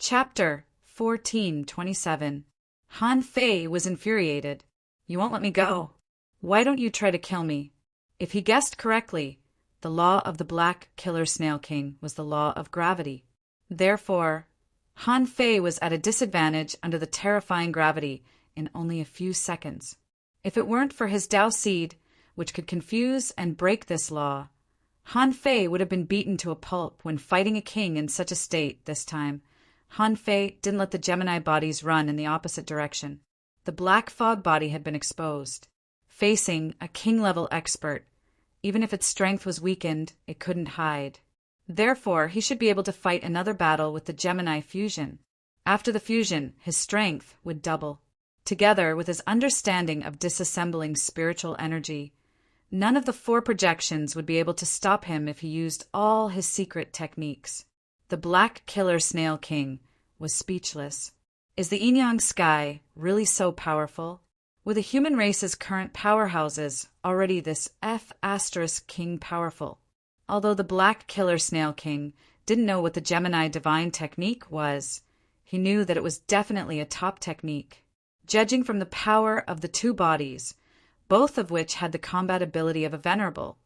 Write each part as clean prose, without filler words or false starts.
Chapter 14:27. Han Fei was infuriated. You won't let me go. Why don't you try to kill me? If he guessed correctly, the law of the Black Killer Snail King was the law of gravity. Therefore, Han Fei was at a disadvantage under the terrifying gravity in only a few seconds. If it weren't for his Tao seed, which could confuse and break this law, Han Fei would have been beaten to a pulp when fighting a king in such a state this time. Han Fei didn't let the Gemini bodies run in the opposite direction. The black fog body had been exposed. Facing a king-level expert, even if its strength was weakened, it couldn't hide. Therefore, he should be able to fight another battle with the Gemini fusion. After the fusion, his strength would double. Together with his understanding of disassembling spiritual energy, none of the 4 projections would be able to stop him if he used all his secret techniques. The Black Killer Snail King was speechless. Is the Yin-Yang sky really so powerful? Were the human race's current powerhouses already this F** king powerful? Although the Black Killer Snail King didn't know what the Gemini divine technique was, he knew that it was definitely a top technique. Judging from the power of the 2 bodies, both of which had the combat ability of a venerable,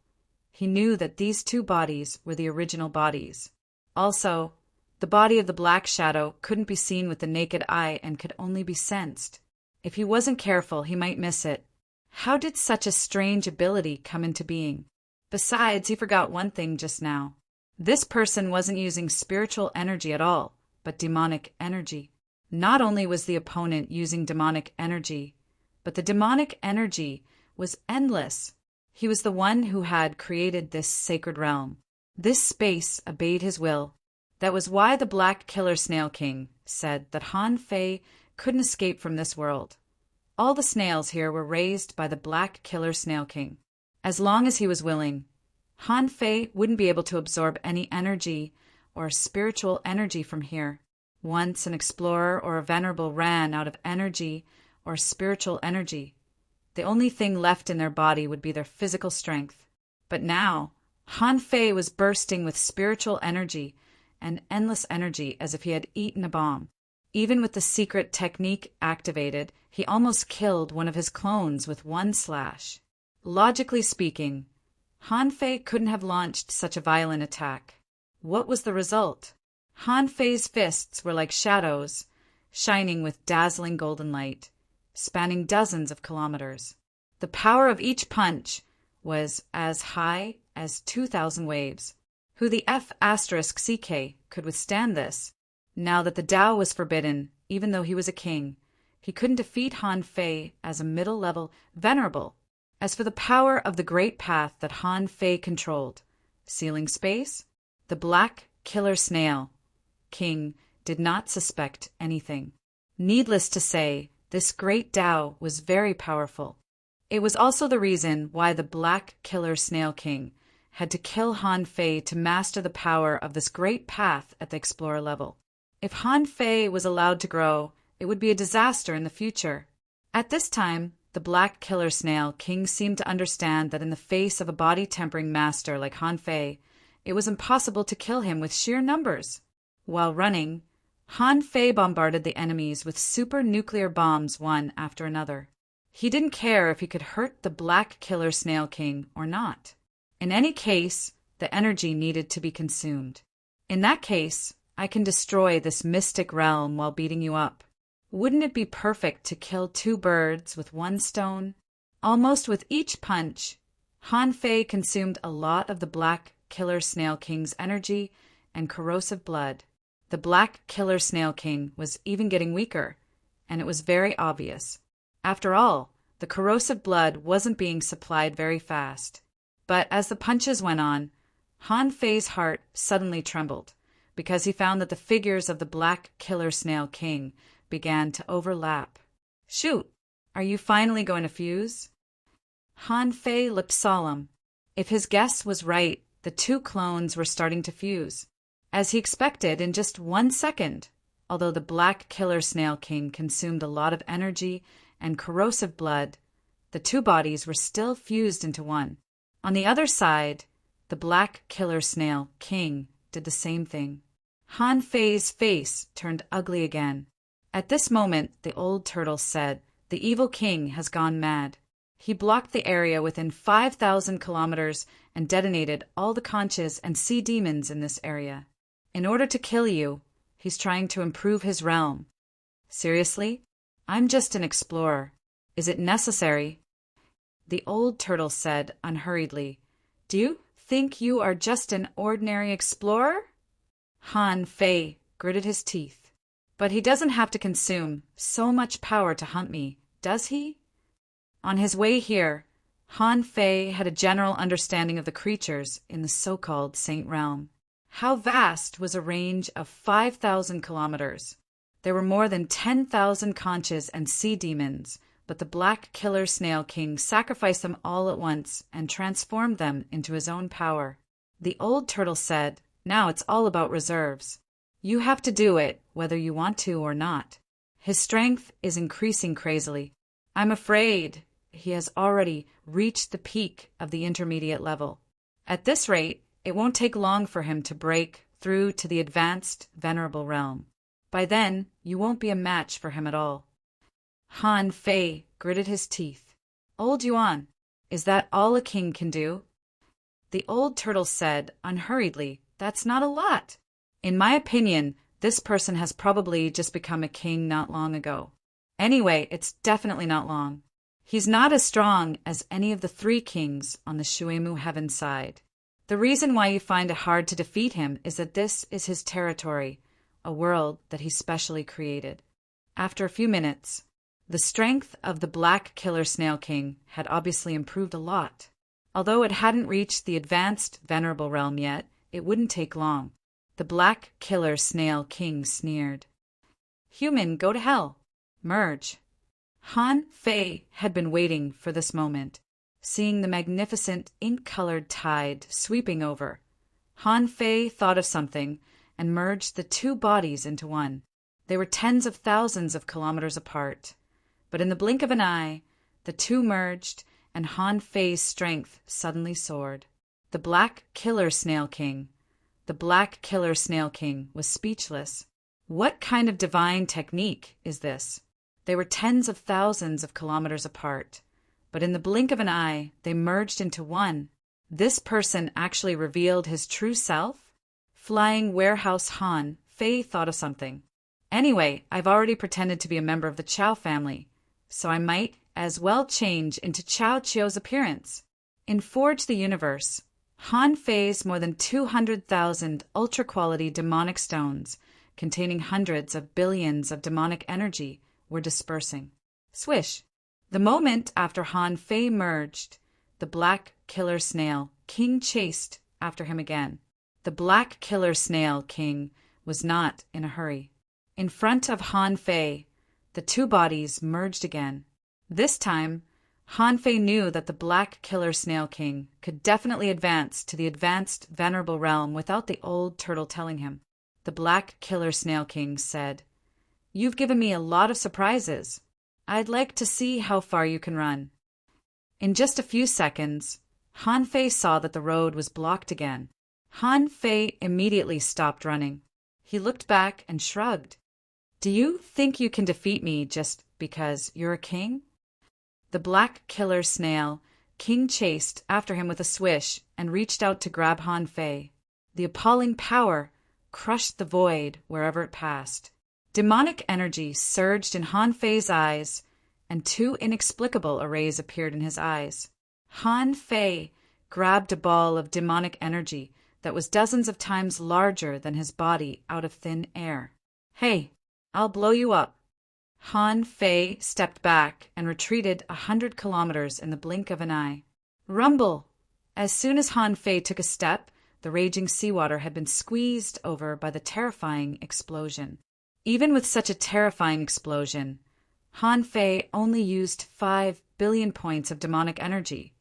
he knew that these 2 bodies were the original bodies. Also, the body of the Black Shadow couldn't be seen with the naked eye and could only be sensed. If he wasn't careful, he might miss it. How did such a strange ability come into being? Besides, he forgot one thing just now. This person wasn't using spiritual energy at all, but demonic energy. Not only was the opponent using demonic energy, but the demonic energy was endless. He was the one who had created this sacred realm. This space obeyed his will. That was why the Black Killer Snail King said that Han Fei couldn't escape from this world. All the snails here were raised by the Black Killer Snail King. As long as he was willing, Han Fei wouldn't be able to absorb any energy or spiritual energy from here. Once an explorer or a venerable ran out of energy or spiritual energy, the only thing left in their body would be their physical strength. But now, Han Fei was bursting with spiritual energy and endless energy as if he had eaten a bomb. Even with the secret technique activated, he almost killed one of his clones with one slash. Logically speaking, Han Fei couldn't have launched such a violent attack. What was the result? Han Fei's fists were like shadows, shining with dazzling golden light, spanning dozens of kilometers. The power of each punch was as high as 2,000 waves. Who the F***ck could withstand this? Now that the Tao was forbidden, even though he was a king, he couldn't defeat Han Fei as a middle-level venerable. As for the power of the great path that Han Fei controlled, sealing space, the Black Killer Snail King did not suspect anything. Needless to say, this great Tao was very powerful. It was also the reason why the Black Killer Snail King had to kill Han Fei to master the power of this great path at the explorer level. If Han Fei was allowed to grow, it would be a disaster in the future. At this time, the Black Killer Snail King seemed to understand that in the face of a body-tempering master like Han Fei, it was impossible to kill him with sheer numbers. While running, Han Fei bombarded the enemies with super nuclear bombs one after another. He didn't care if he could hurt the Black Killer Snail King or not. In any case, the energy needed to be consumed. In that case, I can destroy this mystic realm while beating you up. Wouldn't it be perfect to kill 2 birds with 1 stone? Almost with each punch, Han Fei consumed a lot of the Black Killer Snail King's energy and corrosive blood. The Black Killer Snail King was even getting weaker, and it was very obvious. After all, the corrosive blood wasn't being supplied very fast. But as the punches went on, Han Fei's heart suddenly trembled, because he found that the figures of the Black Killer Snail King began to overlap. Shoot, are you finally going to fuse? Han Fei looked solemn. If his guess was right, the 2 clones were starting to fuse. As he expected, in just 1 second, although the Black Killer Snail King consumed a lot of energy and corrosive blood, the 2 bodies were still fused into one. On the other side, the Black Killer Snail King did the same thing. Han Fei's face turned ugly again. At this moment, the old turtle said, "The evil king has gone mad. He blocked the area within 5,000 kilometers and detonated all the conches and sea demons in this area. In order to kill you, he's trying to improve his realm." "Seriously? I'm just an explorer. Is it necessary?" The old turtle said unhurriedly, "Do you think you are just an ordinary explorer?" Han Fei gritted his teeth. "But he doesn't have to consume so much power to hunt me, does he?" On his way here, Han Fei had a general understanding of the creatures in the so-called Saint Realm. How vast was a range of 5,000 kilometers? There were more than 10,000 conches and sea demons, but the Black Killer Snail King sacrificed them all at once and transformed them into his own power. The old turtle said, "Now it's all about reserves. You have to do it whether you want to or not. His strength is increasing crazily. I'm afraid he has already reached the peak of the intermediate level. At this rate, it won't take long for him to break through to the advanced venerable realm. By then, you won't be a match for him at all." Han Fei gritted his teeth. "Old Yuan, is that all a king can do?" The old turtle said unhurriedly, "That's not a lot. In my opinion, this person has probably just become a king not long ago. Anyway, it's definitely not long. He's not as strong as any of the 3 kings on the Shuemu heaven side. The reason why you find it hard to defeat him is that this is his territory, a world that he specially created." After a few minutes, the strength of the Black Killer Snail King had obviously improved a lot. Although it hadn't reached the advanced venerable realm yet, it wouldn't take long. The Black Killer Snail King sneered. "Human, go to hell. Merge." Han Fei had been waiting for this moment. Seeing the magnificent ink-colored tide sweeping over, Han Fei thought of something and merged the 2 bodies into one. They were tens of thousands of kilometers apart, but in the blink of an eye, the 2 merged and Han Fei's strength suddenly soared. The Black Killer Snail King was speechless. What kind of divine technique is this? They were tens of thousands of kilometers apart, but in the blink of an eye, they merged into one. This person actually revealed his true self? Flying Warehouse Han Fei thought of something. "Anyway, I've already pretended to be a member of the Chow family, so I might as well change into Chao Chio's appearance." In Forge the Universe, Han Fei's more than 200,000 ultra-quality demonic stones, containing hundreds of billions of demonic energy, were dispersing. Swish! The moment after Han Fei merged, the Black Killer Snail King chased after him again. The Black Killer Snail King was not in a hurry. In front of Han Fei, the 2 bodies merged again. This time, Han Fei knew that the Black Killer Snail King could definitely advance to the advanced venerable realm without the old turtle telling him. The Black Killer Snail King said, "You've given me a lot of surprises. I'd like to see how far you can run." In just a few seconds, Han Fei saw that the road was blocked again. Han Fei immediately stopped running. He looked back and shrugged. "Do you think you can defeat me just because you're a king?" The Black Killer Snail King chased after him with a swish and reached out to grab Han Fei. The appalling power crushed the void wherever it passed. Demonic energy surged in Han Fei's eyes, and 2 inexplicable arrays appeared in his eyes. Han Fei grabbed a ball of demonic energy that was dozens of times larger than his body out of thin air. "Hey, I'll blow you up." Han Fei stepped back and retreated 100 kilometers in the blink of an eye. Rumble! As soon as Han Fei took a step, the raging seawater had been squeezed over by the terrifying explosion. Even with such a terrifying explosion, Han Fei only used 5 billion points of demonic energy,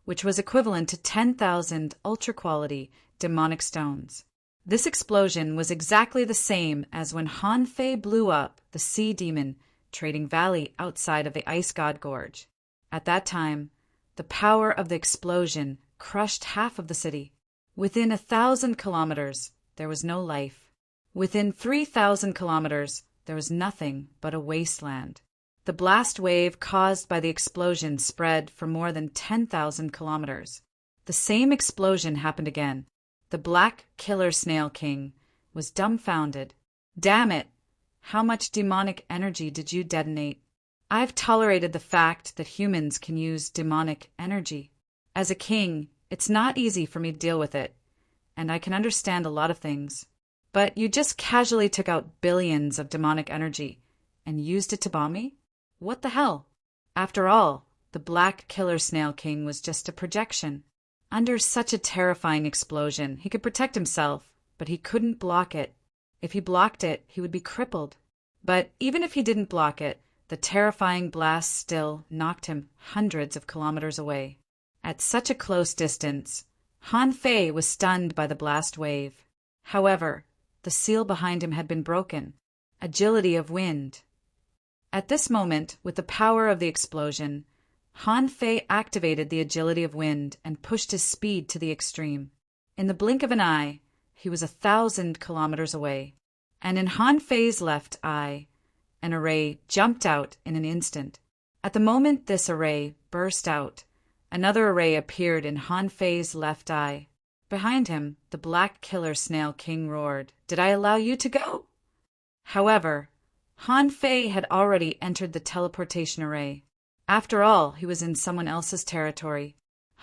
which was equivalent to 10,000 ultra-quality demonic stones. This explosion was exactly the same as when Han Fei blew up the sea demon trading valley outside of the Ice God Gorge. At that time, the power of the explosion crushed half of the city. Within 1,000 kilometers, there was no life. Within 3,000 kilometers, there was nothing but a wasteland. The blast wave caused by the explosion spread for more than 10,000 kilometers. The same explosion happened again. The black killer snail king was dumbfounded. Damn it! How much demonic energy did you detonate? I've tolerated the fact that humans can use demonic energy. As a king, it's not easy for me to deal with it, and I can understand a lot of things. But you just casually took out billions of demonic energy and used it to bomb me? What the hell? After all, the black killer snail king was just a projection. Under such a terrifying explosion, he could protect himself, but he couldn't block it. If he blocked it, he would be crippled. But even if he didn't block it, the terrifying blast still knocked him hundreds of kilometers away. At such a close distance, Han Fei was stunned by the blast wave. However, the seal behind him had been broken. Agility of wind. At this moment, with the power of the explosion, Han Fei activated the agility of wind and pushed his speed to the extreme. In the blink of an eye, he was 1,000 kilometers away, and in Han Fei's left eye, an array jumped out in an instant. At the moment this array burst out, another array appeared in Han Fei's left eye. Behind him, the black killer snail king roared, "Did I allow you to go?" However, Han Fei had already entered the teleportation array. After all, he was in someone else's territory.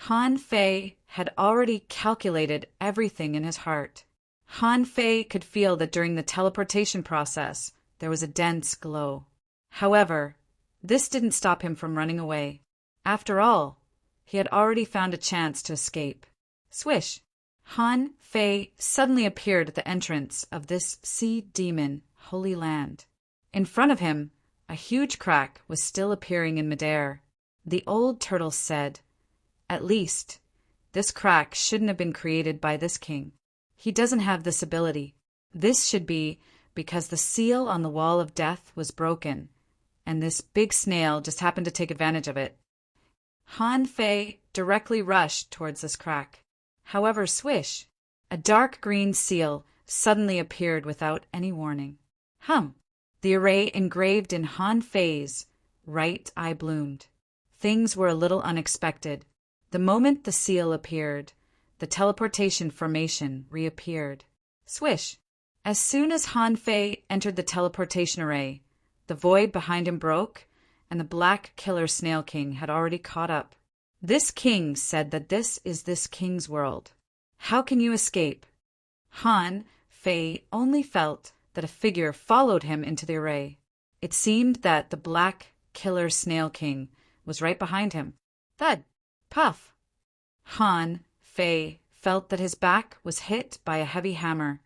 Han Fei had already calculated everything in his heart. Han Fei could feel that during the teleportation process, there was a dense glow. However, this didn't stop him from running away. After all, he had already found a chance to escape. Swish! Han Fei suddenly appeared at the entrance of this sea demon holy land. In front of him, a huge crack was still appearing in midair. The old turtle said, "At least, this crack shouldn't have been created by this king. He doesn't have this ability. This should be because the seal on the wall of death was broken, and this big snail just happened to take advantage of it." Han Fei directly rushed towards this crack. However, swish! A dark green seal suddenly appeared without any warning. The array engraved in Han Fei's right eye bloomed. Things were a little unexpected. The moment the seal appeared, the teleportation formation reappeared. Swish! As soon as Han Fei entered the teleportation array, the void behind him broke, and the black killer snail king had already caught up. This king said that this is this king's world. How can you escape? Han Fei only felt that a figure followed him into the array. It seemed that the black killer snail king was right behind him. Thud! Puff! Han Fei felt that his back was hit by a heavy hammer,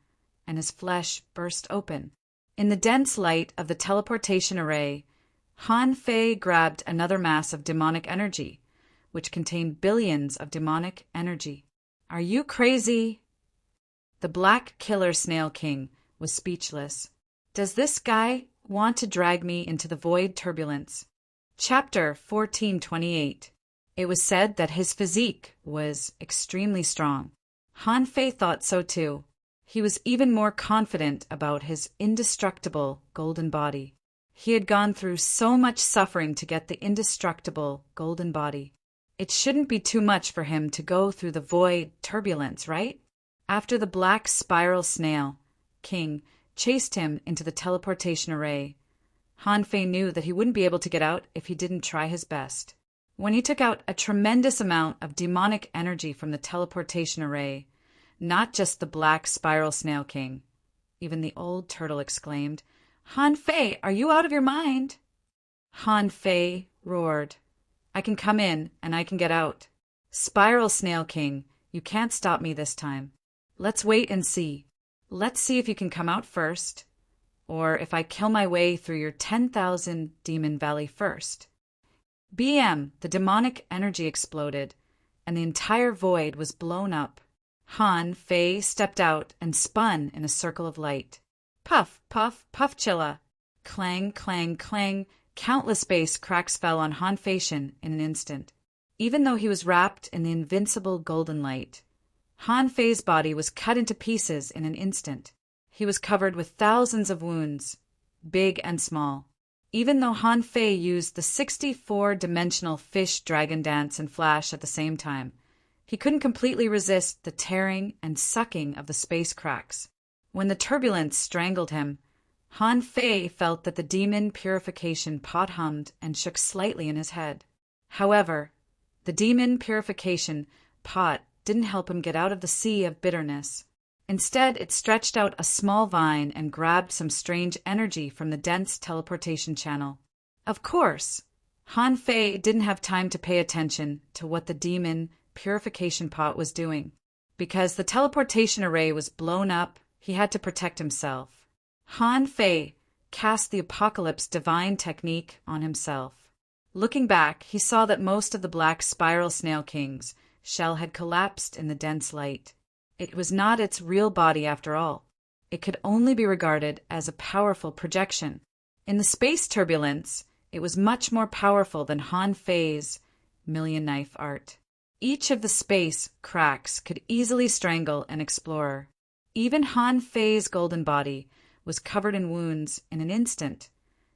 and his flesh burst open. In the dense light of the teleportation array, Han Fei grabbed another mass of demonic energy, which contained billions of demonic energy. Are you crazy? The black killer snail king was speechless. Does this guy want to drag me into the void turbulence? Chapter 1428. It was said that his physique was extremely strong. Han Fei thought so too. He was even more confident about his indestructible golden body. He had gone through so much suffering to get the indestructible golden body. It shouldn't be too much for him to go through the void turbulence, right? After the black spiral snail king chased him into the teleportation array, Han Fei knew that he wouldn't be able to get out if he didn't try his best. When he took out a tremendous amount of demonic energy from the teleportation array, not just the black spiral snail king, even the old turtle exclaimed, "Han Fei, are you out of your mind?" Han Fei roared, "I can come in and I can get out. Spiral snail king, you can't stop me this time. Let's wait and see. Let's see if you can come out first, or if I kill my way through your 10,000 demon valley first." BM, the demonic energy exploded, and the entire void was blown up. Han Fei stepped out and spun in a circle of light. Puff, puff, puffchilla. Clang, clang, clang. Countless bass cracks fell on Han Feishan in an instant. Even though he was wrapped in the invincible golden light, Han Fei's body was cut into pieces in an instant. He was covered with thousands of wounds, big and small. Even though Han Fei used the 64-dimensional fish dragon dance and flash at the same time, he couldn't completely resist the tearing and sucking of the space cracks. When the turbulence strangled him, Han Fei felt that the demon purification pot hummed and shook slightly in his head. However, the demon purification pot didn't help him get out of the sea of bitterness. Instead, it stretched out a small vine and grabbed some strange energy from the dense teleportation channel. Of course, Han Fei didn't have time to pay attention to what the demon purification pot was doing. Because the teleportation array was blown up, he had to protect himself. Han Fei cast the Apocalypse Divine technique on himself. Looking back, he saw that most of the black spiral snail king's shell had collapsed in the dense light. It was not its real body after all. It could only be regarded as a powerful projection. In the space turbulence, it was much more powerful than Han Fei's million knife art. Each of the space cracks could easily strangle an explorer. Even Han Fei's golden body was covered in wounds in an instant,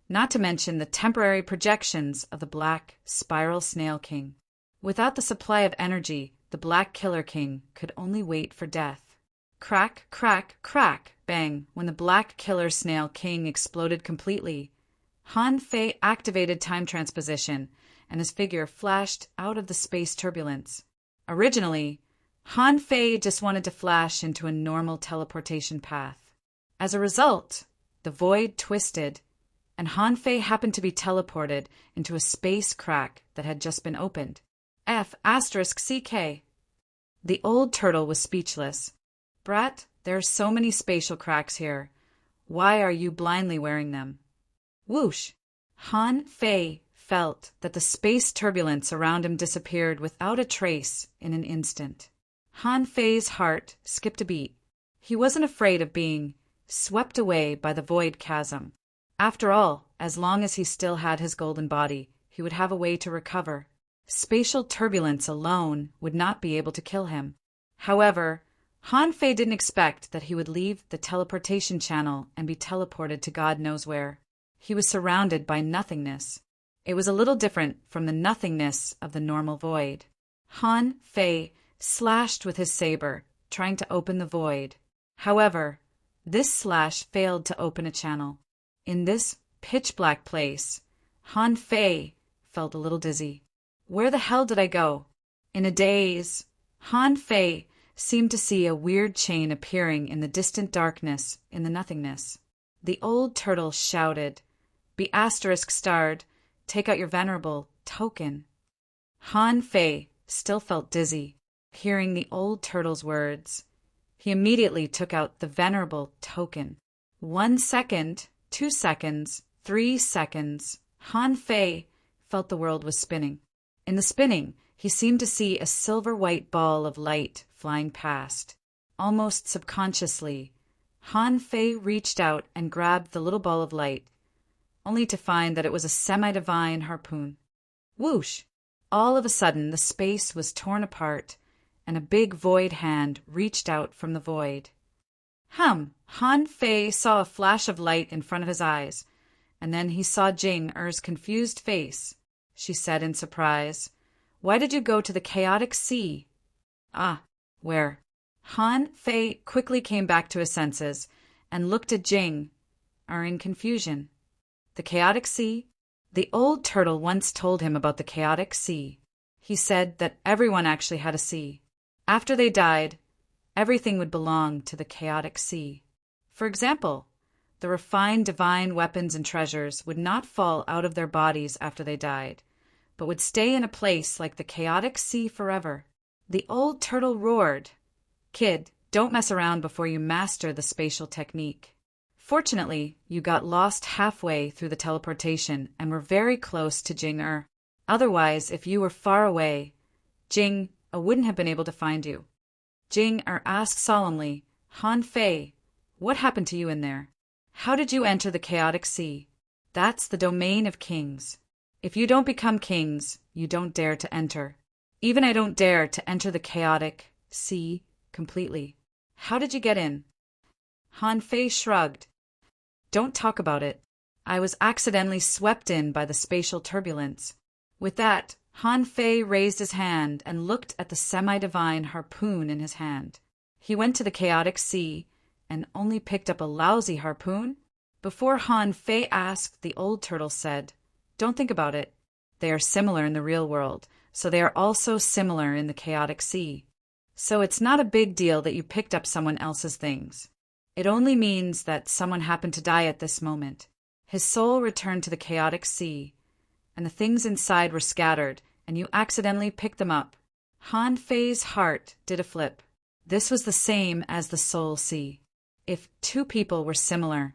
not to mention the temporary projections of the black spiral snail king. Without the supply of energy, the Black Killer King could only wait for death. Crack, crack, crack, bang, when the Black Killer Snail King exploded completely. Han Fei activated time transposition, and his figure flashed out of the space turbulence. Originally, Han Fei just wanted to flash into a normal teleportation path. As a result, the void twisted, and Han Fei happened to be teleported into a space crack that had just been opened. F***CK. The old turtle was speechless. Brat, there are so many spatial cracks here. Why are you blindly wearing them? Whoosh! Han Fei felt that the space turbulence around him disappeared without a trace in an instant. Han Fei's heart skipped a beat. He wasn't afraid of being swept away by the void chasm. After all, as long as he still had his golden body, he would have a way to recover. Spatial turbulence alone would not be able to kill him. However, Han Fei didn't expect that he would leave the teleportation channel and be teleported to God knows where. He was surrounded by nothingness. It was a little different from the nothingness of the normal void. Han Fei slashed with his saber, trying to open the void. However, this slash failed to open a channel. In this pitch-black place, Han Fei felt a little dizzy. Where the hell did I go? In a daze, Han Fei seemed to see a weird chain appearing in the distant darkness in the nothingness. The old turtle shouted, "Be ****, take out your venerable token." Han Fei still felt dizzy, hearing the old turtle's words. He immediately took out the venerable token. 1 second, 2 seconds, 3 seconds. Han Fei felt the world was spinning. In the spinning, he seemed to see a silver-white ball of light flying past. Almost subconsciously, Han Fei reached out and grabbed the little ball of light, only to find that it was a semi-divine harpoon. Whoosh! All of a sudden, the space was torn apart, and a big void hand reached out from the void. Han Fei saw a flash of light in front of his eyes, and then he saw Jing Er's confused face. She said in surprise, "Why did you go to the chaotic sea?" "Ah, where?" Han Fei quickly came back to his senses and looked at Jing Er in confusion. The chaotic sea? The old turtle once told him about the chaotic sea. He said that everyone actually had a sea. After they died, everything would belong to the chaotic sea. For example, the refined divine weapons and treasures would not fall out of their bodies after they died, but would stay in a place like the chaotic sea forever. The old turtle roared, "Kid, don't mess around before you master the spatial technique." Fortunately, you got lost halfway through the teleportation and were very close to Jing Er. Otherwise, if you were far away, Jing wouldn't have been able to find you. Jing Er asked solemnly, "Han Fei, what happened to you in there? How did you enter the chaotic sea? That's the domain of kings. If you don't become kings, you don't dare to enter. Even I don't dare to enter the chaotic sea completely. How did you get in?" Han Fei shrugged. Don't talk about it. I was accidentally swept in by the spatial turbulence. With that, Han Fei raised his hand and looked at the semi-divine harpoon in his hand. He went to the chaotic sea and only picked up a lousy harpoon? Before Han Fei asked, the old turtle said, Don't think about it. They are similar in the real world, so they are also similar in the chaotic sea. So it's not a big deal that you picked up someone else's things. It only means that someone happened to die at this moment. His soul returned to the chaotic sea, and the things inside were scattered, and you accidentally picked them up. Han Fei's heart did a flip. This was the same as the soul sea. If two people were similar,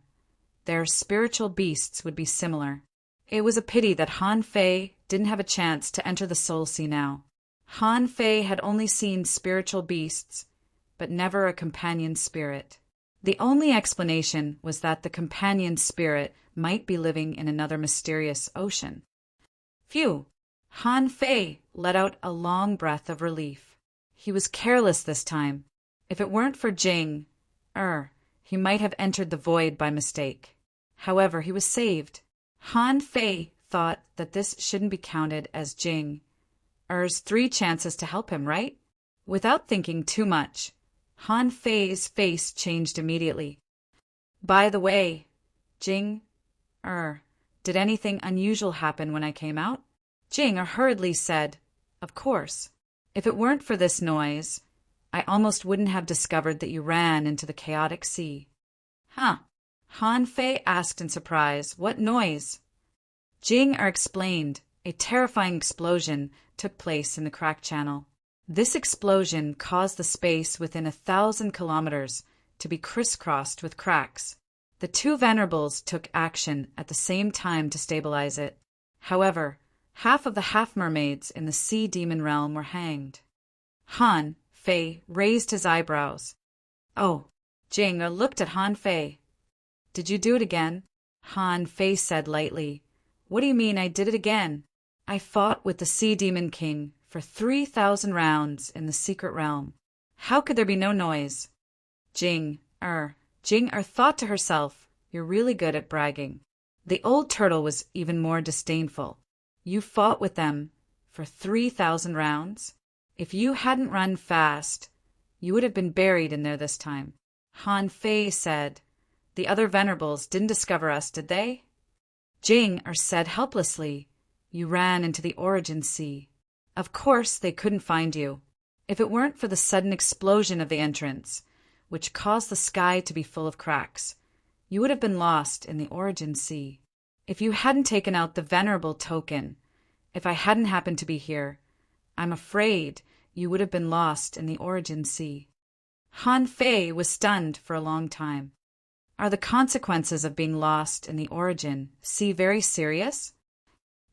their spiritual beasts would be similar. It was a pity that Han Fei didn't have a chance to enter the soul sea now. Han Fei had only seen spiritual beasts, but never a companion spirit. The only explanation was that the companion spirit might be living in another mysterious ocean. Phew! Han Fei let out a long breath of relief. He was careless this time. If it weren't for Jing, he might have entered the void by mistake. However, he was saved. Han Fei thought that this shouldn't be counted as Jing's 3 chances to help him, right? Without thinking too much, Han Fei's face changed immediately. By the way, Jing, did anything unusual happen when I came out? Jing hurriedly said, Of course. If it weren't for this noise, I almost wouldn't have discovered that you ran into the chaotic sea. Huh? Han Fei asked in surprise, What noise? Jing explained. A terrifying explosion took place in the crack channel. This explosion caused the space within 1,000 kilometers to be crisscrossed with cracks. The 2 venerables took action at the same time to stabilize it. However, half of the half-mermaids in the sea demon realm were hanged. Han Fei raised his eyebrows. Oh, Jing looked at Han Fei. Did you do it again? Han Fei said lightly. What do you mean I did it again? I fought with the Sea Demon King for 3,000 rounds in the secret realm. How could there be no noise? Jing thought to herself, You're really good at bragging. The old turtle was even more disdainful. You fought with them for 3,000 rounds? If you hadn't run fast, you would have been buried in there this time. Han Fei said, The other venerables didn't discover us, did they? Jing said helplessly, You ran into the origin sea. Of course they couldn't find you. If it weren't for the sudden explosion of the entrance, which caused the sky to be full of cracks, you would have been lost in the origin sea. If you hadn't taken out the venerable token, if I hadn't happened to be here, I'm afraid you would have been lost in the origin sea. Han Fei was stunned for a long time. Are the consequences of being lost in the origin sea very serious?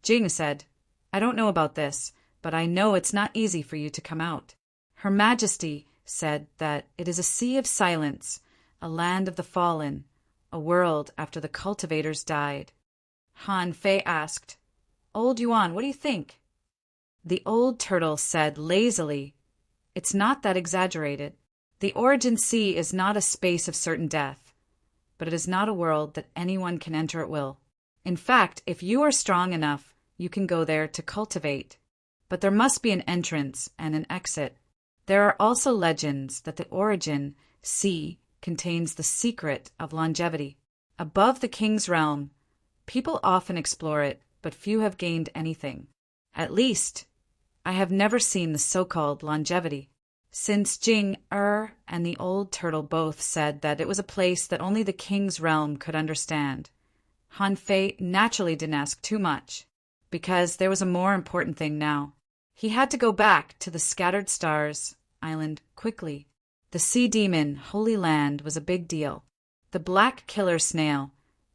Jing said, I don't know about this, but I know it's not easy for you to come out. Her Majesty said that it is a sea of silence, a land of the fallen, a world after the cultivators died. Han Fei asked, Old Yuan, what do you think? The old turtle said lazily, It's not that exaggerated. The origin sea is not a space of certain death, but it is not a world that anyone can enter at will. In fact, if you are strong enough, you can go there to cultivate. But there must be an entrance and an exit. There are also legends that the origin sea contains the secret of longevity. Above the king's realm, people often explore it, but few have gained anything. At least, I have never seen the so-called longevity. Since Jing and the old turtle both said that it was a place that only the king's realm could understand, Han Fei naturally didn't ask too much, because there was a more important thing now. He had to go back to the Scattered Stars Island quickly. The sea demon Holy Land was a big deal. The Black Killer Snail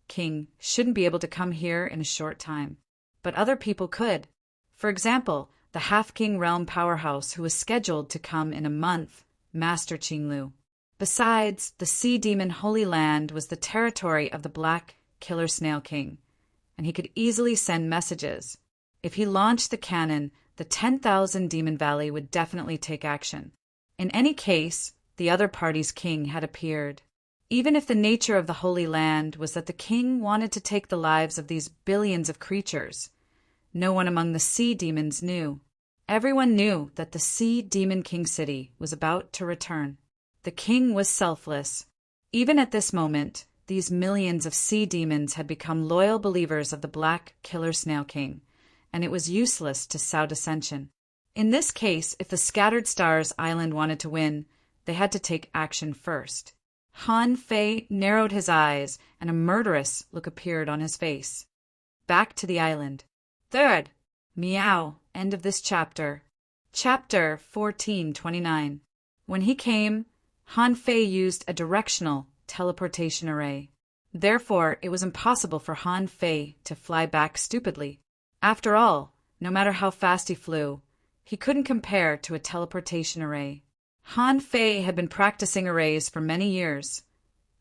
King shouldn't be able to come here in a short time, but other people could. For example, the Half-King Realm powerhouse who was scheduled to come in a month, Master Qinglu. Besides, the sea demon Holy Land was the territory of the Black Killer Snail King, and he could easily send messages. If he launched the cannon, the 10,000 Demon Valley would definitely take action. In any case, the other party's king had appeared. Even if the nature of the Holy Land was that the king wanted to take the lives of these billions of creatures, no one among the sea demons knew. Everyone knew that the Sea Demon King City was about to return. The king was selfless. Even at this moment, these millions of sea demons had become loyal believers of the Black Killer Snail King, and it was useless to sow dissension. In this case, if the Scattered Stars Island wanted to win, they had to take action first. Han Fei narrowed his eyes, and a murderous look appeared on his face. Back to the island. Third. Meow. End of this chapter. Chapter 1429. When he came, Han Fei used a directional teleportation array. Therefore, it was impossible for Han Fei to fly back stupidly. After all, no matter how fast he flew, he couldn't compare to a teleportation array. Han Fei had been practicing arrays for many years,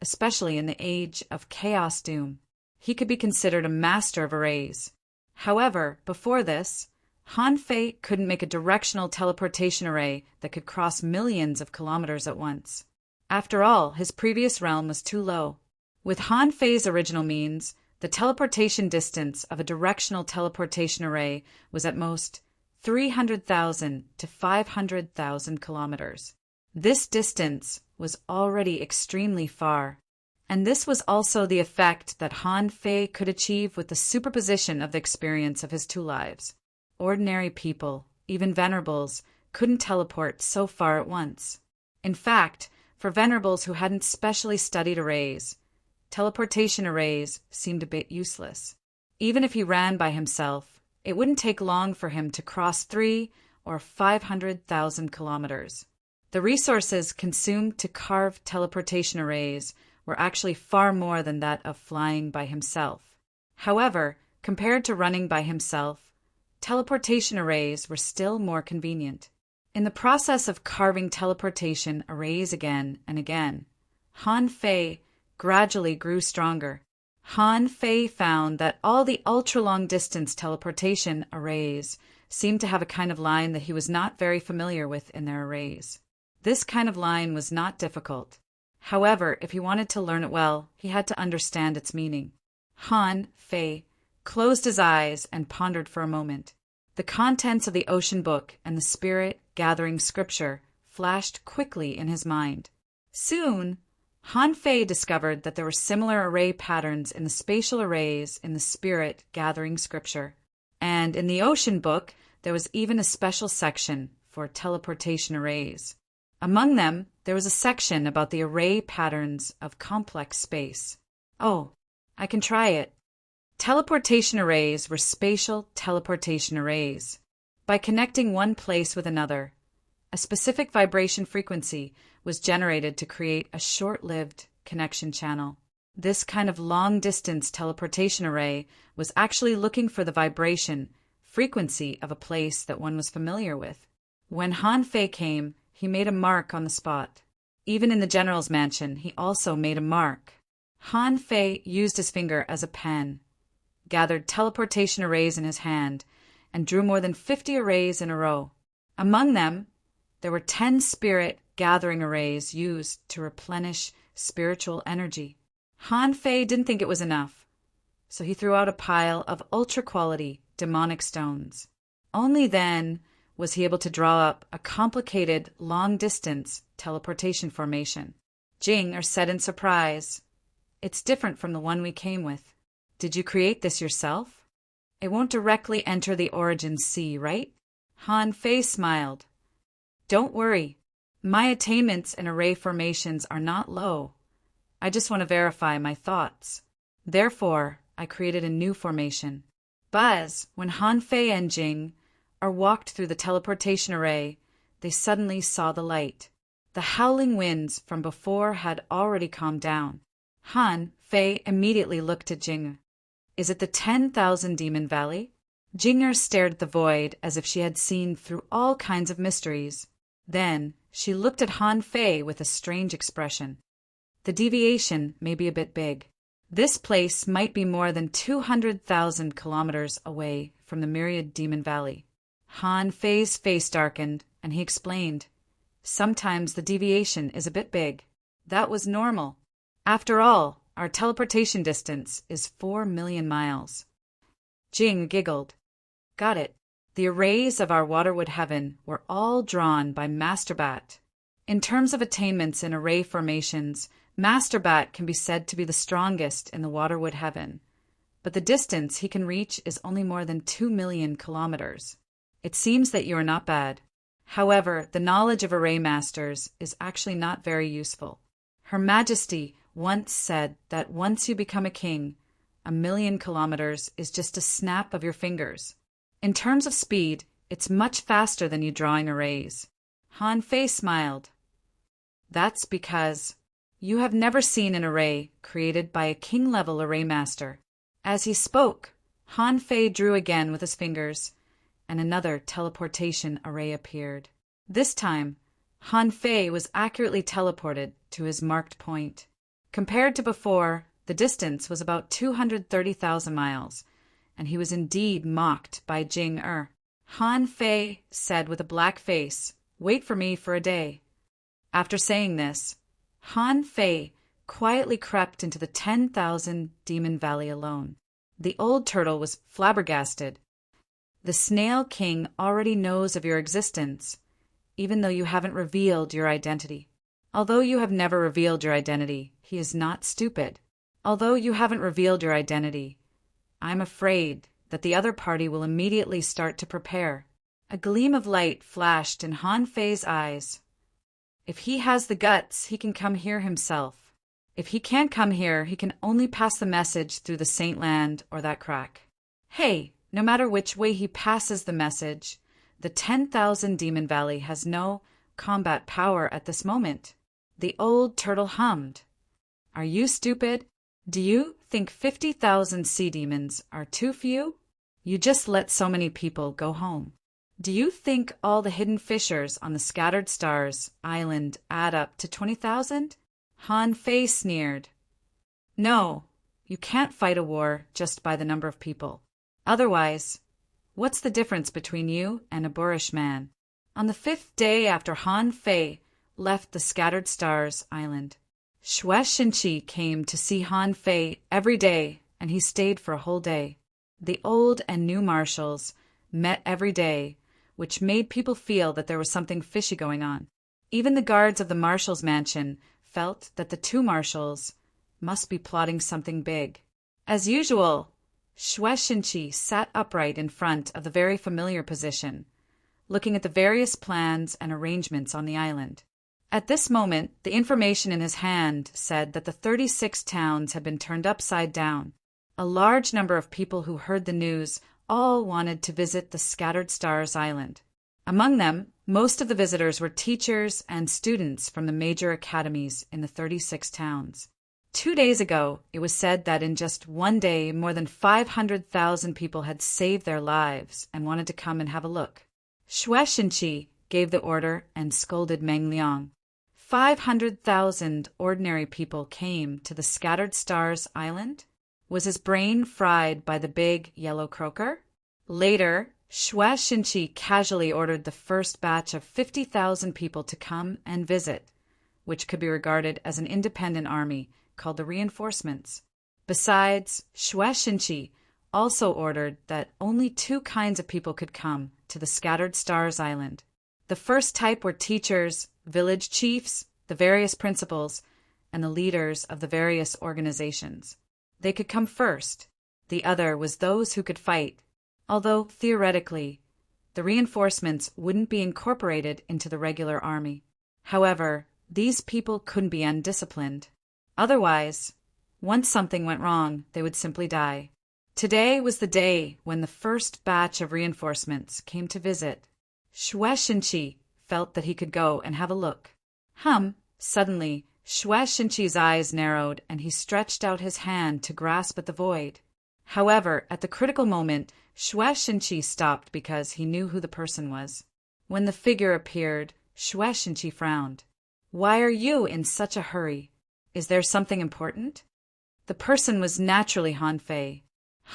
especially in the age of Chaos Doom. He could be considered a master of arrays. However, before this, Han Fei couldn't make a directional teleportation array that could cross millions of kilometers at once. After all, his previous realm was too low. With Han Fei's original means, the teleportation distance of a directional teleportation array was at most 300,000 to 500,000 kilometers. This distance was already extremely far, and this was also the effect that Han Fei could achieve with the superposition of the experience of his two lives. Ordinary people, even venerables, couldn't teleport so far at once. In fact, for venerables who hadn't specially studied arrays, teleportation arrays seemed a bit useless. Even if he ran by himself, it wouldn't take long for him to cross 300,000 or 500,000 kilometers. The resources consumed to carve teleportation arrays were actually far more than that of flying by himself. However, compared to running by himself, teleportation arrays were still more convenient. In the process of carving teleportation arrays again and again, Han Fei gradually grew stronger. Han Fei found that all the ultra-long-distance teleportation arrays seemed to have a kind of line that he was not very familiar with in their arrays. This kind of line was not difficult. However, if he wanted to learn it well, he had to understand its meaning. Han Fei closed his eyes and pondered for a moment. The contents of the Ocean Book and the Spirit-gathering scripture flashed quickly in his mind. Soon, Han Fei discovered that there were similar array patterns in the spatial arrays in the Spirit-gathering scripture. And in the Ocean Book, there was even a special section for teleportation arrays. Among them, there was a section about the array patterns of complex space. Oh, I can try it. Teleportation arrays were spatial teleportation arrays. By connecting one place with another, a specific vibration frequency was generated to create a short-lived connection channel. This kind of long-distance teleportation array was actually looking for the vibration frequency of a place that one was familiar with. When Han Fei came, he made a mark on the spot. Even in the general's mansion, he also made a mark. Han Fei used his finger as a pen, gathered teleportation arrays in his hand, and drew more than 50 arrays in a row. Among them, there were 10 spirit-gathering arrays used to replenish spiritual energy. Han Fei didn't think it was enough, so he threw out a pile of ultra-quality demonic stones. Only then was he able to draw up a complicated long-distance teleportation formation. Jing said in surprise, "It's different from the one we came with. Did you create this yourself? It won't directly enter the origin sea, right?" Han Fei smiled. "Don't worry. My attainments in array formations are not low. I just want to verify my thoughts. Therefore, I created a new formation." But when Han Fei and Jing walked through the teleportation array, they suddenly saw the light. The howling winds from before had already calmed down. Han Fei immediately looked at Jing. "Is it the 10,000 Demon Valley?" Jing stared at the void as if she had seen through all kinds of mysteries. Then she looked at Han Fei with a strange expression. "The deviation may be a bit big. This place might be more than 200,000 kilometers away from the Myriad Demon Valley." Han Fei's face darkened, and he explained, "Sometimes the deviation is a bit big. That was normal. After all, our teleportation distance is 4 million miles. Jing giggled. Got it. The arrays of our waterwood heaven were all drawn by Master Bat. In terms of attainments in array formations, Master Bat can be said to be the strongest in the waterwood heaven, but the distance he can reach is only more than 2 million kilometers. It seems that you are not bad. However, the knowledge of array masters is actually not very useful. Her Majesty once said that once you become a king, 1 million kilometers is just a snap of your fingers. In terms of speed, it's much faster than you drawing arrays. Han Fei smiled. That's because you have never seen an array created by a king-level array master. As he spoke, Han Fei drew again with his fingers, and another teleportation array appeared. This time, Han Fei was accurately teleported to his marked point. Compared to before, the distance was about 230,000 miles, and he was indeed mocked by Jing Er. Han Fei said with a black face, "Wait for me for a day." After saying this, Han Fei quietly crept into the 10,000 Demon Valley alone. The old turtle was flabbergasted. The Snail King already knows of your existence, even though you haven't revealed your identity. Although you have never revealed your identity, he is not stupid. Although you haven't revealed your identity, I'm afraid that the other party will immediately start to prepare. A gleam of light flashed in Han Fei's eyes. If he has the guts, he can come here himself. If he can't come here, he can only pass the message through the Saint Land or that crack. Hey, no matter which way he passes the message, the 10,000 Demon Valley has no combat power at this moment. The old turtle hummed. Are you stupid? Do you think 50,000 sea demons are too few? You just let so many people go home. Do you think all the hidden fissures on the Scattered Stars Island add up to 20,000? Han Fei sneered. No, you can't fight a war just by the number of people. Otherwise, what's the difference between you and a boorish man? On the 5th day after Han Fei left the Scattered Stars Island, Xue Xinqi came to see Han Fei every day, and he stayed for a whole day. The old and new marshals met every day, which made people feel that there was something fishy going on. Even the guards of the marshal's mansion felt that the two marshals must be plotting something big. As usual, Xue Xinqi sat upright in front of the very familiar position, looking at the various plans and arrangements on the island. At this moment, the information in his hand said that the 36 towns had been turned upside down. A large number of people who heard the news all wanted to visit the Scattered Stars Island. Among them, most of the visitors were teachers and students from the major academies in the 36 towns. 2 days ago, it was said that in just one day, more than 500,000 people had saved their lives and wanted to come and have a look. Xue Xinqi gave the order and scolded Meng Liang. 500,000 ordinary people came to the Scattered Stars Island? Was his brain fried by the big yellow croaker? Later, Xue Xinqi casually ordered the first batch of 50,000 people to come and visit, which could be regarded as an independent army called the reinforcements. Besides, Xue Xinqi also ordered that only 2 kinds of people could come to the Scattered Stars Island. The first type were teachers, village chiefs, the various principals, and the leaders of the various organizations. They could come first. The other was those who could fight, although, theoretically, the reinforcements wouldn't be incorporated into the regular army. However, these people couldn't be undisciplined. Otherwise, once something went wrong, they would simply die. Today was the day when the first batch of reinforcements came to visit. Xue Xinqi felt that he could go and have a look. Suddenly, Xue Xinqi's eyes narrowed and he stretched out his hand to grasp at the void. However, at the critical moment, Xue Xinqi stopped because he knew who the person was. When the figure appeared, Xue Xinqi frowned. Why are you in such a hurry? Is there something important? The person was naturally Han Fei.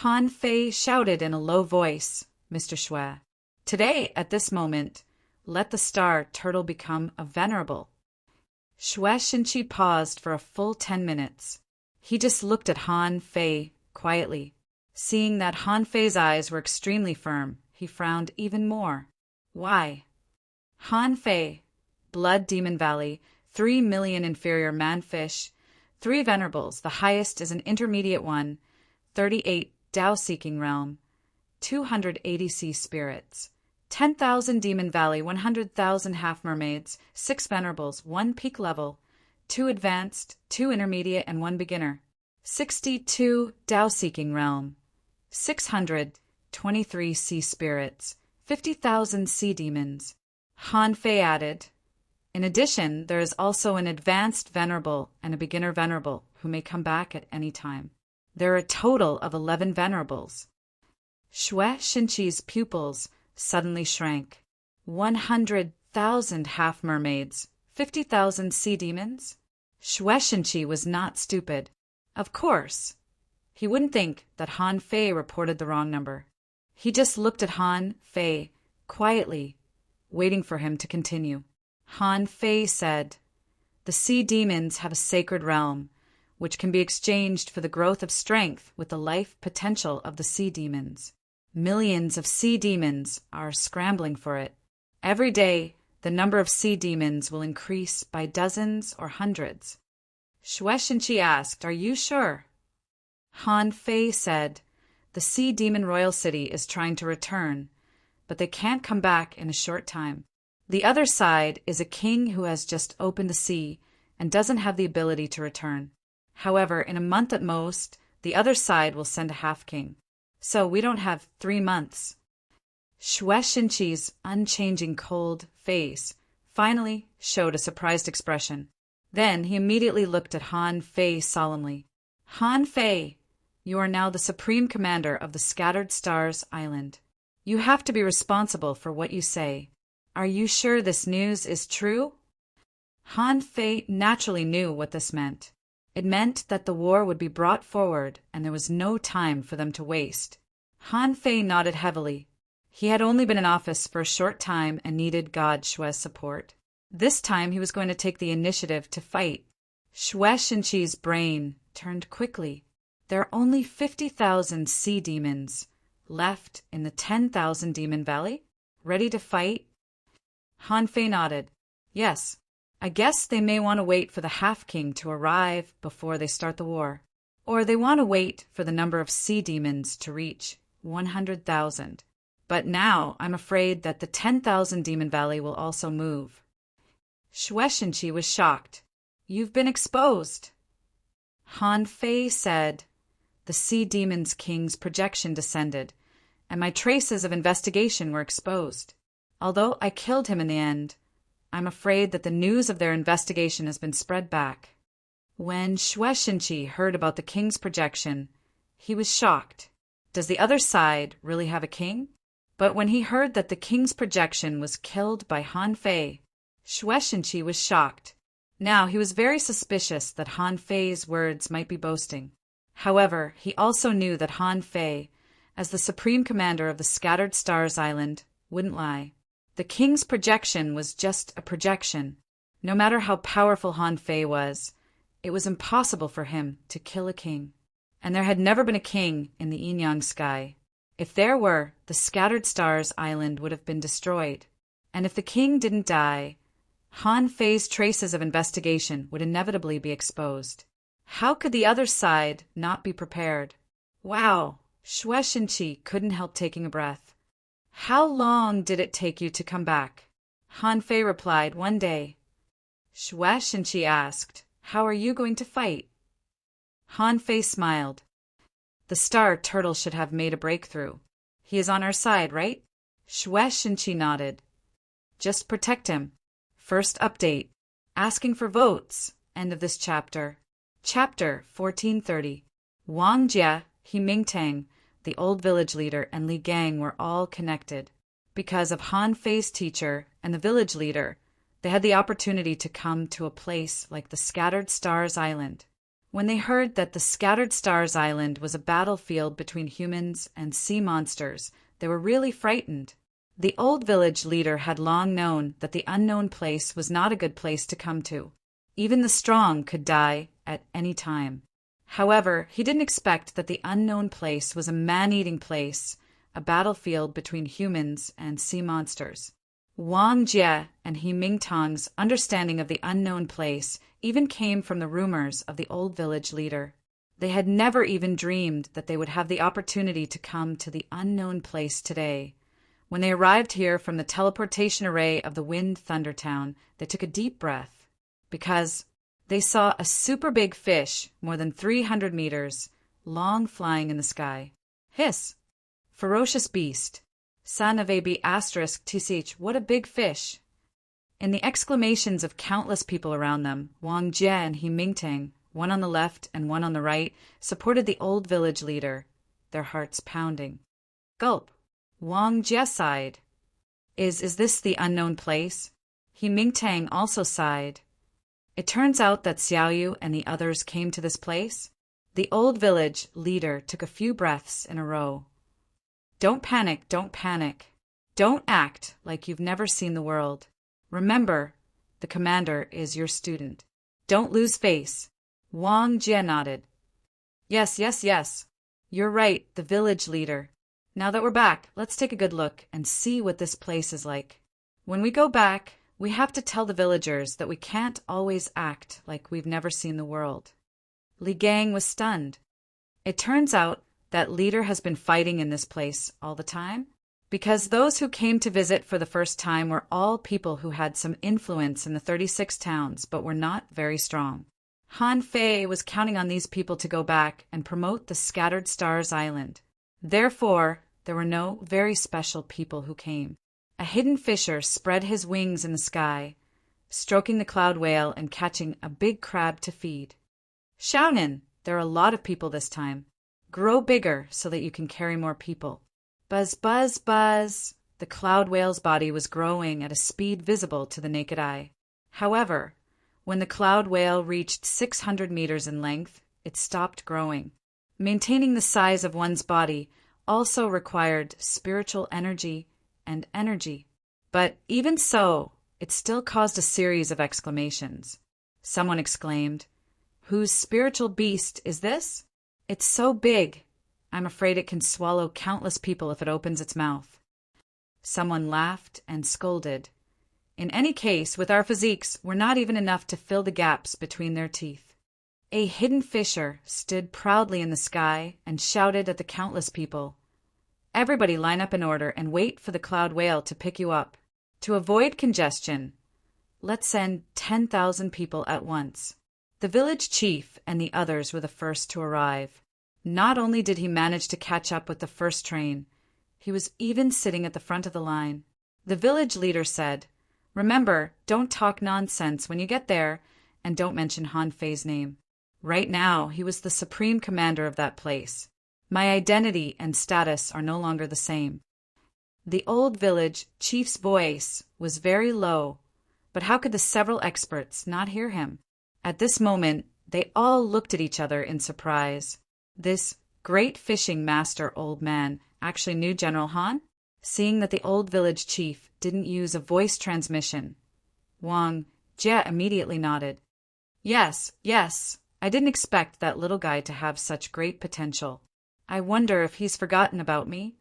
Han Fei shouted in a low voice, Mr. Xue, today, at this moment, let the star turtle become a venerable. Xue Shinchi paused for a full 10 minutes. He just looked at Han Fei quietly. Seeing that Han Fei's eyes were extremely firm, he frowned even more. Why? Han Fei, Blood Demon Valley, 3 million inferior man-fish, 3 venerables, the highest is an intermediate one, 38 Tao-seeking realm, 280 sea spirits, 10,000 Demon Valley, 100,000 half-mermaids, 6 venerables, 1 peak level, 2 advanced, 2 intermediate, and 1 beginner, 62 Tao-seeking realm, 623 sea spirits, 50,000 sea demons. Han Fei added, in addition, there is also an advanced venerable and a beginner venerable who may come back at any time. There are a total of 11 venerables. Xue Shinchi's pupils suddenly shrank. 100,000 half-mermaids, 50,000 sea demons? Xue Shinchi was not stupid. Of course. He wouldn't think that Han Fei reported the wrong number. He just looked at Han Fei quietly, waiting for him to continue. Han Fei said, "The sea demons have a sacred realm, which can be exchanged for the growth of strength with the life potential of the sea demons. Millions of sea demons are scrambling for it. Every day, the number of sea demons will increase by dozens or hundreds." Xue Shinchi asked, "Are you sure?" Han Fei said, "The sea demon royal city is trying to return, but they can't come back in a short time. The other side is a king who has just opened the sea and doesn't have the ability to return. However, in a month at most, the other side will send a half-king. So we don't have 3 months." Xue Shinchi's unchanging cold face finally showed a surprised expression. Then he immediately looked at Han Fei solemnly. "Han Fei, you are now the supreme commander of the Scattered Stars Island. You have to be responsible for what you say. Are you sure this news is true?" Han Fei naturally knew what this meant. It meant that the war would be brought forward and there was no time for them to waste. Han Fei nodded heavily. He had only been in office for a short time and needed God Xue's support. This time he was going to take the initiative to fight. Xue Shinchi's brain turned quickly. There are only 50,000 sea demons left in the 10,000 Demon Valley, ready to fight? Han Fei nodded. Yes, I guess they may want to wait for the half-king to arrive before they start the war. Or they want to wait for the number of sea demons to reach 100,000. But now I'm afraid that the 10,000 Demon Valley will also move. Xue Shinchi was shocked. "You've been exposed." Han Fei said, "The sea demon's king's projection descended, and my traces of investigation were exposed. Although I killed him in the end, I'm afraid that the news of their investigation has been spread back." When Xue Shinchi heard about the king's projection, he was shocked. Does the other side really have a king? But when he heard that the king's projection was killed by Han Fei, Xue Shinchi was shocked. Now he was very suspicious that Han Fei's words might be boasting. However, he also knew that Han Fei, as the supreme commander of the Scattered Stars Island, wouldn't lie. The king's projection was just a projection. No matter how powerful Han Fei was, it was impossible for him to kill a king. And there had never been a king in the Yin-Yang sky. If there were, the Scattered Stars Island would have been destroyed. And if the king didn't die, Han Fei's traces of investigation would inevitably be exposed. How could the other side not be prepared? Wow! Xue Shinchi couldn't help taking a breath. "How long did it take you to come back?" Han Fei replied, "1 day." Xue Shinchi asked, "How are you going to fight?" Han Fei smiled. "The Star Turtle should have made a breakthrough. He is on our side, right?" Xue Shinchi nodded. "Just protect him. First update. Asking for votes. End of this chapter. Chapter 1430. Wang Jie, He Mingtang, the old village leader, and Li Gang were all connected. Because of Han Fei's teacher and the village leader, they had the opportunity to come to a place like the Scattered Stars Island. When they heard that the Scattered Stars Island was a battlefield between humans and sea monsters, they were really frightened. The old village leader had long known that the unknown place was not a good place to come to. Even the strong could die at any time. However, he didn't expect that the unknown place was a man-eating place, a battlefield between humans and sea monsters. Wang Jie and He Mingtong's understanding of the unknown place even came from the rumors of the old village leader. They had never even dreamed that they would have the opportunity to come to the unknown place today. When they arrived here from the teleportation array of the Wind Thunder Town, they took a deep breath, because they saw a super big fish, more than 300 meters, long, flying in the sky. Hiss! Ferocious beast. Son of a b asterisk tch, what a big fish! In the exclamations of countless people around them, Wang Jie and He Mingtang, one on the left and one on the right, supported the old village leader, their hearts pounding. Gulp! Wang Jie sighed. Is this the unknown place? He Mingtang also sighed. It turns out that Xiaoyu and the others came to this place. The old village leader took a few breaths in a row. Don't panic, don't panic. Don't act like you've never seen the world. Remember, the commander is your student. Don't lose face. Wang Jie nodded. Yes. You're right, the village leader. Now that we're back, let's take a good look and see what this place is like. When we go back, we have to tell the villagers that we can't always act like we've never seen the world. Li Gang was stunned. It turns out that leader has been fighting in this place all the time, because those who came to visit for the first time were all people who had some influence in the 36 towns but were not very strong. Han Fei was counting on these people to go back and promote the Scattered Stars Island. Therefore, there were no very special people who came. A hidden fisher spread his wings in the sky, stroking the cloud whale and catching a big crab to feed. Xiaonan, there are a lot of people this time. Grow bigger so that you can carry more people. Buzz, buzz, buzz. The cloud whale's body was growing at a speed visible to the naked eye. However, when the cloud whale reached 600 meters in length, it stopped growing. Maintaining the size of one's body also required spiritual energy and energy. But even so, it still caused a series of exclamations. Someone exclaimed, "Whose spiritual beast is this? It's so big, I'm afraid it can swallow countless people if it opens its mouth." Someone laughed and scolded. In any case, with our physiques, we're not even enough to fill the gaps between their teeth. A hidden fisher stood proudly in the sky and shouted at the countless people, "Everybody line up in order and wait for the cloud whale to pick you up. To avoid congestion, let's send 10,000 people at once." The village chief and the others were the first to arrive. Not only did he manage to catch up with the first train, he was even sitting at the front of the line. The village leader said, "Remember, don't talk nonsense when you get there, and don't mention Han Fei's name. Right now, he was the supreme commander of that place. My identity and status are no longer the same." The old village chief's voice was very low, but how could the several experts not hear him? At this moment, they all looked at each other in surprise. This great fishing master old man actually knew General Han? Seeing that the old village chief didn't use a voice transmission, Wang Jie immediately nodded. Yes, I didn't expect that little guy to have such great potential. I wonder if he's forgotten about me?"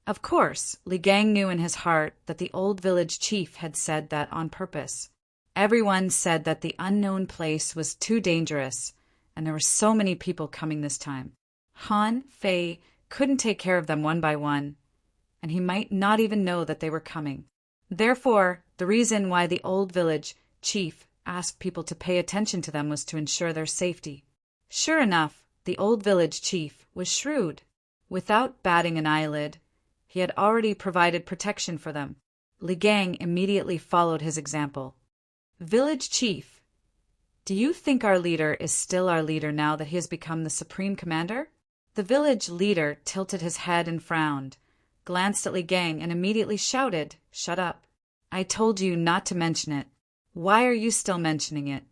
Of course, Li Gang knew in his heart that the old village chief had said that on purpose. Everyone said that the unknown place was too dangerous, and there were so many people coming this time. Han Fei couldn't take care of them one by one, and he might not even know that they were coming. Therefore, the reason why the old village chief asked people to pay attention to them was to ensure their safety. Sure enough, the old village chief was shrewd. Without batting an eyelid, he had already provided protection for them. Li Gang immediately followed his example. "Village chief, do you think our leader is still our leader now that he has become the supreme commander?" The village leader tilted his head and frowned, glanced at Li Gang, and immediately shouted, "Shut up. I told you not to mention it. Why are you still mentioning it?"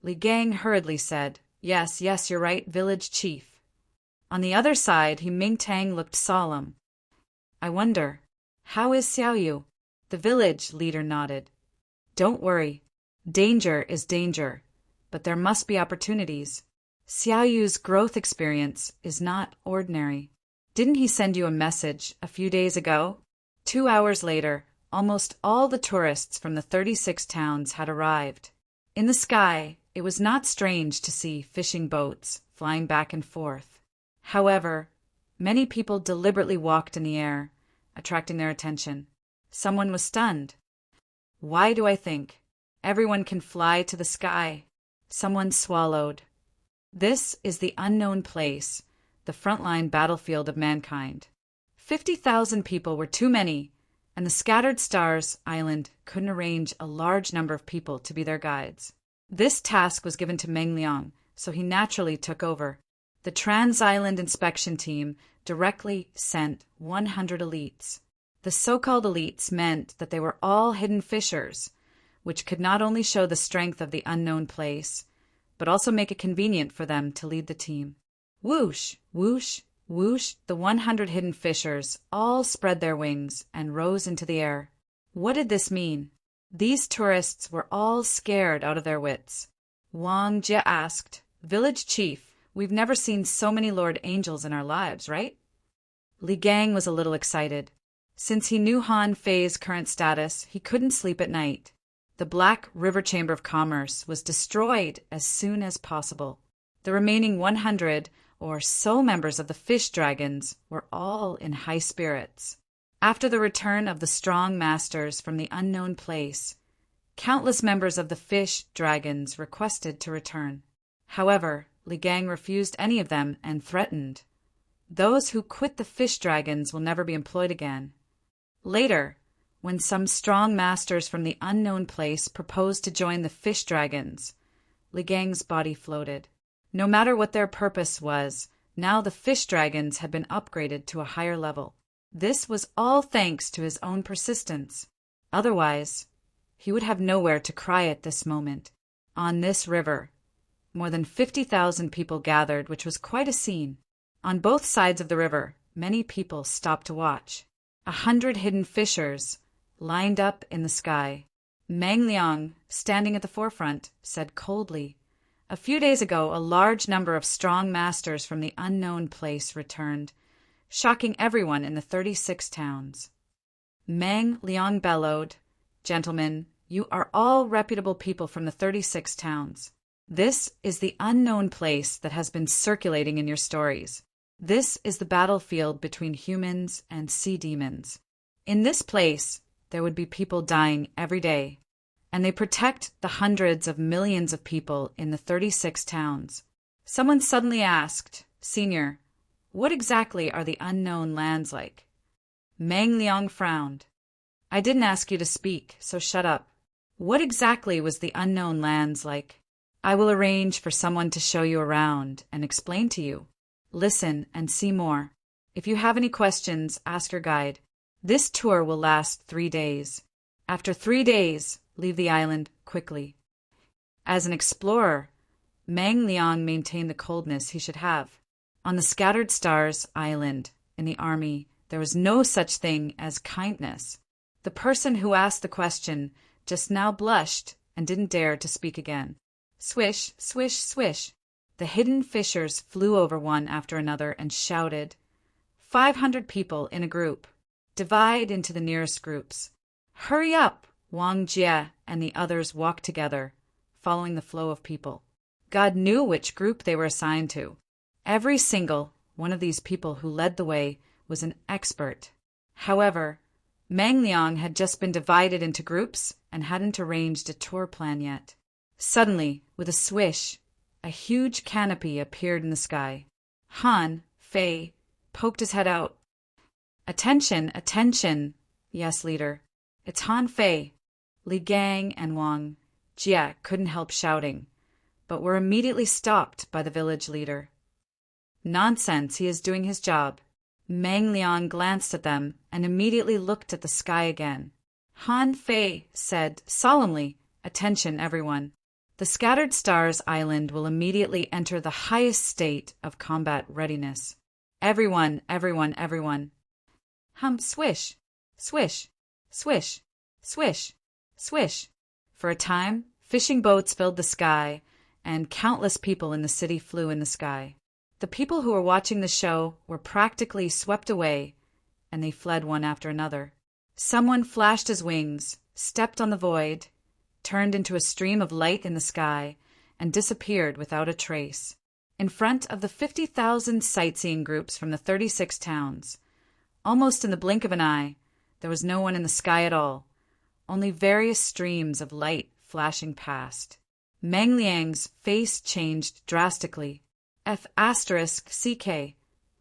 Li Gang hurriedly said, Yes, you're right, village chief." On the other side, He Mingtang looked solemn. "I wonder, how is Xiaoyu?" The village leader nodded. "Don't worry. Danger is danger. but there must be opportunities. Xiaoyu's growth experience is not ordinary. Didn't he send you a message a few days ago? 2 hours later, almost all the tourists from the 36 towns had arrived. In the sky, it was not strange to see fishing boats flying back and forth. However, many people deliberately walked in the air, attracting their attention. Someone was stunned. Why do I think? Everyone can fly to the sky. Someone swallowed. This is the unknown place, the frontline battlefield of mankind. 50,000 people were too many, and the scattered stars island couldn't arrange a large number of people to be their guides. This task was given to Meng Liang, so he naturally took over. The Trans-Island Inspection Team directly sent 100 elites. The so-called elites meant that they were all hidden fishers, which could not only show the strength of the unknown place, but also make it convenient for them to lead the team. Whoosh, whoosh, whoosh, the 100 hidden fishers all spread their wings and rose into the air. What did this mean? These tourists were all scared out of their wits. Wang Jie asked, "Village chief, we've never seen so many Lord Angels in our lives, right?" Li Gang was a little excited. Since he knew Han Fei's current status, he couldn't sleep at night. The Black River Chamber of Commerce was destroyed as soon as possible. The remaining 100 or so members of the fish dragons were all in high spirits. After the return of the strong masters from the unknown place, countless members of the fish dragons requested to return. However, Li Gang refused any of them and threatened, "Those who quit the fish dragons will never be employed again." Later, when some strong masters from the unknown place proposed to join the fish dragons, Li Gang's body floated. No matter what their purpose was, now the fish dragons had been upgraded to a higher level. This was all thanks to his own persistence. Otherwise, he would have nowhere to cry at this moment. On this river, more than 50,000 people gathered, which was quite a scene. On both sides of the river, many people stopped to watch. 100 hidden fishers lined up in the sky. Meng Liang, standing at the forefront, said coldly, "A few days ago, a large number of strong masters from the unknown place returned, shocking everyone in the 36 towns." Meng Liang bellowed, "Gentlemen, you are all reputable people from the 36 towns. This is the unknown place that has been circulating in your stories. This is the battlefield between humans and sea demons. In this place, there would be people dying every day, and they protect the hundreds of millions of people in the 36 towns." Someone suddenly asked, "Senior, what exactly are the unknown lands like?" Meng Liang frowned. "I didn't ask you to speak, so shut up. What exactly was the unknown lands like? I will arrange for someone to show you around and explain to you. Listen and see more. If you have any questions, ask your guide. This tour will last 3 days. After 3 days, leave the island quickly." As an explorer, Meng Liang maintained the coldness he should have. On the Scattered Stars Island, in the army, there was no such thing as kindness. The person who asked the question just now blushed and didn't dare to speak again. Swish, swish, swish. The hidden fishers flew over one after another and shouted, 500 people in a group. Divide into the nearest groups. Hurry up! Wang Jie and the others walked together, following the flow of people. God knew which group they were assigned to. Every single one of these people who led the way was an expert. However, Meng Liang had just been divided into groups and hadn't arranged a tour plan yet. Suddenly, with a swish, a huge canopy appeared in the sky. Han Fei poked his head out. "Attention, attention!" "Yes, leader." "It's Han Fei." Li Gang and Wang Jie couldn't help shouting, but were immediately stopped by the village leader. "Nonsense, he is doing his job." Meng Liang glanced at them and immediately looked at the sky again. Han Fei said solemnly, "Attention, everyone. The Scattered Stars Island will immediately enter the highest state of combat readiness. Everyone, everyone, everyone." Swish, swish, swish, swish, swish. For a time, fishing boats filled the sky, and countless people in the city flew in the sky. The people who were watching the show were practically swept away, and they fled one after another. Someone flashed his wings, stepped on the void, turned into a stream of light in the sky, and disappeared without a trace. In front of the 50,000 sightseeing groups from the 36 towns, almost in the blink of an eye, there was no one in the sky at all, only various streams of light flashing past. Meng Liang's face changed drastically. F***CK.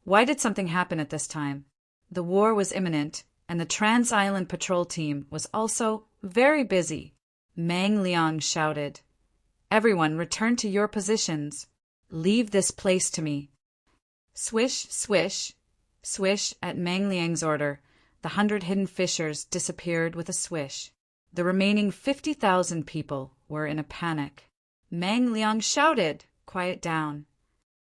Why did something happen at this time? The war was imminent, and the Trans-Island Patrol Team was also very busy. Meng Liang shouted, "Everyone return to your positions. Leave this place to me." Swish, swish, swish at Meng Liang's order. The 100 hidden fissures disappeared with a swish. The remaining 50,000 people were in a panic. Meng Liang shouted, "Quiet down."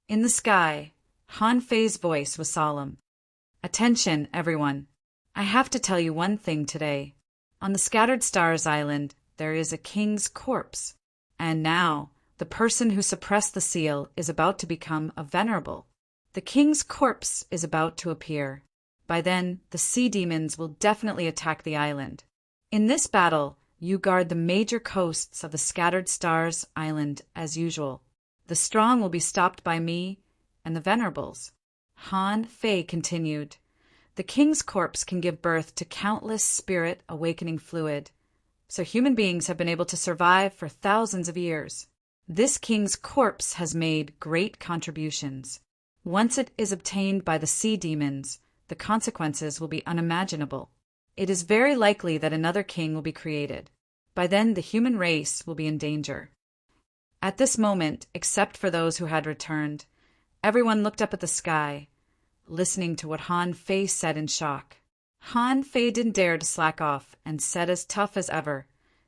In the sky, Han Fei's voice was solemn. "Attention, everyone. I have to tell you one thing today. On the Scattered Stars Island, there is a king's corpse. And now, the person who suppressed the seal is about to become a venerable. The king's corpse is about to appear. By then, the sea demons will definitely attack the island. In this battle, you guard the major coasts of the Scattered Stars Island as usual. The strong will be stopped by me and the venerables." Han Fei continued, "The king's corpse can give birth to countless spirit awakening fluid, so human beings have been able to survive for thousands of years. This king's corpse has made great contributions. Once it is obtained by the sea demons, the consequences will be unimaginable. It is very likely that another king will be created. By then, the human race will be in danger." At this moment, except for those who had returned, everyone looked up at the sky, listening to what Han Fei said in shock. Han Fei didn't dare to slack off and said as tough as ever,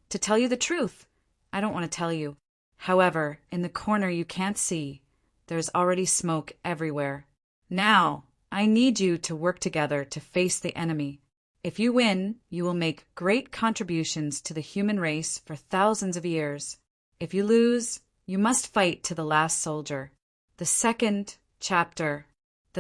"To tell you the truth, I don't want to tell you. However, in the corner you can't see, there's already smoke everywhere. Now, I need you to work together to face the enemy. If you win, you will make great contributions to the human race for thousands of years. If you lose, you must fight to the last soldier." The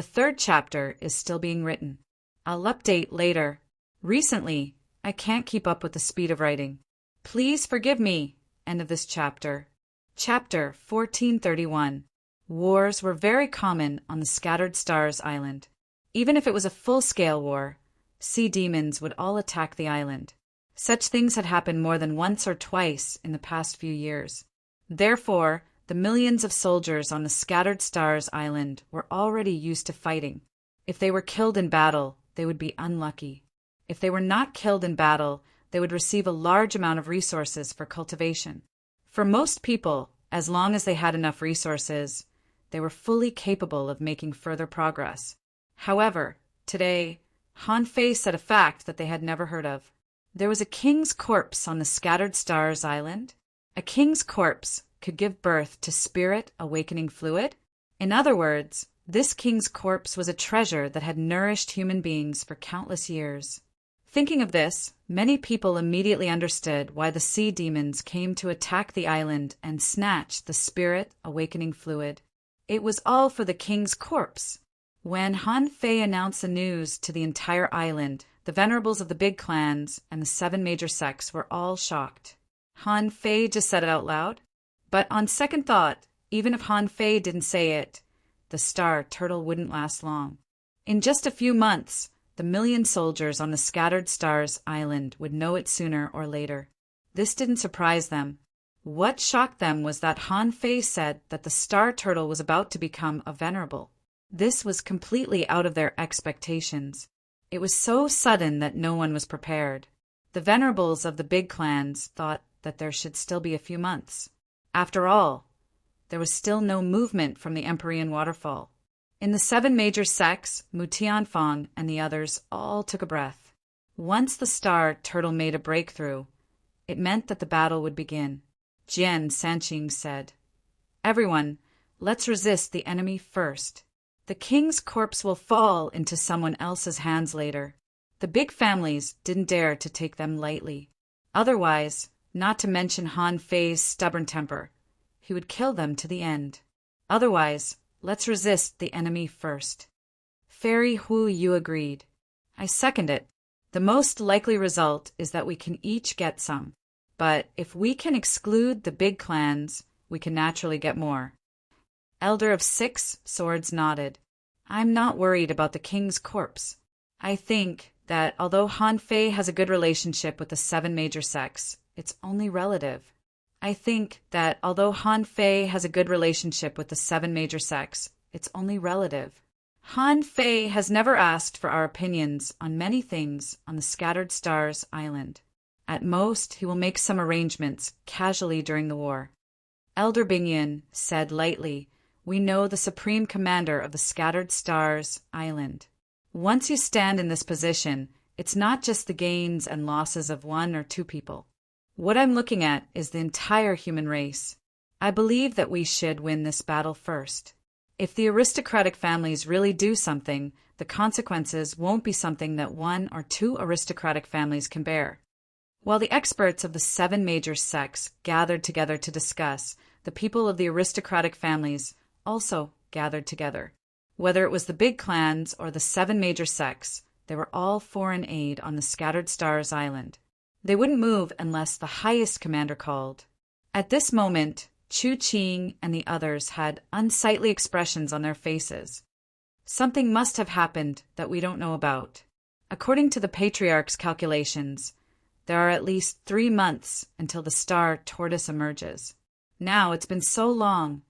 third chapter is still being written. I'll update later. Recently, I can't keep up with the speed of writing. Please forgive me. End of this chapter. Chapter 1431. Wars were very common on the Scattered Stars Island. Even if it was a full-scale war, sea demons would all attack the island. Such things had happened more than once or twice in the past few years. Therefore, the millions of soldiers on the Scattered Stars Island were already used to fighting. If they were killed in battle, they would be unlucky. If they were not killed in battle, they would receive a large amount of resources for cultivation. For most people, as long as they had enough resources, they were fully capable of making further progress. However, today, Han Fei said a fact that they had never heard of. There was a king's corpse on the Scattered Stars Island. A king's corpse could give birth to spirit awakening fluid. In other words, this king's corpse was a treasure that had nourished human beings for countless years. Thinking of this, many people immediately understood why the sea demons came to attack the island and snatch the spirit awakening fluid. It was all for the king's corpse. When Han Fei announced the news to the entire island, the venerables of the big clans and the 7 major sects were all shocked. Han Fei just said it out loud. But on second thought, even if Han Fei didn't say it, the star turtle wouldn't last long. In just a few months, the million soldiers on the Scattered Stars Island would know it sooner or later. This didn't surprise them. What shocked them was that Han Fei said that the star turtle was about to become a venerable. This was completely out of their expectations. It was so sudden that no one was prepared. The venerables of the big clans thought that there should still be a few months. After all, there was still no movement from the Empyrean waterfall. In the 7 major sects, Mu Tianfang and the others all took a breath. Once the star turtle made a breakthrough, it meant that the battle would begin. Jian Sanqing said, "Everyone, let's resist the enemy first. The king's corpse will fall into someone else's hands later." The big families didn't dare to take them lightly. Otherwise, not to mention Han Fei's stubborn temper, he would kill them to the end. Otherwise, let's resist the enemy first. Fairy Hu Yu agreed. I second it. The most likely result is that we can each get some. But if we can exclude the big clans, we can naturally get more. Elder of 6 Swords nodded. I'm not worried about the king's corpse. I think that although Han Fei has a good relationship with the 7 major sects, it's only relative. I think that although Han Fei has a good relationship with the 7 major sects, it's only relative. Han Fei has never asked for our opinions on many things on the Scattered Stars Island. At most, he will make some arrangements casually during the war. Elder Bingyan said lightly, we know the supreme commander of the Scattered Stars Island. Once you stand in this position, it's not just the gains and losses of 1 or 2 people. What I'm looking at is the entire human race. I believe that we should win this battle first. If the aristocratic families really do something, the consequences won't be something that 1 or 2 aristocratic families can bear. While the experts of the 7 major sects gathered together to discuss, the people of the aristocratic families also gathered together. Whether it was the big clans or the 7 major sects, they were all foreign aid on the Scattered Stars Island. They wouldn't move unless the highest commander called. At this moment, Chu Qing and the others had unsightly expressions on their faces. Something must have happened that we don't know about. According to the Patriarch's calculations, there are at least 3 months until the star tortoise emerges. Now it's been so long,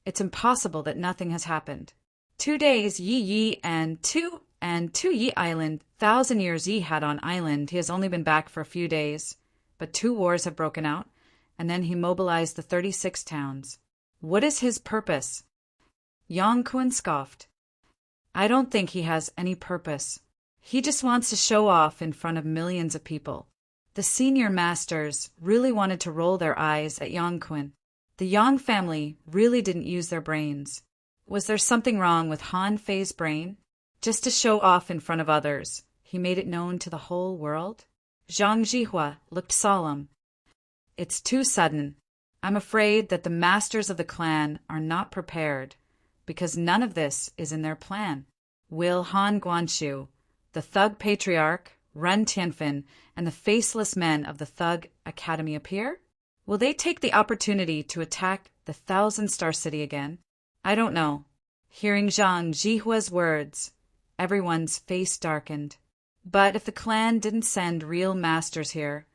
it's impossible that nothing has happened. 2 days Yi Yi and two Yi Island, 1,000 years Yi had on island. He has only been back for a few days, but 2 wars have broken out, and then he mobilized the 36 towns. What is his purpose? Yang Kun scoffed. I don't think he has any purpose. He just wants to show off in front of millions of people. The senior masters really wanted to roll their eyes at Yang Kun. The Yang family really didn't use their brains. Was there something wrong with Han Fei's brain? Just to show off in front of others, he made it known to the whole world? Zhang Jihua looked solemn. It's too sudden. I'm afraid that the masters of the clan are not prepared, because none of this is in their plan. Will Han Guanshu, the Thug Patriarch, Ren Tianfen, and the faceless men of the Thug Academy appear? Will they take the opportunity to attack the 1,000-star city again? I don't know. Hearing Zhang Jihua's words, everyone's face darkened. But if the clan didn't send real masters here,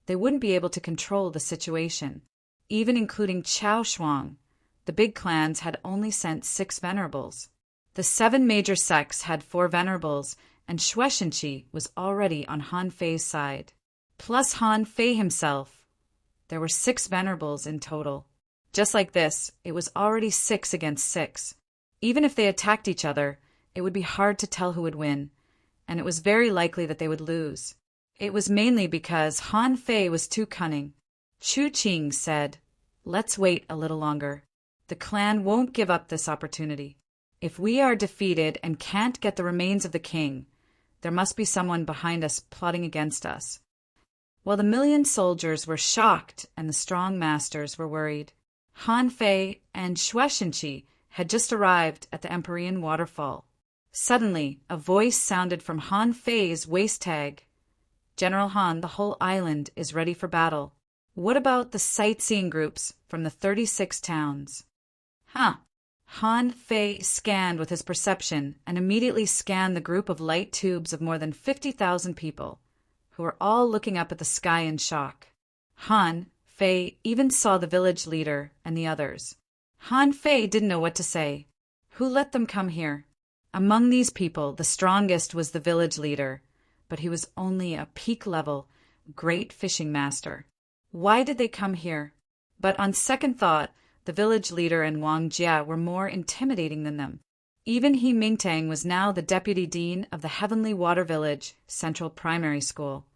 they wouldn't be able to control the situation. Even including Chao Shuang, the big clans had only sent 6 venerables. The 7 major sects had 4 venerables, and Shueishenqi was already on Han Fei's side. Plus Han Fei himself. There were 6 venerables in total. Just like this, it was already 6 against 6. Even if they attacked each other, it would be hard to tell who would win, and it was very likely that they would lose. It was mainly because Han Fei was too cunning. Chu Qing said, let's wait a little longer. The clan won't give up this opportunity. If we are defeated and can't get the remains of the king, there must be someone behind us plotting against us. While the million soldiers were shocked and the strong masters were worried, Han Fei and Shueishenqi had just arrived at the Empyrean waterfall. Suddenly, a voice sounded from Han Fei's waist tag. General Han, the whole island is ready for battle. What about the sightseeing groups from the 36 towns? Han Fei scanned with his perception and immediately scanned the group of light tubes of more than 50,000 people, who were all looking up at the sky in shock. Han Fei even saw the village leader and the others. Han Fei didn't know what to say. Who let them come here? Among these people, the strongest was the village leader, but he was only a peak-level, great fishing master. Why did they come here? But on second thought, the village leader and Wang Jia were more intimidating than them. Even He Mingtang was now the deputy dean of the Heavenly Water Village Central Primary School,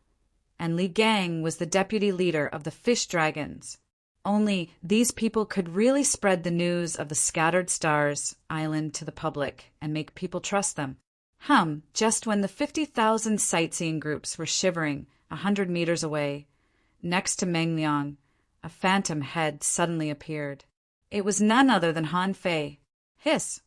and Li Gang was the deputy leader of the Fish Dragons. Only these people could really spread the news of the Scattered Stars Island to the public and make people trust them. Just when the 50,000 sightseeing groups were shivering 100 meters away, next to Meng Liang, a phantom head suddenly appeared. It was none other than Han Fei. Hiss!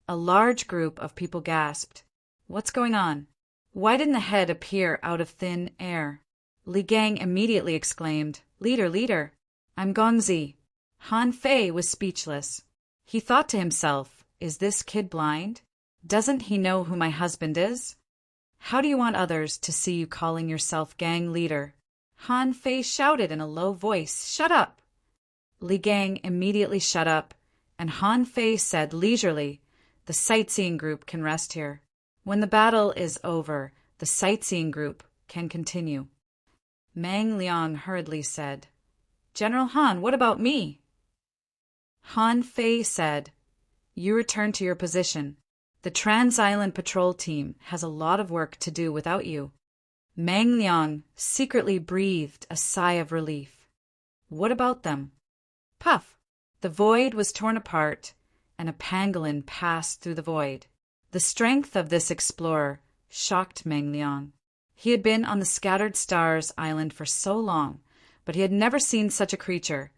A large group of people gasped. What's going on? Why didn't the head appear out of thin air? Li Gang immediately exclaimed, Leader, leader! I'm Gongzi. Han Fei was speechless. He thought to himself, is this kid blind? Doesn't he know who my husband is? How do you want others to see you calling yourself gang leader? Han Fei shouted in a low voice, Shut up! Li Gang immediately shut up, and Han Fei said leisurely, The sightseeing group can rest here. When the battle is over, the sightseeing group can continue. Mang Liang hurriedly said, General Han, what about me? Han Fei said, You return to your position. The Trans-Island Patrol Team has a lot of work to do without you. Mang Liang secretly breathed a sigh of relief. What about them? Puff! The void was torn apart, and a pangolin passed through the void. The strength of this explorer shocked Mang Liang. He had been on the Scattered Stars Island for so long, but he had never seen such a creature,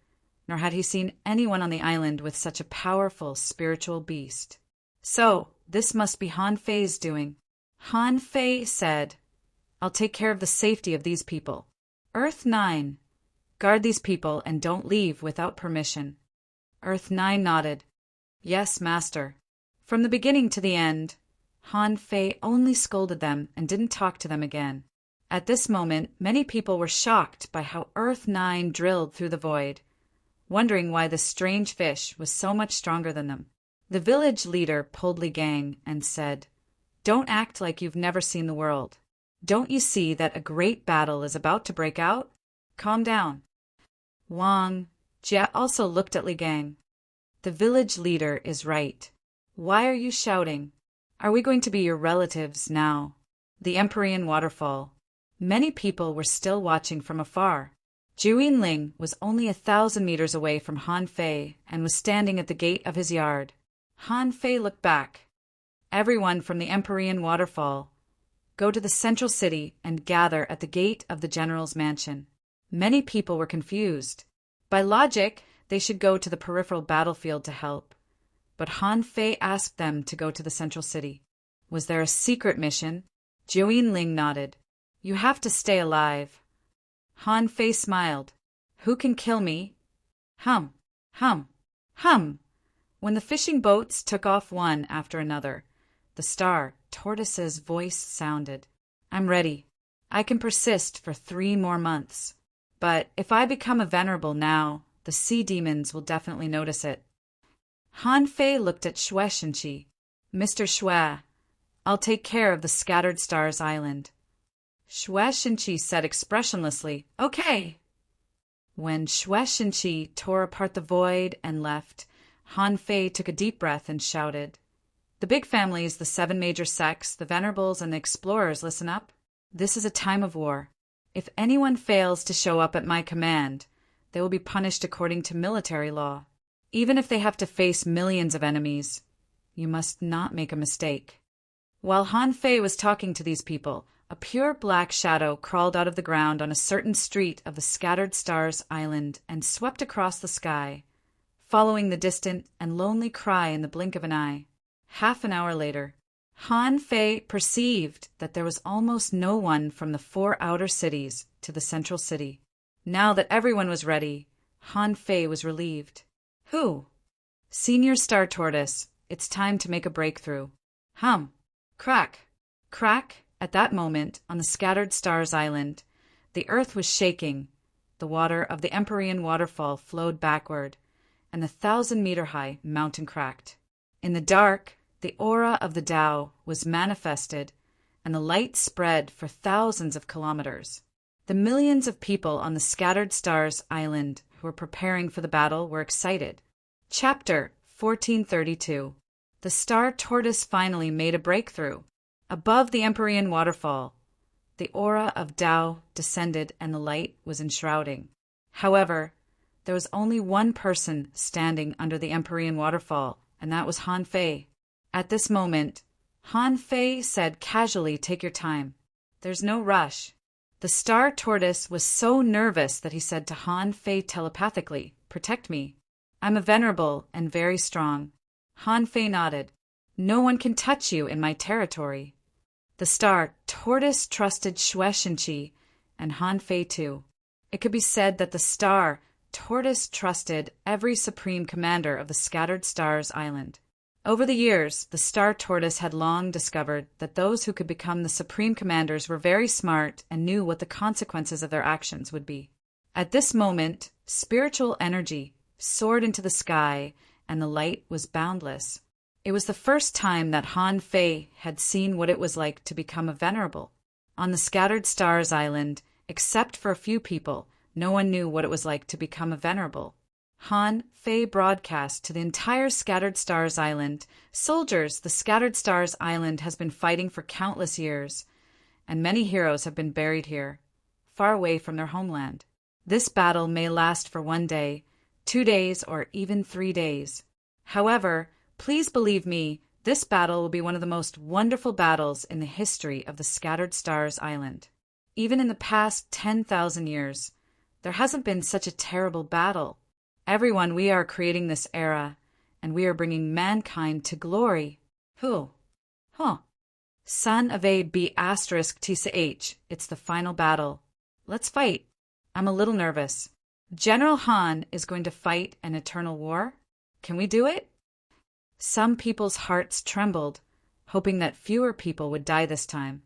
nor had he seen anyone on the island with such a powerful spiritual beast. So, this must be Han Fei's doing. Han Fei said, I'll take care of the safety of these people. Earth 9. Guard these people and don't leave without permission. Earth 9 nodded. Yes, master. From the beginning to the end, Han Fei only scolded them and didn't talk to them again. At this moment, many people were shocked by how Earth 9 drilled through the void, wondering why this strange fish was so much stronger than them. The village leader pulled Li Gang and said, Don't act like you've never seen the world. Don't you see that a great battle is about to break out? Calm down. Wang Jie also looked at Li Gang. The village leader is right. Why are you shouting? Are we going to be your relatives now? The Empyrean Waterfall. Many people were still watching from afar. Zhu Ling was only 1,000 meters away from Han Fei and was standing at the gate of his yard. Han Fei looked back. Everyone from the Empyrean Waterfall, go to the central city and gather at the gate of the general's mansion. Many people were confused. By logic, they should go to the peripheral battlefield to help. But Han Fei asked them to go to the central city. Was there a secret mission? Zhu Ling nodded. You have to stay alive. Han Fei smiled. Who can kill me? Hum, hum, hum. When the fishing boats took off one after another, the star tortoise's voice sounded. I'm ready. I can persist for 3 more months. But if I become a venerable now, the sea demons will definitely notice it. Han Fei looked at Xue Shenqi. Mr. Xue, I'll take care of the Scattered Stars Island. Xue Shenqi said expressionlessly, Okay. When Xue Shenqi tore apart the void and left, Han Fei took a deep breath and shouted, The big families, the 7 major sects, the venerables, and the explorers, listen up. This is a time of war. If anyone fails to show up at my command, they will be punished according to military law. Even if they have to face millions of enemies, you must not make a mistake. While Han Fei was talking to these people, a pure black shadow crawled out of the ground on a certain street of the Scattered Stars Island and swept across the sky, following the distant and lonely cry in the blink of an eye. Half an hour later, Han Fei perceived that there was almost no one from the 4 outer cities to the central city. Now that everyone was ready, Han Fei was relieved. Who? Senior Star Tortoise, it's time to make a breakthrough. Hum. Crack. Crack. At that moment, on the Scattered Stars Island, the earth was shaking, the water of the Empyrean Waterfall flowed backward, and the 1,000-meter-high mountain cracked. In the dark, the aura of the Tao was manifested, and the light spread for thousands of kilometers. The millions of people on the Scattered Stars Island who were preparing for the battle were excited. Chapter 1432. The Star Tortoise finally made a breakthrough. Above the Empyrean Waterfall, the aura of Tao descended and the light was enshrouding. However, there was only one person standing under the Empyrean Waterfall, and that was Han Fei. At this moment, Han Fei said casually, Take your time. There's no rush. The Star Tortoise was so nervous that he said to Han Fei telepathically, Protect me. I'm a venerable and very strong. Han Fei nodded. No one can touch you in my territory. The star tortoise trusted Shueishenqi and Han Fei too. It could be said that the star tortoise trusted every supreme commander of the scattered stars island. Over the years, the star tortoise had long discovered that those who could become the supreme commanders were very smart and knew what the consequences of their actions would be. At this moment, spiritual energy soared into the sky and the light was boundless. It was the first time that Han Fei had seen what it was like to become a venerable. On the scattered stars island, except for a few people, no one knew what it was like to become a venerable. Han Fei broadcast to the entire Scattered Stars Island, "Soldiers, the Scattered Stars Island has been fighting for countless years, and many heroes have been buried here, far away from their homeland. This battle may last for 1 day, 2 days, or even 3 days. However, please believe me, this battle will be one of the most wonderful battles in the history of the Scattered Stars Island. Even in the past 10,000 years, there hasn't been such a terrible battle. Everyone, we are creating this era, and we are bringing mankind to glory." Who? Huh. Son of a B asterisk TCH, it's the final battle. Let's fight. I'm a little nervous. General Han is going to fight an eternal war? Can we do it? Some people's hearts trembled, hoping that fewer people would die this time.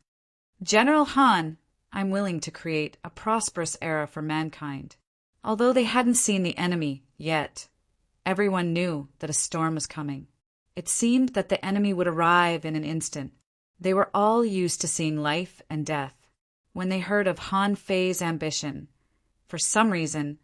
General Han, I'm willing to create a prosperous era for mankind. Although they hadn't seen the enemy yet, everyone knew that a storm was coming. It seemed that the enemy would arrive in an instant. They were all used to seeing life and death. When they heard of Han Fei's ambition, for some reason,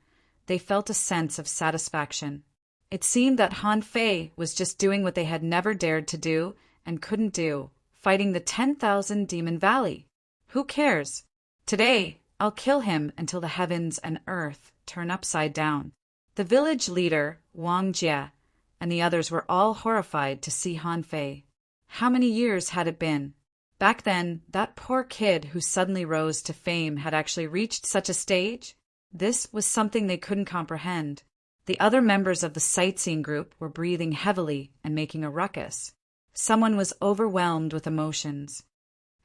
they felt a sense of satisfaction. It seemed that Han Fei was just doing what they had never dared to do and couldn't do, fighting the 10,000 Demon Valley. Who cares? Today, I'll kill him until the heavens and earth turn upside down. The village leader, Wang Jie, and the others were all horrified to see Han Fei. How many years had it been? Back then, that poor kid who suddenly rose to fame had actually reached such a stage? This was something they couldn't comprehend. The other members of the sightseeing group were breathing heavily and making a ruckus. Someone was overwhelmed with emotions.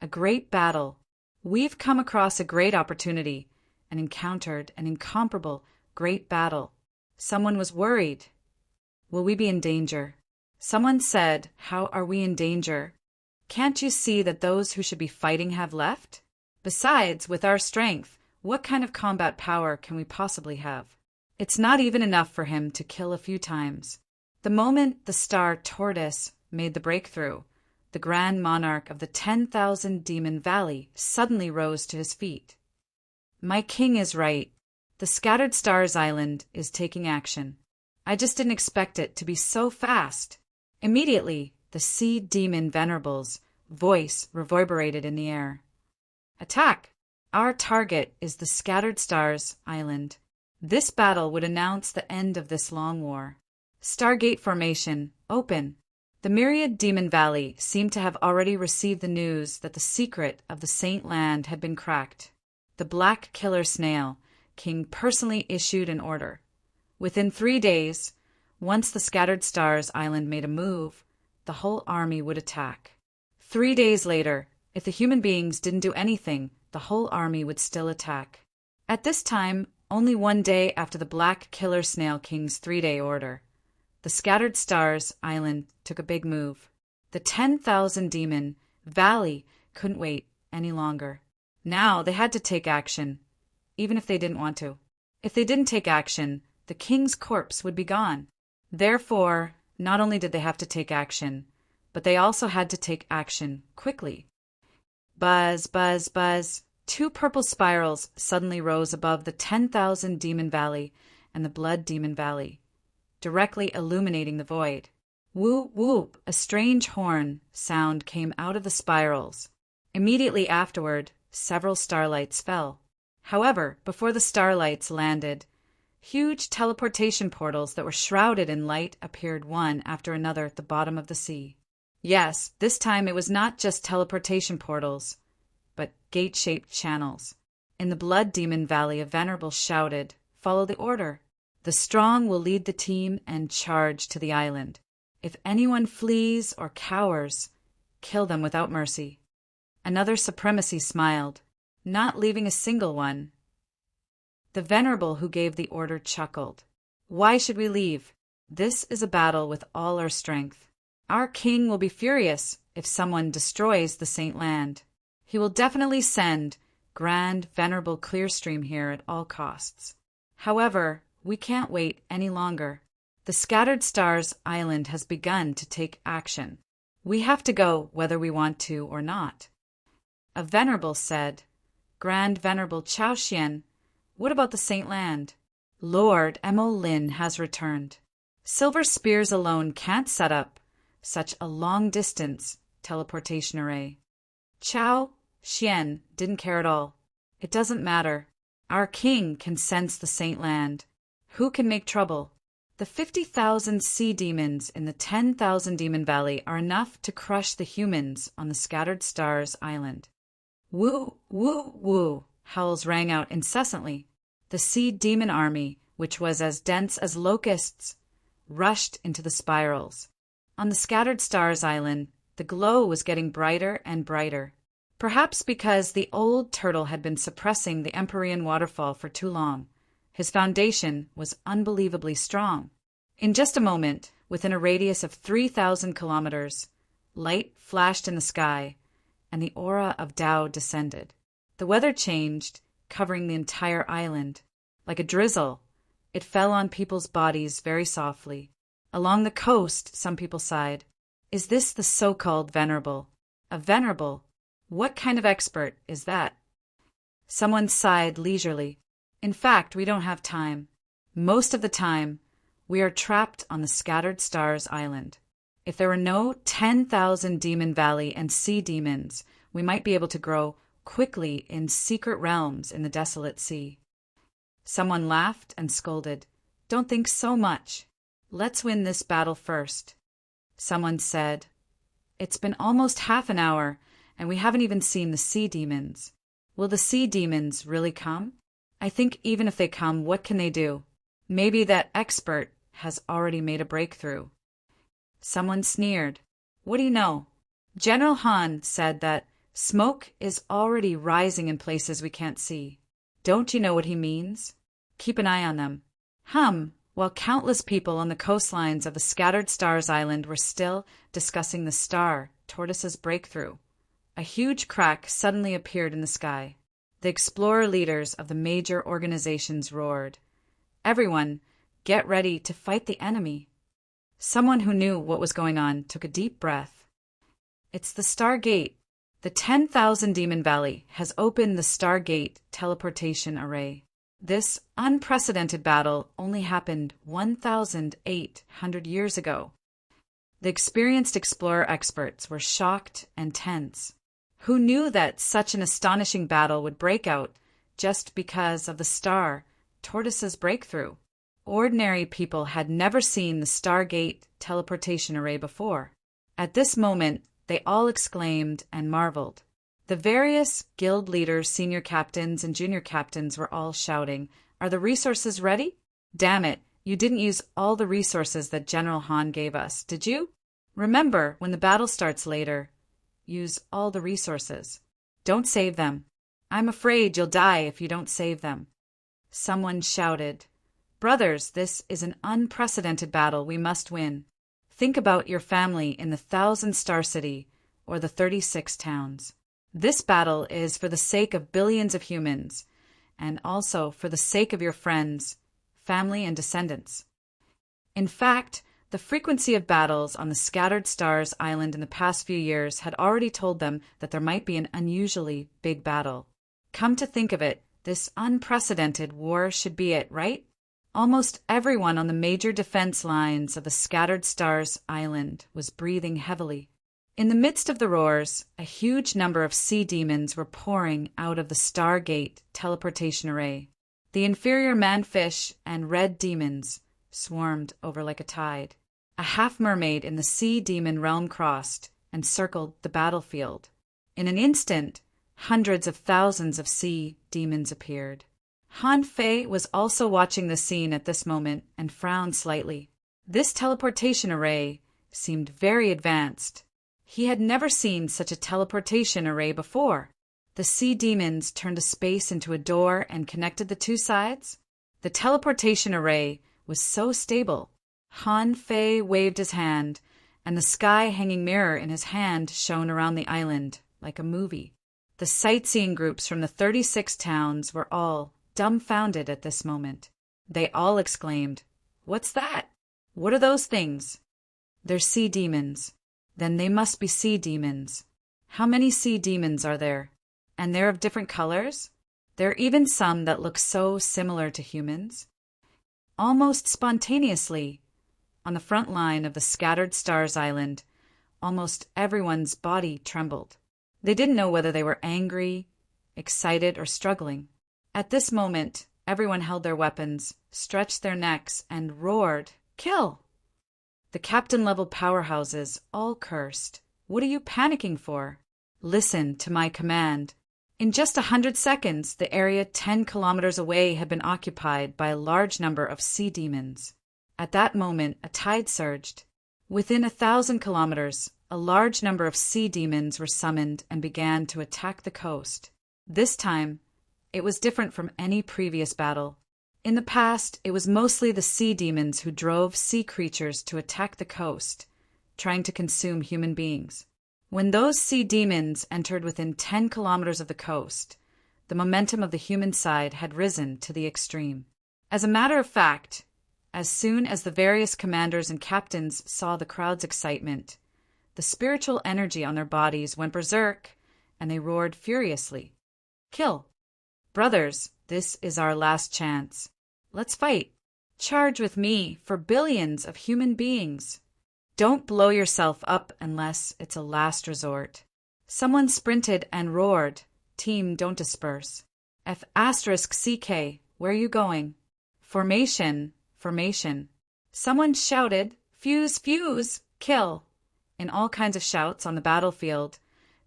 A great battle. We've come across a great opportunity and encountered an incomparable great battle. Someone was worried. Will we be in danger? Someone said, how are we in danger? Can't you see that those who should be fighting have left? Besides, with our strength, what kind of combat power can we possibly have? It's not even enough for him to kill a few times. The moment the star tortoise made the breakthrough, the grand monarch of the 10,000 Demon Valley suddenly rose to his feet. My king is right. The Scattered Stars Island is taking action. I just didn't expect it to be so fast. Immediately, the Sea Demon Venerable's voice reverberated in the air. Attack! Our target is the Scattered Stars Island. This battle would announce the end of this long war. Stargate formation, open. The myriad Demon Valley seemed to have already received the news that the secret of the Saint Land had been cracked. The Black Killer Snail King personally issued an order. Within 3 days, once the Scattered Stars Island made a move, the whole army would attack. 3 days later, if the human beings didn't do anything, the whole army would still attack. At this time, only 1 day after the Black Killer Snail King's 3-day order, the Scattered Stars Island took a big move. The 10,000 Demon Valley couldn't wait any longer. Now they had to take action, even if they didn't want to. If they didn't take action, the king's corpse would be gone. Therefore, not only did they have to take action, but they also had to take action quickly. Buzz, buzz, buzz. 2 purple spirals suddenly rose above the 10,000 Demon Valley and the Blood Demon Valley, directly illuminating the void. Whoop, whoop, a strange horn sound came out of the spirals. Immediately afterward, several starlights fell. However, before the starlights landed, huge teleportation portals that were shrouded in light appeared one after another at the bottom of the sea. Yes, this time it was not just teleportation portals, but gate-shaped channels. In the Blood Demon Valley, a venerable shouted, "Follow the order." The strong will lead the team and charge to the island. If anyone flees or cowers, kill them without mercy. Another supremacy smiled, not leaving a single one. The venerable who gave the order chuckled. Why should we leave? This is a battle with all our strength. Our king will be furious if someone destroys the Saint Land. He will definitely send Grand Venerable Clearstream here at all costs. However, we can't wait any longer. The Scattered Stars Island has begun to take action. We have to go whether we want to or not. A venerable said, Grand Venerable Chao Xian, what about the Saint Land? Lord Mo Lin has returned. Silver spears alone can't set up such a long-distance teleportation array. Chao Xian didn't care at all. It doesn't matter. Our king can sense the Saint Land. Who can make trouble? The 50,000 sea demons in the 10,000 Demon Valley are enough to crush the humans on the Scattered Stars Island. Woo, woo, woo, howls rang out incessantly. The sea demon army, which was as dense as locusts, rushed into the spirals. On the Scattered Stars Island, the glow was getting brighter and brighter. Perhaps because the old turtle had been suppressing the Empyrean waterfall for too long. His foundation was unbelievably strong. In just a moment, within a radius of 3,000 kilometers, light flashed in the sky, and the aura of Tao descended. The weather changed, covering the entire island. Like a drizzle, it fell on people's bodies very softly. Along the coast, some people sighed. Is this the so-called venerable? A venerable? What kind of expert is that? Someone sighed leisurely. In fact, we don't have time. Most of the time, we are trapped on the Scattered Stars Island. If there were no 10,000 Demon Valley and sea demons, we might be able to grow quickly in secret realms in the desolate sea. Someone laughed and scolded. Don't think so much. Let's win this battle first. Someone said, It's been almost half an hour, and we haven't even seen the sea demons. Will the sea demons really come? I think even if they come, what can they do? Maybe that expert has already made a breakthrough. Someone sneered. What do you know? General Han said that smoke is already rising in places we can't see. Don't you know what he means? Keep an eye on them. While countless people on the coastlines of the Scattered Stars Island were still discussing the star Tortoise's breakthrough, a huge crack suddenly appeared in the sky. The explorer leaders of the major organizations roared. Everyone, get ready to fight the enemy. Someone who knew what was going on took a deep breath. It's the Stargate. The 10,000 Demon Valley has opened the Stargate teleportation array. This unprecedented battle only happened 1,800 years ago. The experienced explorer experts were shocked and tense. Who knew that such an astonishing battle would break out just because of the star Tortoise's breakthrough? Ordinary people had never seen the Stargate teleportation array before. At this moment, they all exclaimed and marveled. The various guild leaders, senior captains, and junior captains were all shouting, Are the resources ready? Damn it, you didn't use all the resources that General Han gave us, did you? Remember, when the battle starts later, use all the resources. Don't save them. I'm afraid you'll die if you don't save them. Someone shouted, Brothers, this is an unprecedented battle we must win. Think about your family in the 1,000-star city or the 36 towns. This battle is for the sake of billions of humans, and also for the sake of your friends, family, and descendants. In fact, the frequency of battles on the Scattered Stars Island in the past few years had already told them that there might be an unusually big battle. Come to think of it, this unprecedented war should be it, right? Almost everyone on the major defense lines of the Scattered Stars Island was breathing heavily. In the midst of the roars, a huge number of sea demons were pouring out of the Stargate teleportation array. The inferior manfish and red demons swarmed over like a tide. A half-mermaid in the sea demon realm crossed and circled the battlefield. In an instant, hundreds of thousands of sea demons appeared. Han Fei was also watching the scene at this moment and frowned slightly. This teleportation array seemed very advanced. He had never seen such a teleportation array before. The sea demons turned a space into a door and connected the two sides. The teleportation array was so stable. Han Fei waved his hand, and the sky-hanging mirror in his hand shone around the island like a movie. The sightseeing groups from the 36 towns were all dumbfounded at this moment. They all exclaimed, "What's that? What are those things?" "They're sea demons." "Then they must be sea demons." "How many sea demons are there? And they're of different colors? There are even some that look so similar to humans." Almost spontaneously, on the front line of the Scattered Stars Island, almost everyone's body trembled. They didn't know whether they were angry, excited, or struggling. At this moment, everyone held their weapons, stretched their necks, and roared, "Kill!" The captain-level powerhouses all cursed. "What are you panicking for? Listen to my command." In just 100 seconds, the area 10 kilometers away had been occupied by a large number of sea demons. At that moment, a tide surged. Within 1,000 kilometers, a large number of sea demons were summoned and began to attack the coast. This time, it was different from any previous battle. In the past, it was mostly the sea demons who drove sea creatures to attack the coast, trying to consume human beings. When those sea demons entered within 10 kilometers of the coast, the momentum of the human side had risen to the extreme. As a matter of fact, as soon as the various commanders and captains saw the crowd's excitement, the spiritual energy on their bodies went berserk, and they roared furiously, "Kill! Brothers, this is our last chance. Let's fight. Charge with me for billions of human beings. Don't blow yourself up unless it's a last resort." Someone sprinted and roared, "Team, don't disperse. F*CK, where are you going? Formation, formation." Someone shouted, "Fuse, fuse, kill." In all kinds of shouts on the battlefield,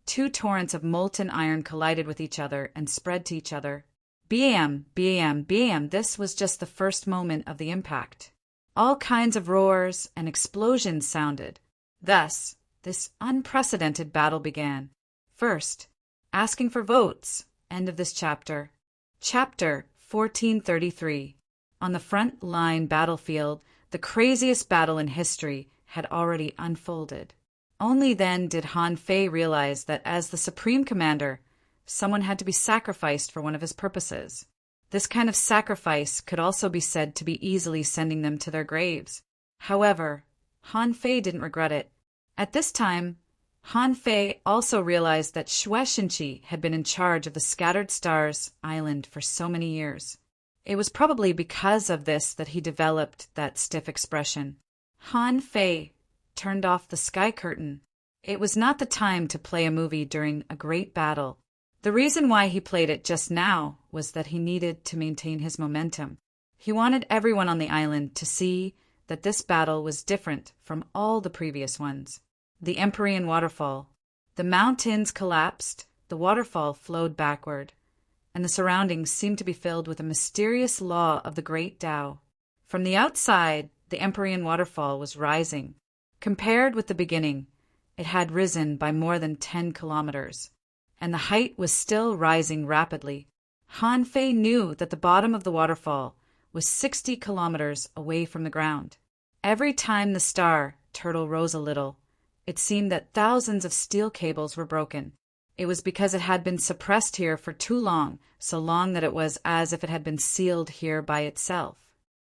two torrents of molten iron collided with each other and spread to each other. Bam, bam, bam. This was just the first moment of the impact. All kinds of roars and explosions sounded. Thus, this unprecedented battle began. First, asking for votes. End of this chapter. Chapter 1433. On the front line battlefield, the craziest battle in history had already unfolded. Only then did Han Fei realize that as the supreme commander, someone had to be sacrificed for one of his purposes. This kind of sacrifice could also be said to be easily sending them to their graves. However, Han Fei didn't regret it. At this time, Han Fei also realized that Xue Xinqi had been in charge of the Scattered Stars Island for so many years. It was probably because of this that he developed that stiff expression. Han Fei turned off the sky curtain. It was not the time to play a movie during a great battle. The reason why he played it just now was that he needed to maintain his momentum. He wanted everyone on the island to see that this battle was different from all the previous ones. The Empyrean Waterfall. The mountains collapsed, the waterfall flowed backward, and the surroundings seemed to be filled with a mysterious law of the Great Tao. From the outside, the Empyrean Waterfall was rising. Compared with the beginning, it had risen by more than 10 kilometers. And the height was still rising rapidly. Han Fei knew that the bottom of the waterfall was 60 kilometers away from the ground. Every time the star turtle rose a little, it seemed that thousands of steel cables were broken. It was because it had been suppressed here for too long, so long that it was as if it had been sealed here by itself.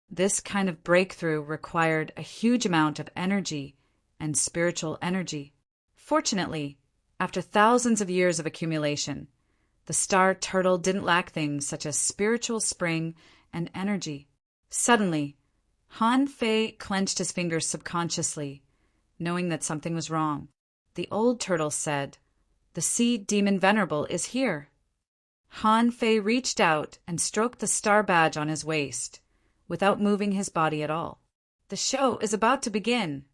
This kind of breakthrough required a huge amount of energy and spiritual energy. Fortunately, after thousands of years of accumulation, the star turtle didn't lack things such as spiritual spring and energy. Suddenly, Han Fei clenched his fingers subconsciously, knowing that something was wrong. The old turtle said, "The sea demon venerable is here." Han Fei reached out and stroked the star badge on his waist, without moving his body at all. The show is about to begin.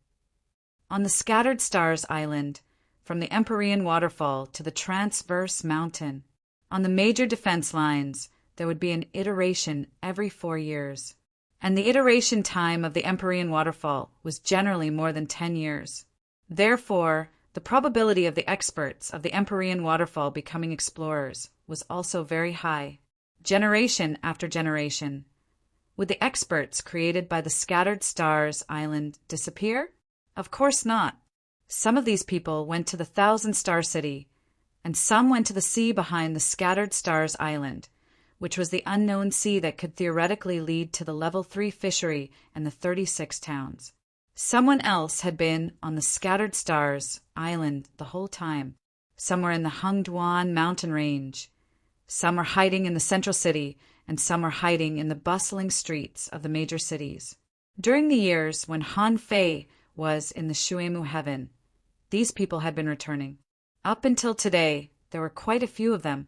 On the Scattered Stars Island, from the Empyrean Waterfall to the Transverse Mountain, on the major defense lines, there would be an iteration every 4 years. And the iteration time of the Empyrean waterfall was generally more than 10 years. Therefore, the probability of the experts of the Empyrean waterfall becoming explorers was also very high. Generation after generation. Would the experts created by the Scattered Stars Island disappear? Of course not. Some of these people went to the Thousand Star City, and some went to the sea behind the Scattered Stars Island, which was the unknown sea that could theoretically lead to the Level 3 fishery and the 36 towns. Someone else had been on the Scattered Stars Island the whole time. Some were in the Hungduan mountain range. Some were hiding in the central city, and some were hiding in the bustling streets of the major cities. During the years when Han Fei was in the Shuemu heaven, these people had been returning. Up until today, there were quite a few of them.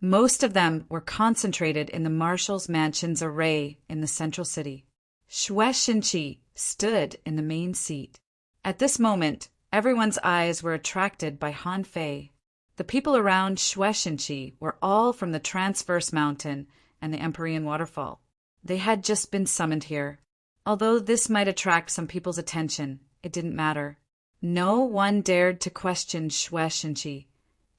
Most of them were concentrated in the Marshal's Mansion's array in the central city. Xue Xinqi stood in the main seat. At this moment, everyone's eyes were attracted by Han Fei. The people around Xue Xinqi were all from the Transverse Mountain and the Empyrean Waterfall. They had just been summoned here. Although this might attract some people's attention, it didn't matter. No one dared to question Xue Xinqi,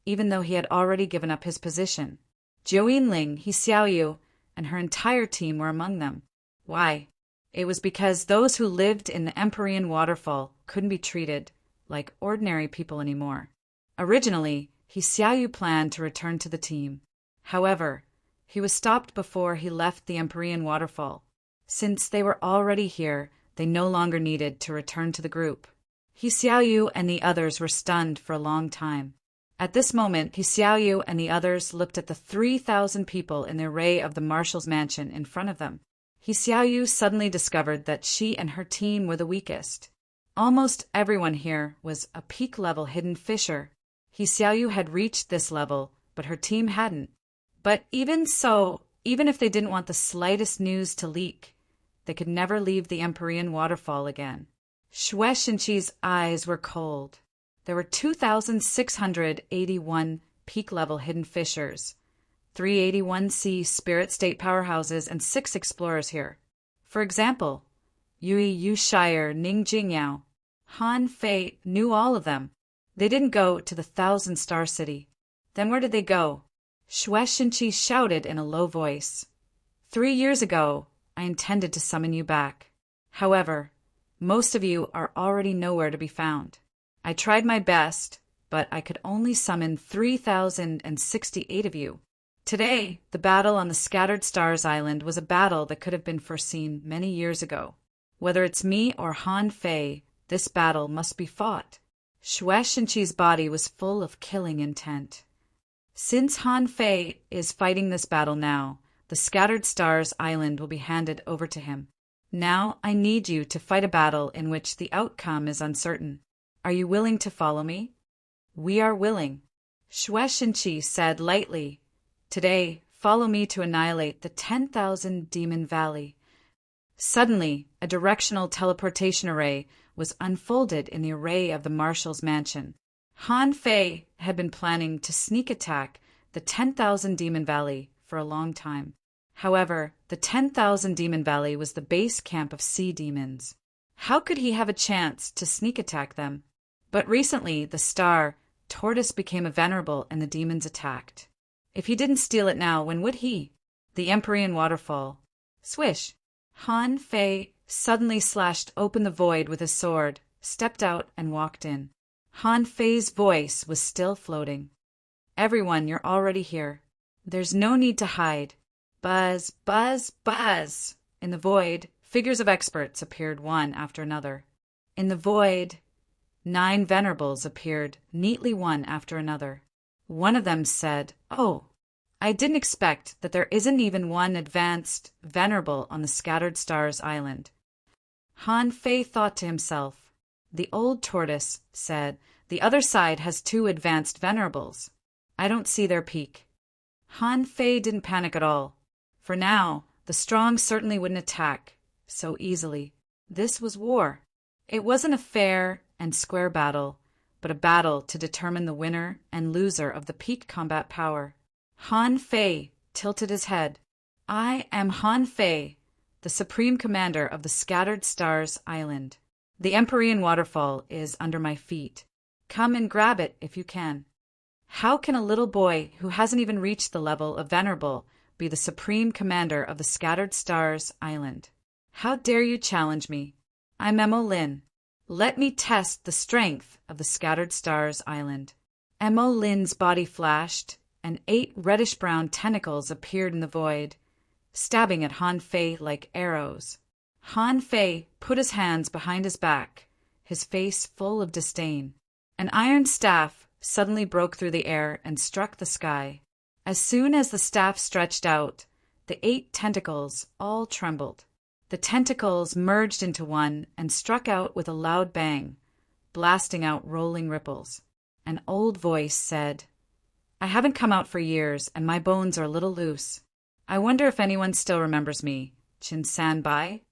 even though he had already given up his position. Jiu Yinling, He Xiaoyu, and her entire team were among them. Why? It was because those who lived in the Empyrean Waterfall couldn't be treated like ordinary people anymore. Originally, He Xiaoyu planned to return to the team. However, he was stopped before he left the Empyrean Waterfall. Since they were already here, they no longer needed to return to the group. He Xiaoyu and the others were stunned for a long time. At this moment, He Xiaoyu and the others looked at the 3,000 people in the array of the Marshal's Mansion in front of them. He Xiaoyu suddenly discovered that she and her team were the weakest. Almost everyone here was a peak-level hidden fisher. He Xiaoyu had reached this level, but her team hadn't. But even so, even if they didn't want the slightest news to leak, they could never leave the Empyrean Waterfall again. Xue Xinqi's eyes were cold. There were 2,681 peak-level hidden fishers, 381C spirit state powerhouses, and 6 explorers here. For example, Yui Yushire, Ning Jingyao, Han Fei knew all of them. They didn't go to the Thousand Star City. Then where did they go? Xue Xinqi shouted in a low voice. 3 years ago, I intended to summon you back. However, most of you are already nowhere to be found. I tried my best, but I could only summon 3,068 of you. Today, the battle on the Scattered Stars Island was a battle that could have been foreseen many years ago. Whether it's me or Han Fei, this battle must be fought. Xue Xinqi's body was full of killing intent. Since Han Fei is fighting this battle now, the Scattered Stars Island will be handed over to him. Now I need you to fight a battle in which the outcome is uncertain. Are you willing to follow me? We are willing. Xue Xinqi said lightly, Today, follow me to annihilate the 10,000 Demon Valley. Suddenly, a directional teleportation array was unfolded in the array of the Marshal's Mansion. Han Fei had been planning to sneak attack the 10,000 Demon Valley for a long time. However, the 10,000 Demon Valley was the base camp of sea demons. How could he have a chance to sneak attack them? But recently, the star, Tortoise, became venerable and the demons attacked. If he didn't steal it now, when would he? The Empyrean Waterfall. Swish! Han Fei suddenly slashed open the void with his sword, stepped out, and walked in. Han Fei's voice was still floating. Everyone, you're already here. There's no need to hide. Buzz, buzz, buzz! In the void, figures of experts appeared one after another. In the void, 9 venerables appeared, neatly one after another. One of them said, Oh, I didn't expect that there isn't even one advanced venerable on the Scattered Stars Island. Han Fei thought to himself. The old tortoise said, The other side has 2 advanced venerables. I don't see their peak. Han Fei didn't panic at all. For now, the strong certainly wouldn't attack so easily. This was war. It wasn't a fair and square battle, but a battle to determine the winner and loser of the peak combat power. Han Fei tilted his head. I am Han Fei, the Supreme Commander of the Scattered Stars Island. The Empyrean waterfall is under my feet. Come and grab it if you can. How can a little boy who hasn't even reached the level of Venerable be the Supreme Commander of the Scattered Stars Island? How dare you challenge me? I'm Emo Lin. Let me test the strength of the Scattered Stars Island. Emo Lin's body flashed, and 8 reddish-brown tentacles appeared in the void, stabbing at Han Fei like arrows. Han Fei put his hands behind his back, his face full of disdain. An iron staff suddenly broke through the air and struck the sky. As soon as the staff stretched out, the 8 tentacles all trembled. The tentacles merged into one and struck out with a loud bang, blasting out rolling ripples. An old voice said, I haven't come out for years, and my bones are a little loose. I wonder if anyone still remembers me. Chin-san Bai?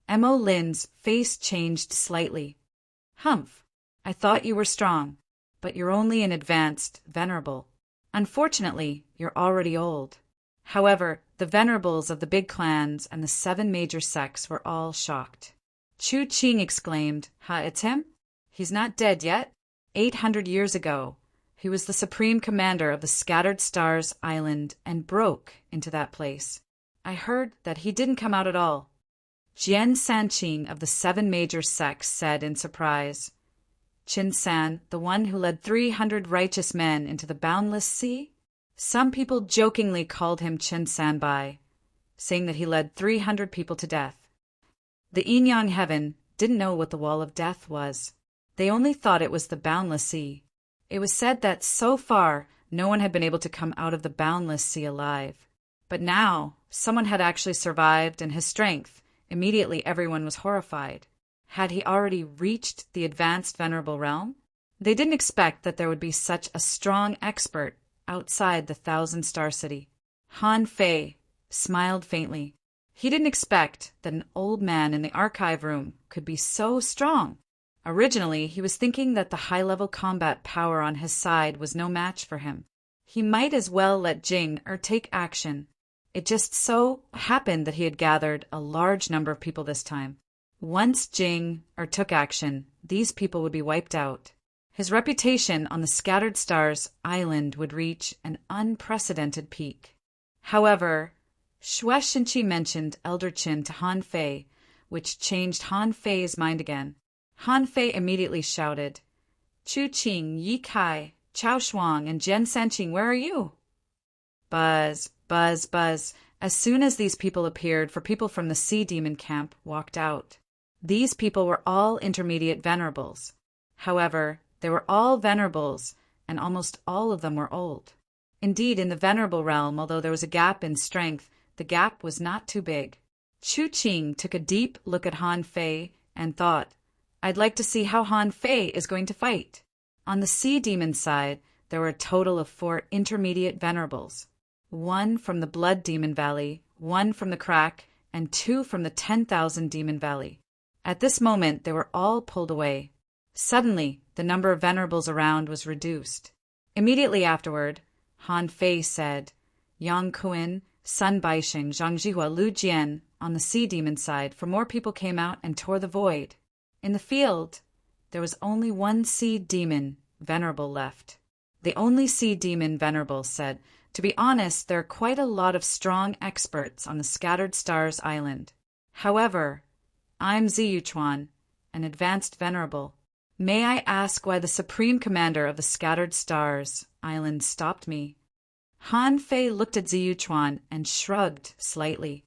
Emo Lin's face changed slightly. Humph, I thought you were strong, but you're only an advanced venerable. Unfortunately, you're already old. However, the venerables of the big clans and the 7 major sects were all shocked. Chu Qing exclaimed, Ha, it's him? He's not dead yet? 800 years ago, he was the Supreme Commander of the Scattered Stars Island and broke into that place. I heard that he didn't come out at all. Jian Sanqing of the 7 major sects said in surprise. Qin-san, the one who led 300 righteous men into the boundless sea? Some people jokingly called him Qin-san Bai, saying that he led 300 people to death. The Yin-Yang Heaven didn't know what the Wall of Death was. They only thought it was the boundless sea. It was said that so far no one had been able to come out of the boundless sea alive. But now someone had actually survived, and his strength, immediately everyone was horrified. Had he already reached the advanced venerable realm? They didn't expect that there would be such a strong expert outside the 1,000-star city. Han Fei smiled faintly. He didn't expect that an old man in the archive room could be so strong. Originally, he was thinking that the high-level combat power on his side was no match for him. He might as well let Jing take action. It just so happened that he had gathered a large number of people this time. Once Jing took action, these people would be wiped out. His reputation on the Scattered Stars Island would reach an unprecedented peak. However, Xue Xinqi mentioned Elder Qin to Han Fei, which changed Han Fei's mind again. Han Fei immediately shouted, Chu Qing, Yi Kai, Chao Shuang, and Jian Sanqing, where are you? Buzz, buzz, buzz. As soon as these people appeared, people from the Sea Demon camp walked out. These people were all intermediate venerables. However, they were all venerables, and almost all of them were old. Indeed, in the venerable realm, although there was a gap in strength, the gap was not too big. Chu Qing took a deep look at Han Fei and thought, I'd like to see how Han Fei is going to fight. On the Sea Demon side, there were a total of 4 intermediate venerables. 1 from the Blood Demon Valley, 1 from the Crack, and 2 from the 10,000 Demon Valley. At this moment, they were all pulled away. Suddenly, the number of venerables around was reduced. Immediately afterward, Han Fei said, Yang Kuan, Sun Baixing, Zhang Jihua, Lu Jian on the Sea Demon side, for more people came out and tore the void. In the field, there was only 1 Sea Demon venerable left. The only Sea Demon venerable said, To be honest, there are quite a lot of strong experts on the Scattered Stars Island. However, I'm Ziyuchuan, an advanced venerable. May I ask why the Supreme Commander of the Scattered Stars Island stopped me? Han Fei looked at Ziyuchuan and shrugged slightly.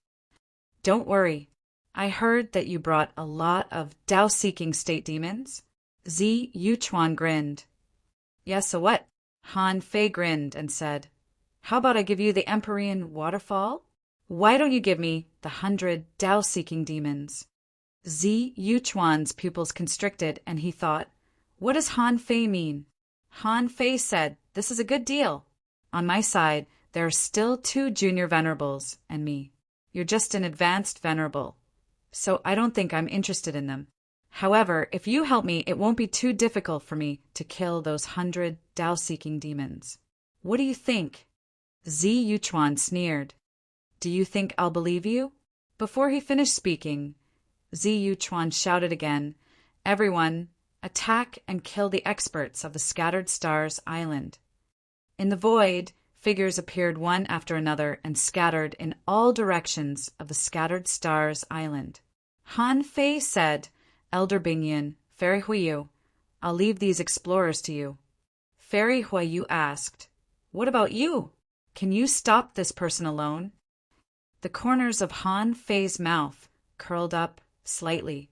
Don't worry. I heard that you brought a lot of Tao-seeking state demons. Ziyuchuan grinned. Yes, so what? Han Fei grinned and said, How about I give you the Empyrean waterfall? Why don't you give me the 100 Tao-seeking demons? Ziyuchuan's pupils constricted, and he thought, What does Han Fei mean? Han Fei said, This is a good deal. On my side, there are still 2 junior venerables and me. You're just an advanced venerable, so I don't think I'm interested in them. However, if you help me, it won't be too difficult for me to kill those 100 Tao-seeking demons. What do you think? Ziyuchuan sneered. Do you think I'll believe you? Before he finished speaking, Zi Yuchuan shouted again, "Everyone, attack and kill the experts of the Scattered Stars Island." In the void, figures appeared one after another and scattered in all directions of the Scattered Stars Island. Han Fei said, "Elder Bingyun, Fairy Huiyu, I'll leave these explorers to you." Fairy Huiyu asked, "What about you? Can you stop this person alone?" The corners of Han Fei's mouth curled up slightly.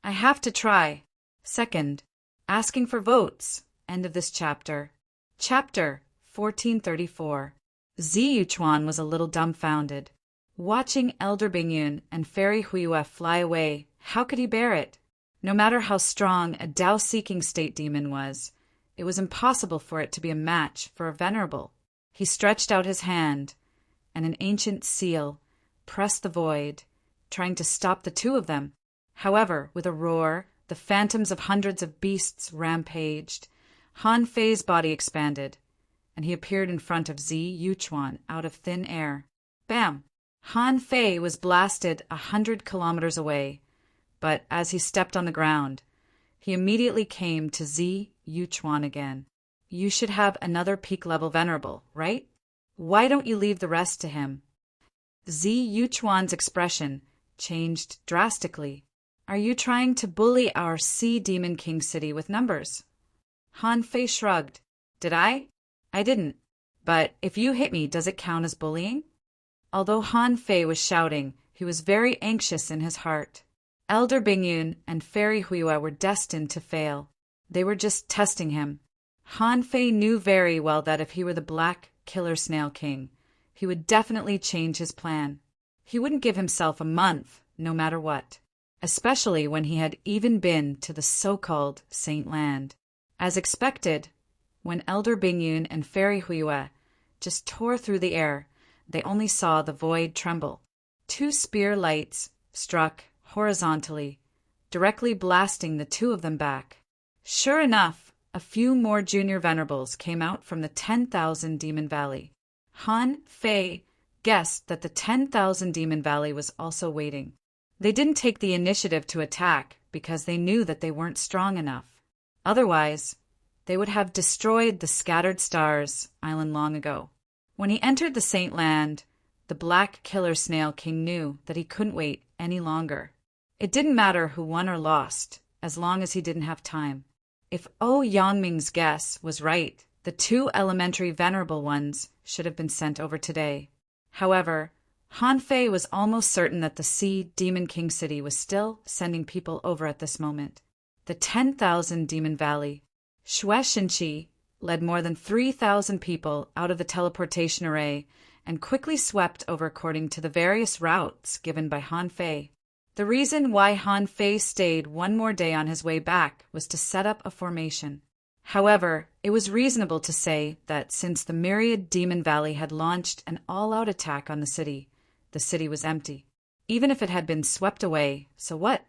"I have to try." Second, asking for votes. End of this chapter. Chapter 1434. Zi Yuchuan was a little dumbfounded. Watching Elder Bingyun and Fairy Huiyu fly away, how could he bear it? No matter how strong a Tao-seeking state demon was, it was impossible for it to be a match for a venerable. He stretched out his hand, and an ancient seal pressed the void, trying to stop the two of them. However, with a roar, the phantoms of hundreds of beasts rampaged. Han Fei's body expanded, and he appeared in front of Zi Yuchuan out of thin air. Bam! Han Fei was blasted 100 kilometers away, but as he stepped on the ground, he immediately came to Zi Yuchuan again. "You should have another peak-level venerable, right? Why don't you leave the rest to him?" Zi Yuchuan's expression changed drastically. "Are you trying to bully our Sea Demon King city with numbers?" Han Fei shrugged. "Did I? I didn't. But if you hit me, does it count as bullying?" Although Han Fei was shouting, he was very anxious in his heart. Elder Bingyun and Fairy Huiyu were destined to fail. They were just testing him. Han Fei knew very well that if he were the Black Killer Snail King, he would definitely change his plan. He wouldn't give himself a month, no matter what, especially when he had even been to the so-called Saint Land. As expected, when Elder Bingyun and Fairy Huiyu just tore through the air, they only saw the void tremble. 2 spear lights struck horizontally, directly blasting the two of them back. Sure enough, a few more junior venerables came out from the 10,000 Demon Valley. Han Fei guessed that the 10,000 Demon Valley was also waiting. They didn't take the initiative to attack because they knew that they weren't strong enough. Otherwise, they would have destroyed the Scattered Stars Island long ago. When he entered the Saint Land, the Black Killer Snail King knew that he couldn't wait any longer. It didn't matter who won or lost, as long as he didn't have time. If Yangming's guess was right, the 2 elementary venerable ones should have been sent over today. However, Han Fei was almost certain that the Sea Demon King City was still sending people over at this moment. The 10,000 Demon Valley. Xue Shinqi led more than 3,000 people out of the teleportation array and quickly swept over according to the various routes given by Han Fei. The reason why Han Fei stayed one more day on his way back was to set up a formation. However, it was reasonable to say that since the Myriad Demon Valley had launched an all-out attack on the city was empty. Even if it had been swept away, so what?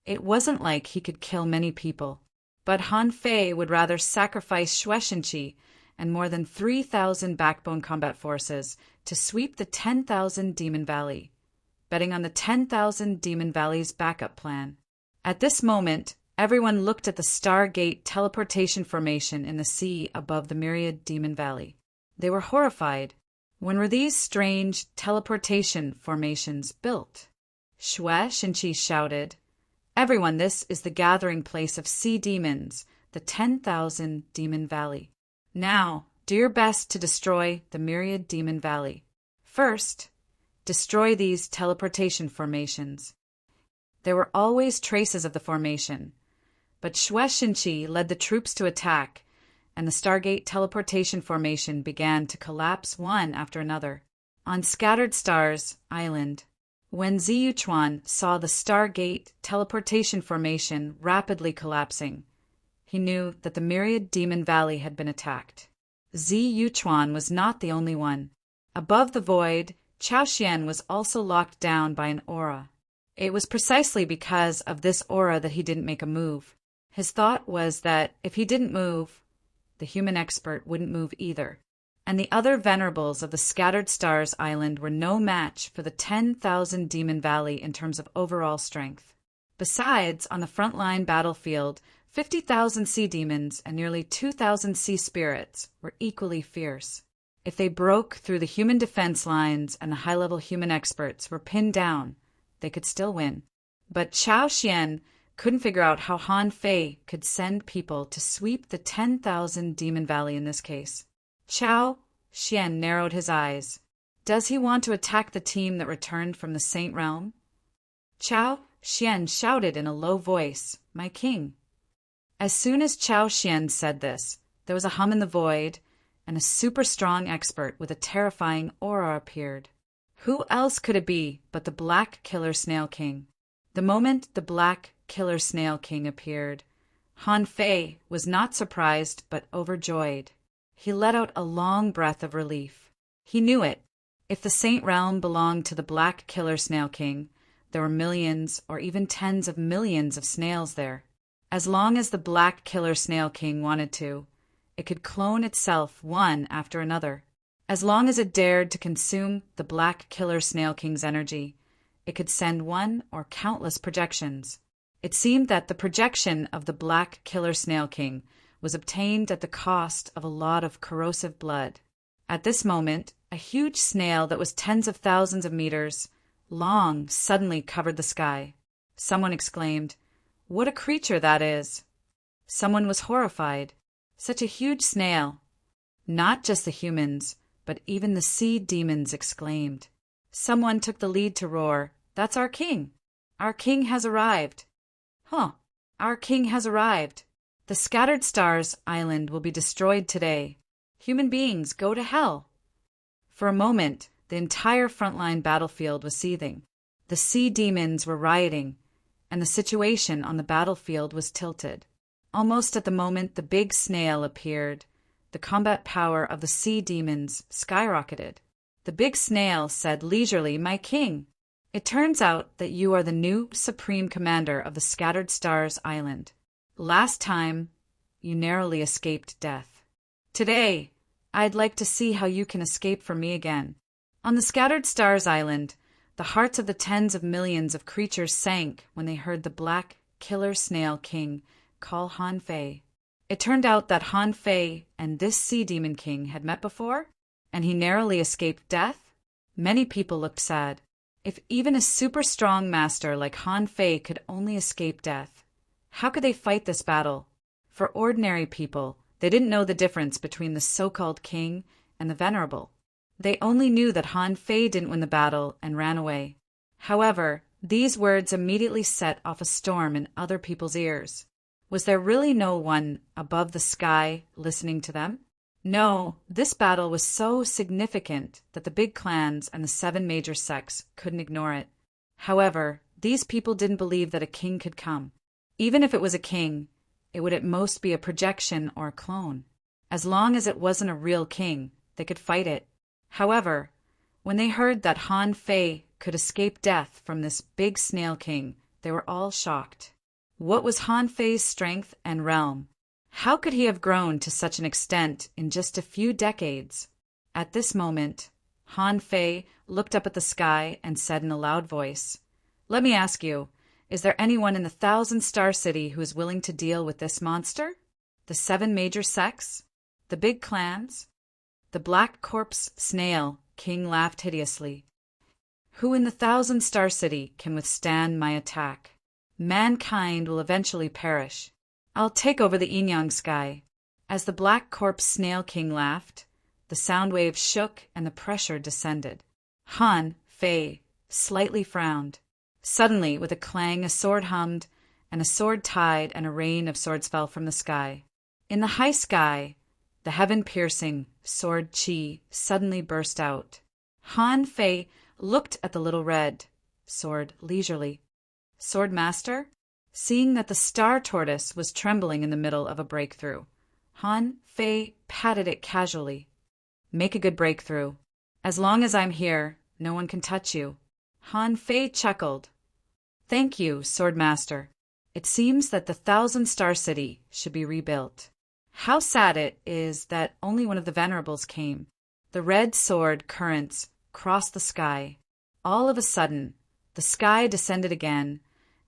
It wasn't like he could kill many people. But Han Fei would rather sacrifice Xue Shinqi and more than 3,000 backbone combat forces to sweep the 10,000 Demon Valley, betting on the 10,000 Demon Valley's backup plan. At this moment, everyone looked at the Stargate teleportation formation in the sea above the Myriad Demon Valley. They were horrified. When were these strange teleportation formations built? Xue Shinqi shouted, "Everyone, this is the gathering place of sea demons, the 10,000 Demon Valley. Now, do your best to destroy the Myriad Demon Valley. First, destroy these teleportation formations." There were always traces of the formation, but Xue Shinqi led the troops to attack, and the Stargate teleportation formation began to collapse one after another. On Scattered Stars Island, when Zi Yuchuan saw the Stargate teleportation formation rapidly collapsing, he knew that the Myriad Demon Valley had been attacked. Zi Yuchuan was not the only one. Above the void, Chaoxian was also locked down by an aura. It was precisely because of this aura that he didn't make a move. His thought was that if he didn't move, the human expert wouldn't move either. and the other venerables of the Scattered Stars Island were no match for the 10,000 Demon Valley in terms of overall strength. Besides, on the frontline battlefield, 50,000 sea demons and nearly 2,000 sea spirits were equally fierce. If they broke through the human defense lines and the high-level human experts were pinned down, they could still win. But Chao Xian couldn't figure out how Han Fei could send people to sweep the 10,000 Demon Valley in this case. Chao Xian narrowed his eyes. Does he want to attack the team that returned from the Saint Realm? Chao Xian shouted in a low voice, "My king." As soon as Chao Xian said this, there was a hum in the void, and a super-strong expert with a terrifying aura appeared. Who else could it be but the Black Killer Snail King? The moment the Black Killer Snail King appeared, Han Fei was not surprised but overjoyed. He let out a long breath of relief. He knew it. If the Saint Realm belonged to the Black Killer Snail King, there were millions or even tens of millions of snails there. As long as the Black Killer Snail King wanted to, it could clone itself one after another. As long as it dared to consume the Black Killer Snail King's energy, it could send one or countless projections. It seemed that the projection of the Black Killer Snail King was obtained at the cost of a lot of corrosive blood. At this moment, a huge snail that was tens of thousands of meters long suddenly covered the sky. Someone exclaimed, "What a creature that is!" Someone was horrified. Such a huge snail. Not just the humans, but even the sea demons exclaimed. Someone took the lead to roar, "That's our king! Our king has arrived!" Huh! Our king has arrived! The Scattered Stars Island will be destroyed today. Human beings, go to hell! For a moment, the entire frontline battlefield was seething. The sea demons were rioting, and the situation on the battlefield was tilted. Almost at the moment the big snail appeared, the combat power of the sea demons skyrocketed. The big snail said leisurely, "My king, it turns out that you are the new supreme commander of the Scattered Stars Island. Last time, you narrowly escaped death. Today, I'd like to see how you can escape from me again." On the Scattered Stars Island, the hearts of the tens of millions of creatures sank when they heard the Black Killer Snail King call Han Fei. It turned out that Han Fei and this Sea Demon King had met before, and he narrowly escaped death. Many people looked sad. If even a super strong master like Han Fei could only escape death, how could they fight this battle? For ordinary people, they didn't know the difference between the so-called king and the venerable. They only knew that Han Fei didn't win the battle and ran away. However, these words immediately set off a storm in other people's ears. Was there really no one above the sky listening to them? No, this battle was so significant that the big clans and the 7 major sects couldn't ignore it. However, these people didn't believe that a king could come. Even if it was a king, it would at most be a projection or a clone. As long as it wasn't a real king, they could fight it. However, when they heard that Han Fei could escape death from this big snail king, they were all shocked. What was Han Fei's strength and realm? How could he have grown to such an extent in just a few decades? At this moment, Han Fei looked up at the sky and said in a loud voice, "Let me ask you, is there anyone in the 1,000-star city who is willing to deal with this monster? The 7 major sects? The big clans?" The Black Corpse Snail King laughed hideously. "Who in the 1,000-star city can withstand my attack? Mankind will eventually perish. I'll take over the Inyang sky." As the Black Corpse Snail King laughed, the sound waves shook and the pressure descended. Han Fei slightly frowned. Suddenly, with a clang, a sword hummed, and a sword tied, and a rain of swords fell from the sky. In the high sky, the heaven-piercing sword chi suddenly burst out. Han Fei looked at the little red sword leisurely. "Sword Master?" Seeing that the star tortoise was trembling in the middle of a breakthrough, Han Fei patted it casually. "Make a good breakthrough. As long as I'm here, no one can touch you." Han Fei chuckled. "Thank you, Sword Master. It seems that the 1,000-star city should be rebuilt. How sad it is that only one of the venerables came. The red sword currents crossed the sky. All of a sudden, the sky descended again,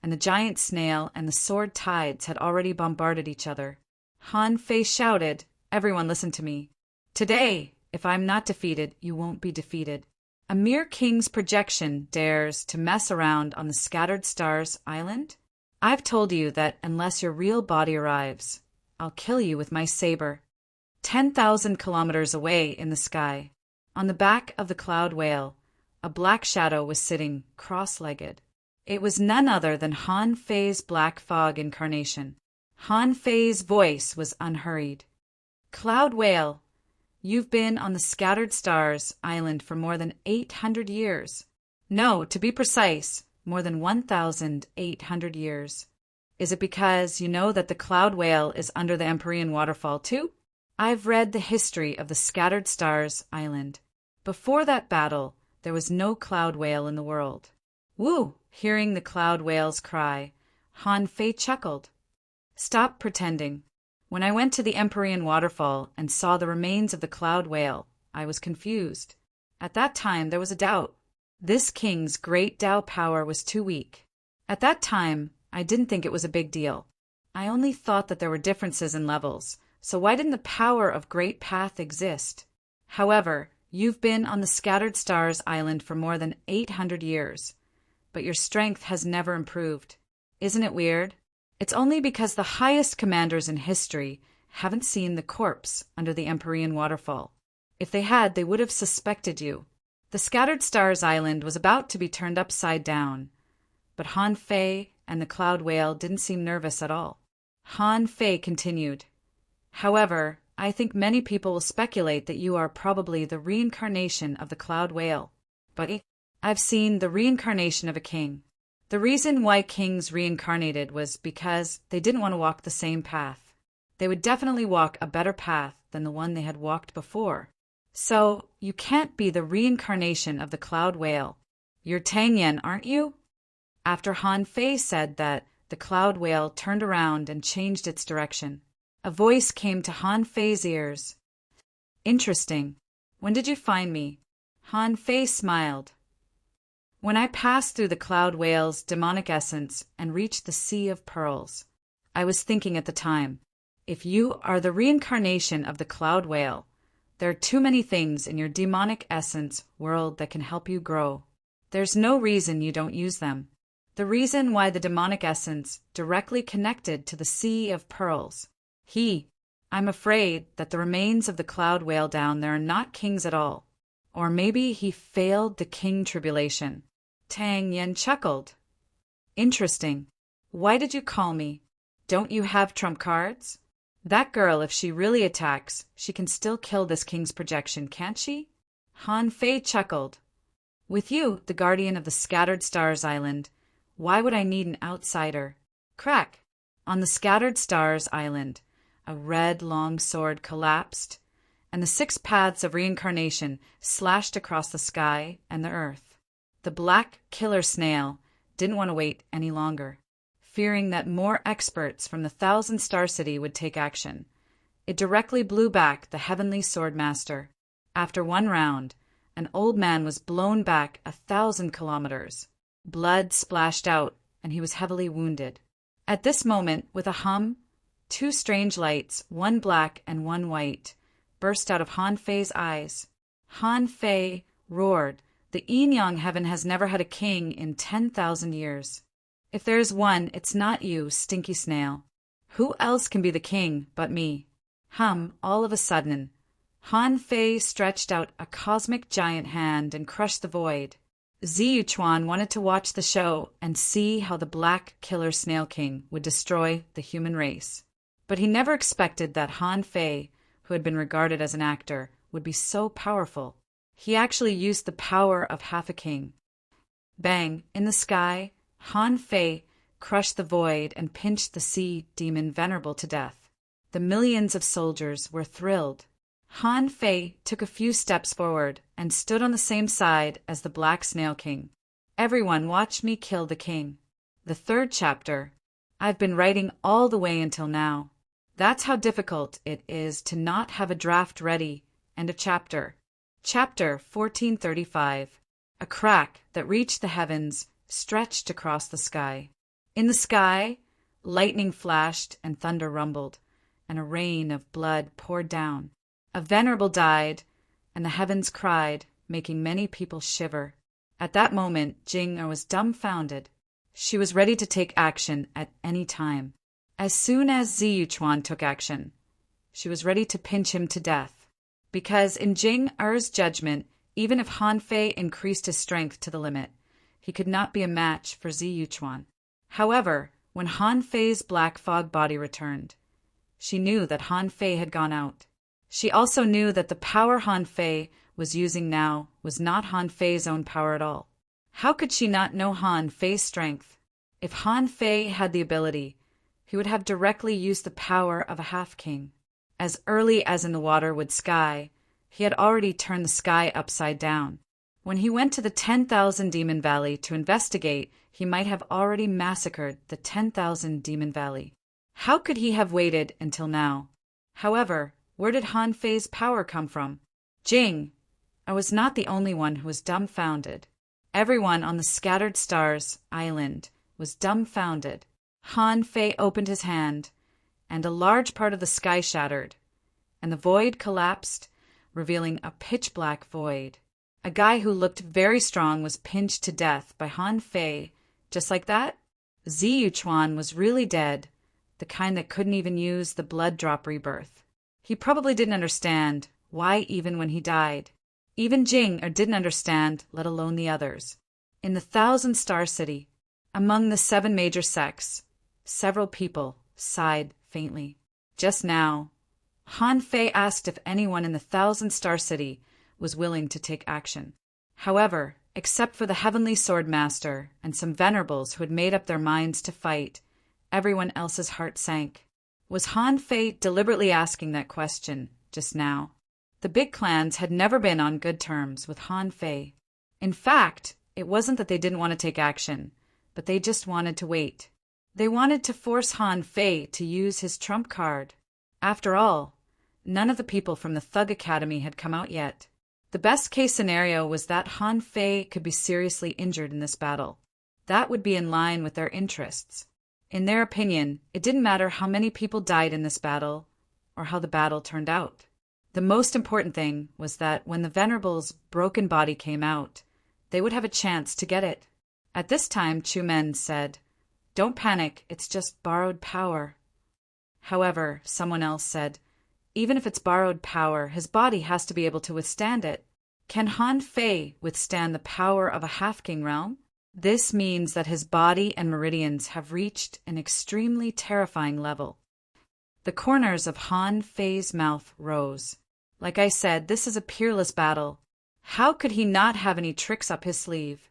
and the giant snail and the sword tides had already bombarded each other. Han Fei shouted, "Everyone listen to me. Today, if I'm not defeated, you won't be defeated. A mere king's projection dares to mess around on the Scattered Stars Island? I've told you that unless your real body arrives, I'll kill you with my saber." 10,000 kilometers away in the sky, on the back of the cloud whale, a black shadow was sitting cross-legged. It was none other than Han Fei's black fog incarnation. Han Fei's voice was unhurried. "Cloud whale, you've been on the Scattered Stars Island for more than 800 years. No, to be precise, more than 1,800 years. Is it because you know that the cloud whale is under the Empyrean waterfall too? I've read the history of the Scattered Stars Island. Before that battle, there was no cloud whale in the world." "Woo!" Hearing the cloud whale's cry, Han Fei chuckled. "Stop pretending. When I went to the Empyrean waterfall and saw the remains of the cloud whale, I was confused. At that time there was a doubt. This king's great Tao power was too weak. At that time, I didn't think it was a big deal. I only thought that there were differences in levels, so why didn't the power of Great Path exist? However, you've been on the Scattered Stars Island for more than 800 years, but your strength has never improved. Isn't it weird? It's only because the highest commanders in history haven't seen the corpse under the Empyrean waterfall. If they had, they would have suspected you." The Scattered Stars Island was about to be turned upside down, but Han Fei and the cloud whale didn't seem nervous at all. Han Fei continued, "However, I think many people will speculate that you are probably the reincarnation of the cloud whale. But I've seen the reincarnation of a king. The reason why kings reincarnated was because they didn't want to walk the same path. They would definitely walk a better path than the one they had walked before. So, you can't be the reincarnation of the cloud whale. You're Tang Yen, aren't you?" After Han Fei said that, the cloud whale turned around and changed its direction. A voice came to Han Fei's ears. "Interesting. When did you find me?" Han Fei smiled. "When I passed through the cloud whale's demonic essence and reached the Sea of Pearls. I was thinking at the time, if you are the reincarnation of the cloud whale, there are too many things in your demonic essence world that can help you grow. There's no reason you don't use them. The reason why the demonic essence directly connected to the Sea of Pearls. I'm afraid that the remains of the cloud whale down there are not kings at all. Or maybe he failed the king tribulation." Tang Yen chuckled. "Interesting. Why did you call me? Don't you have trump cards? That girl, if she really attacks, she can still kill this king's projection, can't she?" Han Fei chuckled. "With you, the guardian of the Scattered Stars Island, why would I need an outsider?" Crack! On the Scattered Stars Island, a red long sword collapsed, and the 6 paths of reincarnation slashed across the sky and the earth. The black killer snail didn't want to wait any longer. Fearing that more experts from the Thousand Star City would take action, it directly blew back the heavenly sword master. After one round, an old man was blown back 1,000 kilometers. Blood splashed out, and he was heavily wounded. At this moment, with a hum, 2 strange lights, one black and one white, burst out of Han Fei's eyes. Han Fei roared, "The Yin-Yang heaven has never had a king in 10,000 years. If there is one, it's not you, stinky snail. Who else can be the king but me?" All of a sudden, Han Fei stretched out a cosmic giant hand and crushed the void. Ziyu Chuan wanted to watch the show and see how the Black Killer Snail King would destroy the human race. But he never expected that Han Fei, who had been regarded as an actor, would be so powerful. He actually used the power of half a king. Bang! In the sky, Han Fei crushed the void and pinched the sea demon Venerable to death. The millions of soldiers were thrilled. Han Fei took a few steps forward and stood on the same side as the Black Snail King. "Everyone watch me kill the king." The 3rd chapter. I've been writing all the way until now. That's how difficult it is to not have a draft ready and a chapter. Chapter 1435. A crack that reached the heavens stretched across the sky. In the sky, lightning flashed and thunder rumbled, and a rain of blood poured down. A venerable died, and the heavens cried, making many people shiver. At that moment, Jing was dumbfounded. She was ready to take action at any time. As soon as Ziyuchuan took action, she was ready to pinch him to death. Because in Jing Er's judgment, even if Han Fei increased his strength to the limit, he could not be a match for Ziyuchuan. However, when Han Fei's black fog body returned, she knew that Han Fei had gone out. She also knew that the power Han Fei was using now was not Han Fei's own power at all. How could she not know Han Fei's strength? If Han Fei had the ability, he would have directly used the power of a half-king. As early as in the Waterwood Sky, he had already turned the sky upside down. When he went to the 10,000 Demon Valley to investigate, he might have already massacred the 10,000 Demon Valley. How could he have waited until now? However, where did Han Fei's power come from? Jing, I was not the only one who was dumbfounded. Everyone on the Scattered Stars Island was dumbfounded. Han Fei opened his hand, and a large part of the sky shattered, and the void collapsed, revealing a pitch-black void. A guy who looked very strong was pinched to death by Han Fei. Just like that, Ziyuchuan was really dead, the kind that couldn't even use the blood drop rebirth. He probably didn't understand why even when he died. Even Jing didn't understand, let alone the others. In the 1,000-star city, among the 7 major sects, several people sighed faintly. Just now, Han Fei asked if anyone in the 1,000-star city was willing to take action. However, except for the Heavenly Sword Master and some venerables who had made up their minds to fight, everyone else's heart sank. Was Han Fei deliberately asking that question just now? The big clans had never been on good terms with Han Fei. In fact, it wasn't that they didn't want to take action, but they just wanted to wait. They wanted to force Han Fei to use his trump card. After all, none of the people from the Thug Academy had come out yet. The best-case scenario was that Han Fei could be seriously injured in this battle. That would be in line with their interests. In their opinion, it didn't matter how many people died in this battle or how the battle turned out. The most important thing was that when the Venerable's broken body came out, they would have a chance to get it. At this time, Chu Men said, "Don't panic, it's just borrowed power." However, someone else said, "Even if it's borrowed power, his body has to be able to withstand it. Can Han Fei withstand the power of a half-king realm? This means that his body and meridians have reached an extremely terrifying level." The corners of Han Fei's mouth rose. Like I said, this is a peerless battle. How could he not have any tricks up his sleeve?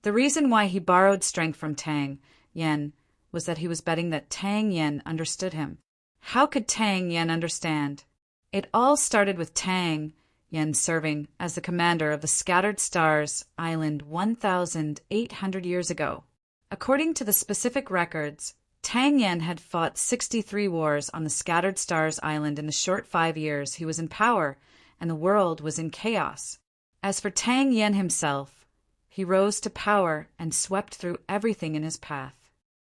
The reason why he borrowed strength from Tang Yen was that he was betting that Tang Yen understood him. How could Tang Yen understand? It all started with Tang Yen serving as the commander of the Scattered Stars Island 1,800 years ago. According to the specific records, Tang Yen had fought 63 wars on the Scattered Stars Island in the short 5 years he was in power, and the world was in chaos. As for Tang Yen himself, he rose to power and swept through everything in his path.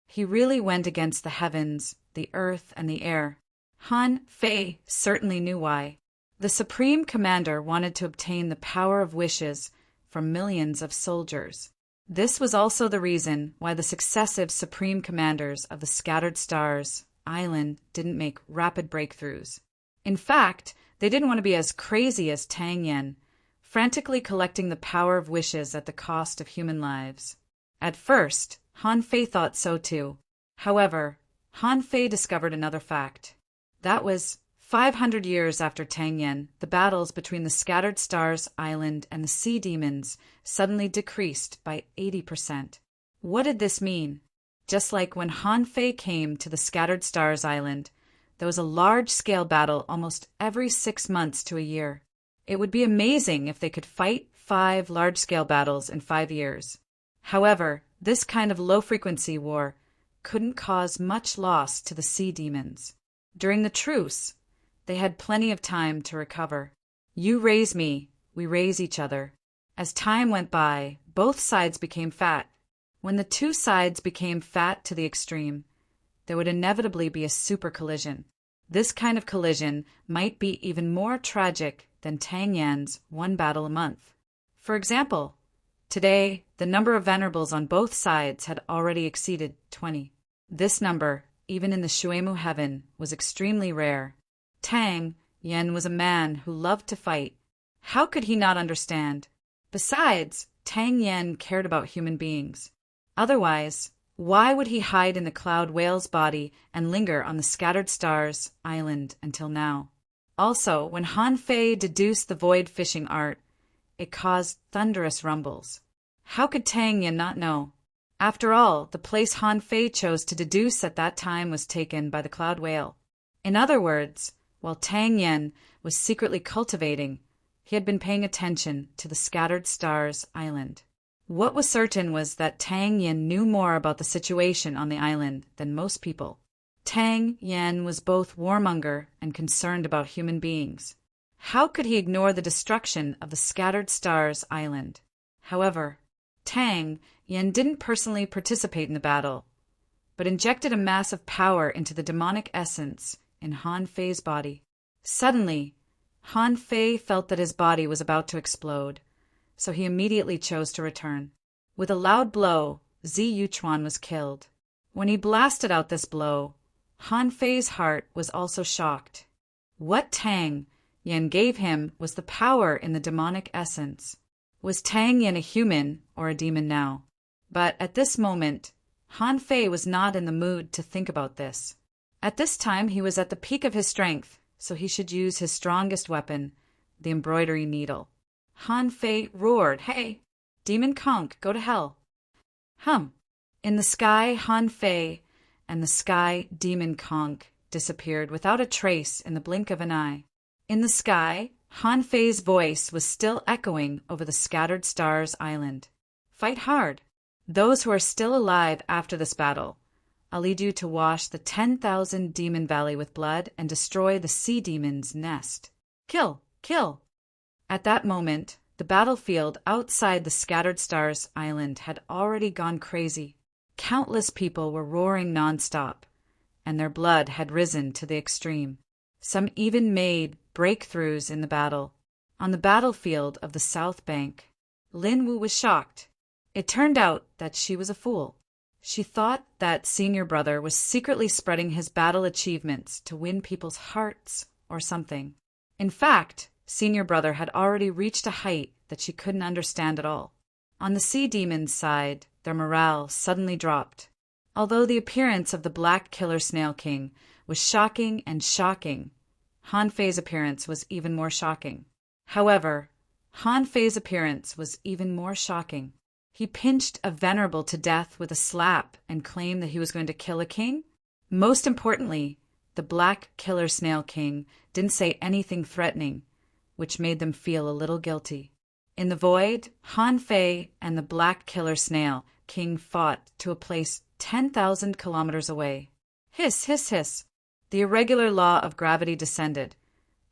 He really went against the heavens, the earth, and the air. Han Fei certainly knew why. The Supreme Commander wanted to obtain the power of wishes from millions of soldiers. This was also the reason why the successive Supreme Commanders of the Scattered Stars Island didn't make rapid breakthroughs. In fact, they didn't want to be as crazy as Tang Yen, frantically collecting the power of wishes at the cost of human lives. At first, Han Fei thought so too. However, Han Fei discovered another fact. That was 500 years after Tang Yen, the battles between the Scattered Stars Island and the Sea Demons suddenly decreased by 80%. What did this mean? Just like when Han Fei came to the Scattered Stars Island, there was a large-scale battle almost every 6 months to a year. It would be amazing if they could fight 5 large-scale battles in 5 years. However, this kind of low-frequency war couldn't cause much loss to the Sea Demons. During the truce, they had plenty of time to recover. "You raise me, we raise each other. As time went by, both sides became fat. When the two sides became fat to the extreme, there would inevitably be a super collision. This kind of collision might be even more tragic than Tang Yan's one battle a month. For example, today, the number of venerables on both sides had already exceeded 20. This number, even in the Shuemu heaven, was extremely rare. Tang Yan was a man who loved to fight. How could he not understand? Besides, Tang Yan cared about human beings. Otherwise, why would he hide in the cloud whale's body and linger on the scattered stars island until now? Also, when Han Fei deduced the void fishing art, it caused thunderous rumbles. How could Tang Yan not know? After all, the place Han Fei chose to deduce at that time was taken by the cloud whale. In other words, while Tang Yan was secretly cultivating, he had been paying attention to the scattered stars island. What was certain was that Tang Yan knew more about the situation on the island than most people. Tang Yan was both warmonger and concerned about human beings. How could he ignore the destruction of the scattered stars island? However, Tang Yan didn't personally participate in the battle, but injected a massive power into the demonic essence in Han Fei's body. Suddenly, Han Fei felt that his body was about to explode, so he immediately chose to return. With a loud blow, Zi Yuchuan was killed. When he blasted out this blow, Han Fei's heart was also shocked. What Tang Yan gave him was the power in the demonic essence. Was Tang Yan a human or a demon now? But at this moment, Han Fei was not in the mood to think about this. At this time, he was at the peak of his strength, so he should use his strongest weapon, the embroidery needle. Han Fei roared, "Hey, Demon Conch, go to hell!" In the sky, Han Fei and the sky Demon Conch disappeared without a trace in the blink of an eye. In the sky, Han Fei's voice was still echoing over the scattered stars island. "Fight hard. Those who are still alive after this battle, I'll lead you to wash the 10,000 demon valley with blood and destroy the sea demon's nest. Kill! Kill!" At that moment, the battlefield outside the Scattered Stars island had already gone crazy. Countless people were roaring nonstop, and their blood had risen to the extreme. Some even made breakthroughs in the battle. On the battlefield of the South Bank, Lin Wu was shocked. It turned out that she was a fool. She thought that senior brother was secretly spreading his battle achievements to win people's hearts or something. In fact, senior brother had already reached a height that she couldn't understand at all. On the sea demon's side, their morale suddenly dropped. Although the appearance of the Black Killer Snail King was shocking and shocking, Han Fei's appearance was even more shocking. However, Han Fei's appearance was even more shocking. He pinched a venerable to death with a slap and claimed that he was going to kill a king. Most importantly, the Black Killer Snail King didn't say anything threatening, which made them feel a little guilty. In the void, Han Fei and the Black Killer Snail King fought to a place 10,000 kilometers away. Hiss, hiss, hiss. The irregular law of gravity descended,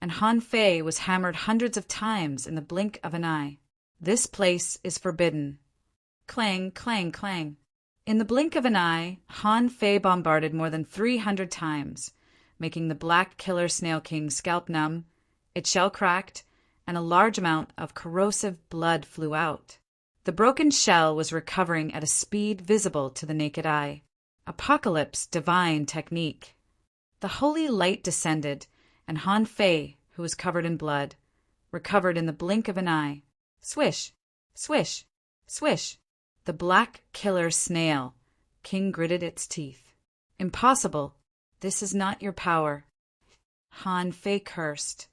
and Han Fei was hammered hundreds of times in the blink of an eye. This place is forbidden. Clang, clang, clang. In the blink of an eye, Han Fei bombarded more than 300 times, making the Black Killer Snail King's scalp numb, its shell cracked, and a large amount of corrosive blood flew out. The broken shell was recovering at a speed visible to the naked eye. Apocalypse divine technique. The holy light descended, and Han Fei, who was covered in blood, recovered in the blink of an eye. Swish, swish, swish. The Black Killer Snail King gritted its teeth. Impossible. This is not your power. Han Fei cursed.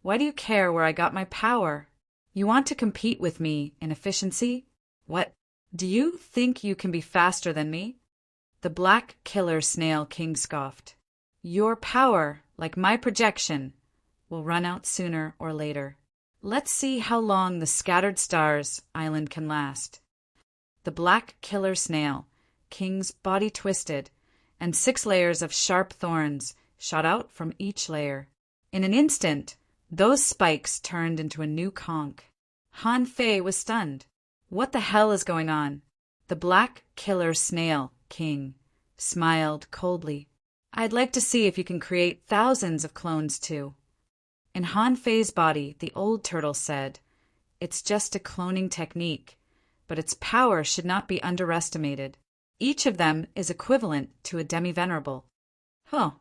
Why do you care where I got my power? You want to compete with me in efficiency? What? Do you think you can be faster than me? The Black Killer Snail King scoffed. Your power, like my projection, will run out sooner or later. Let's see how long the Scattered Stars island can last. The Black Killer Snail King's body twisted, and 6 layers of sharp thorns shot out from each layer. In an instant, those spikes turned into a new conch. Han Fei was stunned. What the hell is going on? The Black Killer Snail King smiled coldly. I'd like to see if you can create thousands of clones too. In Han Fei's body, the old turtle said, It's just a cloning technique, but its power should not be underestimated. Each of them is equivalent to a demi-venerable. Huh.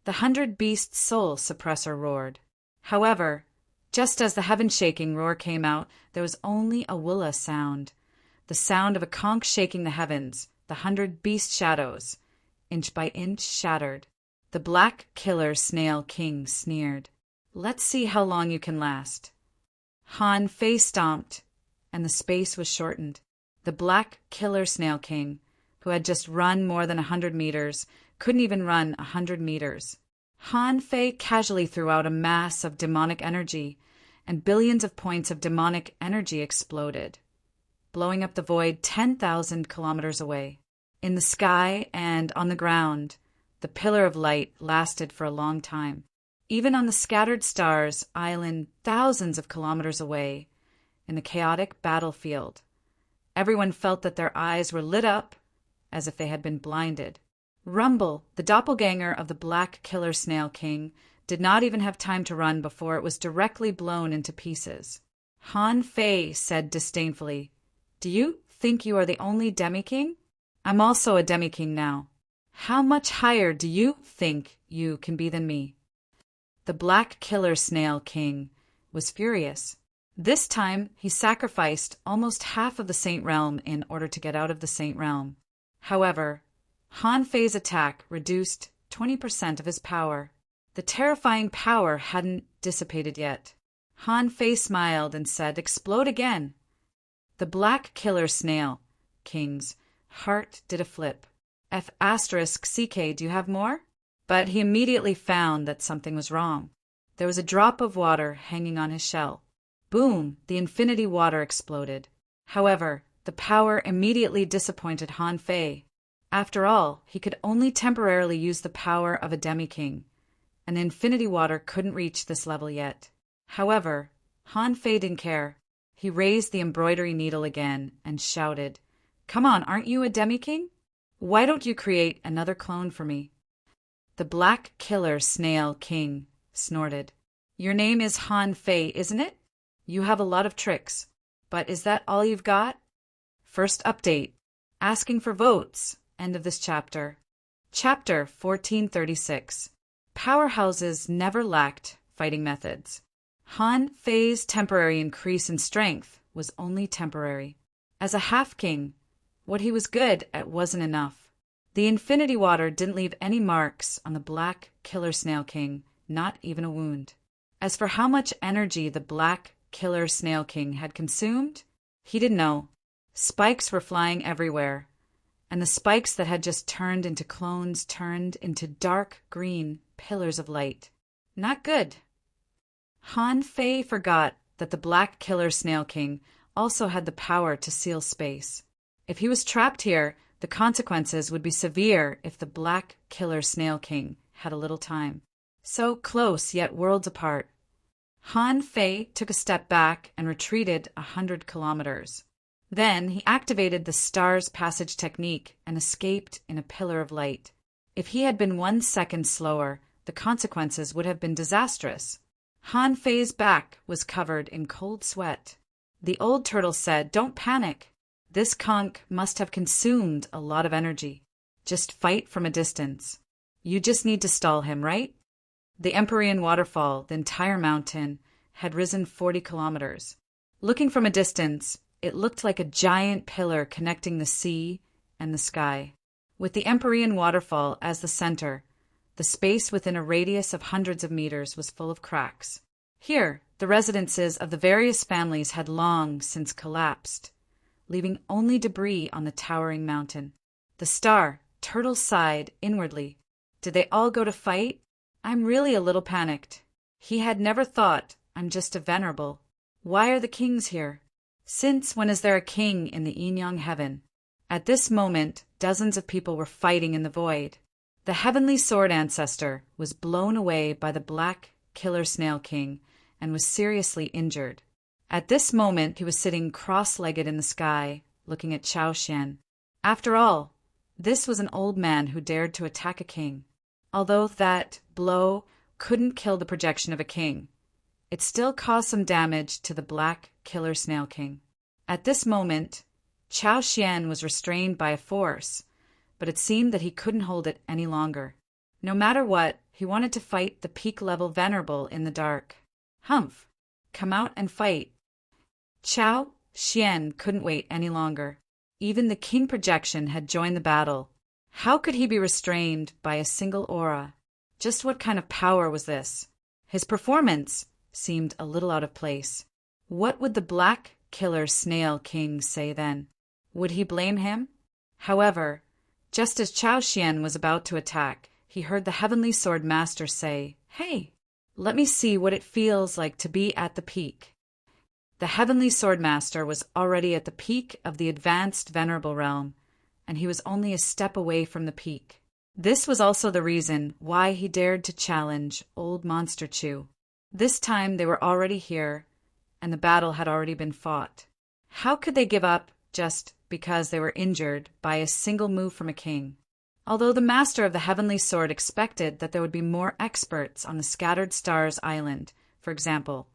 The 100-beast soul suppressor roared. However, just as the heaven-shaking roar came out, there was only a willa sound. The sound of a conch shaking the heavens, the 100-beast shadows, inch by inch shattered. The Black Killer Snail King sneered. Let's see how long you can last. Han Fei stomped, and the space was shortened. The Black Killer Snail King, who had just run more than 100 meters, couldn't even run 100 meters. Han Fei casually threw out a mass of demonic energy, and billions of points of demonic energy exploded, blowing up the void 10,000 kilometers away. In the sky and on the ground, the pillar of light lasted for a long time. Even on the scattered stars island thousands of kilometers away, in the chaotic battlefield, everyone felt that their eyes were lit up as if they had been blinded. Rumble, the doppelganger of the Black Killer Snail King, did not even have time to run before it was directly blown into pieces. Han Fei said disdainfully, Do you think you are the only demi-king? I'm also a demi-king now. How much higher do you think you can be than me? The Black Killer Snail King was furious. This time, he sacrificed almost half of the Saint Realm in order to get out of the Saint Realm. However, Han Fei's attack reduced 20% of his power. The terrifying power hadn't dissipated yet. Han Fei smiled and said, Explode again. The Black Killer Snail King's heart did a flip. F***CK, do you have more? But he immediately found that something was wrong. There was a drop of water hanging on his shell. Boom! The infinity water exploded. However, the power immediately disappointed Han Fei. After all, he could only temporarily use the power of a demi-king, and the infinity water couldn't reach this level yet. However, Han Fei didn't care. He raised the embroidery needle again and shouted, Come on, aren't you a demi-king? Why don't you create another clone for me? The Black Killer Snail King snorted. Your name is Han Fei, isn't it? You have a lot of tricks, but is that all you've got? First update. Asking for votes. End of this chapter. Chapter 1436. Powerhouses never lacked fighting methods. Han Fei's temporary increase in strength was only temporary. As a half-king, what he was good at wasn't enough. The infinity water didn't leave any marks on the Black Killer Snail King, not even a wound. As for how much energy the Black Killer Snail King had consumed, he didn't know. Spikes were flying everywhere, and the spikes that had just turned into clones turned into dark green pillars of light. Not good. Han Fei forgot that the Black Killer Snail King also had the power to seal space. If he was trapped here, the consequences would be severe if the Black Killer Snail King had a little time. So close, yet worlds apart. Han Fei took a step back and retreated 100 kilometers. Then he activated the Star's Passage technique and escaped in a pillar of light. If he had been 1 second slower, the consequences would have been disastrous. Han Fei's back was covered in cold sweat. The old turtle said, Don't panic. This conch must have consumed a lot of energy. Just fight from a distance. You just need to stall him, right? The Empyrean waterfall, the entire mountain, had risen 40 kilometers. Looking from a distance, it looked like a giant pillar connecting the sea and the sky. With the Empyrean waterfall as the center, the space within a radius of hundreds of meters was full of cracks. Here, the residences of the various families had long since collapsed, leaving only debris on the towering mountain. The star, turtle sighed inwardly. Did they all go to fight? I'm really a little panicked. He had never thought, I'm just a venerable. Why are the kings here? Since when is there a king in the Yin-Yang heaven? At this moment, dozens of people were fighting in the void. The heavenly sword ancestor was blown away by the Black Killer Snail King and was seriously injured. At this moment, he was sitting cross-legged in the sky, looking at Chao Xian. After all, this was an old man who dared to attack a king. Although that blow couldn't kill the projection of a king, it still caused some damage to the black killer snail king. At this moment, Chao Xian was restrained by a force, but it seemed that he couldn't hold it any longer. No matter what, he wanted to fight the peak-level venerable in the dark. Humph! Come out and fight. Chao Xian couldn't wait any longer. Even the king projection had joined the battle. How could he be restrained by a single aura? Just what kind of power was this? His performance seemed a little out of place. What would the black killer snail king say then? Would he blame him? However, just as Chao Xian was about to attack, he heard the Heavenly Sword Master say, "Hey, let me see what it feels like to be at the peak." The Heavenly Sword Master was already at the peak of the advanced Venerable Realm, and he was only a step away from the peak. This was also the reason why he dared to challenge Old Monster Chew. This time they were already here, and the battle had already been fought. How could they give up just because they were injured by a single move from a king? Although the Master of the Heavenly Sword expected that there would be more experts on the Scattered Stars Island, for example,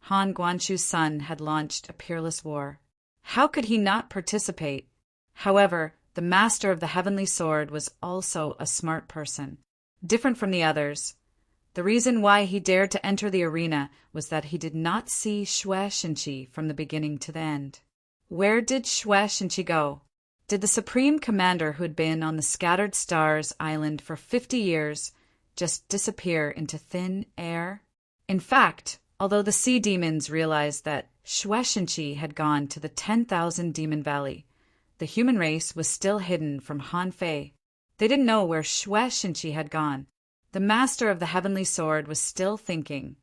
Han Guanchu's son had launched a peerless war. How could he not participate? However, the Master of the Heavenly Sword was also a smart person, different from the others. The reason why he dared to enter the arena was that he did not see Xue Shenqi from the beginning to the end. Where did Xue Shenqi go? Did the Supreme Commander who had been on the Scattered Stars Island for 50 years just disappear into thin air? In fact, although the sea demons realized that Xue Shenqi had gone to the 10,000 Demon Valley, the human race was still hidden from Han Fei. They didn't know where Xue Shenqi had gone. The Master of the Heavenly Sword was still thinking.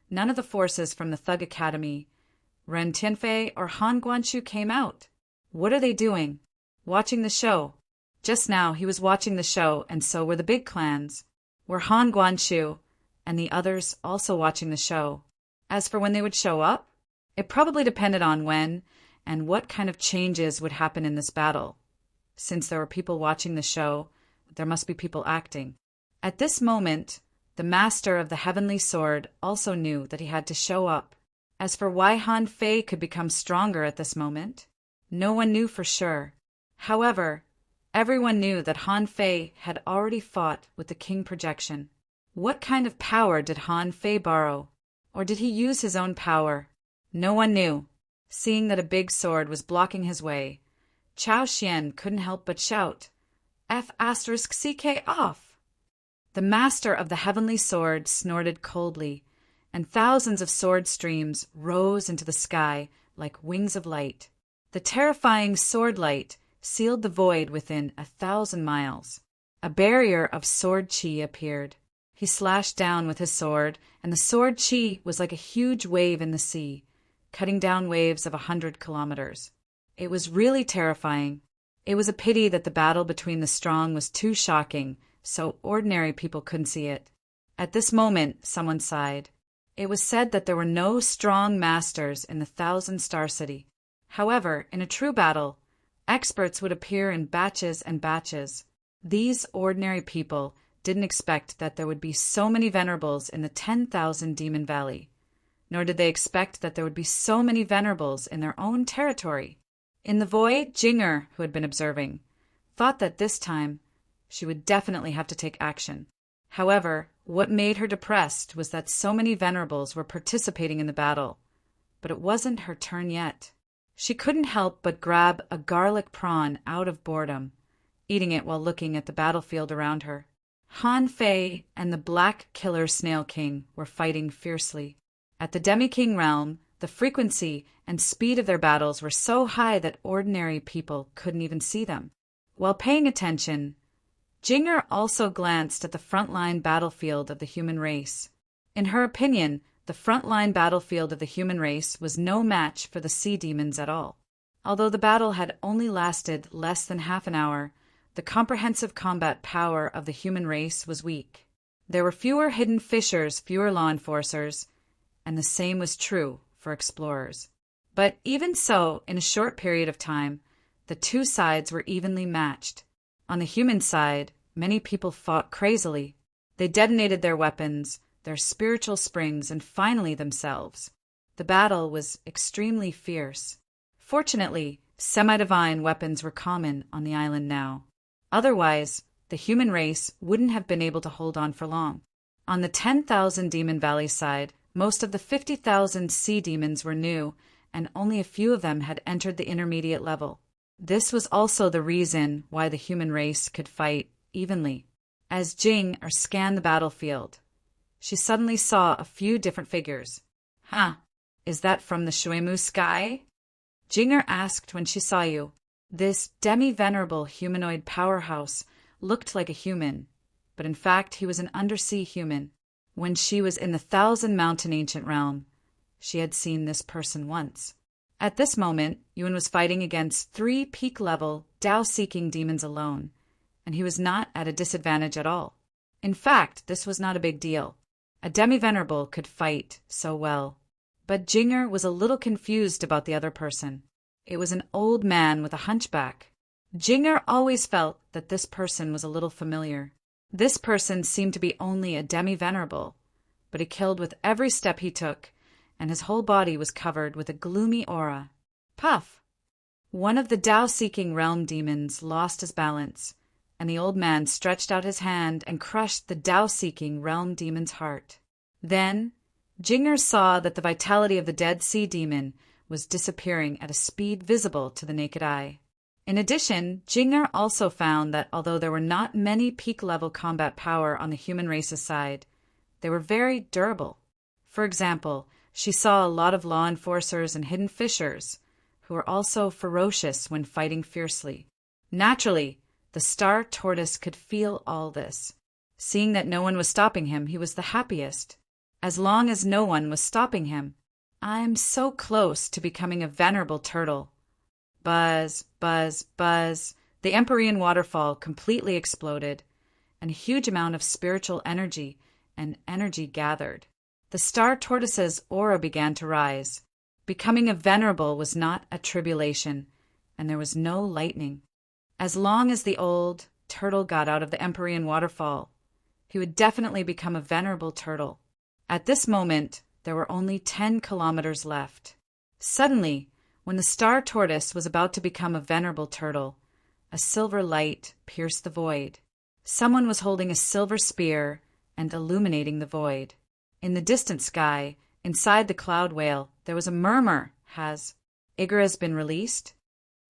None of the forces from the Thug Academy, Ren Tianfei or Han Guanchu came out. What are they doing? Watching the show. Just now he was watching the show, and so were the big clans. Were Han Guanchu and the others also watching the show? As for when they would show up, it probably depended on when and what kind of changes would happen in this battle. Since there were people watching the show, there must be people acting. At this moment, the Master of the Heavenly Sword also knew that he had to show up. As for why Han Fei could become stronger at this moment, no one knew for sure. However, everyone knew that Han Fei had already fought with the King Projection. What kind of power did Han Fei borrow? Or did he use his own power? No one knew. Seeing that a big sword was blocking his way, Chao Xian couldn't help but shout, F***CK off! The Master of the Heavenly Sword snorted coldly, and thousands of sword streams rose into the sky like wings of light. The terrifying sword light sealed the void within 1,000 miles. A barrier of sword chi appeared. He slashed down with his sword, and the sword chi was like a huge wave in the sea, cutting down waves of 100 kilometers. It was really terrifying. It was a pity that the battle between the strong was too shocking, so ordinary people couldn't see it. At this moment, someone sighed. It was said that there were no strong masters in the 1,000-star city. However, in a true battle, experts would appear in batches and batches. These ordinary people didn't expect that there would be so many venerables in the 10,000 Demon Valley, nor did they expect that there would be so many venerables in their own territory. In the void, Jinger, who had been observing, thought that this time she would definitely have to take action. However, what made her depressed was that so many venerables were participating in the battle, but it wasn't her turn yet. She couldn't help but grab a garlic prawn out of boredom, eating it while looking at the battlefield around her. Han Fei and the Black Killer Snail King were fighting fiercely. At the Demi-King realm, the frequency and speed of their battles were so high that ordinary people couldn't even see them. While paying attention, Jinger also glanced at the frontline battlefield of the human race. In her opinion, the frontline battlefield of the human race was no match for the sea demons at all. Although the battle had only lasted less than half an hour, the comprehensive combat power of the human race was weak. There were fewer hidden fissures, fewer law enforcers, and the same was true for explorers. But even so, in a short period of time, the two sides were evenly matched. On the human side, many people fought crazily. They detonated their weapons, their spiritual springs, and finally themselves. The battle was extremely fierce. Fortunately, semi-divine weapons were common on the island now. Otherwise, the human race wouldn't have been able to hold on for long. On the 10,000 Demon Valley side, most of the 50,000 sea demons were new, and only a few of them had entered the intermediate level. This was also the reason why the human race could fight evenly. As Jing scanned the battlefield, she suddenly saw a few different figures. Is that from the Shuemu sky? Jinger asked when she saw you. This demi-venerable humanoid powerhouse looked like a human, but in fact he was an undersea human. When she was in the Thousand Mountain Ancient Realm, she had seen this person once. At this moment, Yuan was fighting against 3 peak-level, Tao-seeking demons alone, and he was not at a disadvantage at all. In fact, this was not a big deal. A demi-venerable could fight so well. But Jinger was a little confused about the other person. It was an old man with a hunchback. Jinger always felt that this person was a little familiar. This person seemed to be only a demi-venerable, but he killed with every step he took, and his whole body was covered with a gloomy aura. Puff! One of the Tao-seeking realm demons lost his balance, and the old man stretched out his hand and crushed the Tao-seeking realm demon's heart. Then, Jinger saw that the vitality of the Dead Sea demon was disappearing at a speed visible to the naked eye. In addition, Jinger also found that although there were not many peak-level combat power on the human race's side, they were very durable. For example, she saw a lot of law enforcers and hidden fishers, who were also ferocious when fighting fiercely. Naturally, the Star Tortoise could feel all this. Seeing that no one was stopping him, he was the happiest. As long as no one was stopping him. I'm so close to becoming a venerable turtle. Buzz, buzz, buzz. The Empyrean waterfall completely exploded, and a huge amount of spiritual energy and energy gathered. The Star Tortoise's aura began to rise. Becoming a venerable was not a tribulation, and there was no lightning. As long as the old turtle got out of the Empyrean waterfall, he would definitely become a venerable turtle. At this moment, there were only 10 kilometers left. Suddenly, when the Star Tortoise was about to become a venerable turtle, a silver light pierced the void. Someone was holding a silver spear and illuminating the void. In the distant sky, inside the cloud whale, there was a murmur. Has Igara's been released?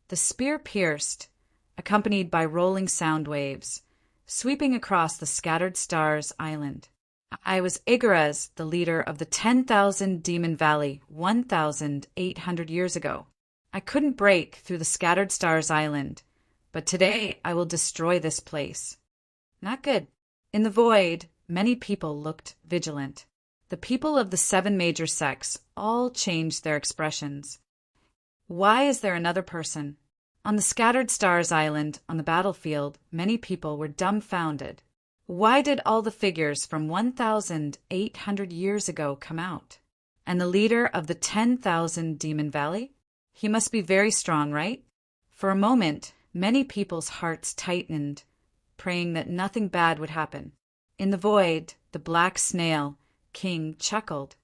The spear pierced, accompanied by rolling sound waves, sweeping across the scattered stars island. I was Igara's, the leader of the 10,000 Demon Valley 1,800 years ago. I couldn't break through the scattered stars island, but today I will destroy this place. Not good. In the void, many people looked vigilant. The people of the 7 major sects all changed their expressions. Why is there another person? On the scattered stars island, on the battlefield, many people were dumbfounded. Why did all the figures from 1,800 years ago come out? And the leader of the 10,000 Demon Valley? He must be very strong, right? For a moment, many people's hearts tightened, praying that nothing bad would happen. In the void, the black snail, King, chuckled.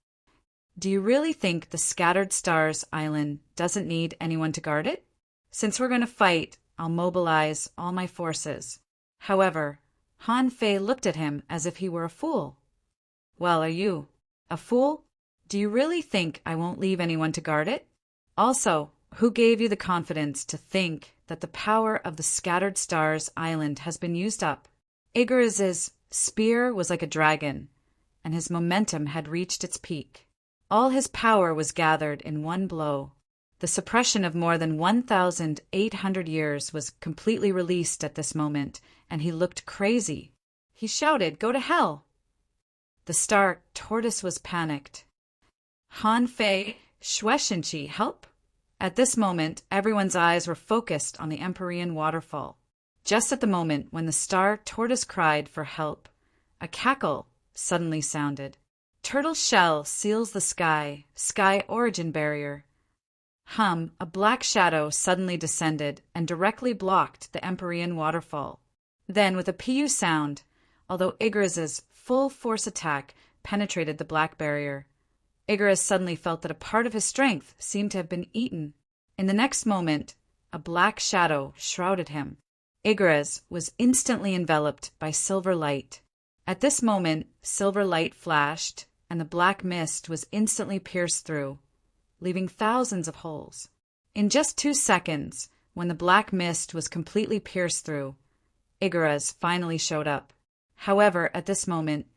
Do you really think the Scattered Stars Island doesn't need anyone to guard it? Since we're going to fight, I'll mobilize all my forces. However, Han Fei looked at him as if he were a fool. Well, are you a fool? Do you really think I won't leave anyone to guard it? Also, who gave you the confidence to think that the power of the Scattered Stars Island has been used up? Igara's spear was like a dragon, and his momentum had reached its peak. All his power was gathered in one blow. The suppression of more than 1,800 years was completely released at this moment, and he looked crazy. He shouted, "Go to hell!" The Star Tortoise was panicked. Han Fei, Shueshenqi, help! At this moment, everyone's eyes were focused on the Empyrean waterfall. Just at the moment when the Star Tortoise cried for help, a cackle suddenly sounded. Turtle shell seals the sky, sky origin barrier. A black shadow suddenly descended and directly blocked the Empyrean waterfall. Then, with a PU sound, although Icarus's full force attack penetrated the black barrier, Icarus suddenly felt that a part of his strength seemed to have been eaten. In the next moment, a black shadow shrouded him. Icarus was instantly enveloped by silver light. At this moment, silver light flashed, and the black mist was instantly pierced through, leaving thousands of holes. In just 2 seconds, when the black mist was completely pierced through, Icarus finally showed up. However, at this moment,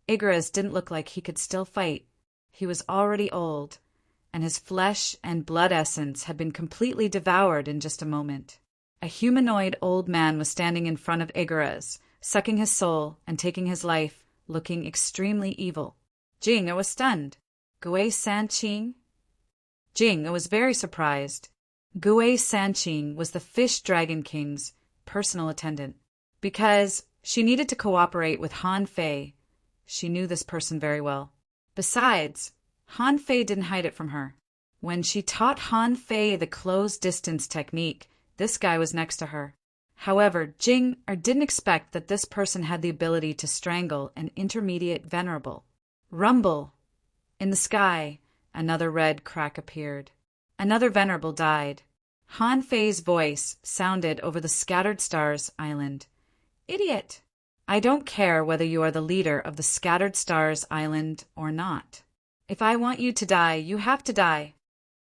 Icarus didn't look like he could still fight. He was already old, and his flesh and blood essence had been completely devoured in just a moment. A humanoid old man was standing in front of Icarus, sucking his soul and taking his life, looking extremely evil. Jing was stunned. Gui Sanqing? Jing was very surprised. Gui Sanqing was the Fish Dragon King's personal attendant. Because she needed to cooperate with Han Fei, she knew this person very well. Besides, Han Fei didn't hide it from her. When she taught Han Fei the closed distance technique, this guy was next to her. However, Jing didn't expect that this person had the ability to strangle an intermediate venerable. Rumble! In the sky, another red crack appeared. Another venerable died. Han Fei's voice sounded over the Scattered Stars Island. Idiot! I don't care whether you are the leader of the Scattered Stars Island or not. If I want you to die, you have to die.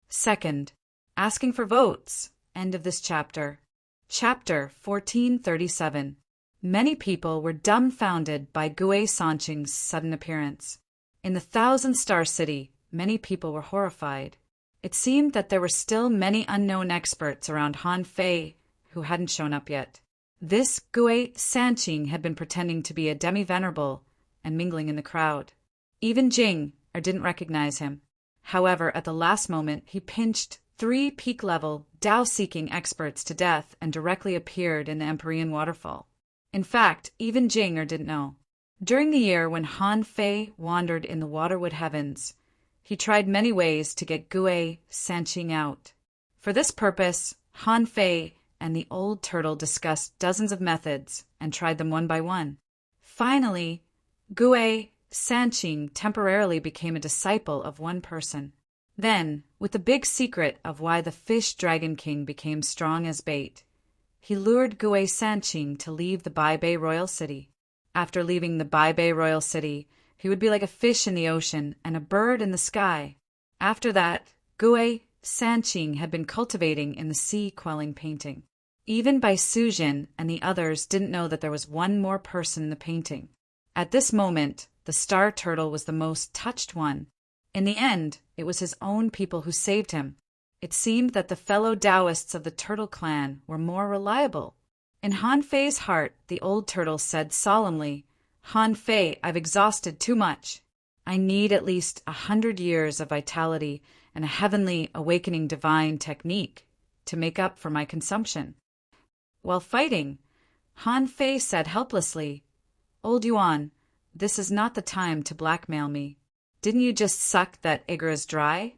Second, asking for votes. End of this chapter. Chapter 1437. Many people were dumbfounded by Gui Sanqing's sudden appearance. In the Thousand Star City, many people were horrified. It seemed that there were still many unknown experts around Han Fei who hadn't shown up yet. This Gui Sanqing had been pretending to be a demi-venerable and mingling in the crowd. Even Jing didn't recognize him. However, at the last moment, he pinched 3 peak-level, Dao-seeking experts to death and directly appeared in the Empyrean waterfall. In fact, even Jing didn't know. During the year when Han Fei wandered in the waterwood heavens, he tried many ways to get Gui Sanqing out. For this purpose, Han Fei and the old turtle discussed dozens of methods and tried them one by one. Finally, Gui Sanqing temporarily became a disciple of one person. Then, with the big secret of why the Fish Dragon King became strong as bait, he lured Gui Sanqing to leave the Bai Bei Royal City. After leaving the Bai Bei Royal City, he would be like a fish in the ocean and a bird in the sky. After that, Gui Sanqing had been cultivating in the sea-quelling painting. Even Bai Sujin and the others didn't know that there was one more person in the painting. At this moment, the Star Turtle was the most touched one. In the end, it was his own people who saved him. It seemed that the fellow Taoists of the Turtle Clan were more reliable. In Han Fei's heart, the old turtle said solemnly, Han Fei, I've exhausted too much. I need at least 100 years of vitality and a heavenly awakening divine technique to make up for my consumption. While fighting, Han Fei said helplessly, Old Yuan, this is not the time to blackmail me. Didn't you just suck that Icarus dry?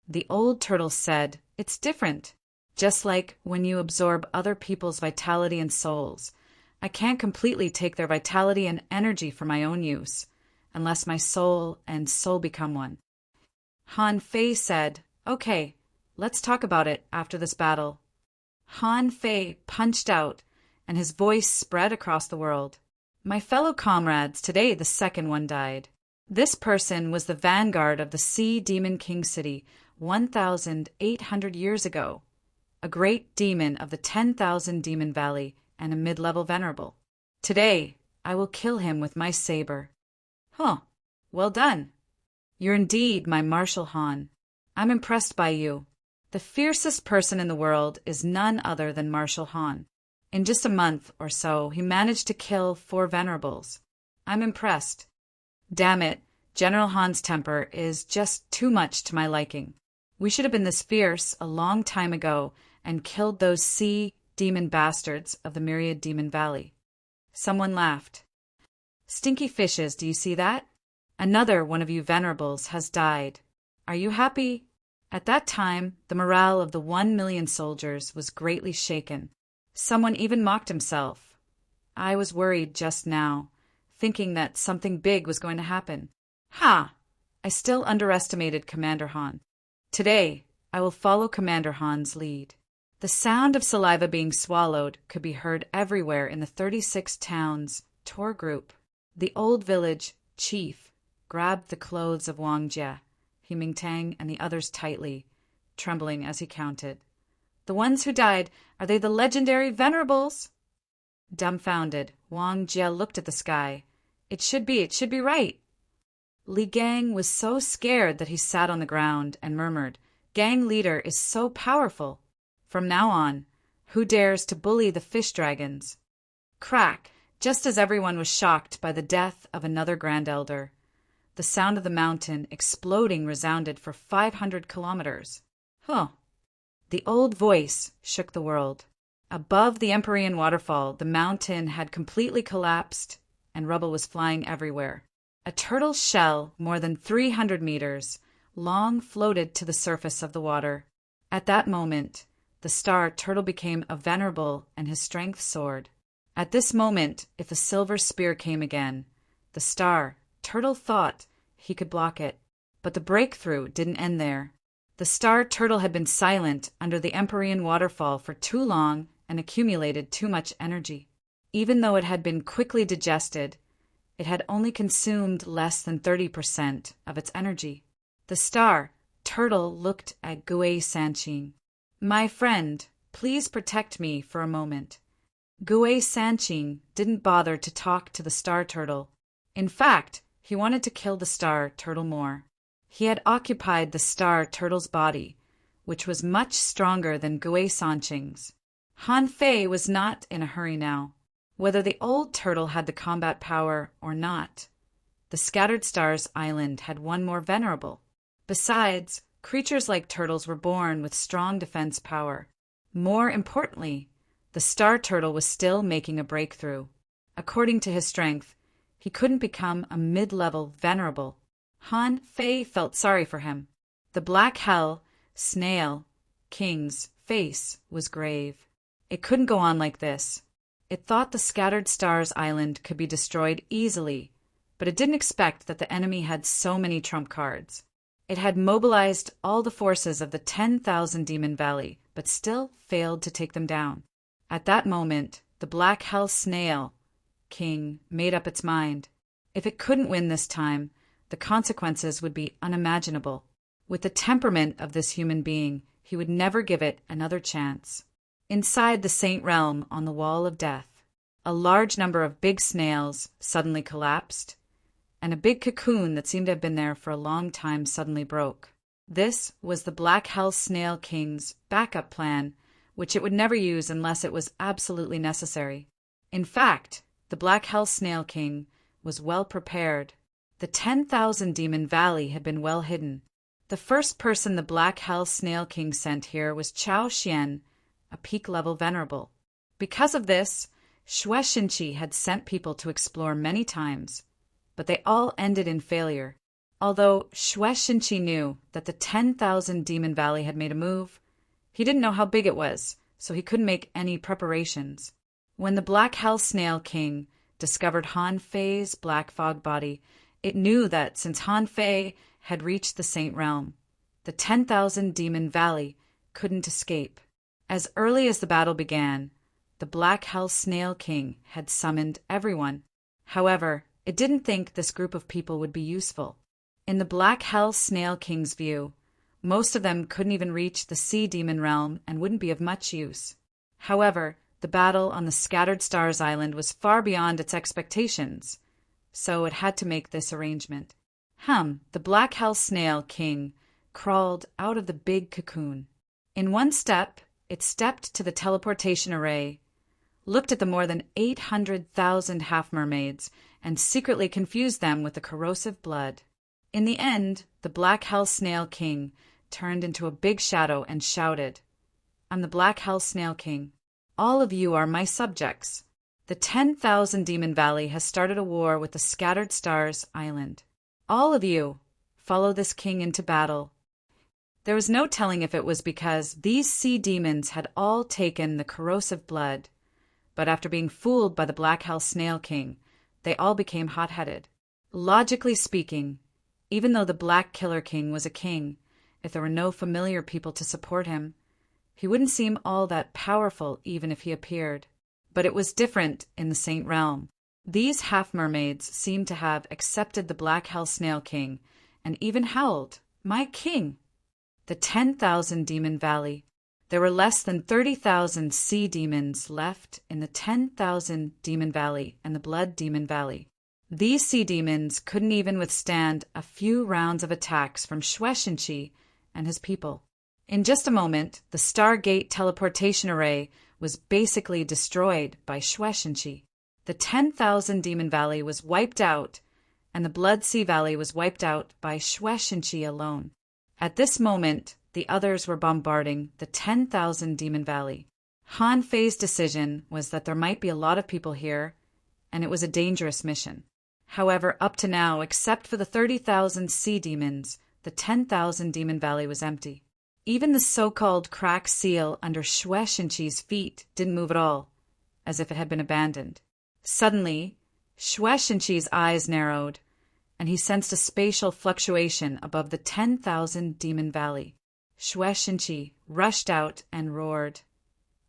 The old turtle said, It's different. Just like when you absorb other people's vitality and souls, I can't completely take their vitality and energy for my own use, unless my soul and soul become one. Han Fei said, Okay, let's talk about it after this battle. Han Fei punched out, and his voice spread across the world. My fellow comrades, today the second one died. This person was the vanguard of the Sea Demon King City 1,800 years ago, a great demon of the 10,000 Demon Valley and a mid-level venerable. Today, I will kill him with my saber. Well done. You're indeed my Marshal Han. I'm impressed by you. The fiercest person in the world is none other than Marshal Han. In just a month or so, he managed to kill 4 venerables. I'm impressed. Damn it, General Han's temper is just too much to my liking. We should have been this fierce a long time ago and killed those sea demon bastards of the Myriad Demon Valley. Someone laughed. Stinky fishes, do you see that? Another one of you venerables has died. Are you happy?" At that time, the morale of the 1,000,000 soldiers was greatly shaken. Someone even mocked himself. I was worried just now, thinking that something big was going to happen. Ha! I still underestimated Commander Han. Today, I will follow Commander Han's lead. The sound of saliva being swallowed could be heard everywhere in the 36 towns tour group. The old village chief grabbed the clothes of Wang Jie, He Mingtang, and the others tightly, trembling as he counted. "The ones who died, are they the legendary venerables?" Dumbfounded, Wang Jie looked at the sky. It should be right. Li Gang was so scared that he sat on the ground and murmured, "Gang leader is so powerful. From now on, who dares to bully the fish dragons?" Crack! Just as everyone was shocked by the death of another grand elder. The sound of the mountain exploding resounded for 500 kilometers. Huh! The old voice shook the world. Above the Empyrean waterfall, the mountain had completely collapsed and rubble was flying everywhere. A turtle's shell, more than 300 meters long, floated to the surface of the water. At that moment, the star turtle became a venerable and his strength soared. At this moment, if a silver spear came again, the star turtle thought he could block it. But the breakthrough didn't end there. The star turtle had been silent under the Empyrean waterfall for too long and accumulated too much energy. Even though it had been quickly digested, it had only consumed less than 30% of its energy. The star turtle looked at Gui Sanqing. "My friend, please protect me for a moment." Gui Sanqing didn't bother to talk to the star turtle. In fact, he wanted to kill the star turtle more. He had occupied the star turtle's body, which was much stronger than Gui Sanqing's. Han Fei was not in a hurry now. Whether the old turtle had the combat power or not, the Scattered Stars Island had one more venerable. Besides, creatures like turtles were born with strong defense power. More importantly, the star turtle was still making a breakthrough. According to his strength, he couldn't become a mid-level venerable. Han Fei felt sorry for him. The black hell, snail, king's face was grave. It couldn't go on like this. It thought the Scattered Stars Island could be destroyed easily, but it didn't expect that the enemy had so many trump cards. It had mobilized all the forces of the 10,000 Demon Valley, but still failed to take them down. At that moment, the black hell snail king made up its mind. If it couldn't win this time, the consequences would be unimaginable. With the temperament of this human being, he would never give it another chance. Inside the Saint Realm on the Wall of Death, a large number of big snails suddenly collapsed, and a big cocoon that seemed to have been there for a long time suddenly broke. This was the Black Hell Snail King's backup plan, which it would never use unless it was absolutely necessary. In fact, the Black Hell Snail King was well prepared. The 10,000 Demon Valley had been well hidden. The first person the Black Hell Snail King sent here was Chao Xian, a peak-level venerable. Because of this, Xue Xinqi had sent people to explore many times, but they all ended in failure. Although Xue Xinqi knew that the 10,000 Demon Valley had made a move, he didn't know how big it was, so he couldn't make any preparations. When the Black Hell Snail King discovered Han Fei's black fog body, it knew that since Han Fei had reached the Saint Realm, the 10,000 Demon Valley couldn't escape. As early as the battle began, the Black Hell Snail King had summoned everyone. However, it didn't think this group of people would be useful. In the Black Hell Snail King's view, most of them couldn't even reach the Sea Demon Realm and wouldn't be of much use. However, the battle on the Scattered Stars Island was far beyond its expectations, so it had to make this arrangement. The Black Hell Snail King crawled out of the big cocoon. In one step, it stepped to the teleportation array, looked at the more than 800,000 half-mermaids, and secretly confused them with the corrosive blood. In the end, the Black Hell Snail King turned into a big shadow and shouted, "I'm the Black Hell Snail King. All of you are my subjects. The 10,000 Demon Valley has started a war with the Scattered Stars Island. All of you, follow this king into battle. There was no telling if it was because these sea demons had all taken the corrosive blood, but after being fooled by the Black Hell Snail King, they all became hot-headed. Logically speaking, even though the Black Killer King was a king, if there were no familiar people to support him, he wouldn't seem all that powerful even if he appeared. But it was different in the Saint Realm. These half-mermaids seemed to have accepted the Black Hell Snail King and even howled, "My king!" The 10,000 Demon Valley. There were less than 30,000 sea demons left in the 10,000 Demon Valley and the Blood Demon Valley. These sea demons couldn't even withstand a few rounds of attacks from Shueishenqi and his people. In just a moment, the Stargate teleportation array was basically destroyed by Shueishenqi. The 10,000 Demon Valley was wiped out, and the Blood Sea Valley was wiped out by Shueishenqi alone. At this moment, the others were bombarding the 10,000 Demon Valley. Han Fei's decision was that there might be a lot of people here, and it was a dangerous mission. However, up to now, except for the 30,000 sea demons, the 10,000 Demon Valley was empty. Even the so-called crack seal under Shueishenqi's feet didn't move at all, as if it had been abandoned. Suddenly, Shueishenqi's eyes narrowed, and he sensed a spatial fluctuation above the 10,000 Demon Valley. Shueishenqi rushed out and roared,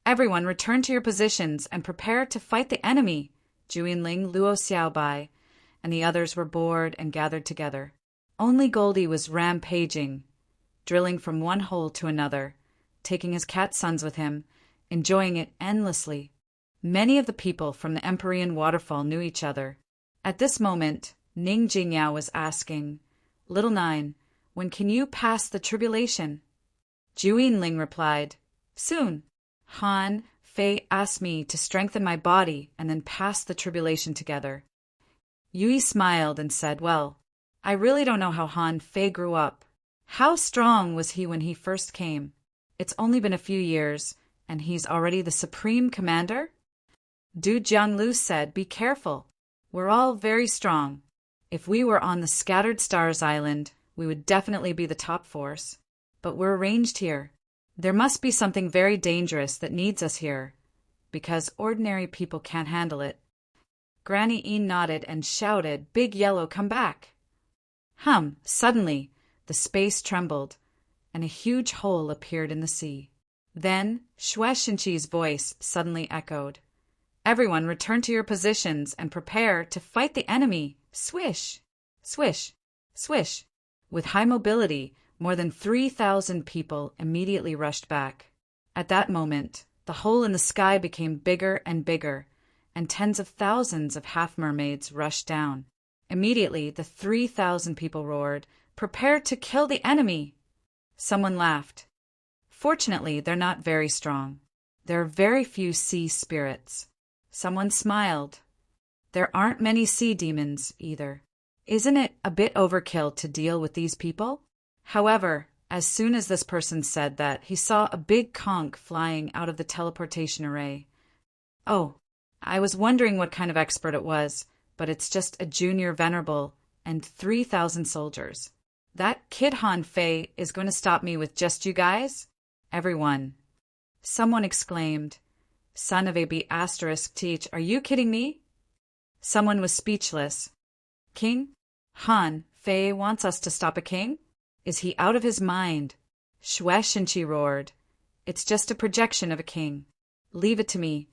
"Everyone return to your positions and prepare to fight the enemy!" Juinling, Luo Xiaobai, and the others were bored and gathered together. Only Goldie was rampaging, drilling from one hole to another, taking his cat sons with him, enjoying it endlessly. Many of the people from the Empyrean waterfall knew each other. At this moment, Ning Jingyao was asking, "Little Nine, when can you pass the tribulation?" Juinling replied, "Soon. Han Fei asked me to strengthen my body and then pass the tribulation together." Yui smiled and said, "Well, I really don't know how Han Fei grew up. How strong was he when he first came? It's only been a few years, and he's already the supreme commander?" Du Jianglu said, "Be careful. We're all very strong. If we were on the Scattered Stars Island, we would definitely be the top force. But we're arranged here. There must be something very dangerous that needs us here, because ordinary people can't handle it." Granny Een nodded and shouted, "Big Yellow, come back!" Suddenly, the space trembled, and a huge hole appeared in the sea. Then Shueishenqi's voice suddenly echoed, "Everyone return to your positions and prepare to fight the enemy!" Swish! Swish! Swish! With high mobility, more than 3,000 people immediately rushed back. At that moment, the hole in the sky became bigger and bigger, and tens of thousands of half-mermaids rushed down. Immediately, the 3,000 people roared, "Prepare to kill the enemy!" Someone laughed. "Fortunately, they're not very strong. There are very few sea spirits." Someone smiled. "There aren't many sea demons, either. Isn't it a bit overkill to deal with these people?" However, as soon as this person said that, he saw a big conch flying out of the teleportation array. "Oh, I was wondering what kind of expert it was, but it's just a junior venerable and 3,000 soldiers. That kid Han Fei is going to stop me with just you guys?" Everyone. Someone exclaimed, "Son of a B** teach, are you kidding me?" Someone was speechless. "King? Han Fei wants us to stop a king? Is he out of his mind?" Shueishenqi roared, "It's just a projection of a king. Leave it to me."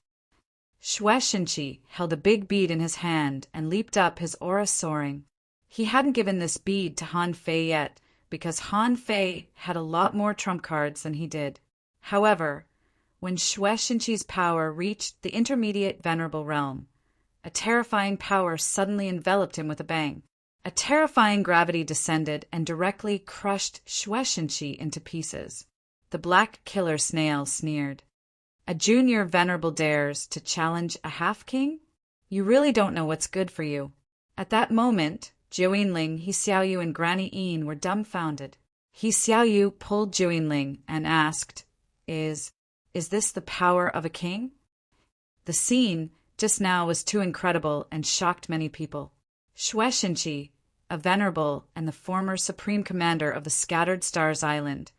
Shueishenqi held a big bead in his hand and leaped up, his aura soaring. He hadn't given this bead to Han Fei yet, because Han Fei had a lot more trump cards than he did. However, when Shueishenqi's power reached the intermediate venerable realm, a terrifying power suddenly enveloped him with a bang. A terrifying gravity descended and directly crushed Shueishenqi into pieces. The black killer snail sneered. "A junior venerable dares to challenge a half-king? You really don't know what's good for you." At that moment, Juinling, He Xiaoyu, and Granny Een were dumbfounded. He Xiaoyu pulled Juinling and asked, Is this the power of a king?" The scene just now was too incredible and shocked many people. Shueishenqi, a venerable and the former supreme commander of the Scattered Stars Island,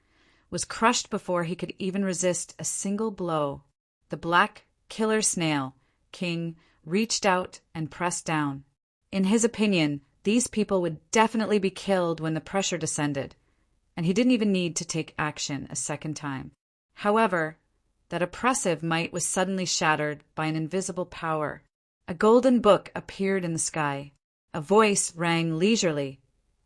was crushed before he could even resist a single blow. The black killer snail king reached out and pressed down. In his opinion, these people would definitely be killed when the pressure descended, and he didn't even need to take action a second time. However, that oppressive might was suddenly shattered by an invisible power. A golden book appeared in the sky. A voice rang leisurely.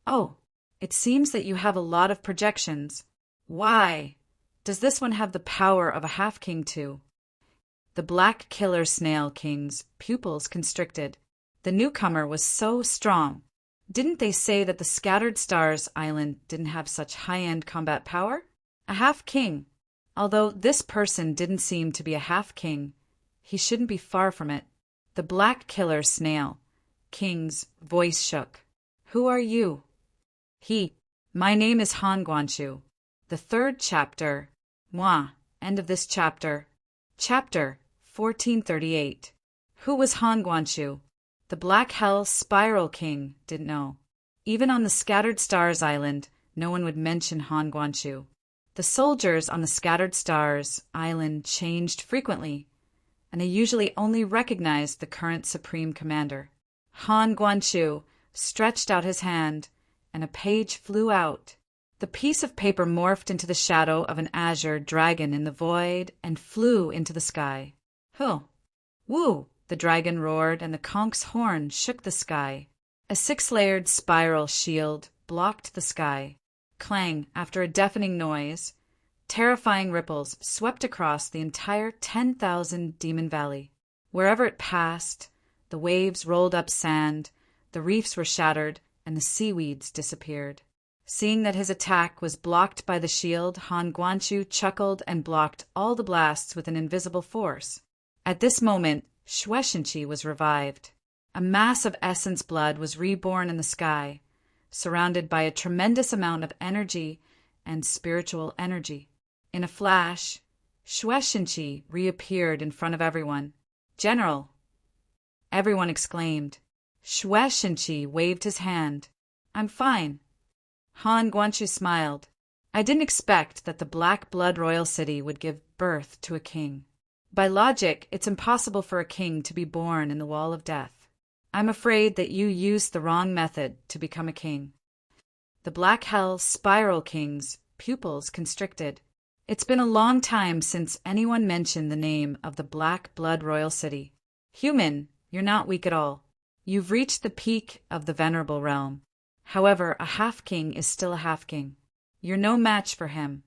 "Oh, it seems that you have a lot of projections. Why? Does this one have the power of a half-king too?" The black killer snail king's pupils constricted. The newcomer was so strong. Didn't they say that the Scattered Stars Island didn't have such high-end combat power? A half-king. Although this person didn't seem to be a half-king, he shouldn't be far from it. The black killer snail king's voice shook. "Who are you?" My name is Han Guanshu. The third chapter. Moi. End of this chapter. Chapter 1438. Who was Han Guanshu? The Black Hell Spiral King didn't know. Even on the Scattered Stars Island, no one would mention Han Guanshu. The soldiers on the Scattered Stars Island changed frequently, and they usually only recognized the current supreme commander. Han Guanshu stretched out his hand, and a page flew out. The piece of paper morphed into the shadow of an azure dragon in the void and flew into the sky. "Huh! Woo!" the dragon roared, and the conk's horn shook the sky. A 6-layered spiral shield blocked the sky. Clang, after a deafening noise, terrifying ripples swept across the entire 10,000 Demon Valley. Wherever it passed, the waves rolled up sand, the reefs were shattered, and the seaweeds disappeared. Seeing that his attack was blocked by the shield, Han Guanshu chuckled and blocked all the blasts with an invisible force. At this moment, Shueishenqi was revived. A mass of essence blood was reborn in the sky, surrounded by a tremendous amount of energy and spiritual energy. In a flash, Shueishenqi reappeared in front of everyone. "General!" Everyone exclaimed. Shueishenqi waved his hand. "I'm fine." Han Guanshu smiled. "I didn't expect that the Black Blood Royal City would give birth to a king. By logic, it's impossible for a king to be born in the Wall of Death. I'm afraid that you used the wrong method to become a king." The Black Hell Spiral King's pupils constricted. It's been a long time since anyone mentioned the name of the Black Blood Royal City. "Human, you're not weak at all. You've reached the peak of the venerable realm. However, a half-king is still a half-king. You're no match for him."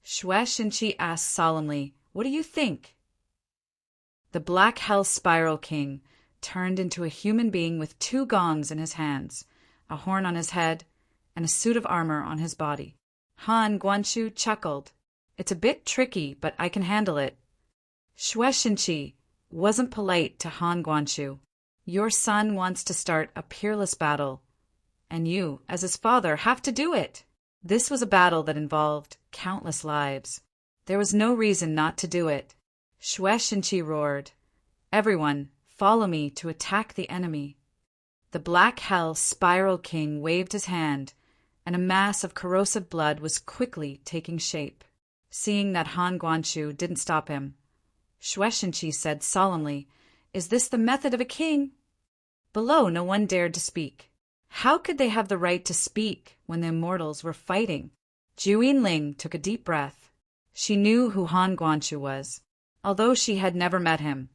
Shueishenqi asked solemnly, "What do you think?" The Black Hell Spiral King turned into a human being with 2 gongs in his hands, a horn on his head, and a suit of armor on his body. Han Guanshu chuckled. "It's a bit tricky, but I can handle it." Shueishenqi wasn't polite to Han Guanshu. "Your son wants to start a peerless battle, and you, as his father, have to do it." This was a battle that involved countless lives. There was no reason not to do it. Shueishenqi roared, "Everyone, follow me to attack the enemy." The Black Hell Spiral King waved his hand, and a mass of corrosive blood was quickly taking shape. Seeing that Han Guanshu didn't stop him, Shueishenqi said solemnly, "Is this the method of a king?" Below, no one dared to speak. How could they have the right to speak when the immortals were fighting? Juyin took a deep breath. She knew who Han Guanshu was. Although she had never met him,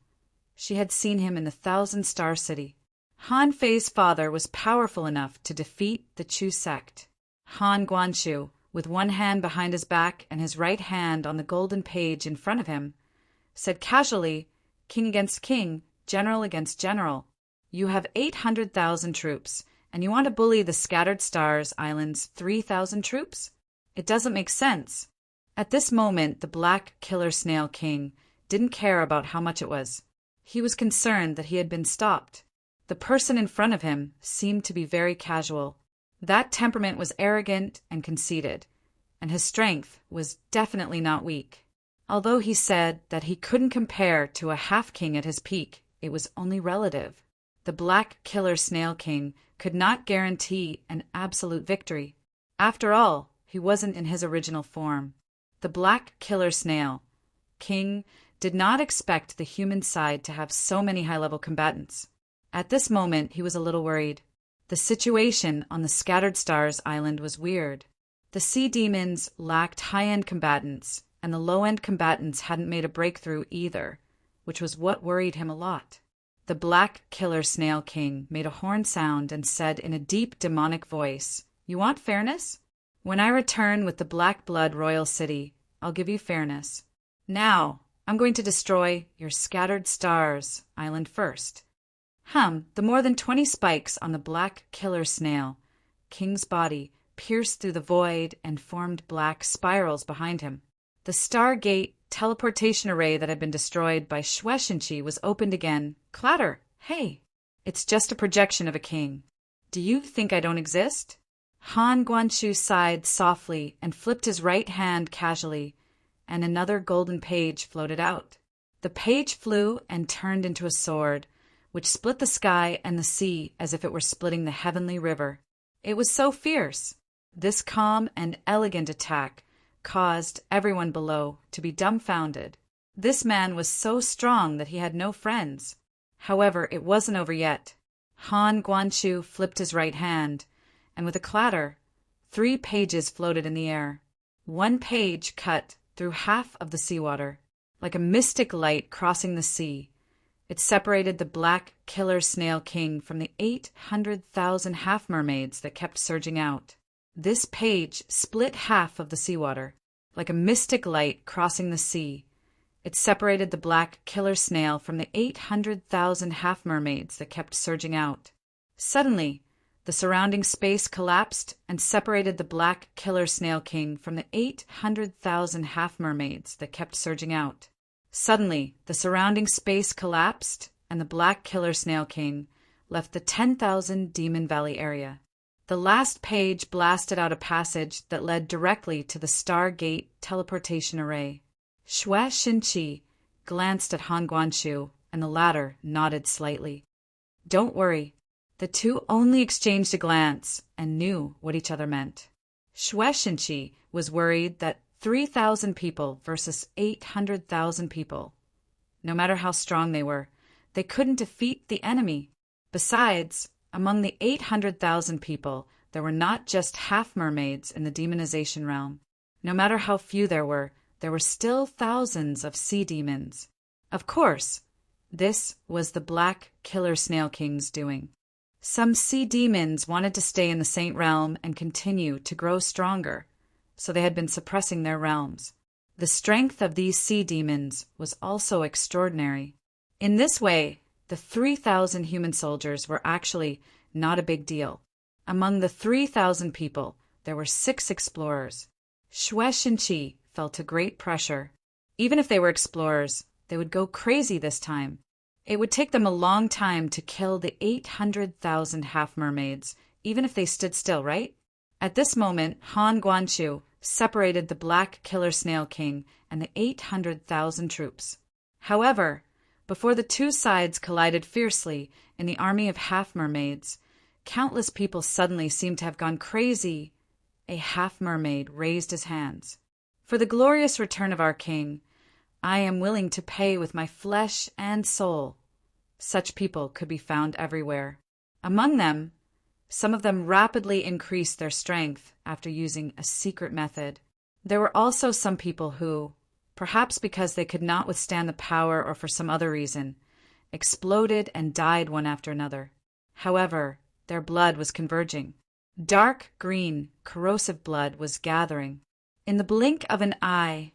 she had seen him in the 1,000-Star City. Han Fei's father was powerful enough to defeat the Chu sect. Han Guanshu, with one hand behind his back and his right hand on the golden page in front of him, said casually, "King against king, general against general. You have 800,000 troops, and you want to bully the Scattered Stars Island's 3,000 troops? It doesn't make sense." At this moment, the Black Killer Snail King didn't care about how much it was. He was concerned that he had been stopped. The person in front of him seemed to be very casual. That temperament was arrogant and conceited, and his strength was definitely not weak. Although he said that he couldn't compare to a half-king at his peak, it was only relative. The Black Killer Snail King could not guarantee an absolute victory. After all, he wasn't in his original form. The Black Killer Snail King did not expect the human side to have so many high-level combatants. At this moment, he was a little worried. The situation on the Scattered Stars Island was weird. The sea demons lacked high-end combatants, and the low-end combatants hadn't made a breakthrough either, which was what worried him a lot. The Black Killer Snail King made a horn sound and said in a deep demonic voice, "You want fairness? When I return with the Black Blood Royal City, I'll give you fairness. Now, I'm going to destroy your Scattered Stars Island first." The more than 20 spikes on the Black Killer Snail King's body pierced through the void and formed black spirals behind him. The Stargate teleportation array that had been destroyed by Shueishenqi was opened again. Clatter! Hey! It's just a projection of a king. Do you think I don't exist? Han Guanshu sighed softly and flipped his right hand casually, and another golden page floated out. The page flew and turned into a sword, which split the sky and the sea as if it were splitting the heavenly river. It was so fierce. This calm and elegant attack caused everyone below to be dumbfounded. This man was so strong that he had no friends. However, it wasn't over yet. Han Guanshu flipped his right hand, and with a clatter, 3 pages floated in the air. One page cut through half of the seawater, like a mystic light crossing the sea. It separated the Black Killer Snail King from the 800,000 half-mermaids that kept surging out. This page split half of the seawater, like a mystic light crossing the sea. It separated the Black Killer Snail from the 800,000 half-mermaids that kept surging out. Suddenly, the surrounding space collapsed and separated the Black Killer Snail King from the 800,000 half-mermaids that kept surging out. Suddenly, the surrounding space collapsed, and the Black Killer Snail King left the 10,000 Demon Valley area. The last page blasted out a passage that led directly to the Stargate teleportation array. Shueishenqi glanced at Han Guanshu, and the latter nodded slightly. Don't worry. The two only exchanged a glance and knew what each other meant. Shueishenqi was worried that 3,000 people versus 800,000 people. No matter how strong they were, they couldn't defeat the enemy. Besides, among the 800,000 people, there were not just half-mermaids in the demonization realm. No matter how few there were still thousands of sea demons. Of course, this was the Black Killer Snail King's doing. Some sea demons wanted to stay in the Saint Realm and continue to grow stronger, so they had been suppressing their realms. The strength of these sea demons was also extraordinary. In this way, the 3,000 human soldiers were actually not a big deal. Among the 3,000 people, there were 6 explorers. Shueishenqi felt a great pressure. Even if they were explorers, they would go crazy this time. It would take them a long time to kill the 800,000 half-mermaids, even if they stood still, right? At this moment, Han Guanshu separated the Black Killer Snail King and the 800,000 troops. However, before the two sides collided fiercely in the army of half-mermaids, countless people suddenly seemed to have gone crazy. A half-mermaid raised his hands. For the glorious return of our king, I am willing to pay with my flesh and soul. Such people could be found everywhere. Among them, some of them rapidly increased their strength after using a secret method. There were also some people who, perhaps because they could not withstand the power or for some other reason, exploded and died one after another. However, their blood was converging. Dark green, corrosive blood was gathering. In the blink of an eye,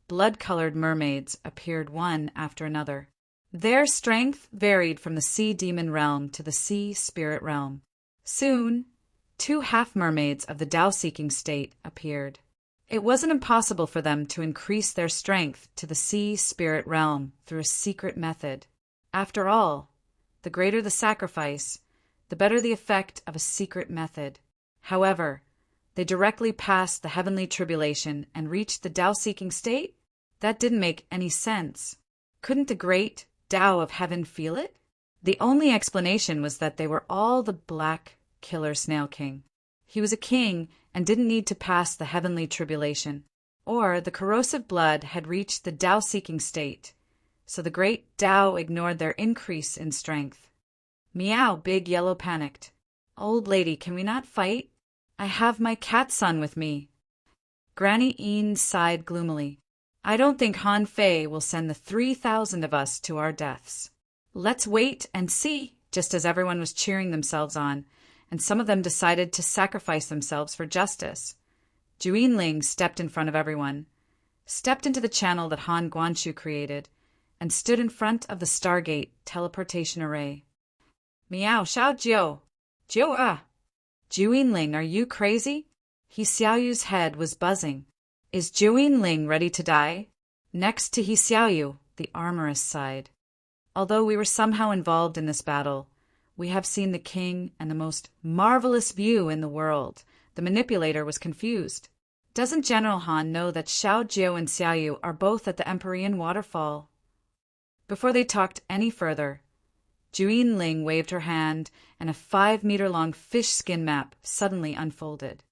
blood-colored mermaids appeared one after another. Their strength varied from the sea demon realm to the sea spirit realm. Soon, 2 half-mermaids of the Tao-seeking state appeared. It wasn't impossible for them to increase their strength to the sea spirit realm through a secret method. After all, the greater the sacrifice, the better the effect of a secret method. However, they directly passed the heavenly tribulation and reached the Tao-seeking state? That didn't make any sense. Couldn't the great Tao of heaven feel it? The only explanation was that they were all the Black Killer Snail King. He was a king and didn't need to pass the heavenly tribulation. Or the corrosive blood had reached the Tao-seeking state, so the great Tao ignored their increase in strength. Meow, Big Yellow panicked. Old lady, can we not fight? I have my cat son with me. Granny Een sighed gloomily. I don't think Han Fei will send the 3,000 of us to our deaths. Let's wait and see, just as everyone was cheering themselves on, and some of them decided to sacrifice themselves for justice. Juinling stepped in front of everyone, stepped into the channel that Han Guanshu created, and stood in front of the Stargate teleportation array. Meow, Xiao Jiu! Jiu ah! Juinling, are you crazy? He Xiaoyu's head was buzzing. Is Juinling ready to die? Next to He Xiaoyu, the armorist sighed. Although we were somehow involved in this battle, we have seen the king and the most marvelous view in the world. The manipulator was confused. Doesn't General Han know that Xiao Jiu and Xiaoyu are both at the Empyrean waterfall? Before they talked any further, Juinling waved her hand, and a 5-meter-long fish skin map suddenly unfolded.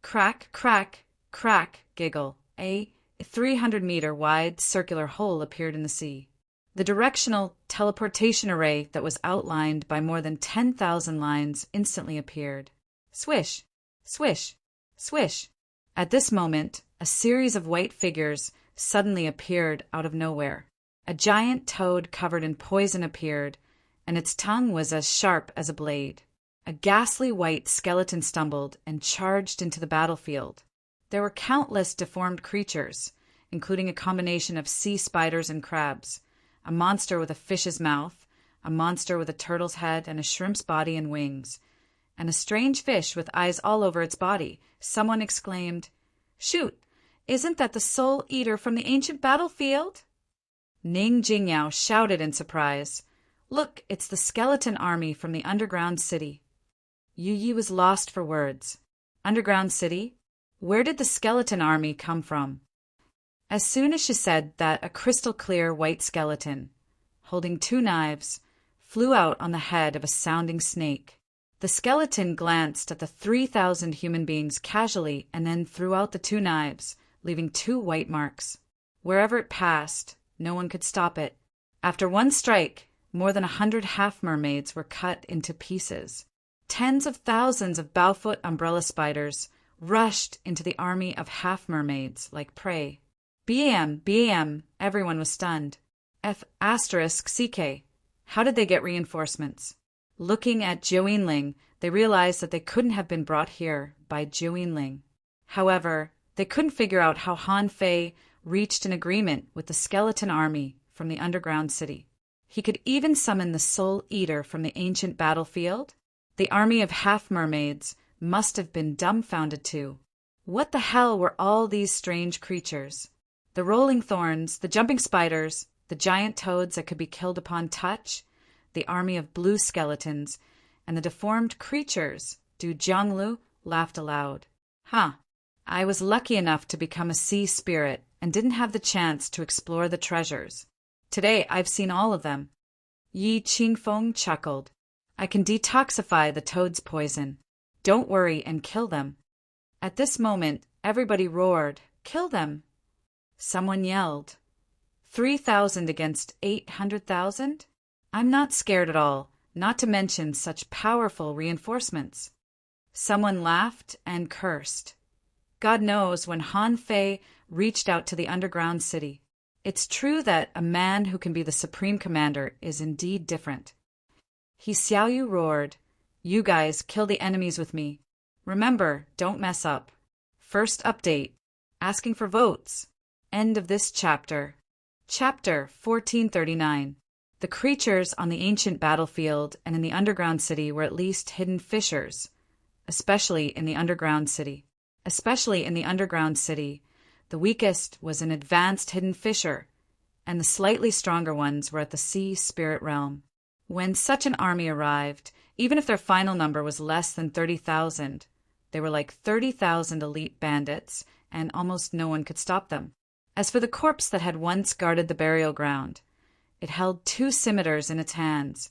Crack, crack, crack, giggle. A 300-meter-wide circular hole appeared in the sea. The directional teleportation array that was outlined by more than 10,000 lines instantly appeared. Swish, swish, swish. At this moment, a series of white figures suddenly appeared out of nowhere. A giant toad covered in poison appeared, and its tongue was as sharp as a blade. A ghastly white skeleton stumbled and charged into the battlefield. There were countless deformed creatures, including a combination of sea spiders and crabs, a monster with a fish's mouth, a monster with a turtle's head and a shrimp's body and wings, and a strange fish with eyes all over its body. Someone exclaimed, "Shoot! Isn't that the Soul Eater from the ancient battlefield?" Ning Jingyao shouted in surprise, "Look, it's the skeleton army from the underground city." Yu Yi was lost for words. Underground city? Where did the skeleton army come from? As soon as she said that, a crystal-clear white skeleton, holding 2 knives, flew out on the head of a sounding snake. The skeleton glanced at the 3,000 human beings casually and then threw out the 2 knives, leaving 2 white marks. Wherever it passed, no one could stop it. After one strike, more than 100 half-mermaids were cut into pieces. Tens of thousands of Bowfoot umbrella spiders rushed into the army of half-mermaids like prey. BAM, BAM, everyone was stunned. F***CK. How did they get reinforcements? Looking at Juinling, they realized that they couldn't have been brought here by Juinling. However, they couldn't figure out how Han Fei reached an agreement with the skeleton army from the underground city. He could even summon the Soul Eater from the ancient battlefield. The army of half-mermaids must have been dumbfounded too. What the hell were all these strange creatures? The rolling thorns, the jumping spiders, the giant toads that could be killed upon touch, the army of blue skeletons, and the deformed creatures. Du Jianglu laughed aloud. I was lucky enough to become a sea spirit and didn't have the chance to explore the treasures. Today I've seen all of them. Yi Qingfeng chuckled. I can detoxify the toad's poison. Don't worry and kill them. At this moment, everybody roared, "Kill them!" Someone yelled, 3,000 against 800,000? I'm not scared at all, not to mention such powerful reinforcements. Someone laughed and cursed. God knows when Han Fei reached out to the underground city. It's true that a man who can be the supreme commander is indeed different. He Xiaoyu roared, "You guys kill the enemies with me. Remember, don't mess up. First update, asking for votes. End of this chapter." Chapter 1439. The creatures on the ancient battlefield and in the underground city were at least hidden fissures, especially in the underground city. The weakest was an advanced hidden fissure, and the slightly stronger ones were at the sea spirit realm. When such an army arrived, even if their final number was less than 30,000, they were like 30,000 elite bandits, and almost no one could stop them. As for the corpse that had once guarded the burial ground, it held 2 scimitars in its hands.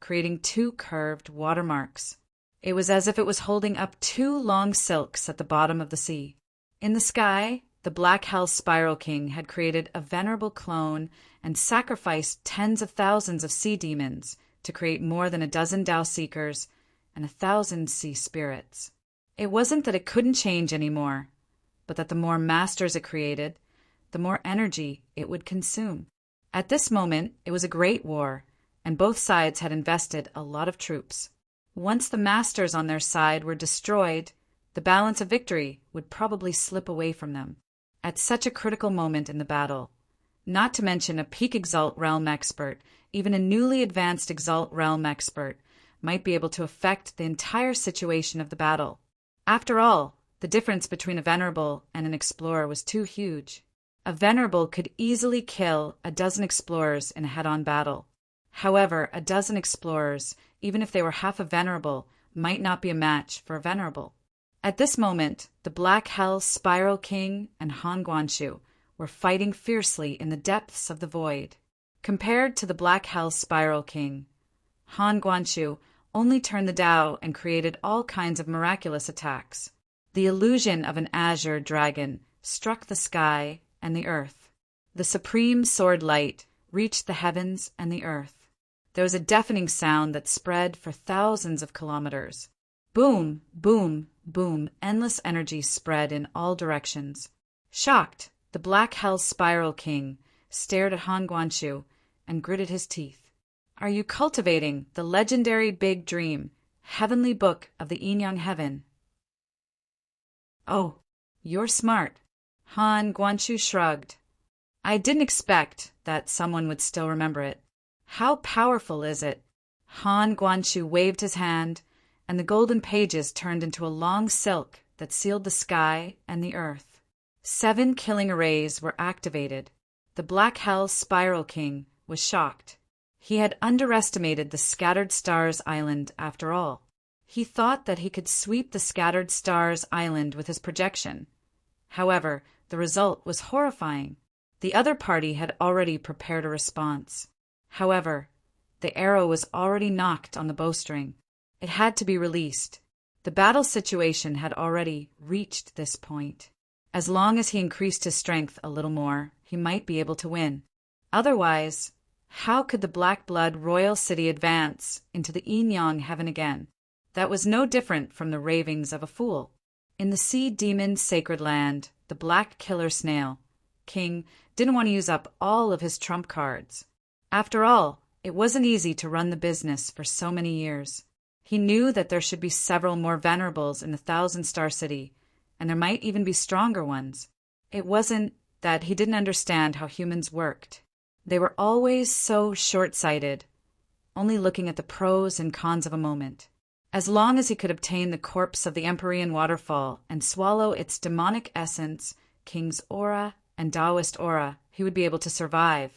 creating two curved watermarks. It was as if it was holding up two long silks at the bottom of the sea. In the sky, the Black Hell's Spiral King had created a venerable clone and sacrificed tens of thousands of sea demons to create more than a dozen Tao Seekers and 1,000 sea spirits. It wasn't that it couldn't change anymore, but that the more masters it created, the more energy it would consume. At this moment, it was a great war, and both sides had invested a lot of troops. Once the masters on their side were destroyed, the balance of victory would probably slip away from them. At such a critical moment in the battle, not to mention a peak Exalt Realm expert, even a newly advanced Exalt Realm expert, might be able to affect the entire situation of the battle. After all, the difference between a Venerable and an Explorer was too huge. A Venerable could easily kill a dozen Explorers in a head-on battle. However, a dozen Explorers, even if they were half a Venerable, might not be a match for a Venerable. At this moment, the Black Hell Spiral King and Han Guanshu were fighting fiercely in the depths of the void. Compared to the Black Hell Spiral King, Han Guanshu only turned the Tao and created all kinds of miraculous attacks. The illusion of an azure dragon struck the sky and the earth. The supreme sword light reached the heavens and the earth. There was a deafening sound that spread for thousands of kilometers. Boom, boom, boom, endless energy spread in all directions. Shocked, the Black Hell Spiral King stared at Han Guanshu and gritted his teeth. Are you cultivating the legendary Big Dream, heavenly book of the Yin Yang Heaven? Oh, you're smart. Han Guanshu shrugged. I didn't expect that someone would still remember it. How powerful is it? Han Guanshu waved his hand, and the golden pages turned into a long silk that sealed the sky and the earth. 7 killing arrays were activated. The Black Hell Spiral King was shocked. He had underestimated the Scattered Stars Island after all. He thought that he could sweep the Scattered Stars Island with his projection. However, the result was horrifying. The other party had already prepared a response. However, the arrow was already knocked on the bowstring. It had to be released. The battle situation had already reached this point. As long as he increased his strength a little more, he might be able to win. Otherwise, how could the Black Blood Royal City advance into the Yin Yang Heaven again? That was no different from the ravings of a fool. In the Sea Demon Sacred Land, the Black Killer Snail King didn't want to use up all of his trump cards. After all, it wasn't easy to run the business for so many years. He knew that there should be several more venerables in the 1,000-star city, and there might even be stronger ones. It wasn't that he didn't understand how humans worked. They were always so short-sighted, only looking at the pros and cons of a moment. As long as he could obtain the corpse of the Empyrean waterfall and swallow its demonic essence, King's aura and Taoist aura, he would be able to survive.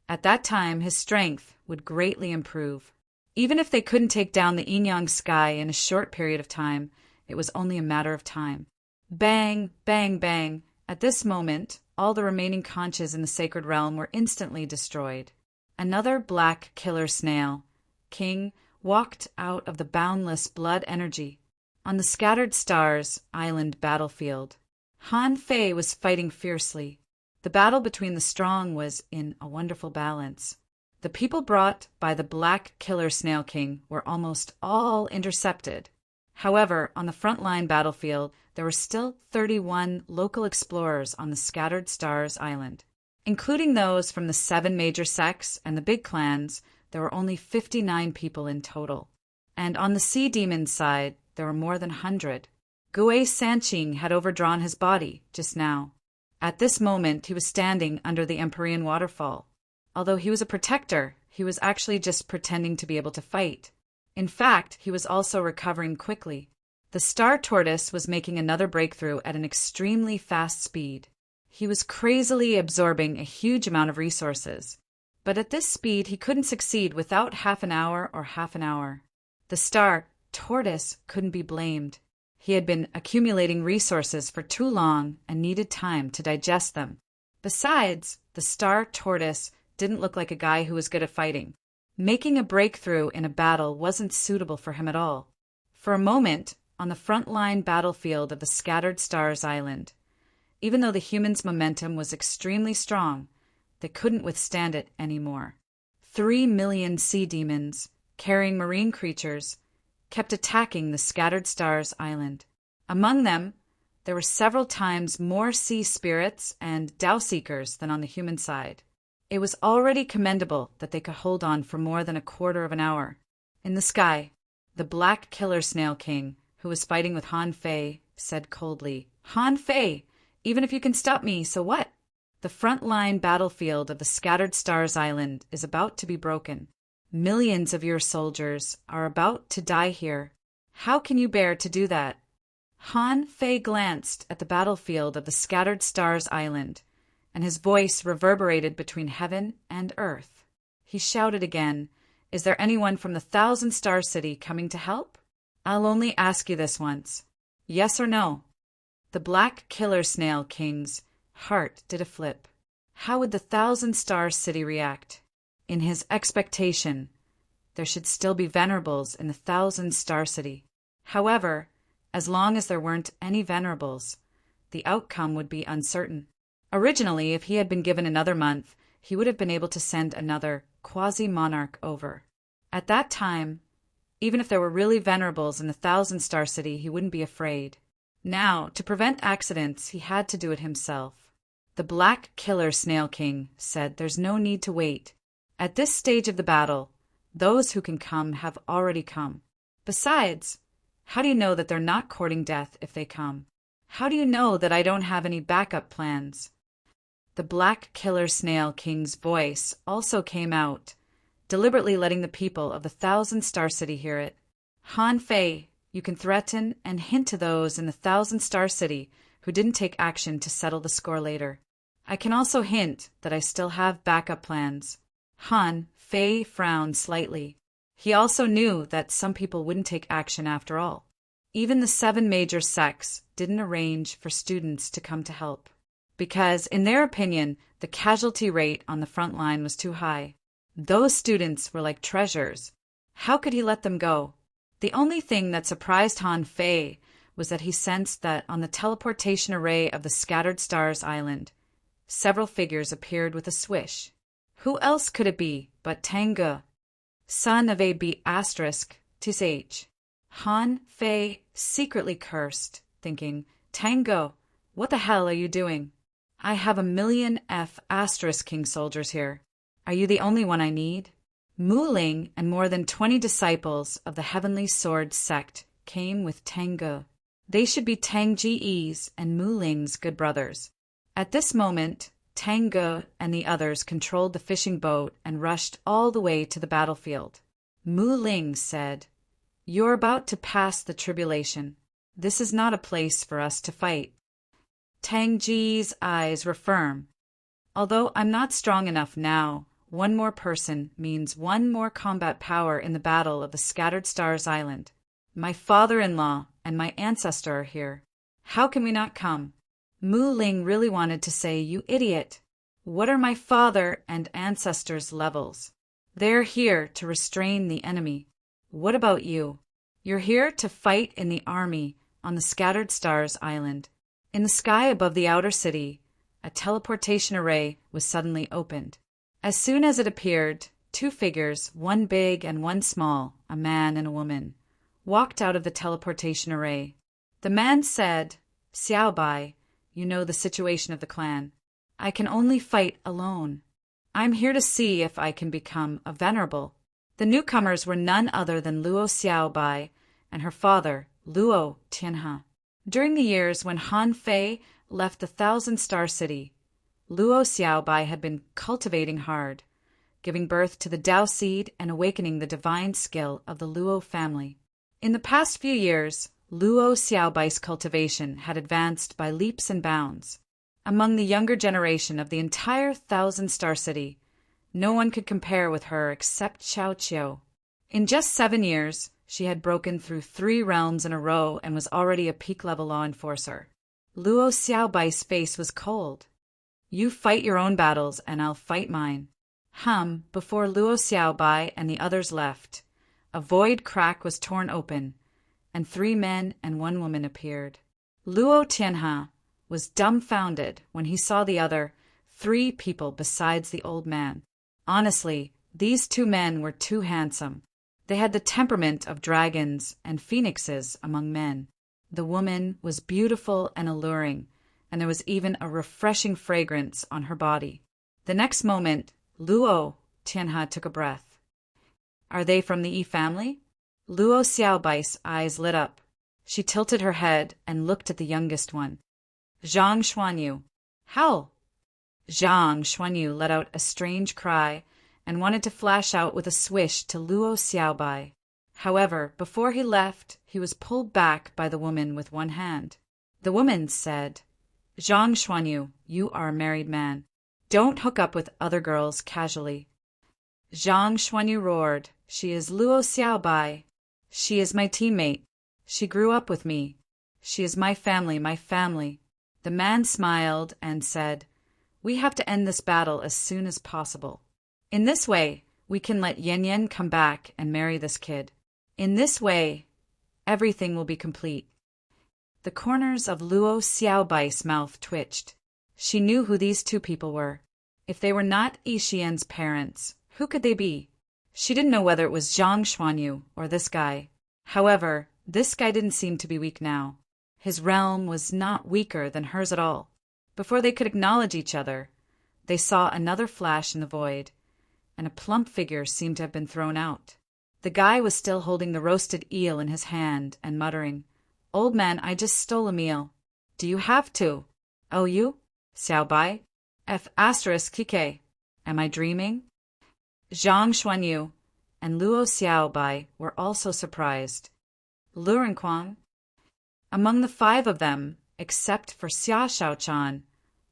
At that time, his strength would greatly improve. Even if they couldn't take down the Yin-Yang sky in a short period of time, it was only a matter of time. Bang, bang, bang. At this moment, all the remaining conches in the sacred realm were instantly destroyed. Another black killer snail, King, walked out of the boundless blood energy on the Scattered Stars Island battlefield. Han Fei was fighting fiercely. The battle between the strong was in a wonderful balance. The people brought by the Black Killer Snail King were almost all intercepted. However, on the front-line battlefield, there were still 31 local explorers on the Scattered Stars Island. Including those from the 7 major sects and the big clans, there were only 59 people in total. And on the Sea Demon side, there were more than 100. Gue Sanqing had overdrawn his body just now. At this moment, he was standing under the Empyrean waterfall. Although he was a protector, he was actually just pretending to be able to fight. In fact, he was also recovering quickly. The Star Tortoise was making another breakthrough at an extremely fast speed. He was crazily absorbing a huge amount of resources. But at this speed, he couldn't succeed without half an hour. The Star Tortoise couldn't be blamed. He had been accumulating resources for too long and needed time to digest them. Besides, the Star Tortoise didn't look like a guy who was good at fighting. Making a breakthrough in a battle wasn't suitable for him at all. For a moment, on the front-line battlefield of the Scattered Stars Island, even though the humans' momentum was extremely strong, they couldn't withstand it anymore. 3 million sea demons, carrying marine creatures, kept attacking the Scattered Stars Island. Among them, there were several times more sea spirits and Tao Seekers than on the human side. It was already commendable that they could hold on for more than a quarter of an hour. In the sky, the Black Killer Snail King, who was fighting with Han Fei, said coldly, "Han Fei, even if you can stop me, so what? The front-line battlefield of the Scattered Stars Island is about to be broken. Millions of your soldiers are about to die here. How can you bear to do that?" Han Fei glanced at the battlefield of the Scattered Stars Island, and his voice reverberated between heaven and earth. He shouted again, "Is there anyone from the Thousand Star City coming to help? I'll only ask you this once. Yes or no?" The Black Killer Snail King's heart did a flip. How would the Thousand Star City react? In his expectation, there should still be venerables in the Thousand Star City. However, as long as there weren't any venerables, the outcome would be uncertain. Originally, if he had been given another month, he would have been able to send another quasi-monarch over. At that time, even if there were really venerables in the Thousand Star City, he wouldn't be afraid. Now, to prevent accidents, he had to do it himself. The Black Killer Snail King said there's no need to wait. At this stage of the battle, those who can come have already come. Besides, how do you know that they're not courting death if they come? How do you know that I don't have any backup plans? The Black Killer Snail King's voice also came out, deliberately letting the people of the Thousand Star City hear it. "Han Fei, you can threaten and hint to those in the Thousand Star City who didn't take action to settle the score later. I can also hint that I still have backup plans." Han Fei frowned slightly. He also knew that some people wouldn't take action after all. Even the 7 major sects didn't arrange for students to come to help, because, in their opinion, the casualty rate on the front line was too high. Those students were like treasures. How could he let them go? The only thing that surprised Han Fei was that he sensed that on the teleportation array of the Scattered Stars Island, several figures appeared with a swish. Who else could it be but Tang, son of a B*****H? Han Fei secretly cursed, thinking, "Tango, what the hell are you doing? I have 1,000,000 F***king soldiers here. Are you the only one I need?" Mu Ling and more than 20 disciples of the Heavenly Sword sect came with Tang. They should be Tang Ji's and Mu Ling's good brothers. At this moment, Tang and the others controlled the fishing boat and rushed all the way to the battlefield. Mu Ling said, "You're about to pass the tribulation. This is not a place for us to fight." Tang Ji's eyes were firm. "Although I'm not strong enough now, one more person means one more combat power in the battle of the Scattered Stars Island. My father-in-law and my ancestor are here. How can we not come?" Mu Ling really wanted to say, "You idiot! What are my father and ancestors' levels? They're here to restrain the enemy. What about you? You're here to fight in the army on the Scattered Stars Island." In the sky above the outer city, a teleportation array was suddenly opened. As soon as it appeared, 2 figures, one big and one small, a man and a woman, walked out of the teleportation array. The man said, "Xiao Bai, you know the situation of the clan. I can only fight alone. I'm here to see if I can become a venerable." The newcomers were none other than Luo Xiao Bai and her father, Luo Tianhe. During the years when Han Fei left the Thousand Star City, Luo Xiao Bai had been cultivating hard, giving birth to the Tao seed and awakening the divine skill of the Luo family. In the past few years, Luo Xiao Bai's cultivation had advanced by leaps and bounds. Among the younger generation of the entire Thousand Star City, no one could compare with her except Xiao Qiu. In just 7 years, she had broken through 3 realms in a row and was already a peak-level law enforcer. Luo Xiaobai's face was cold. "You fight your own battles, and I'll fight mine." Before Luo Xiaobai and the others left, a void crack was torn open, and 3 men and 1 woman appeared. Luo Tianhe was dumbfounded when he saw the other 3 people besides the old man. Honestly, these 2 men were too handsome. They had the temperament of dragons and phoenixes among men. The woman was beautiful and alluring, and there was even a refreshing fragrance on her body. The next moment, Luo Tianhe took a breath. Are they from the Yi family? Luo Xiaobai's eyes lit up. She tilted her head and looked at the youngest one. Zhang Xuanyu. How? Zhang Xuanyu let out a strange cry and wanted to flash out with a swish to Luo Xiaobai. However, before he left, he was pulled back by the woman with one hand. The woman said, Zhang Xuanyu, you are a married man. Don't hook up with other girls casually. Zhang Xuanyu roared, She is Luo Xiaobai. She is my teammate. She grew up with me. She is my family, my family. The man smiled and said, We have to end this battle as soon as possible. In this way, we can let Yan Yan come back and marry this kid. In this way, everything will be complete. The corners of Luo Xiaobai's mouth twitched. She knew who these 2 people were. If they were not Yi Xian's parents, who could they be? She didn't know whether it was Zhang Xuanyu or this guy. However, this guy didn't seem to be weak now. His realm was not weaker than hers at all. Before they could acknowledge each other, they saw another flash in the void, and a plump figure seemed to have been thrown out. The guy was still holding the roasted eel in his hand and muttering, Old man, I just stole a meal. Do you have to? Oh, you? Xiaobai? Kike. Am I dreaming? Zhang Xuanyu and Luo Xiaobai were also surprised. Lurenquang? Among the 5 of them, except for Xia Shaochan,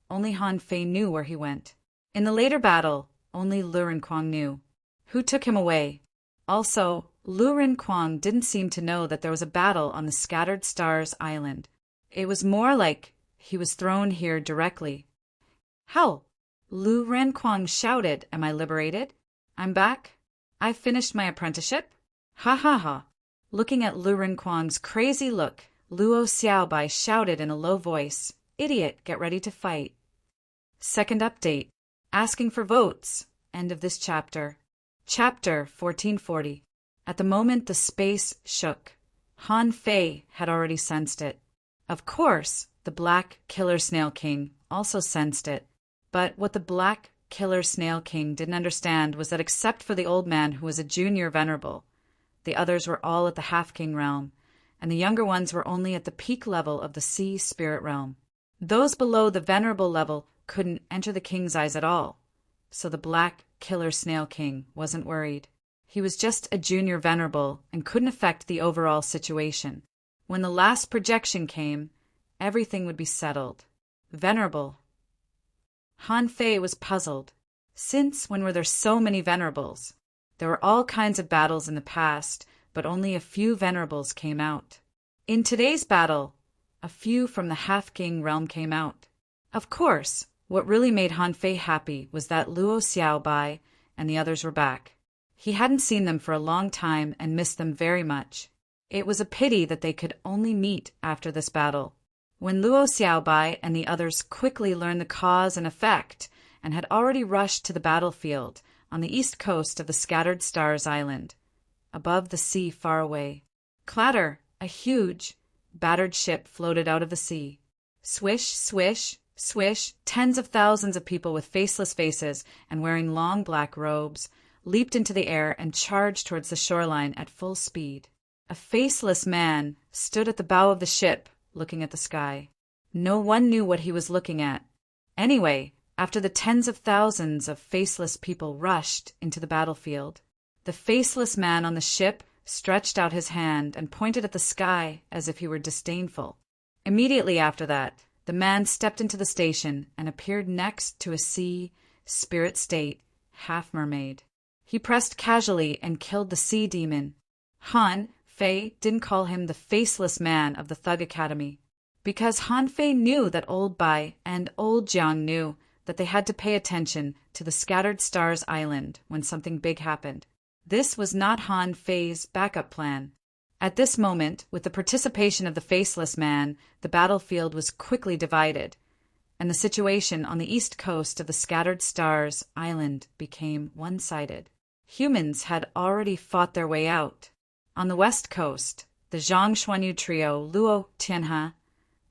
only Han Fei knew where he went. In the later battle, only Lurenquang knew. Who took him away? Also, Lurenquang didn't seem to know that there was a battle on the Scattered Stars Island. It was more like he was thrown here directly. How? Lurenquang shouted, Am I liberated? I'm back? I've finished my apprenticeship? Ha ha ha. Looking at Lurenquang's crazy look, Luo Xiaobai shouted in a low voice, Idiot, get ready to fight. Second update. Asking for votes. End of this chapter. Chapter 1440. At the moment the space shook, Han Fei had already sensed it. Of course, the Black Killer Snail King also sensed it. But what the Black Killer Snail King didn't understand was that except for the old man who was a junior venerable, the others were all at the half-king realm, and the younger ones were only at the peak level of the sea spirit realm. Those below the venerable level couldn't enter the king's eyes at all, so the Black Killer Snail King wasn't worried. He was just a junior venerable and couldn't affect the overall situation. When the last projection came, everything would be settled. Venerable. Han Fei was puzzled. Since when were there so many venerables? There were all kinds of battles in the past, but only a few venerables came out. In today's battle, a few from the half-king realm came out. Of course, what really made Han Fei happy was that Luo Xiaobai and the others were back. He hadn't seen them for a long time and missed them very much. It was a pity that they could only meet after this battle. When Luo Xiaobai and the others quickly learned the cause and effect and had already rushed to the battlefield on the east coast of the Scattered Stars Island, above the sea far away. Clatter! A huge, battered ship floated out of the sea. Swish, swish, swish, tens of thousands of people with faceless faces and wearing long black robes leaped into the air and charged towards the shoreline at full speed. A faceless man stood at the bow of the ship, looking at the sky. No one knew what he was looking at. Anyway, after the tens of thousands of faceless people rushed into the battlefield, the faceless man on the ship stretched out his hand and pointed at the sky as if he were disdainful. Immediately after that, the man stepped into the station and appeared next to a sea, spirit state, half-mermaid. He pressed casually and killed the sea demon. Han Fei didn't call him the faceless man of the Thug Academy, because Han Fei knew that Old Bai and Old Jiang knew that they had to pay attention to the Scattered Stars Island when something big happened. This was not Han Fei's backup plan. At this moment, with the participation of the Faceless Man, the battlefield was quickly divided, and the situation on the east coast of the Scattered Stars Island became one-sided. Humans had already fought their way out. On the west coast, the Zhang Xuanyu trio, Luo Tianhe,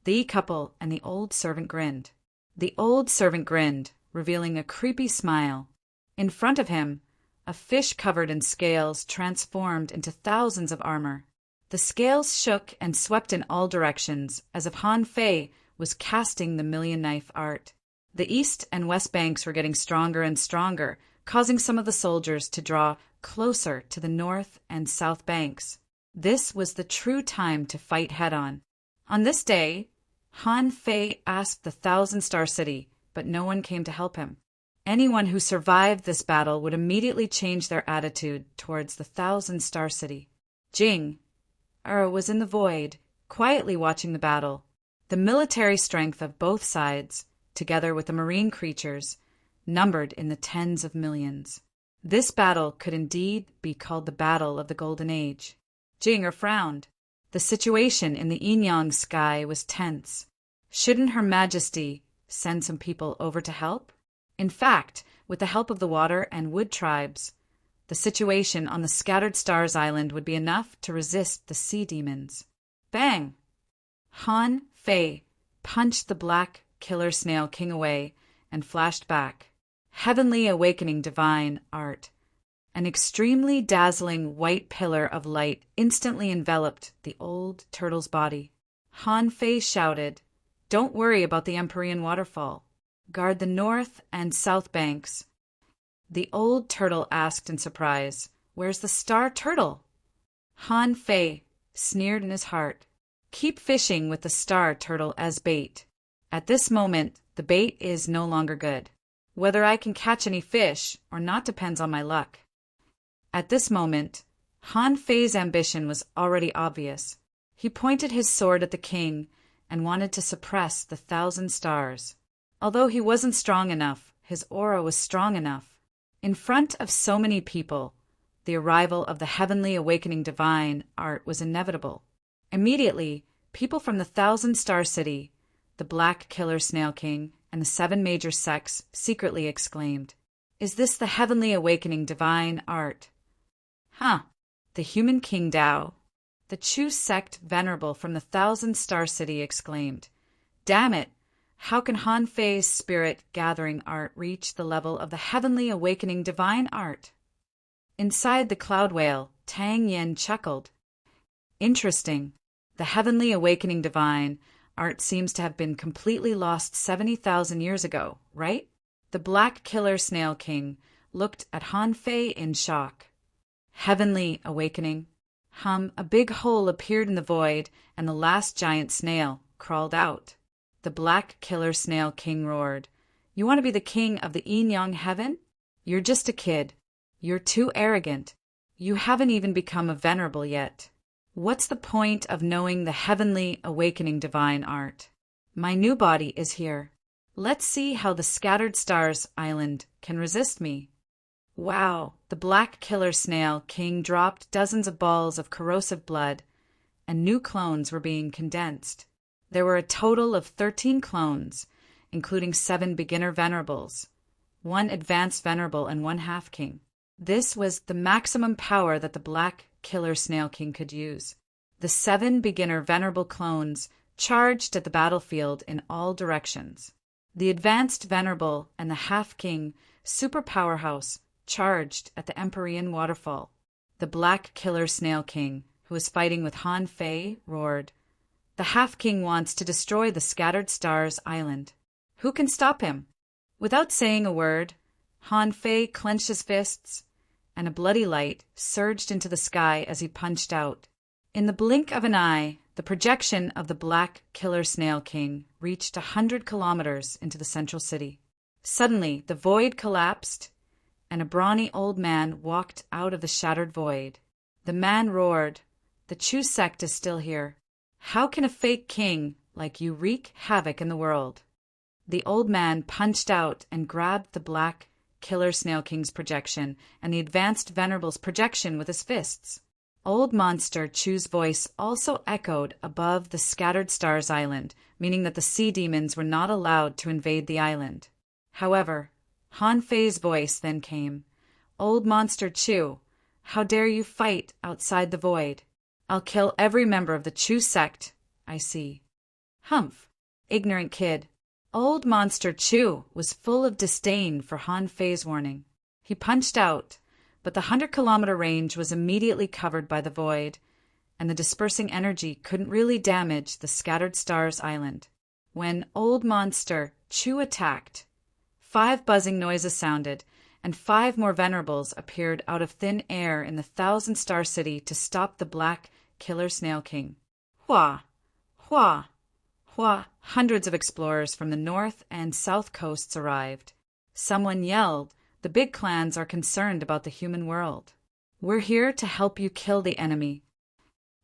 the Yi couple, and the old servant grinned. The old servant grinned, revealing a creepy smile. In front of him, a fish covered in scales transformed into thousands of armor. The scales shook and swept in all directions, as if Han Fei was casting the million knife art. The east and west banks were getting stronger and stronger, causing some of the soldiers to draw closer to the north and south banks. This was the true time to fight head-on. On this day, Han Fei asked the Thousand-Star City, but no one came to help him. Anyone who survived this battle would immediately change their attitude towards the Thousand-Star City. Jing was in the void, quietly watching the battle. The military strength of both sides, together with the marine creatures, numbered in the tens of millions. This battle could indeed be called the Battle of the Golden Age. Jing frowned. The situation in the Yinyang sky was tense. Shouldn't Her Majesty send some people over to help? In fact, with the help of the water and wood tribes, the situation on the Scattered Stars Island would be enough to resist the sea demons. Bang! Han Fei punched the black killer snail king away and flashed back. Heavenly awakening divine art. An extremely dazzling white pillar of light instantly enveloped the old turtle's body. Han Fei shouted, "Don't worry about the Empyrean waterfall. Guard the north and south banks." The old turtle asked in surprise, "Where's the star turtle?" Han Fei sneered in his heart, "Keep fishing with the star turtle as bait. At this moment, the bait is no longer good. Whether I can catch any fish or not depends on my luck." At this moment, Han Fei's ambition was already obvious. He pointed his sword at the king and wanted to suppress the Thousand Stars. Although he wasn't strong enough, his aura was strong enough. In front of so many people, the arrival of the heavenly awakening divine art was inevitable. Immediately, people from the Thousand-Star City, the Black Killer Snail King, and the 7 major sects secretly exclaimed, "Is this the heavenly awakening divine art?" "Huh." The human King Dao, the Chu sect venerable from the Thousand-Star City, exclaimed, "Damn it! How can Han Fei's spirit gathering art reach the level of the heavenly awakening divine art?" Inside the Cloud Whale, Tang Yin chuckled. "Interesting. The heavenly awakening divine art seems to have been completely lost 70,000 years ago, right?" The Black Killer Snail King looked at Han Fei in shock. Heavenly awakening. A big hole appeared in the void, and the last giant snail crawled out. The Black Killer Snail King roared, "You want to be the king of the Yinyang heaven? You're just a kid. You're too arrogant. You haven't even become a venerable yet. What's the point of knowing the heavenly awakening divine art? My new body is here. Let's see how the Scattered Stars Island can resist me." Wow! The Black Killer Snail King dropped dozens of balls of corrosive blood, and new clones were being condensed. There were a total of 13 clones, including 7 beginner venerables, 1 advanced venerable, and 1 half-king. This was the maximum power that the Black Killer Snail King could use. The 7 beginner venerable clones charged at the battlefield in all directions. The advanced venerable and the half-king super powerhouse charged at the Empyrean waterfall. The Black Killer Snail King, who was fighting with Han Fei, roared, "The half-king wants to destroy the Scattered Stars Island. Who can stop him?" Without saying a word, Han Fei clenched his fists, and a bloody light surged into the sky as he punched out. In the blink of an eye, the projection of the Black Killer Snail King reached 100 kilometers into the central city. Suddenly, the void collapsed, and a brawny old man walked out of the shattered void. The man roared, "The Chu sect is still here. How can a fake king like you wreak havoc in the world?" The old man punched out and grabbed the black Killer Snail King's projection and the advanced Venerable's projection with his fists. Old Monster Chu's voice also echoed above the Scattered Stars Island, meaning that the sea demons were not allowed to invade the island. However, Han Fei's voice then came. Old Monster Chu, how dare you fight outside the void? I'll kill every member of the Chu sect, I see. Humph, ignorant kid. Old Monster Chu was full of disdain for Han Fei's warning. He punched out, but the 100-kilometer range was immediately covered by the void, and the dispersing energy couldn't really damage the Scattered Stars Island. When Old Monster Chu attacked, 5 buzzing noises sounded, and 5 more Venerables appeared out of thin air in the 1,000-star city to stop the Black Killer Snail King. Hua! Hua! Hua! Hundreds of explorers from the north and south coasts arrived. Someone yelled, "The big clans are concerned about the human world. We're here to help you kill the enemy."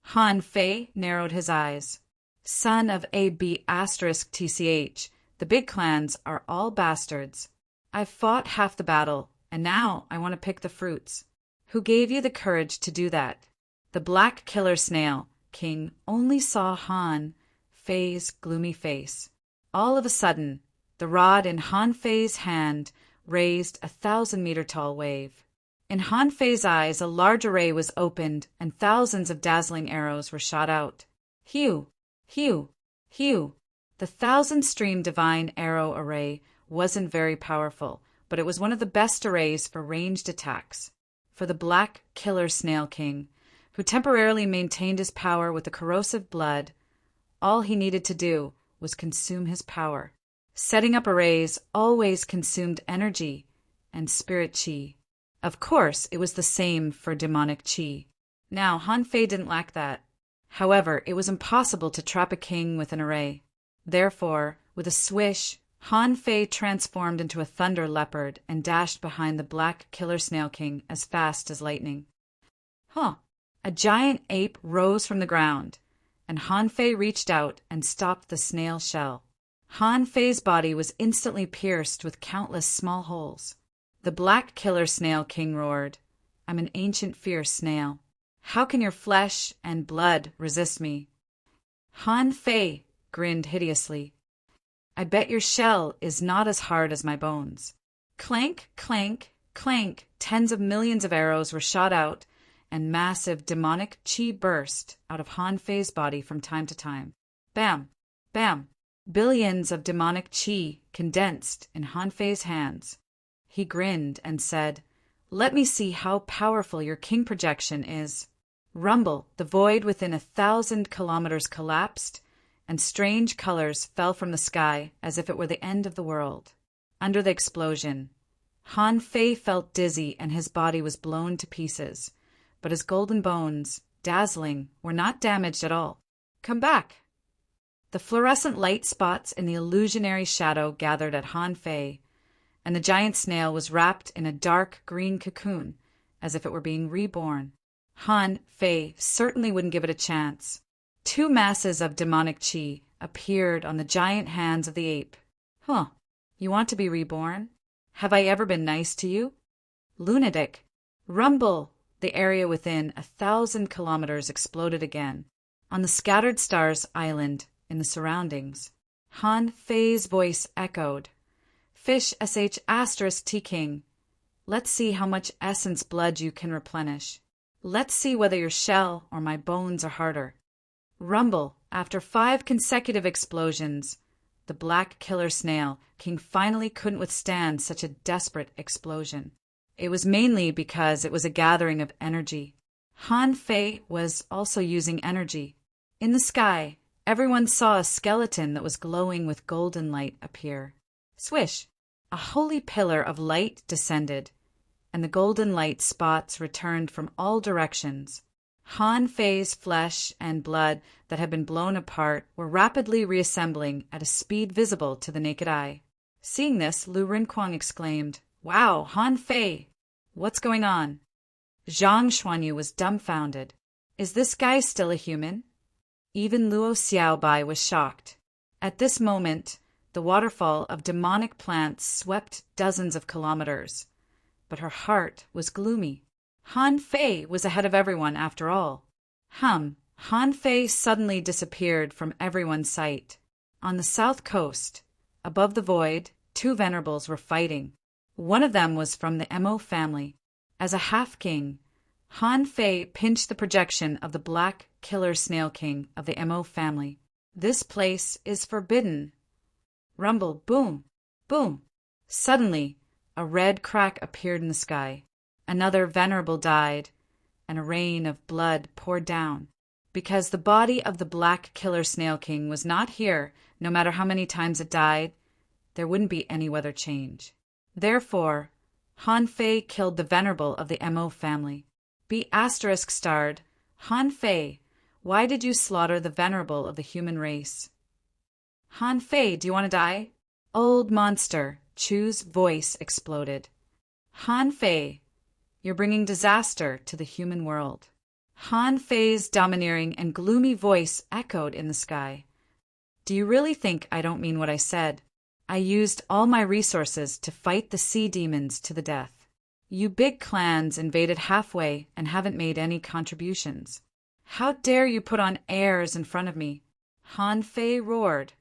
Han Fei narrowed his eyes. Son of AB*TCH, the big clans are all bastards. I've fought half the battle, and now I want to pick the fruits. Who gave you the courage to do that? The Black Killer Snail King only saw Han Fei's gloomy face. All of a sudden, the rod in Han Fei's hand raised a 1,000-meter-tall wave. In Han Fei's eyes, a large array was opened, and thousands of dazzling arrows were shot out. Hew! Hew! Hew! The 1,000-stream divine arrow array wasn't very powerful, but it was one of the best arrays for ranged attacks. For the Black Killer Snail King, who temporarily maintained his power with the corrosive blood, all he needed to do was consume his power. Setting up arrays always consumed energy and spirit chi. Of course, it was the same for demonic chi. Now, Han Fei didn't lack that. However, it was impossible to trap a king with an array. Therefore, with a swish, Han Fei transformed into a thunder leopard and dashed behind the Black Killer Snail King as fast as lightning. Huh! A giant ape rose from the ground, and Han Fei reached out and stopped the snail shell. Han Fei's body was instantly pierced with countless small holes. The Black Killer Snail King roared, "I'm an ancient fierce snail. How can your flesh and blood resist me?" Han Fei grinned hideously. "I bet your shell is not as hard as my bones." Clank, clank, clank, tens of millions of arrows were shot out, and massive demonic chi burst out of Han Fei's body from time to time. Bam! Bam! Billions of demonic chi condensed in Han Fei's hands. He grinned and said, "Let me see how powerful your king projection is." Rumble, the void within 1,000 kilometers collapsed, and strange colors fell from the sky as if it were the end of the world. Under the explosion, Han Fei felt dizzy and his body was blown to pieces, but his golden bones, dazzling, were not damaged at all. "Come back!" The fluorescent light spots in the illusionary shadow gathered at Han Fei, and the giant snail was wrapped in a dark green cocoon, as if it were being reborn. Han Fei certainly wouldn't give it a chance. 2 masses of demonic chi appeared on the giant hands of the ape. "Huh, you want to be reborn? Have I ever been nice to you?" Lunatic! Rumble! The area within 1,000 kilometers exploded again. On the Scattered Stars Island, in the surroundings, Han Fei's voice echoed. "Fish *T King. Let's see how much essence blood you can replenish. Let's see whether your shell or my bones are harder." Rumble! After 5 consecutive explosions, the Black Killer Snail King finally couldn't withstand such a desperate explosion. It was mainly because it was a gathering of energy. Han Fei was also using energy. In the sky, everyone saw a skeleton that was glowing with golden light appear. Swish! A holy pillar of light descended, and the golden light spots returned from all directions. Han Fei's flesh and blood that had been blown apart were rapidly reassembling at a speed visible to the naked eye. Seeing this, Lu Rinquang exclaimed, "Wow, Han Fei! What's going on?" Zhang Xuanyu was dumbfounded. Is this guy still a human? Even Luo Xiaobai was shocked. At this moment, The waterfall of demonic plants swept dozens of kilometers, but her heart was gloomy. Han Fei was ahead of everyone after all. Han Fei suddenly disappeared from everyone's sight. On the south coast, above the void, two venerables were fighting. One of them was from the Mo family. As a half-king, Han Fei pinched the projection of the black killer snail king of the Mo family. This place is forbidden. Rumble, boom, boom. Suddenly, a red crack appeared in the sky. Another venerable died, and a rain of blood poured down. Because the body of the black killer snail king was not here, no matter how many times it died, there wouldn't be any weather change. Therefore, Han Fei killed the venerable of the Mo family. B****, Han Fei, why did you slaughter the venerable of the human race? Han Fei, do you want to die? Old monster, Chu's voice exploded. Han Fei, you're bringing disaster to the human world. Han Fei's domineering and gloomy voice echoed in the sky. Do you really think I don't mean what I said? I used all my resources to fight the sea demons to the death. You big clans invaded halfway and haven't made any contributions. How dare you put on airs in front of me? Han Fei roared.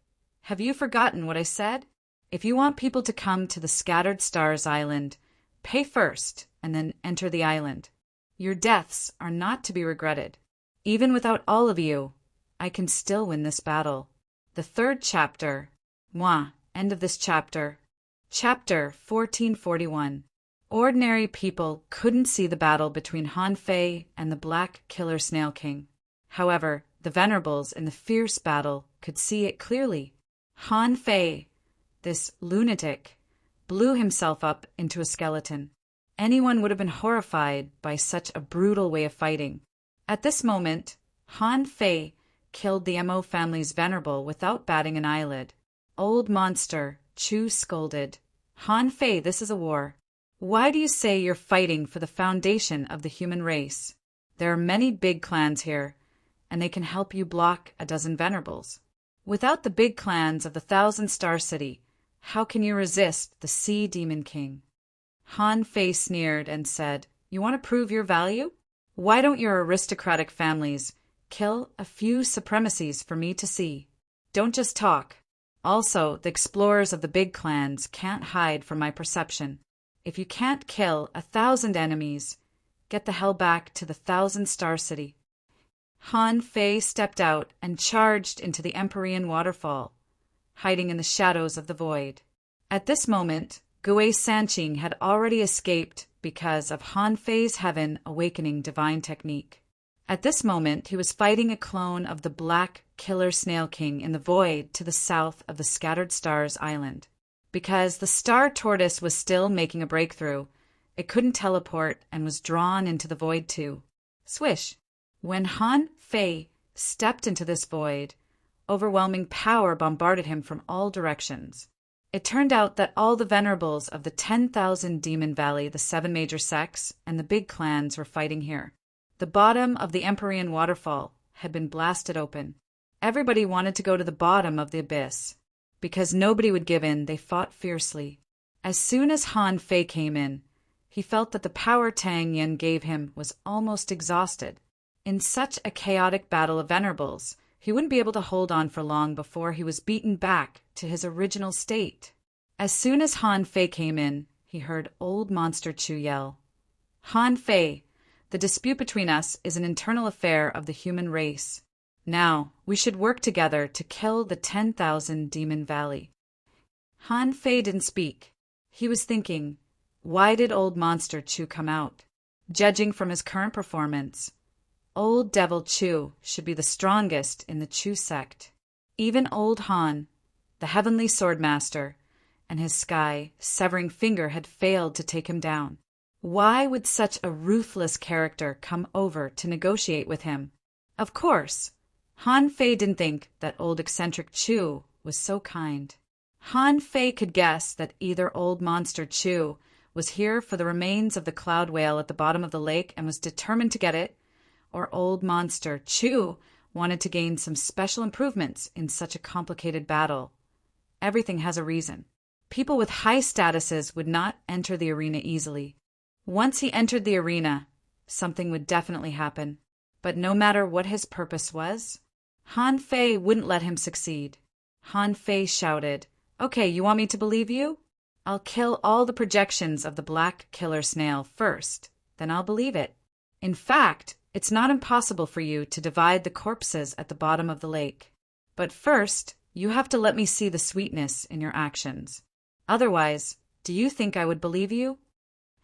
Have you forgotten what I said? If you want people to come to the Scattered Stars Island, pay first and then enter the island. Your deaths are not to be regretted. Even without all of you, I can still win this battle. The third chapter. End of this chapter. Chapter 1441. Ordinary people couldn't see the battle between Han Fei and the Black Killer Snail King. However, the Venerables in the fierce battle could see it clearly. Han Fei, this lunatic, blew himself up into a skeleton. Anyone would have been horrified by such a brutal way of fighting. At this moment, Han Fei killed the Mo family's venerable without batting an eyelid. Old monster, Chu scolded. Han Fei, this is a war. Why do you say you're fighting for the foundation of the human race? There are many big clans here, and they can help you block a dozen venerables. Without the big clans of the 1,000-star city, how can you resist the Sea Demon King? Han Fei sneered and said, You want to prove your value? Why don't your aristocratic families kill a few supremacies for me to see? Don't just talk. Also, the explorers of the big clans can't hide from my perception. If you can't kill 1,000 enemies, get the hell back to the 1,000-star city. Han Fei stepped out and charged into the Empyrean waterfall, hiding in the shadows of the void. At this moment, Gui Sanqing had already escaped because of Han Fei's heaven awakening divine technique. At this moment, he was fighting a clone of the Black Killer Snail King in the void to the south of the Scattered Stars Island. Because the star tortoise was still making a breakthrough, it couldn't teleport and was drawn into the void too. Swish! When Han Fei stepped into this void, overwhelming power bombarded him from all directions. It turned out that all the venerables of the 10,000 Demon Valley, the 7 major sects, and the big clans were fighting here. The bottom of the Empyrean waterfall had been blasted open. Everybody wanted to go to the bottom of the abyss. Because nobody would give in, they fought fiercely. As soon as Han Fei came in, he felt that the power Tang Yin gave him was almost exhausted. In such a chaotic battle of venerables, he wouldn't be able to hold on for long before he was beaten back to his original state. As soon as Han Fei came in, he heard old monster Chu yell, Han Fei, the dispute between us is an internal affair of the human race. Now, we should work together to kill the 10,000 Demon Valley. Han Fei didn't speak. He was thinking, why did old monster Chu come out? Judging from his current performance, old devil Chu should be the strongest in the Chu sect. Even old Han, the heavenly swordmaster, and his sky-severing finger had failed to take him down. Why would such a ruthless character come over to negotiate with him? Of course, Han Fei didn't think that old eccentric Chu was so kind. Han Fei could guess that either old monster Chu was here for the remains of the cloud whale at the bottom of the lake and was determined to get it, or old monster Chu wanted to gain some special improvements in such a complicated battle. everything has a reason. People with high statuses would not enter the arena easily. Once he entered the arena, something would definitely happen. But no matter what his purpose was, Han Fei wouldn't let him succeed. Han Fei shouted, "Okay, you want me to believe you? I'll kill all the projections of the black killer snail first, then I'll believe it. In fact, it's not impossible for you to divide the corpses at the bottom of the lake. But first, you have to let me see the sweetness in your actions. Otherwise, do you think I would believe you?"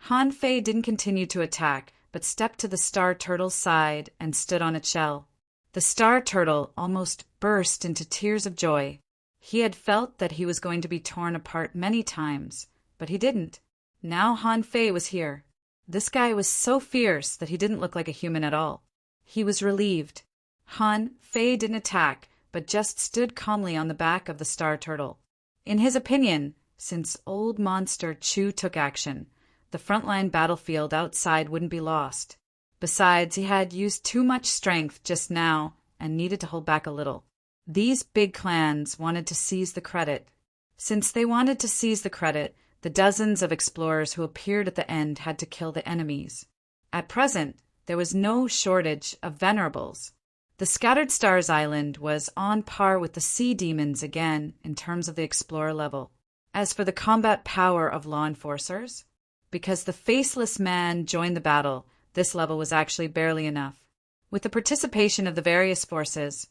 Han Fei didn't continue to attack, but stepped to the star turtle's side and stood on its shell. The star turtle almost burst into tears of joy. He had felt that he was going to be torn apart many times, but he didn't. Now Han Fei was here. This guy was so fierce that he didn't look like a human at all. He was relieved. Han Fei didn't attack, but just stood calmly on the back of the star turtle. In his opinion, since old monster Chu took action, the frontline battlefield outside wouldn't be lost. Besides, he had used too much strength just now and needed to hold back a little. These big clans wanted to seize the credit. Since they wanted to seize the credit, the dozens of explorers who appeared at the end had to kill the enemies. At present, there was no shortage of venerables. The Scattered Stars Island was on par with the sea demons again in terms of the explorer level. As for the combat power of law enforcers, because the faceless man joined the battle, this level was actually barely enough. With the participation of the various forces,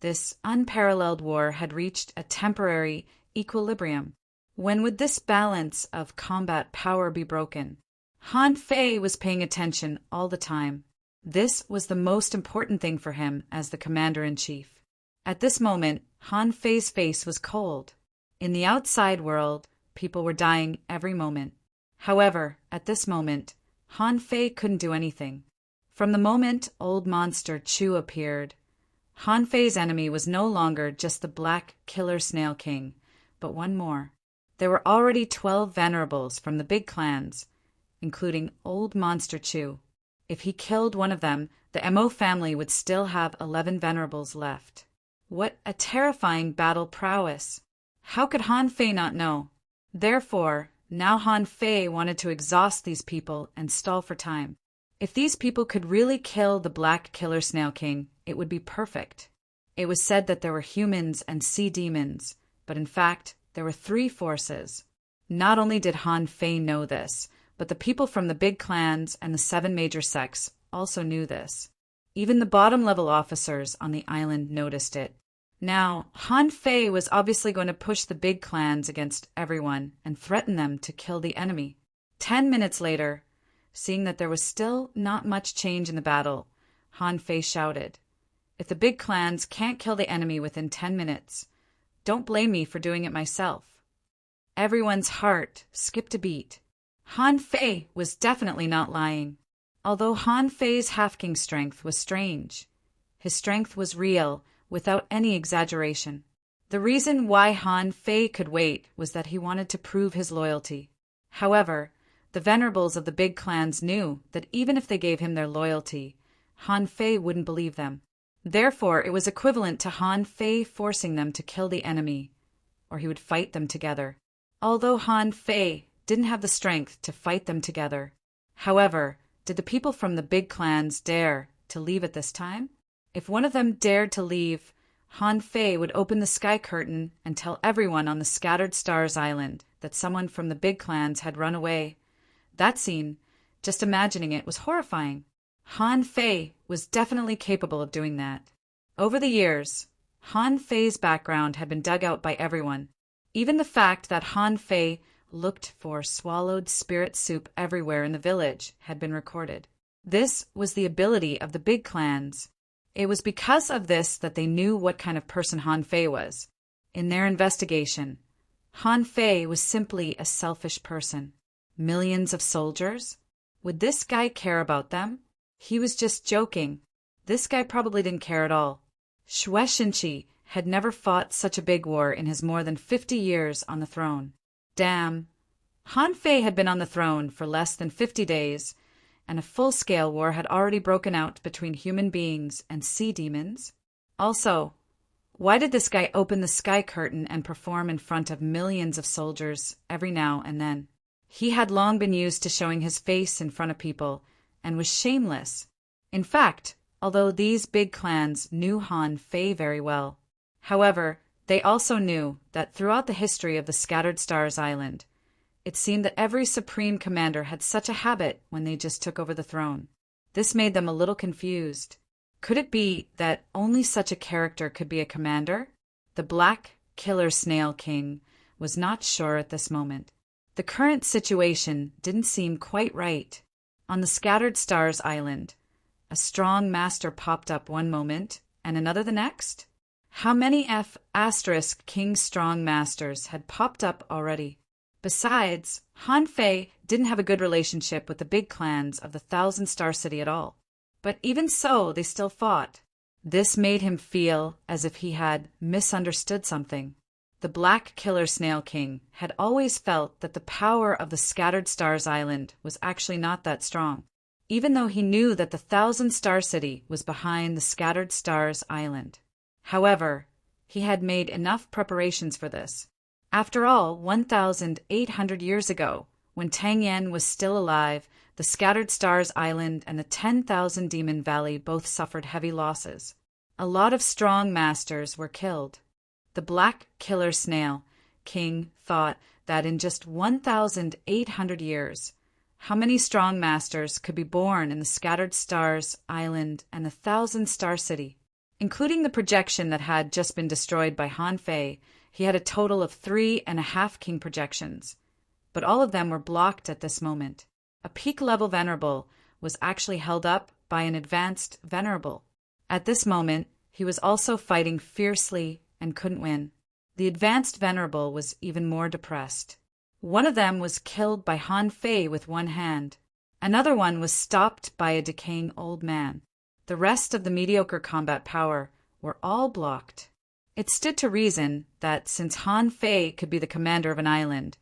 this unparalleled war had reached a temporary equilibrium. When would this balance of combat power be broken? Han Fei was paying attention all the time. This was the most important thing for him as the commander-in-chief. At this moment, Han Fei's face was cold. In the outside world, people were dying every moment. However, at this moment, Han Fei couldn't do anything. From the moment old monster Chu appeared, Han Fei's enemy was no longer just the black killer snail king, but one more. There were already 12 venerables from the big clans, including old monster Chu. If he killed one of them, the Mo family would still have 11 venerables left. What a terrifying battle prowess! How could Han Fei not know? Therefore, now Han Fei wanted to exhaust these people and stall for time. If these people could really kill the Black Killer Snail King, it would be perfect. It was said that there were humans and sea demons, but in fact, there were 3 forces. Not only did Han Fei know this, but the people from the big clans and the 7 major sects also knew this. Even the bottom-level officers on the island noticed it. Now, Han Fei was obviously going to push the big clans against everyone and threaten them to kill the enemy. 10 minutes later, seeing that there was still not much change in the battle, Han Fei shouted, "If the big clans can't kill the enemy within 10 minutes, don't blame me for doing it myself." Everyone's heart skipped a beat. Han Fei was definitely not lying. Although Han Fei's half-king strength was strange, his strength was real, without any exaggeration. The reason why Han Fei could wait was that he wanted to prove his loyalty. However, the venerables of the big clans knew that even if they gave him their loyalty, Han Fei wouldn't believe them. Therefore, it was equivalent to Han Fei forcing them to kill the enemy, or he would fight them together. Although Han Fei didn't have the strength to fight them together. However, did the people from the big clans dare to leave at this time? If one of them dared to leave, Han Fei would open the sky curtain and tell everyone on the Scattered Stars Island that someone from the big clans had run away. That scene, just imagining it, was horrifying. Han Fei was definitely capable of doing that. Over the years, Han Fei's background had been dug out by everyone. Even the fact that Han Fei looked for swallowed spirit soup everywhere in the village had been recorded. This was the ability of the big clans. It was because of this that they knew what kind of person Han Fei was. In their investigation, Han Fei was simply a selfish person. Millions of soldiers? Would this guy care about them? He was just joking. This guy probably didn't care at all. Xue Xinqi had never fought such a big war in his more than 50 years on the throne. Damn. Han Fei had been on the throne for less than 50 days, and a full-scale war had already broken out between human beings and sea demons. Also, Why did this guy open the sky curtain and perform in front of millions of soldiers every now and then? He had long been used to showing his face in front of people and was shameless. In fact, although these big clans knew Han Fei very well, however, they also knew that throughout the history of the Scattered Stars Island, it seemed that every supreme commander had such a habit when they just took over the throne. This made them a little confused. Could it be that only such a character could be a commander? The Black Killer Snail King was not sure at this moment. The current situation didn't seem quite right. On the Scattered Stars Island, a strong master popped up one moment and another the next. How many King strong masters had popped up already? Besides, Han Fei didn't have a good relationship with the big clans of the Thousand Star City at all. But even so, they still fought. This made him feel as if he had misunderstood something. The Black Killer Snail King had always felt that the power of the Scattered Stars Island was actually not that strong, even though he knew that the Thousand Star City was behind the Scattered Stars Island. However, he had made enough preparations for this. After all, 1,800 years ago, when Tang Yen was still alive, the Scattered Stars Island and the 10,000 Demon Valley both suffered heavy losses. A lot of strong masters were killed. The Black Killer Snail King thought that in just 1,800 years, how many strong masters could be born in the Scattered Stars Island and the Thousand Star City? Including the projection that had just been destroyed by Han Fei, he had a total of 3.5 king projections, but all of them were blocked at this moment. A peak-level venerable was actually held up by an advanced venerable. At this moment, he was also fighting fiercely and couldn't win. The advanced venerable was even more depressed. One of them was killed by Han Fei with one hand. Another one was stopped by a decaying old man. The rest of the mediocre combat power were all blocked. It stood to reason that since Han Fei could be the commander of an island,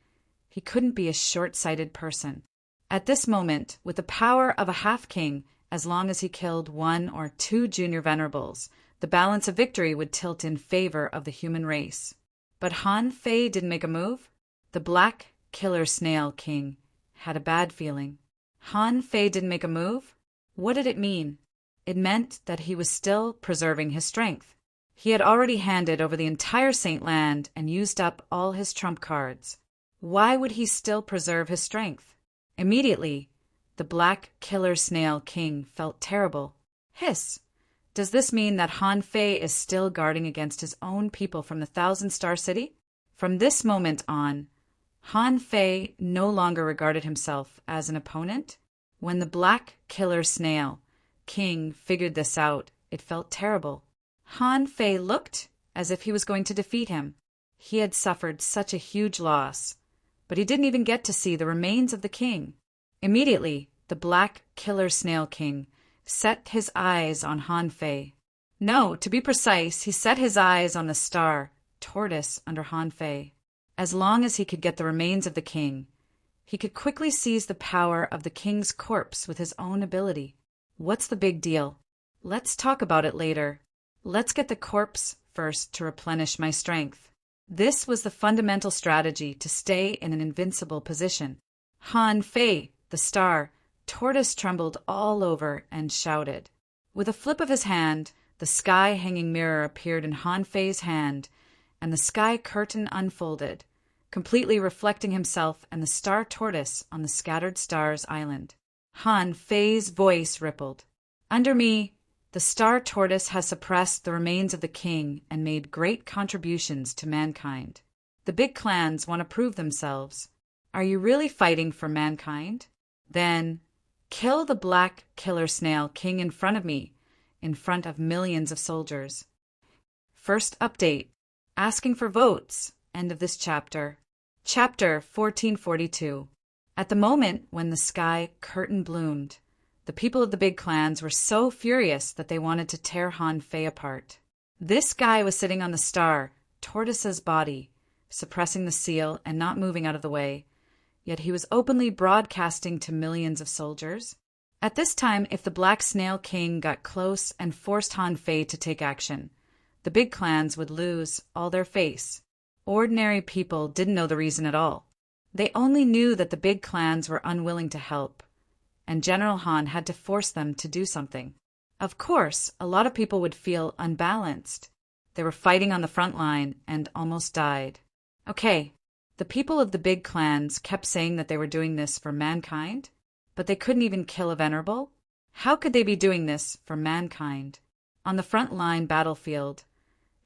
he couldn't be a short-sighted person. At this moment, with the power of a half-king, as long as he killed 1 or 2 junior venerables, the balance of victory would tilt in favor of the human race. But Han Fei didn't make a move. The Black Killer Snail King had a bad feeling. Han Fei didn't make a move? What did it mean? It meant that he was still preserving his strength. He had already handed over the entire Saint Land and used up all his trump cards. Why would he still preserve his strength? Immediately, the Black Killer Snail King felt terrible. Hiss! Does this mean that Han Fei is still guarding against his own people from the Thousand Star City? From this moment on, Han Fei no longer regarded himself as an opponent. When the Black Killer Snail King figured this out, it felt terrible. Han Fei looked as if he was going to defeat him. He had suffered such a huge loss, but he didn't even get to see the remains of the king. Immediately, the Black Killer Snail King set his eyes on Han Fei. No, to be precise, he set his eyes on the star, Tortoise, under Han Fei. As long as he could get the remains of the king, he could quickly seize the power of the king's corpse with his own ability. What's the big deal? Let's talk about it later. Let's get the corpse first to replenish my strength. This was the fundamental strategy to stay in an invincible position. Han Fei, the star, Tortoise trembled all over and shouted. With a flip of his hand, the sky-hanging mirror appeared in Han Fei's hand, and the sky curtain unfolded, completely reflecting himself and the star Tortoise on the Scattered Stars Island. Han Fei's voice rippled. Under me, the star Tortoise has suppressed the remains of the king and made great contributions to mankind. The big clans want to prove themselves. Are you really fighting for mankind? Then kill the Black Killer Snail King in front of me, in front of millions of soldiers. First update. Asking for votes. End of this chapter. Chapter 1442. At the moment when the sky curtain bloomed, the people of the big clans were so furious that they wanted to tear Han Fei apart. This guy was sitting on the star, Tortoise's body, suppressing the seal and not moving out of the way, yet he was openly broadcasting to millions of soldiers. At this time, if the Black Snail King got close and forced Han Fei to take action, the big clans would lose all their face. Ordinary people didn't know the reason at all. They only knew that the big clans were unwilling to help, and General Han had to force them to do something. Of course, a lot of people would feel unbalanced. They were fighting on the front line and almost died. Okay, the people of the big clans kept saying that they were doing this for mankind, but they couldn't even kill a venerable? How could they be doing this for mankind? On the front line battlefield,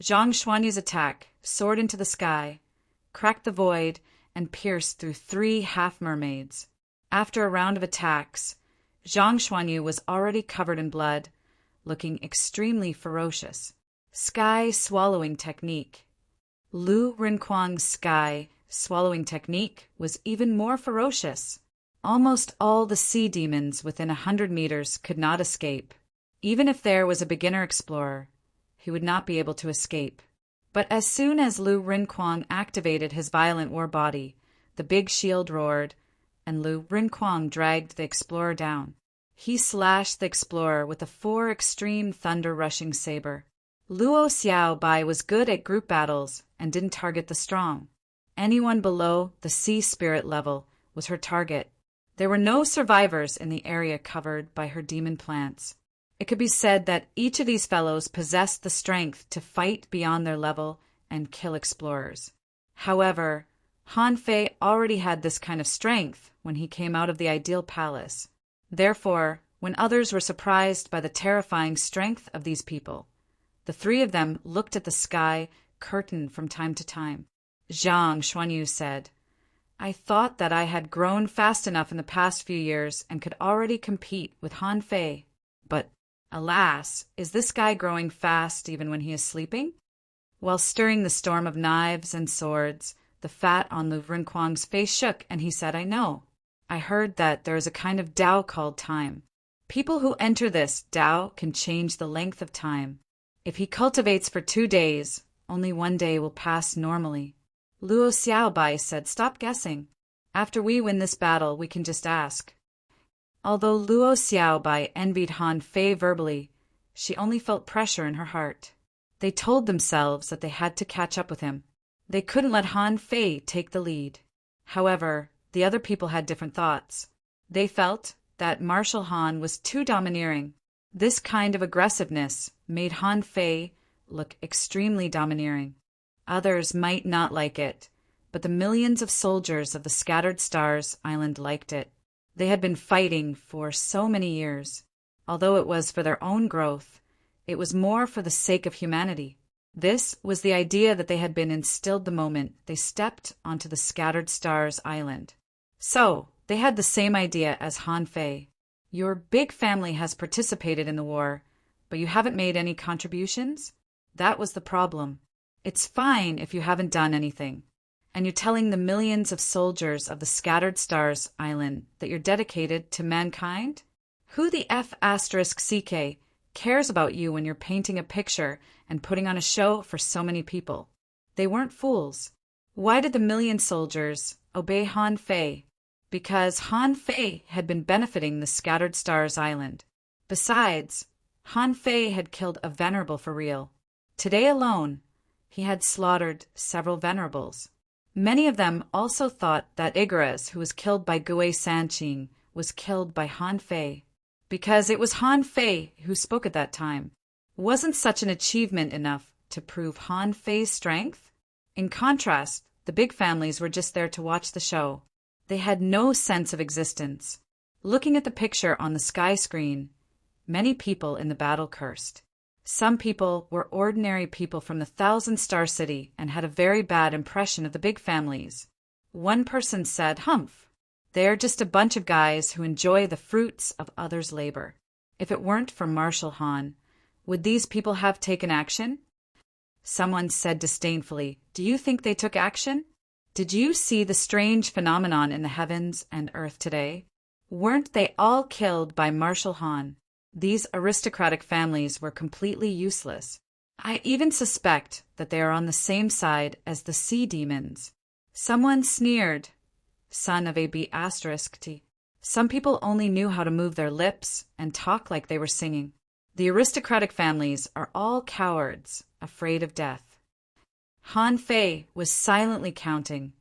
Zhang Xuanyu's attack soared into the sky, cracked the void, and pierced through 3 half-mermaids. After a round of attacks, Zhang Xuanyu was already covered in blood, looking extremely ferocious. Sky-swallowing technique. Lu Rinquang's sky-swallowing technique was even more ferocious. Almost all the sea demons within 100 meters could not escape. Even if there was a beginner explorer, he would not be able to escape. But as soon as Lu Rinquang activated his violent war body, the big shield roared, and Lu Rinquang dragged the explorer down. He slashed the explorer with a 4 extreme thunder-rushing saber. Luo Xiaobai was good at group battles and didn't target the strong. Anyone below the sea spirit level was her target. There were no survivors in the area covered by her demon plants. It could be said that each of these fellows possessed the strength to fight beyond their level and kill explorers. However, Han Fei already had this kind of strength when he came out of the ideal palace. Therefore, when others were surprised by the terrifying strength of these people, the 3 of them looked at the sky curtain from time to time. Zhang Xuanyu said, "I thought that I had grown fast enough in the past few years and could already compete with Han Fei. But, alas, is this guy growing fast even when he is sleeping?" While stirring the storm of knives and swords, the fat on Lu Rinquang's face shook, and he said, "I know. I heard that there is a kind of Tao called time. People who enter this Tao can change the length of time. If he cultivates for 2 days, only 1 day will pass normally." Luo Xiaobai said, "Stop guessing. After we win this battle, we can just ask." Although Luo Xiaobai envied Han Fei verbally, she only felt pressure in her heart. They told themselves that they had to catch up with him. They couldn't let Han Fei take the lead. However, the other people had different thoughts. They felt that Marshal Han was too domineering. This kind of aggressiveness made Han Fei look extremely domineering. Others might not like it, but the millions of soldiers of the Scattered Stars Island liked it. They had been fighting for so many years. Although it was for their own growth, it was more for the sake of humanity. This was the idea that they had been instilled the moment they stepped onto the Scattered Stars Island. So, they had the same idea as Han Fei. "Your big family has participated in the war, but you haven't made any contributions?" That was the problem. It's fine if you haven't done anything. And you're telling the millions of soldiers of the Scattered Stars Island that you're dedicated to mankind? Who the F*CK cares about you when you're painting a picture and putting on a show for so many people? They weren't fools. Why did the million soldiers obey Han Fei? Because Han Fei had been benefiting the Scattered Stars Island. Besides, Han Fei had killed a venerable for real. Today alone, he had slaughtered several venerables. Many of them also thought that Igres, who was killed by Gui Sanqing, was killed by Han Fei, because it was Han Fei who spoke at that time. Wasn't such an achievement enough to prove Han Fei's strength? In contrast, the big families were just there to watch the show. They had no sense of existence. Looking at the picture on the sky screen, many people in the battle cursed. Some people were ordinary people from the Thousand-Star City and had a very bad impression of the big families. One person said, "Humph, they're just a bunch of guys who enjoy the fruits of others' labor." If it weren't for Marshal Han, would these people have taken action? Someone said disdainfully, "Do you think they took action? Did you see the strange phenomenon in the heavens and earth today? Weren't they all killed by Marshal Han? These aristocratic families were completely useless. I even suspect that they are on the same side as the sea demons." Someone sneered, "Son of a B***T. Some people only knew how to move their lips and talk like they were singing. The aristocratic families are all cowards, afraid of death. Han Fei was silently counting,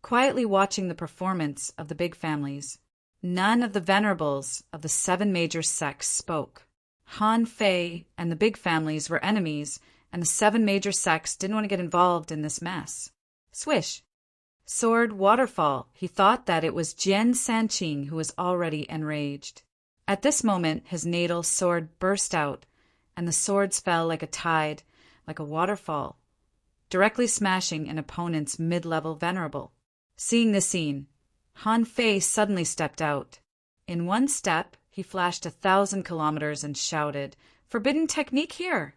quietly watching the performance of the big families. None of the venerables of the 7 major sects spoke. Han Fei and the big families were enemies, and the 7 major sects didn't want to get involved in this mess. Swish! Sword waterfall. He thought that it was Jian Sanqing who was already enraged. At this moment, his natal sword burst out, and the swords fell like a tide, like a waterfall, directly smashing an opponent's mid-level venerable. Seeing this scene, Han Fei suddenly stepped out. In one step, he flashed 1,000 kilometers and shouted, "Forbidden technique here!"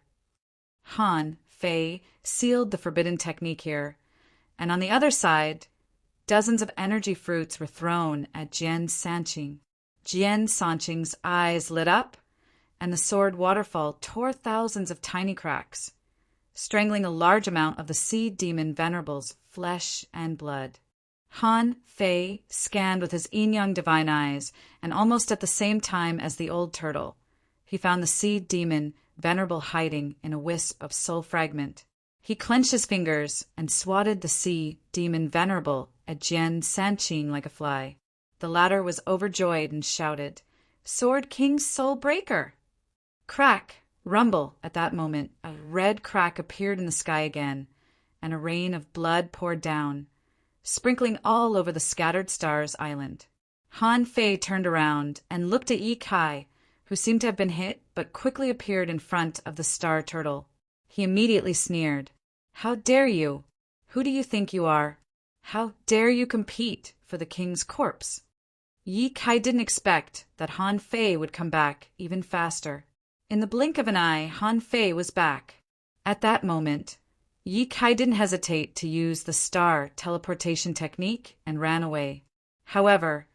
Han Fei sealed the forbidden technique here, and on the other side, dozens of energy fruits were thrown at Jian Sanqing. Jian Sanqing's eyes lit up, and the sword waterfall tore thousands of tiny cracks, strangling a large amount of the seed demon venerable's flesh and blood. Han Fei scanned with his yin-yang divine eyes, and almost at the same time as the old turtle, he found the seed demon venerable hiding in a wisp of soul fragment. He clenched his fingers and swatted the sea demon venerable at Jian Sanqing like a fly. The latter was overjoyed and shouted, "Sword King's soul breaker!" Crack! Rumble! At that moment, a red crack appeared in the sky again, and a rain of blood poured down, sprinkling all over the scattered stars island. Han Fei turned around and looked at Yi Kai, who seemed to have been hit but quickly appeared in front of the star turtle. He immediately sneered. "How dare you? Who do you think you are? How dare you compete for the king's corpse?" Yi Kai didn't expect that Han Fei would come back even faster. In the blink of an eye, Han Fei was back. At that moment, Yi Kai didn't hesitate to use the star teleportation technique and ran away. However,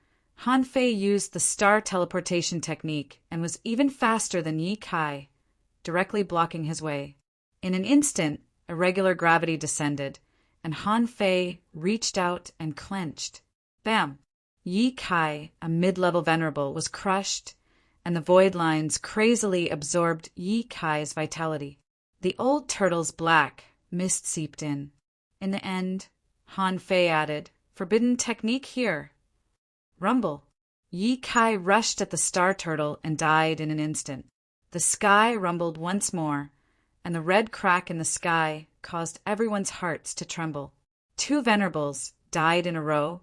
Han Fei used the star teleportation technique and was even faster than Yi Kai, directly blocking his way. In an instant, irregular gravity descended, and Han Fei reached out and clenched. Bam! Yi Kai, a mid-level venerable, was crushed, and the void lines crazily absorbed Yi Kai's vitality. The old turtle's black mist seeped in. In the end, Han Fei added, "Forbidden technique here." Rumble! Yi Kai rushed at the star turtle and died in an instant. The sky rumbled once more, and the red crack in the sky caused everyone's hearts to tremble. 2 venerables died in a row.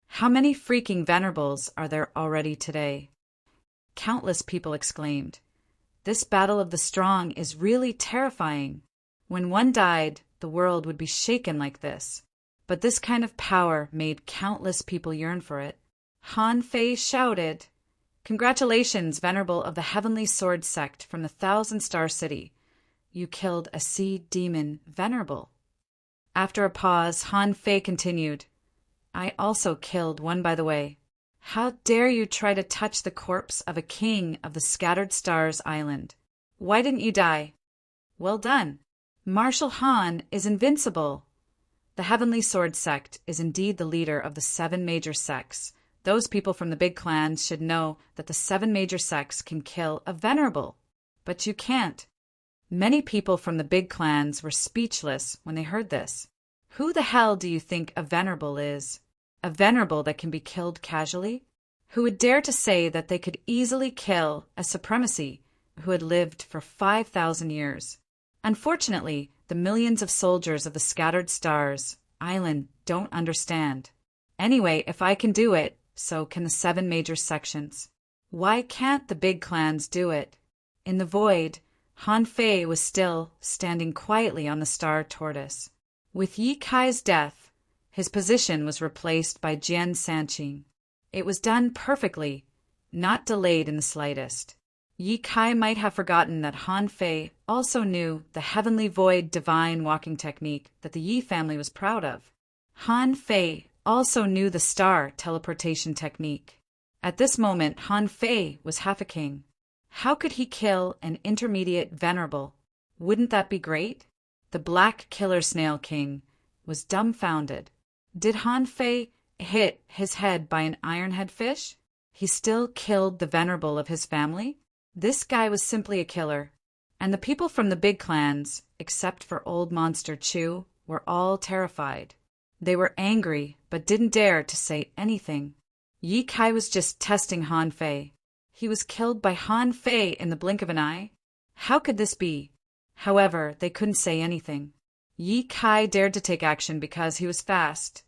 How many freaking venerables are there already today? Countless people exclaimed. This battle of the strong is really terrifying. When one died, the world would be shaken like this. But this kind of power made countless people yearn for it. Han Fei shouted, "Congratulations, venerable of the Heavenly Sword Sect from the 1,000-Star City. You killed a seed demon venerable." After a pause, Han Fei continued, "I also killed one, by the way. How dare you try to touch the corpse of a king of the Scattered Stars Island? Why didn't you die? Well done. Marshal Han is invincible." The Heavenly Sword Sect is indeed the leader of the 7 major sects. Those people from the big clans should know that the 7 major sects can kill a venerable. But you can't. Many people from the big clans were speechless when they heard this. Who the hell do you think a venerable is? A venerable that can be killed casually? Who would dare to say that they could easily kill a supremacy who had lived for 5,000 years? Unfortunately, the millions of soldiers of the Scattered Stars Island don't understand. Anyway, if I can do it, so can the 7 major sections. Why can't the big clans do it? In the void, Han Fei was still standing quietly on the star tortoise. With Yi Kai's death, his position was replaced by Jian Sanqing. It was done perfectly, not delayed in the slightest. Yi Kai might have forgotten that Han Fei also knew the heavenly void divine walking technique that the Yi family was proud of. Han Fei also knew the star teleportation technique. At this moment, Han Fei was half a king. How could he kill an intermediate venerable? Wouldn't that be great? The Black Killer Snail King was dumbfounded. Did Han Fei hit his head by an ironhead fish? He still killed the venerable of his family? This guy was simply a killer. And the people from the big clans, except for Old Monster Chew, were all terrified. They were angry, but didn't dare to say anything. Yi Kai was just testing Han Fei. He was killed by Han Fei in the blink of an eye? How could this be? However, they couldn't say anything. Yi Kai dared to take action because he was fast,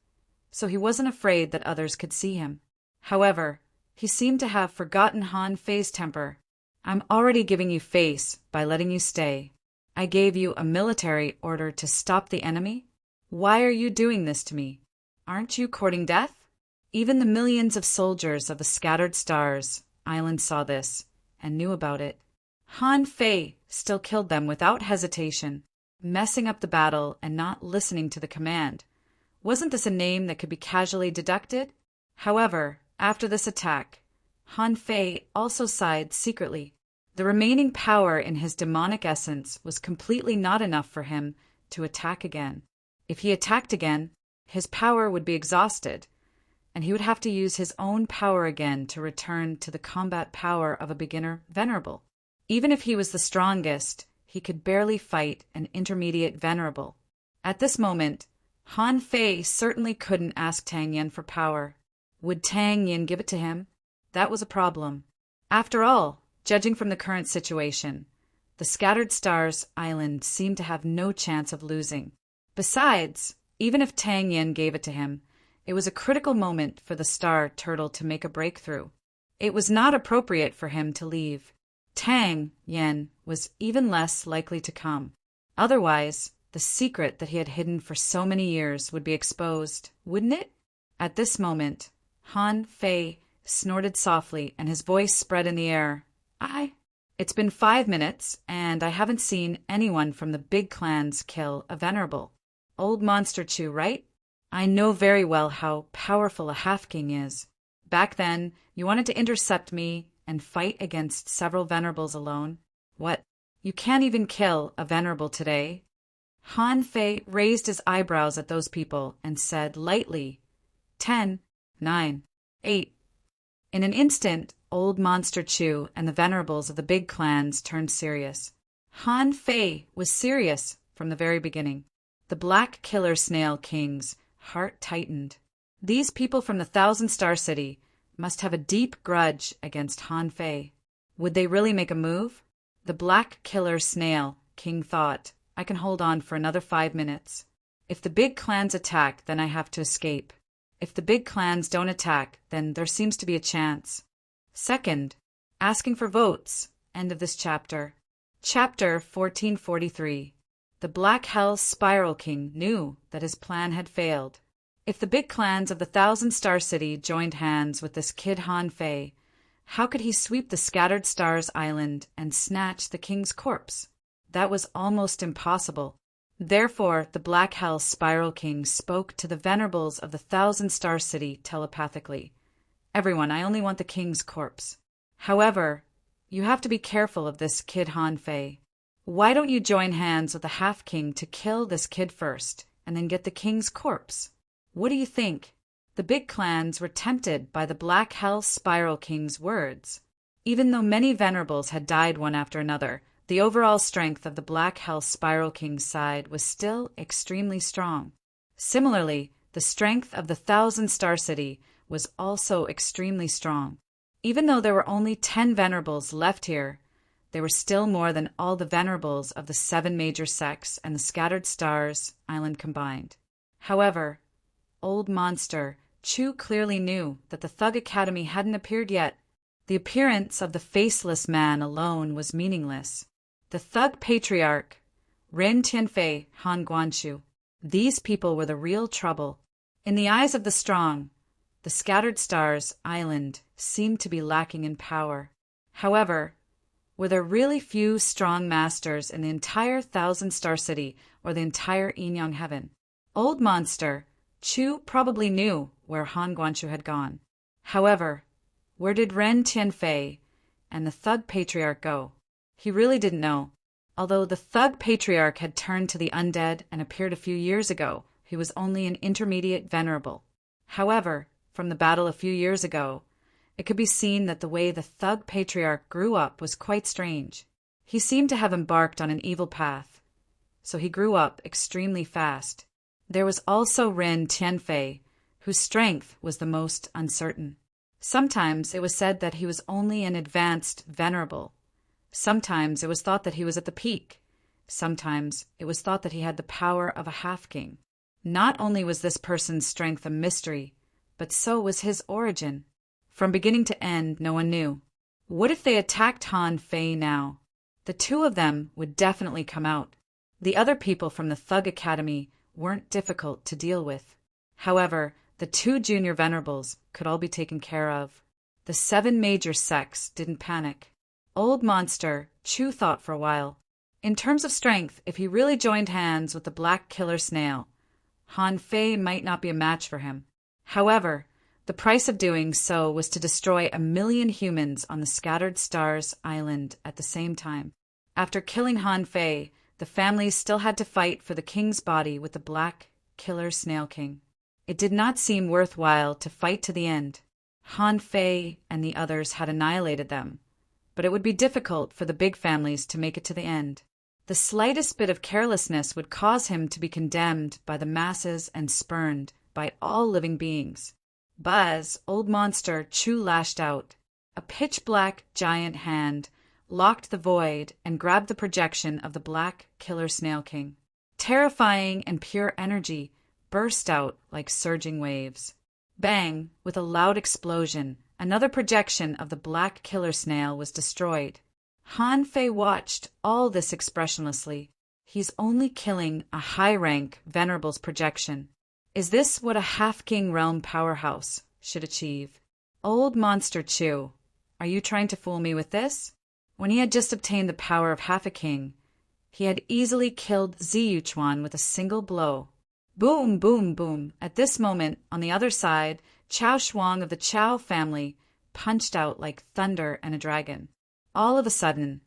so he wasn't afraid that others could see him. However, he seemed to have forgotten Han Fei's temper. I'm already giving you face by letting you stay. I gave you a military order to stop the enemy. Why are you doing this to me? Aren't you courting death? Even the millions of soldiers of the Scattered Stars Island saw this and knew about it. Han Fei still killed them without hesitation, messing up the battle and not listening to the command. Wasn't this a name that could be casually deducted? However, after this attack, Han Fei also sighed secretly. The remaining power in his demonic essence was completely not enough for him to attack again. If he attacked again, his power would be exhausted, and he would have to use his own power again to return to the combat power of a beginner venerable. Even if he was the strongest, he could barely fight an intermediate venerable. At this moment, Han Fei certainly couldn't ask Tang Yen for power. Would Tang Yen give it to him? That was a problem. After all, judging from the current situation, the Scattered Stars Island seemed to have no chance of losing. Besides, even if Tang Yen gave it to him, it was a critical moment for the Star Turtle to make a breakthrough. It was not appropriate for him to leave. Tang Yen was even less likely to come. Otherwise, the secret that he had hidden for so many years would be exposed, wouldn't it? At this moment, Han Fei snorted softly and his voice spread in the air. It's been 5 minutes, and I haven't seen anyone from the big clans kill a venerable. Old Monster Chew, right? I know very well how powerful a half-king is. Back then, you wanted to intercept me and fight against several venerables alone. What? You can't even kill a venerable today? Han Fei raised his eyebrows at those people and said lightly, 10, 9, 8. In an instant, Old Monster Chew and the venerables of the big clans turned serious. Han Fei was serious from the very beginning. The Black Killer Snail King's heart tightened. These people from the Thousand Star City must have a deep grudge against Han Fei. Would they really make a move? The Black Killer Snail King thought, I can hold on for another 5 minutes. If the big clans attack, then I have to escape. If the big clans don't attack, then there seems to be a chance. Second, asking for votes. End of this chapter. Chapter 1443. The Black Hell Spiral King knew that his plan had failed. If the big clans of the Thousand Star City joined hands with this kid Han Fei, how could he sweep the Scattered Stars Island and snatch the king's corpse? That was almost impossible. Therefore, the Black Hell Spiral King spoke to the venerables of the Thousand Star City telepathically. Everyone, I only want the king's corpse. However, you have to be careful of this kid Han Fei. Why don't you join hands with the half-king to kill this kid first, and then get the king's corpse? What do you think? The big clans were tempted by the Black Hell Spiral King's words. Even though many venerables had died one after another, the overall strength of the Black Hell Spiral King's side was still extremely strong. Similarly, the strength of the Thousand Star City was also extremely strong. Even though there were only 10 venerables left here, there were still more than all the venerables of the 7 major sects and the Scattered Stars Island combined. However, Old Monster Chew clearly knew that the Thug Academy hadn't appeared yet. The appearance of the faceless man alone was meaningless. The Thug Patriarch, Ren Tianfei Han Guanshu. These people were the real trouble. In the eyes of the strong, the Scattered Stars Island seemed to be lacking in power. However, were there really few strong masters in the entire Thousand Star City or the entire Yin-Yang Heaven? Old Monster Chew probably knew where Han Guanshu had gone. However, where did Ren Tianfei and the Thug Patriarch go? He really didn't know. Although the Thug Patriarch had turned to the undead and appeared a few years ago, he was only an intermediate venerable. However, from the battle a few years ago, it could be seen that the way the thug patriarch grew up was quite strange. He seemed to have embarked on an evil path, so he grew up extremely fast. There was also Ren Tianfei, whose strength was the most uncertain. Sometimes it was said that he was only an advanced venerable. Sometimes it was thought that he was at the peak. Sometimes it was thought that he had the power of a half-king. Not only was this person's strength a mystery, but so was his origin. From beginning to end, no one knew. What if they attacked Han Fei now? The two of them would definitely come out. The other people from the Thug Academy weren't difficult to deal with. However, the two junior venerables could all be taken care of. The 7 major sects didn't panic. Old Monster Chu thought for a while. In terms of strength, if he really joined hands with the Black Killer Snail, Han Fei might not be a match for him. However, the price of doing so was to destroy 1 million humans on the Scattered Stars Island at the same time. After killing Han Fei, the families still had to fight for the king's body with the Black Killer Snail King. It did not seem worthwhile to fight to the end. Han Fei and the others had annihilated them, but it would be difficult for the big families to make it to the end. The slightest bit of carelessness would cause him to be condemned by the masses and spurned by all living beings. Buzz, Old Monster Chu lashed out. A pitch-black giant hand locked the void and grabbed the projection of the Black Killer Snail King. Terrifying and pure energy burst out like surging waves. Bang! With a loud explosion, another projection of the Black Killer Snail was destroyed. Han Fei watched all this expressionlessly. He's only killing a high-rank venerable's projection. Is this what a half-king realm powerhouse should achieve? Old Monster Chu, are you trying to fool me with this? When he had just obtained the power of half a king, he had easily killed Ziyuchuan with a single blow. Boom, boom, boom. At this moment, on the other side, Chao Shuang of the Chao family punched out like thunder and a dragon. All of a sudden,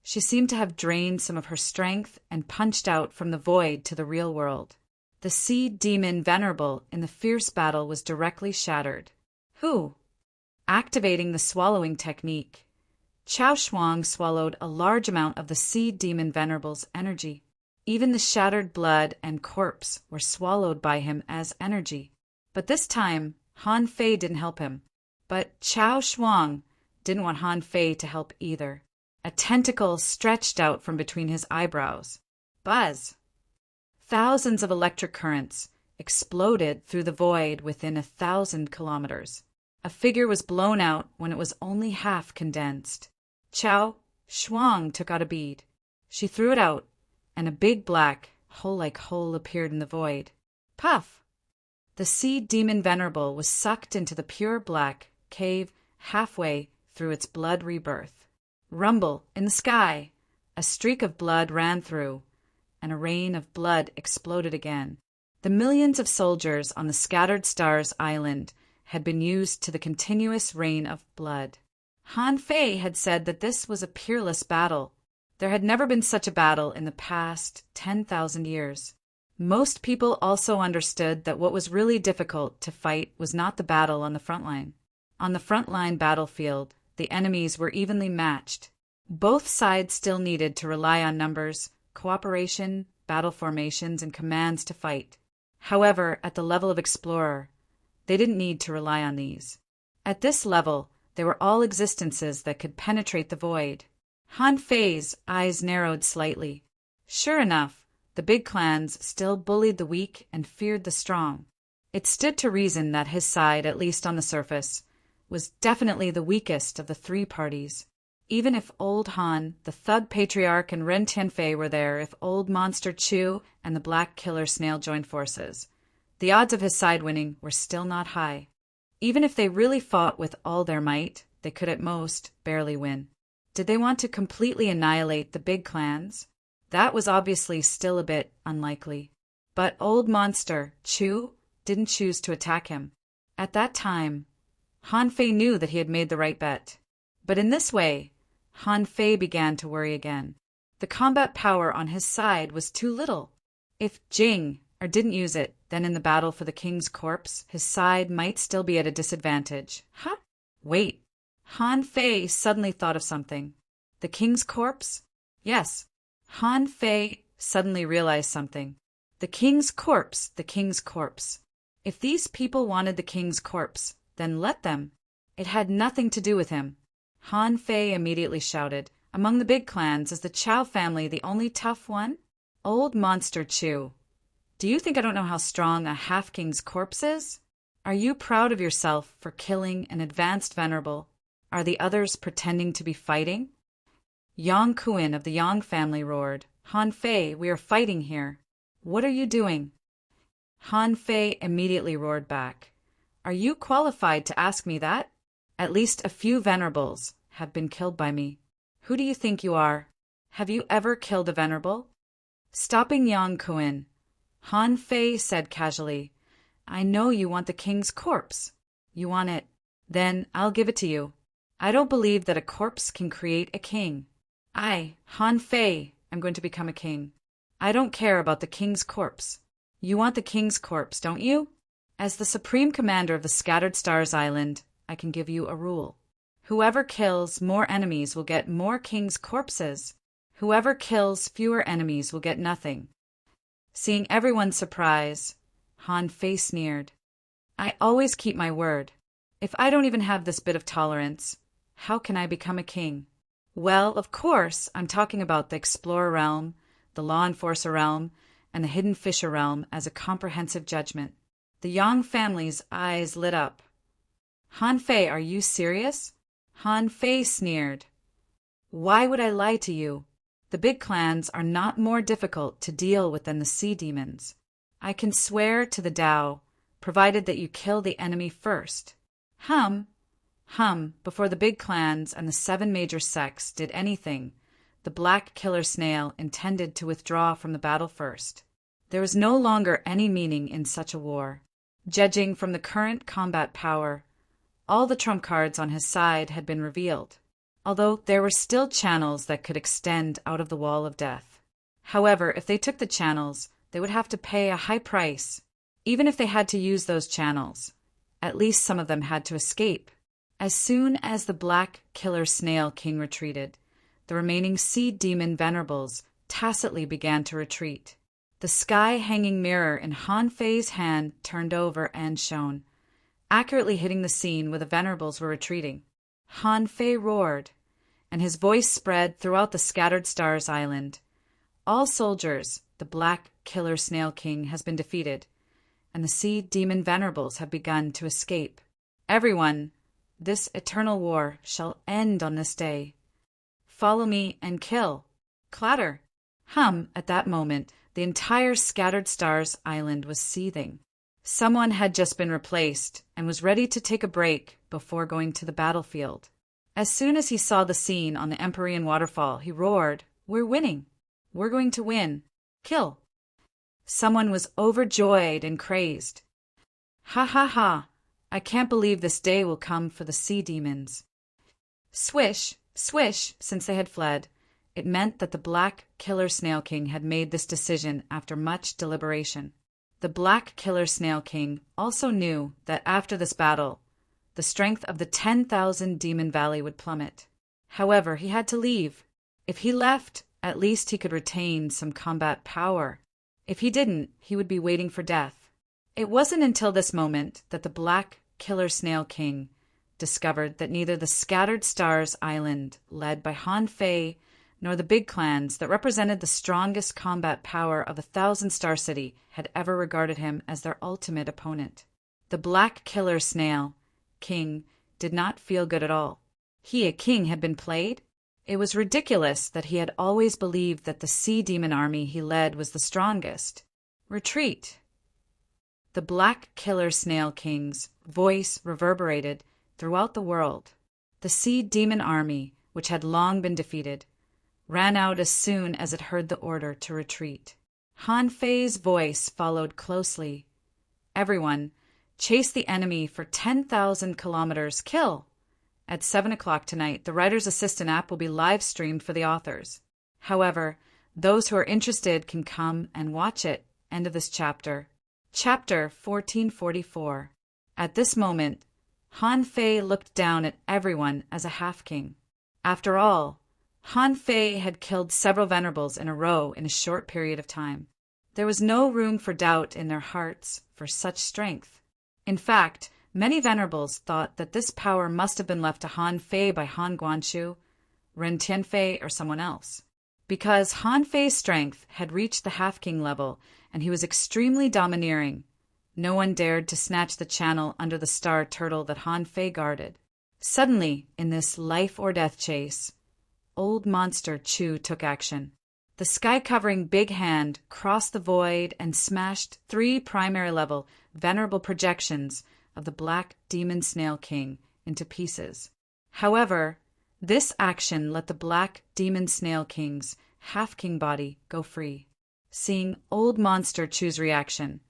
she seemed to have drained some of her strength and punched out from the void to the real world. The sea demon venerable in the fierce battle was directly shattered. Who? Activating the swallowing technique, Chao Shuang swallowed a large amount of the sea demon venerable's energy. Even the shattered blood and corpse were swallowed by him as energy. But this time, Han Fei didn't help him. But Chao Shuang didn't want Han Fei to help either. A tentacle stretched out from between his eyebrows. Buzz! Thousands of electric currents exploded through the void within 1,000 kilometers. A figure was blown out when it was only half condensed. Chao Shuang took out a bead. She threw it out, and a big black, hole-like hole appeared in the void. Puff! The sea demon venerable was sucked into the pure black cave halfway through its blood rebirth. Rumble in the sky! A streak of blood ran through, and a rain of blood exploded again. The millions of soldiers on the Scattered Stars Island had been used to the continuous rain of blood. Han Fei had said that this was a peerless battle. There had never been such a battle in the past 10,000 years. Most people also understood that what was really difficult to fight was not the battle on the front line. On the front-line battlefield, the enemies were evenly matched. Both sides still needed to rely on numbers, cooperation, battle formations, and commands to fight. However, at the level of explorer, they didn't need to rely on these. At this level, they were all existences that could penetrate the void. Han Fei's eyes narrowed slightly. Sure enough, the big clans still bullied the weak and feared the strong. It stood to reason that his side, at least on the surface, was definitely the weakest of the three parties. Even if Old Han, the Thug Patriarch, and Ren Tianfei were there, if Old Monster Chu and the Black Killer Snail joined forces, the odds of his side winning were still not high. Even if they really fought with all their might, they could at most barely win. Did they want to completely annihilate the big clans? That was obviously still a bit unlikely. But Old Monster Chu didn't choose to attack him. At that time, Han Fei knew that he had made the right bet. But in this way, Han Fei began to worry again. The combat power on his side was too little. If Jing didn't use it, then in the battle for the king's corpse, his side might still be at a disadvantage. Huh? Wait. Han Fei suddenly thought of something. The king's corpse? Yes. Han Fei suddenly realized something. The king's corpse, the king's corpse. If these people wanted the king's corpse, then let them. It had nothing to do with him. Han Fei immediately shouted, "Among the big clans, is the Chow family the only tough one? Old monster Chu. Do you think I don't know how strong a half-king's corpse is? Are you proud of yourself for killing an advanced venerable? Are the others pretending to be fighting?" Yang Kuan of the Yang family roared, "Han Fei, we are fighting here. What are you doing?" Han Fei immediately roared back, "Are you qualified to ask me that? At least a few venerables have been killed by me. Who do you think you are? Have you ever killed a venerable?" Stopping Yang Kuan, Han Fei said casually, "I know you want the king's corpse. You want it. Then I'll give it to you. I don't believe that a corpse can create a king. I, Han Fei, am going to become a king. I don't care about the king's corpse. You want the king's corpse, don't you? As the supreme commander of the Scattered Stars Island, I can give you a rule. Whoever kills more enemies will get more king's corpses. Whoever kills fewer enemies will get nothing." Seeing everyone's surprise, Han Fei sneered, "I always keep my word. If I don't even have this bit of tolerance, how can I become a king?" "Well, of course, I'm talking about the Explorer realm, the Law Enforcer realm, and the Hidden Fisher realm as a comprehensive judgment." The Yang family's eyes lit up. "Han Fei, are you serious?" Han Fei sneered. "Why would I lie to you? The big clans are not more difficult to deal with than the sea demons. I can swear to the Tao, provided that you kill the enemy first. Before the big clans and the 7 major sects did anything, the black killer snail intended to withdraw from the battle first. There was no longer any meaning in such a war. Judging from the current combat power, all the trump cards on his side had been revealed, although there were still channels that could extend out of the wall of death. However, if they took the channels, they would have to pay a high price. Even if they had to use those channels, at least some of them had to escape. As soon as the black killer snail king retreated, the remaining sea demon venerables tacitly began to retreat. The sky-hanging mirror in Han Fei's hand turned over and shone, accurately hitting the scene where the venerables were retreating. Han Fei roared, and his voice spread throughout the Scattered Stars Island. "All soldiers, the black killer snail king has been defeated, and the sea demon venerables have begun to escape. Everyone, this eternal war shall end on this day. Follow me and kill." Clatter! At that moment, the entire Scattered Stars Island was seething. Someone had just been replaced and was ready to take a break before going to the battlefield. As soon as he saw the scene on the Empyrean waterfall, he roared, "We're winning! We're going to win! Kill!" Someone was overjoyed and crazed. "Ha ha ha! I can't believe this day will come for the sea demons." Swish, swish, since they had fled, it meant that the black killer snail king had made this decision after much deliberation. The black killer snail king also knew that after this battle, the strength of the 10,000 Demon Valley would plummet. However, he had to leave. If he left, at least he could retain some combat power. If he didn't, he would be waiting for death. It wasn't until this moment that the black killer snail king discovered that neither the Scattered Stars Island, led by Han Fei, nor the big clans that represented the strongest combat power of 1,000-Star City had ever regarded him as their ultimate opponent. The black killer snail king did not feel good at all. He, a king, had been played? It was ridiculous that he had always believed that the sea demon army he led was the strongest. Retreat! The black killer snail king's voice reverberated throughout the world. The sea demon army, which had long been defeated, ran out as soon as it heard the order to retreat. Han Fei's voice followed closely. "Everyone, chase the enemy for 10,000 kilometers. Kill!" At 7 o'clock tonight, the Writer's Assistant app will be live-streamed for the authors. However, those who are interested can come and watch it. End of this chapter. Chapter 1444. At this moment, Han Fei looked down at everyone as a half-king. After all, Han Fei had killed several venerables in a row in a short period of time. There was no room for doubt in their hearts for such strength. In fact, many venerables thought that this power must have been left to Han Fei by Han Guanshu, Ren Tianfei, or someone else. Because Han Fei's strength had reached the half-king level and he was extremely domineering, no one dared to snatch the channel under the star turtle that Han Fei guarded. Suddenly, in this life-or-death chase, Old Monster Chu took action. The sky-covering big hand crossed the void and smashed 3 primary-level venerable projections of the Black Demon Snail King into pieces. However, this action let the Black Demon Snail King's half-king body go free. Seeing Old Monster Chu's reaction,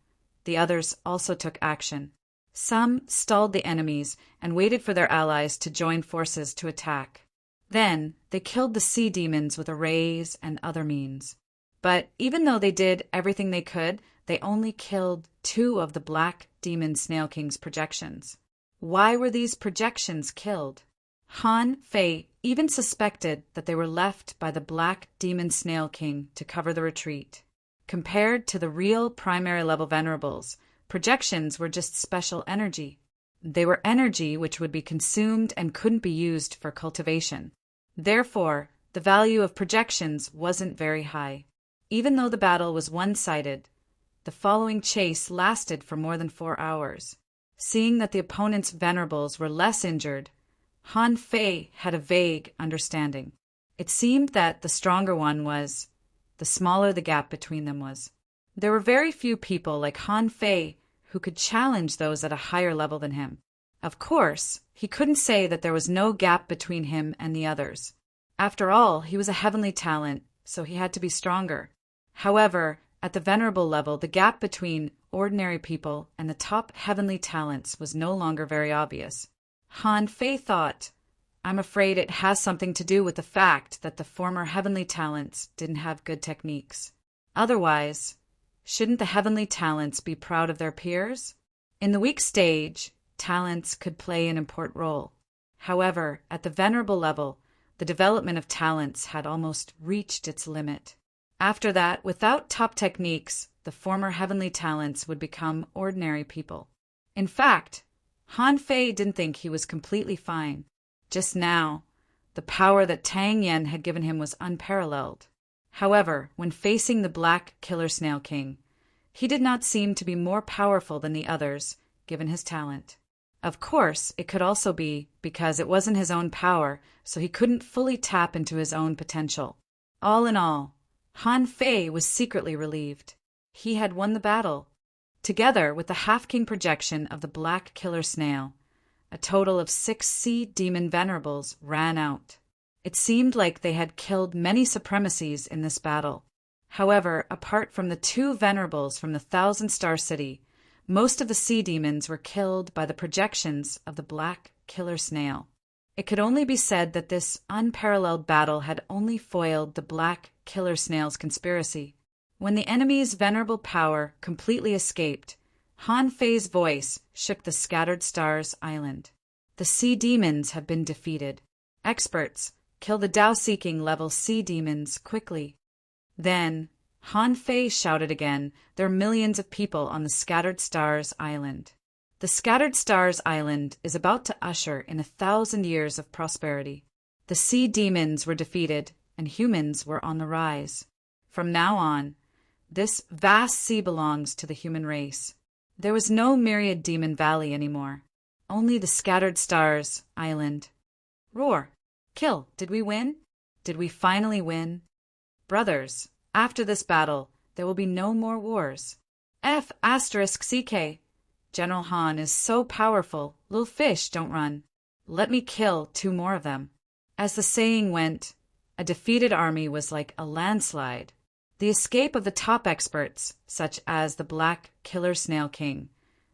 the others also took action. Some stalled the enemies and waited for their allies to join forces to attack. Then they killed the sea demons with arrays and other means. But even though they did everything they could, they only killed 2 of the Black Demon Snail King's projections. Why were these projections killed? Han Fei even suspected that they were left by the Black Demon Snail King to cover the retreat. Compared to the real primary-level venerables, projections were just special energy. They were energy which would be consumed and couldn't be used for cultivation. Therefore, the value of projections wasn't very high. Even though the battle was one-sided, the following chase lasted for more than 4 hours. Seeing that the opponent's venerables were less injured, Han Fei had a vague understanding. It seemed that the stronger one was, the smaller the gap between them was. There were very few people like Han Fei who could challenge those at a higher level than him. Of course, he couldn't say that there was no gap between him and the others. After all, he was a heavenly talent, so he had to be stronger. However, at the venerable level, the gap between ordinary people and the top heavenly talents was no longer very obvious. Han Fei thought, I'm afraid it has something to do with the fact that the former heavenly talents didn't have good techniques. Otherwise, shouldn't the heavenly talents be proud of their peers? In the weak stage, talents could play an important role. However, at the venerable level, the development of talents had almost reached its limit. After that, without top techniques, the former heavenly talents would become ordinary people. In fact, Han Fei didn't think he was completely fine. Just now, the power that Tang Yen had given him was unparalleled. However, when facing the Black Killer Snail King, he did not seem to be more powerful than the others, given his talent. Of course, it could also be because it wasn't his own power, so he couldn't fully tap into his own potential. All in all, Han Fei was secretly relieved. He had won the battle. Together with the half-king projection of the Black Killer Snail, a total of 6 sea demon venerables ran out. It seemed like they had killed many supremacies in this battle. However, apart from the 2 venerables from the Thousand Star City, most of the sea demons were killed by the projections of the Black Killer Snail. It could only be said that this unparalleled battle had only foiled the Black Killer Snail's conspiracy. When the enemy's venerable power completely escaped, Han Fei's voice shook the Scattered Stars Island. The sea demons have been defeated. Experts, kill the Dao-seeking level sea demons quickly. Then, Han Fei shouted again, there are millions of people on the Scattered Stars Island. The Scattered Stars Island is about to usher in 1,000 years of prosperity. The sea demons were defeated, and humans were on the rise. From now on, this vast sea belongs to the human race. There was no Myriad Demon Valley anymore. Only the Scattered Stars Island. Roar! Kill! Did we win? Did we finally win? Brothers, after this battle, there will be no more wars. F***CK. General Han is so powerful, little fish don't run. Let me kill 2 more of them. As the saying went, a defeated army was like a landslide. The escape of the top experts, such as the Black Killer Snail King,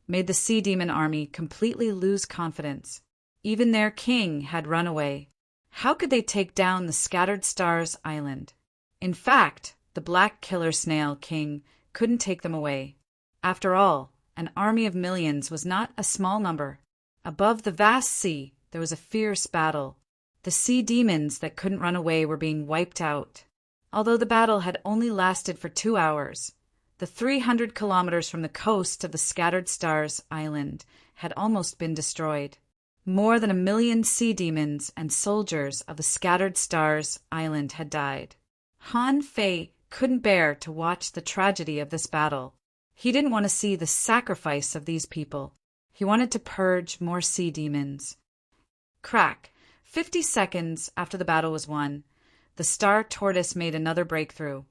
made the Sea Demon army completely lose confidence. Even their king had run away. How could they take down the Scattered Stars Island? In fact, the Black Killer Snail King couldn't take them away. After all, an army of millions was not a small number. Above the vast sea, there was a fierce battle. The sea demons that couldn't run away were being wiped out. Although the battle had only lasted for 2 hours, the 300 kilometers from the coast of the Scattered Stars Island had almost been destroyed. More than 1 million sea demons and soldiers of the Scattered Stars Island had died. Han Fei couldn't bear to watch the tragedy of this battle. He didn't want to see the sacrifice of these people. He wanted to purge more sea demons. Crack! 50 seconds after the battle was won, the Star Tortoise made another breakthrough,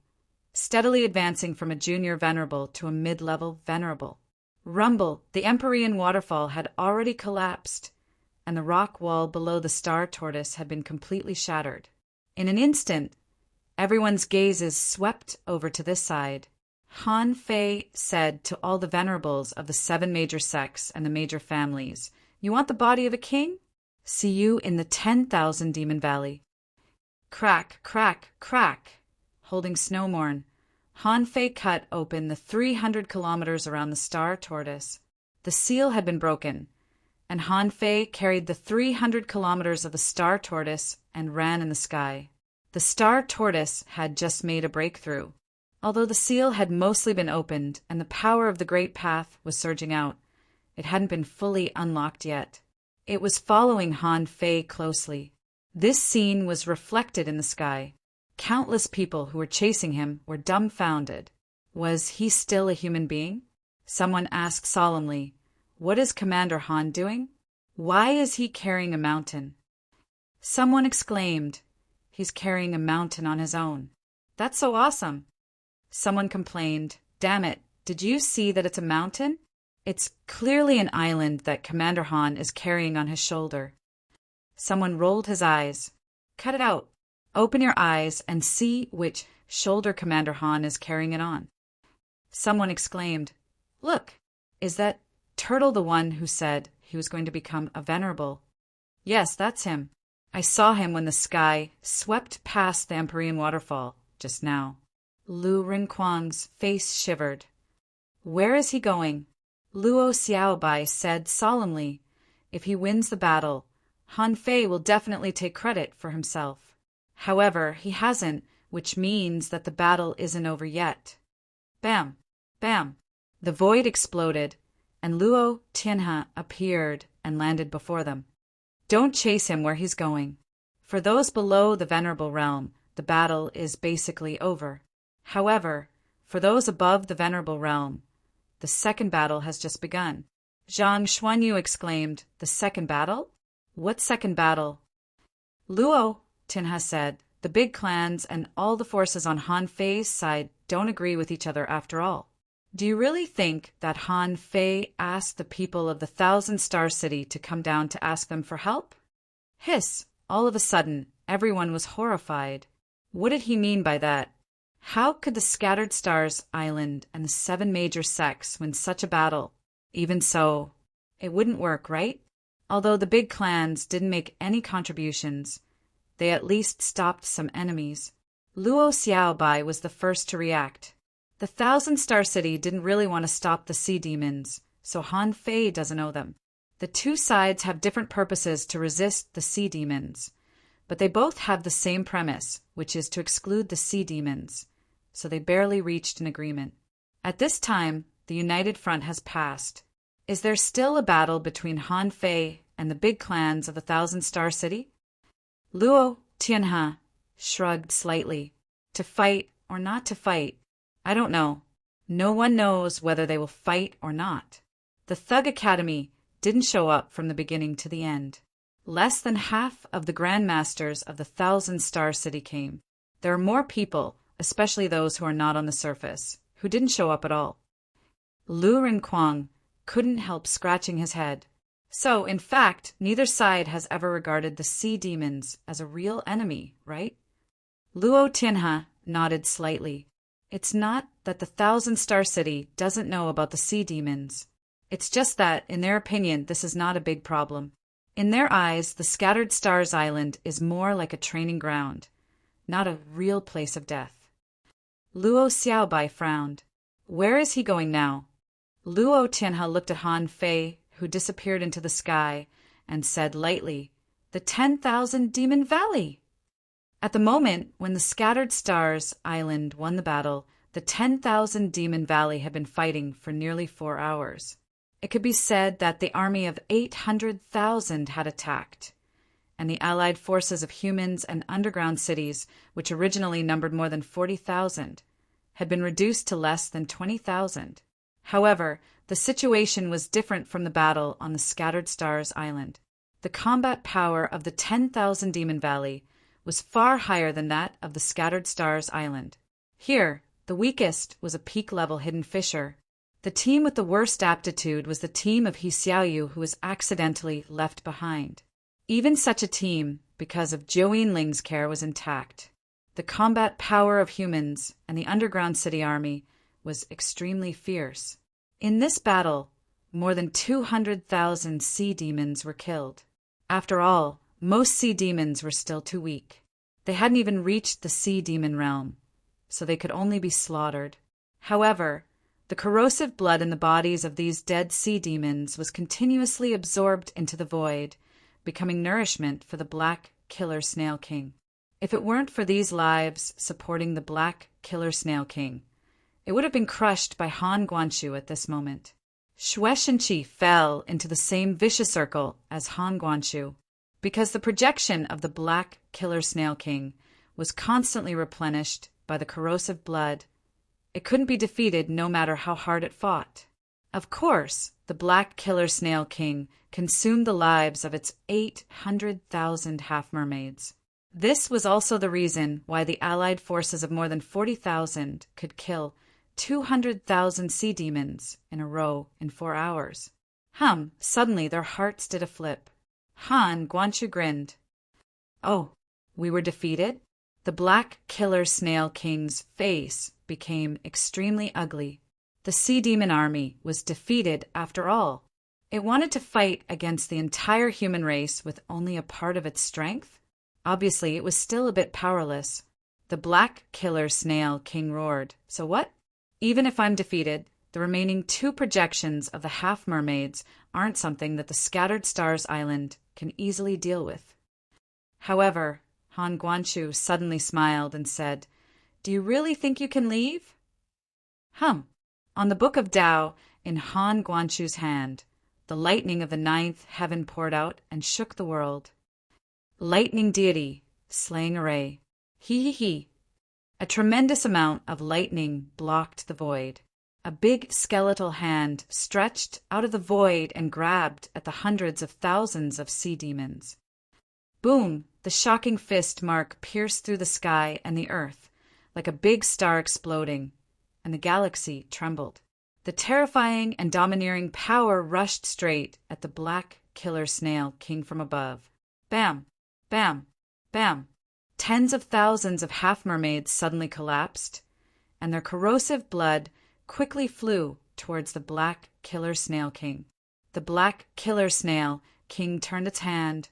steadily advancing from a junior venerable to a mid-level venerable. Rumble! The Empyrean waterfall had already collapsed, and the rock wall below the Star Tortoise had been completely shattered. In an instant, everyone's gazes swept over to this side. Han Fei said to all the venerables of the 7 major sects and the major families, "You want the body of a king? See you in the 10,000 Demon Valley." Crack, crack, crack! Holding Snowmorn, Han Fei cut open the 300 kilometers around the Star Tortoise. The seal had been broken, and Han Fei carried the 300 kilometers of the Star Tortoise and ran in the sky. The Star Tortoise had just made a breakthrough. Although the seal had mostly been opened and the power of the Great Path was surging out, it hadn't been fully unlocked yet. It was following Han Fei closely. This scene was reflected in the sky. Countless people who were chasing him were dumbfounded. Was he still a human being? Someone asked solemnly, "What is Commander Han doing? Why is he carrying a mountain?" Someone exclaimed, "He's carrying a mountain on his own. That's so awesome." Someone complained, "Damn it, did you see that it's a mountain? It's clearly an island that Commander Han is carrying on his shoulder." Someone rolled his eyes. "Cut it out. Open your eyes and see which shoulder Commander Han is carrying it on." Someone exclaimed, "Look, is that Turtle the one who said he was going to become a venerable?" "Yes, that's him. I saw him when the sky swept past the Empyrean waterfall just now." Lu Rinquang's face shivered. "Where is he going?" Luo Xiaobai said solemnly, "If he wins the battle, Han Fei will definitely take credit for himself. However, he hasn't, which means that the battle isn't over yet." Bam! Bam! The void exploded, and Luo Tianhe appeared and landed before them. "Don't chase him where he's going. For those below the Venerable Realm, the battle is basically over. However, for those above the Venerable Realm, the second battle has just begun." Zhang Xuanyu exclaimed, "The second battle? What second battle?" "Luo," Tianhe said, "the big clans and all the forces on Han Fei's side don't agree with each other after all. Do you really think that Han Fei asked the people of the 1,000-star city to come down to ask them for help?" Hiss! All of a sudden, everyone was horrified. What did he mean by that? How could the Scattered Stars Island and the 7 major sects win such a battle? Even so, it wouldn't work, right? Although the big clans didn't make any contributions, they at least stopped some enemies. Luo Xiaobai was the first to react. The 1,000-star city didn't really want to stop the sea demons, so Han Fei doesn't owe them. The two sides have different purposes to resist the sea demons, but they both have the same premise, which is to exclude the sea demons, so they barely reached an agreement. At this time, the United Front has passed. Is there still a battle between Han Fei and the big clans of the 1,000-star city? Luo Tianhe shrugged slightly. To fight or not to fight? I don't know. No one knows whether they will fight or not. The Thug Academy didn't show up from the beginning to the end. Less than half of the Grandmasters of the 1,000-star city came. There are more people, especially those who are not on the surface, who didn't show up at all. Lu Rinquang couldn't help scratching his head. So, in fact, neither side has ever regarded the sea demons as a real enemy, right? Luo Tianhe nodded slightly. It's not that the 1,000-star city doesn't know about the sea demons. It's just that, in their opinion, this is not a big problem. In their eyes, the Scattered Stars Island is more like a training ground, not a real place of death. Luo Xiaobai frowned. Where is he going now? Luo Tianhe looked at Han Fei, who disappeared into the sky and said lightly, "The 10,000 Demon Valley!" At the moment when the Scattered Stars Island won the battle, the 10,000 Demon Valley had been fighting for nearly 4 hours. It could be said that the army of 800,000 had attacked, and the allied forces of humans and underground cities, which originally numbered more than 40,000, had been reduced to less than 20,000. However, the situation was different from the battle on the Scattered Stars Island. The combat power of the 10,000 Demon Valley was far higher than that of the Scattered Stars Island. Here, the weakest was a peak-level hidden fisher. The team with the worst aptitude was the team of He Xiaoyu, who was accidentally left behind. Even such a team, because of Zhou Yinling's care, was intact. The combat power of humans and the underground city army was extremely fierce. In this battle, more than 200,000 sea demons were killed. After all, most sea demons were still too weak. They hadn't even reached the sea demon realm, so they could only be slaughtered. However, the corrosive blood in the bodies of these dead sea demons was continuously absorbed into the void, becoming nourishment for the Black Killer Snail King. If it weren't for these lives supporting the Black Killer Snail King, it would have been crushed by Han Guanshu at this moment. Xue Shenqi fell into the same vicious circle as Han Guanshu. Because the projection of the Black Killer Snail King was constantly replenished by the corrosive blood, it couldn't be defeated no matter how hard it fought. Of course, the Black Killer Snail King consumed the lives of its 800,000 half-mermaids. This was also the reason why the allied forces of more than 40,000 could kill 200,000 sea demons in a row in 4 hours. Suddenly their hearts did a flip. Han Guanshu grinned. "Oh, we were defeated?" The Black Killer Snail King's face became extremely ugly. The sea demon army was defeated after all. It wanted to fight against the entire human race with only a part of its strength? Obviously, it was still a bit powerless. The Black Killer Snail King roared, "So what? Even if I'm defeated, the remaining 2 projections of the half-mermaids aren't something that the Scattered Stars Island can easily deal with." However, Han Guanshu suddenly smiled and said, "Do you really think you can leave?" On the Book of Tao, in Han Guanshu's hand, the lightning of the 9th heaven poured out and shook the world. Lightning deity, slaying array. He. A tremendous amount of lightning blocked the void. A big skeletal hand stretched out of the void and grabbed at the hundreds of thousands of sea demons. Boom! The shocking fist mark pierced through the sky and the earth, like a big star exploding, and the galaxy trembled. The terrifying and domineering power rushed straight at the Black Killer Snail King from above. Bam! Bam! Bam! Tens of thousands of half-mermaids suddenly collapsed, and their corrosive blood quickly flew towards the Black Killer Snail King. The Black Killer Snail King turned its hand,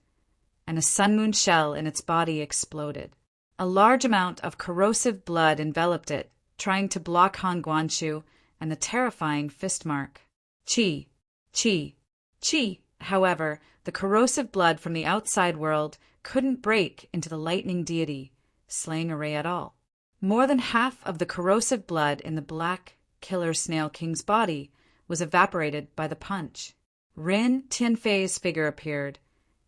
and a sun-moon shell in its body exploded. A large amount of corrosive blood enveloped it, trying to block Han Guanshu and the terrifying fist mark. Chi! Chi! Chi! However, the corrosive blood from the outside world couldn't break into the lightning deity, slaying array at all. More than half of the corrosive blood in the Black Killer Snail King's body was evaporated by the punch. Ren Tianfei's figure appeared,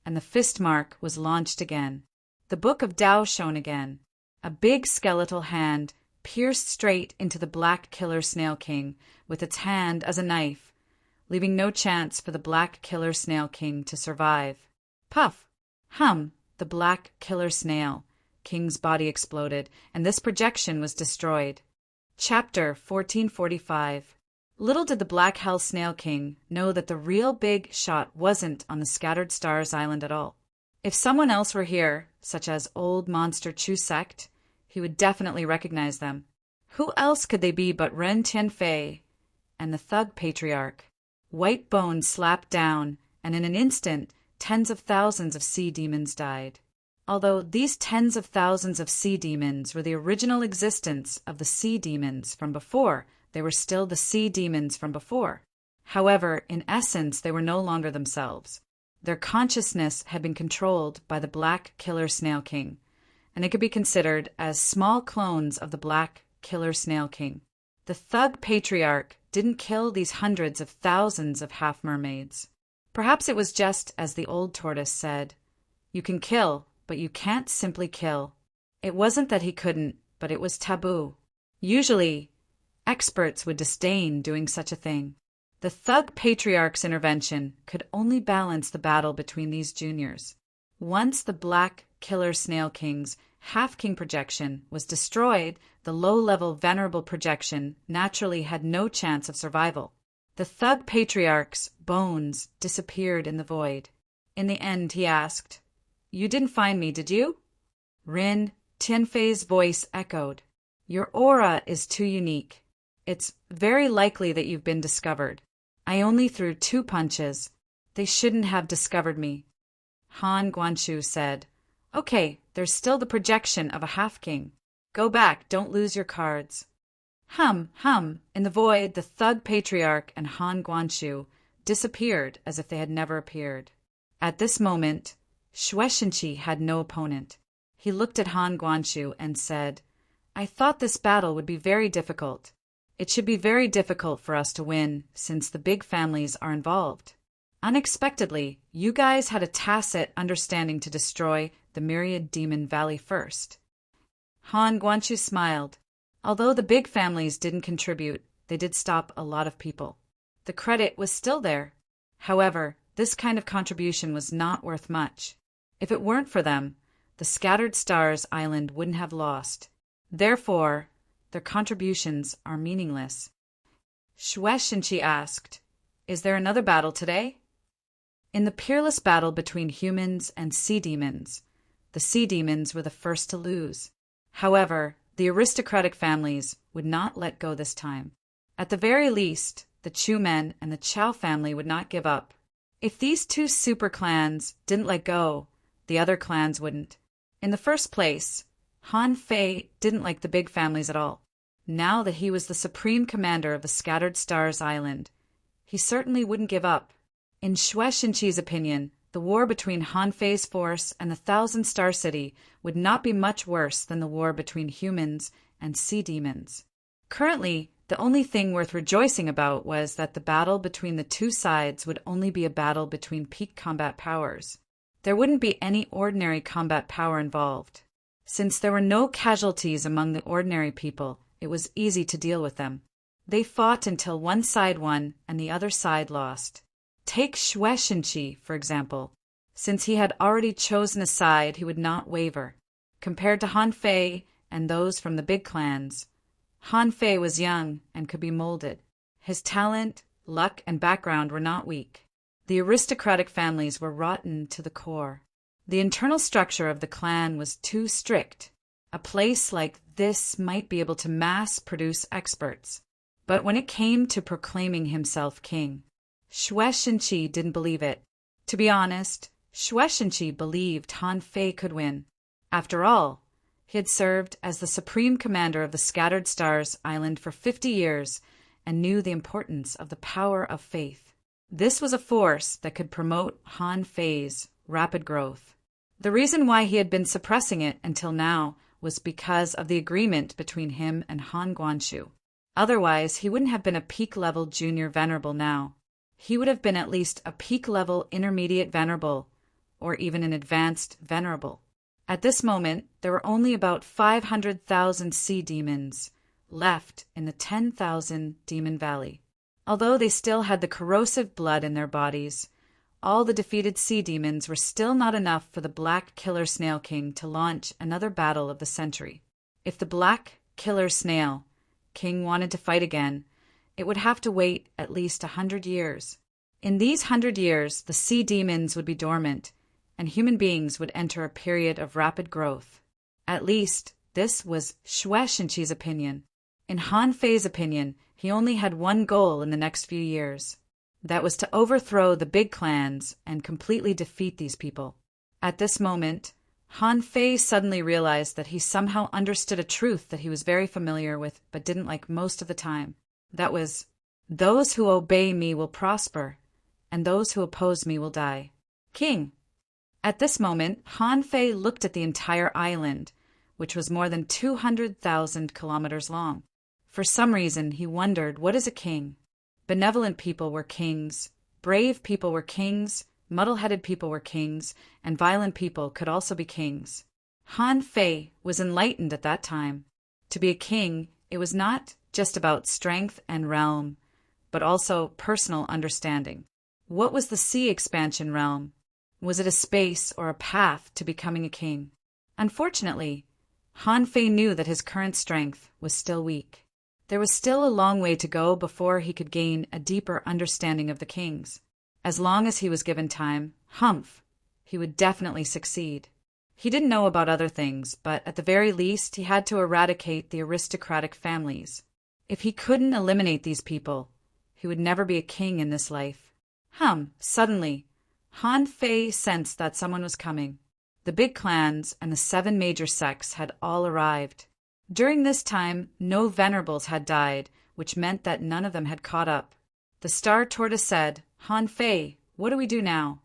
and the fist mark was launched again. The Book of Tao shone again. A big skeletal hand pierced straight into the Black Killer Snail King with its hand as a knife, leaving no chance for the Black Killer Snail King to survive. Puff! The Black Killer Snail King's body exploded, and this projection was destroyed. Chapter 1445. Little did the Black Hell Snail King know that the real big shot wasn't on the Scattered Stars Island at all. If someone else were here, such as Old Monster Chu Sect, he would definitely recognize them. Who else could they be but Ren Tianfei and the Thug Patriarch? White bones slapped down, and in an instant, tens of thousands of sea demons died. Although these tens of thousands of sea demons were the original existence of the sea demons from before, they were still the sea demons from before. However, in essence, they were no longer themselves. Their consciousness had been controlled by the Black Killer Snail King, and they could be considered as small clones of the Black Killer Snail King. The thug patriarch didn't kill these hundreds of thousands of half-mermaids. Perhaps it was just as the old tortoise said, "You can kill, but you can't simply kill." It wasn't that he couldn't, but it was taboo. Usually, experts would disdain doing such a thing. The thug patriarch's intervention could only balance the battle between these juniors. Once the Black Killer Snail King's half-king projection was destroyed, the low-level venerable projection naturally had no chance of survival. The thug patriarch's bones disappeared in the void. In the end, he asked, "You didn't find me, did you?" Rin Tianfei's voice echoed, "Your aura is too unique. It's very likely that you've been discovered. I only threw 2 punches. They shouldn't have discovered me." Han Guanshu said, "Okay, there's still the projection of a half-king. Go back, don't lose your cards." Hum. In the void, the thug patriarch and Han Guanshu disappeared as if they had never appeared. At this moment, Shueishenqi had no opponent. He looked at Han Guanshu and said, "I thought this battle would be very difficult. It should be very difficult for us to win, since the big families are involved. Unexpectedly, you guys had a tacit understanding to destroy the Myriad Demon Valley first." Han Guanshu smiled. Although the big families didn't contribute, they did stop a lot of people. The credit was still there. However, this kind of contribution was not worth much. If it weren't for them, the Scattered Stars Island wouldn't have lost. Therefore, their contributions are meaningless. Shueishenqi asked, "Is there another battle today?" In the peerless battle between humans and sea demons, the sea demons were the first to lose. However, the aristocratic families would not let go this time. At the very least, the Chu men and the Chow family would not give up. If these 2 super clans didn't let go, the other clans wouldn't. In the first place, Han Fei didn't like the big families at all. Now that he was the supreme commander of the Scattered Stars Island, he certainly wouldn't give up. In Shueishenqi's opinion, the war between Han Fei's force and the Thousand Star City would not be much worse than the war between humans and sea demons. Currently, the only thing worth rejoicing about was that the battle between the 2 sides would only be a battle between peak combat powers. There wouldn't be any ordinary combat power involved. Since there were no casualties among the ordinary people, it was easy to deal with them. They fought until one side won and the other side lost. Take Shueishenqi, for example. Since he had already chosen a side, he would not waver. Compared to Han Fei and those from the big clans, Han Fei was young and could be molded. His talent, luck, and background were not weak. The aristocratic families were rotten to the core. The internal structure of the clan was too strict. A place like this might be able to mass-produce experts. But when it came to proclaiming himself king, Shueishenqi didn't believe it. To be honest, Shueishenqi believed Han Fei could win. After all, he had served as the supreme commander of the Scattered Stars Island for 50 years and knew the importance of the power of faith. This was a force that could promote Han Fei's rapid growth. The reason why he had been suppressing it until now was because of the agreement between him and Han Guanshu. Otherwise, he wouldn't have been a peak-level junior venerable now. He would have been at least a peak-level intermediate venerable, or even an advanced venerable. At this moment, there were only about 500,000 sea demons left in the 10,000 Demon Valley. Although they still had the corrosive blood in their bodies, all the defeated sea demons were still not enough for the Black Killer Snail King to launch another battle of the century. If the Black Killer Snail King wanted to fight again, it would have to wait at least 100 years. In these 100 years, the sea demons would be dormant, and human beings would enter a period of rapid growth. At least, this was Shueishenqi's opinion. In Han Fei's opinion, he only had one goal in the next few years. That was to overthrow the big clans and completely defeat these people. At this moment, Han Fei suddenly realized that he somehow understood a truth that he was very familiar with but didn't like most of the time. That was, Those who obey me will prosper, and those who oppose me will die. King. At this moment, Han Fei looked at the entire island, which was more than 200,000 kilometers long. For some reason, he wondered, what is a king? Benevolent people were kings, brave people were kings, muddle-headed people were kings, and violent people could also be kings. Han Fei was enlightened at that time. To be a king, it was not just about strength and realm, but also personal understanding. What was the sea expansion realm? Was it a space or a path to becoming a king? Unfortunately, Han Fei knew that his current strength was still weak. There was still a long way to go before he could gain a deeper understanding of the kings. As long as he was given time, he would definitely succeed. He didn't know about other things, but at the very least he had to eradicate the aristocratic families. If he couldn't eliminate these people, he would never be a king in this life. Suddenly, Han Fei sensed that someone was coming. The big clans and the 7 major sects had all arrived. During this time, no venerables had died, which meant that none of them had caught up. The Star Tortoise said, Han Fei, what do we do now?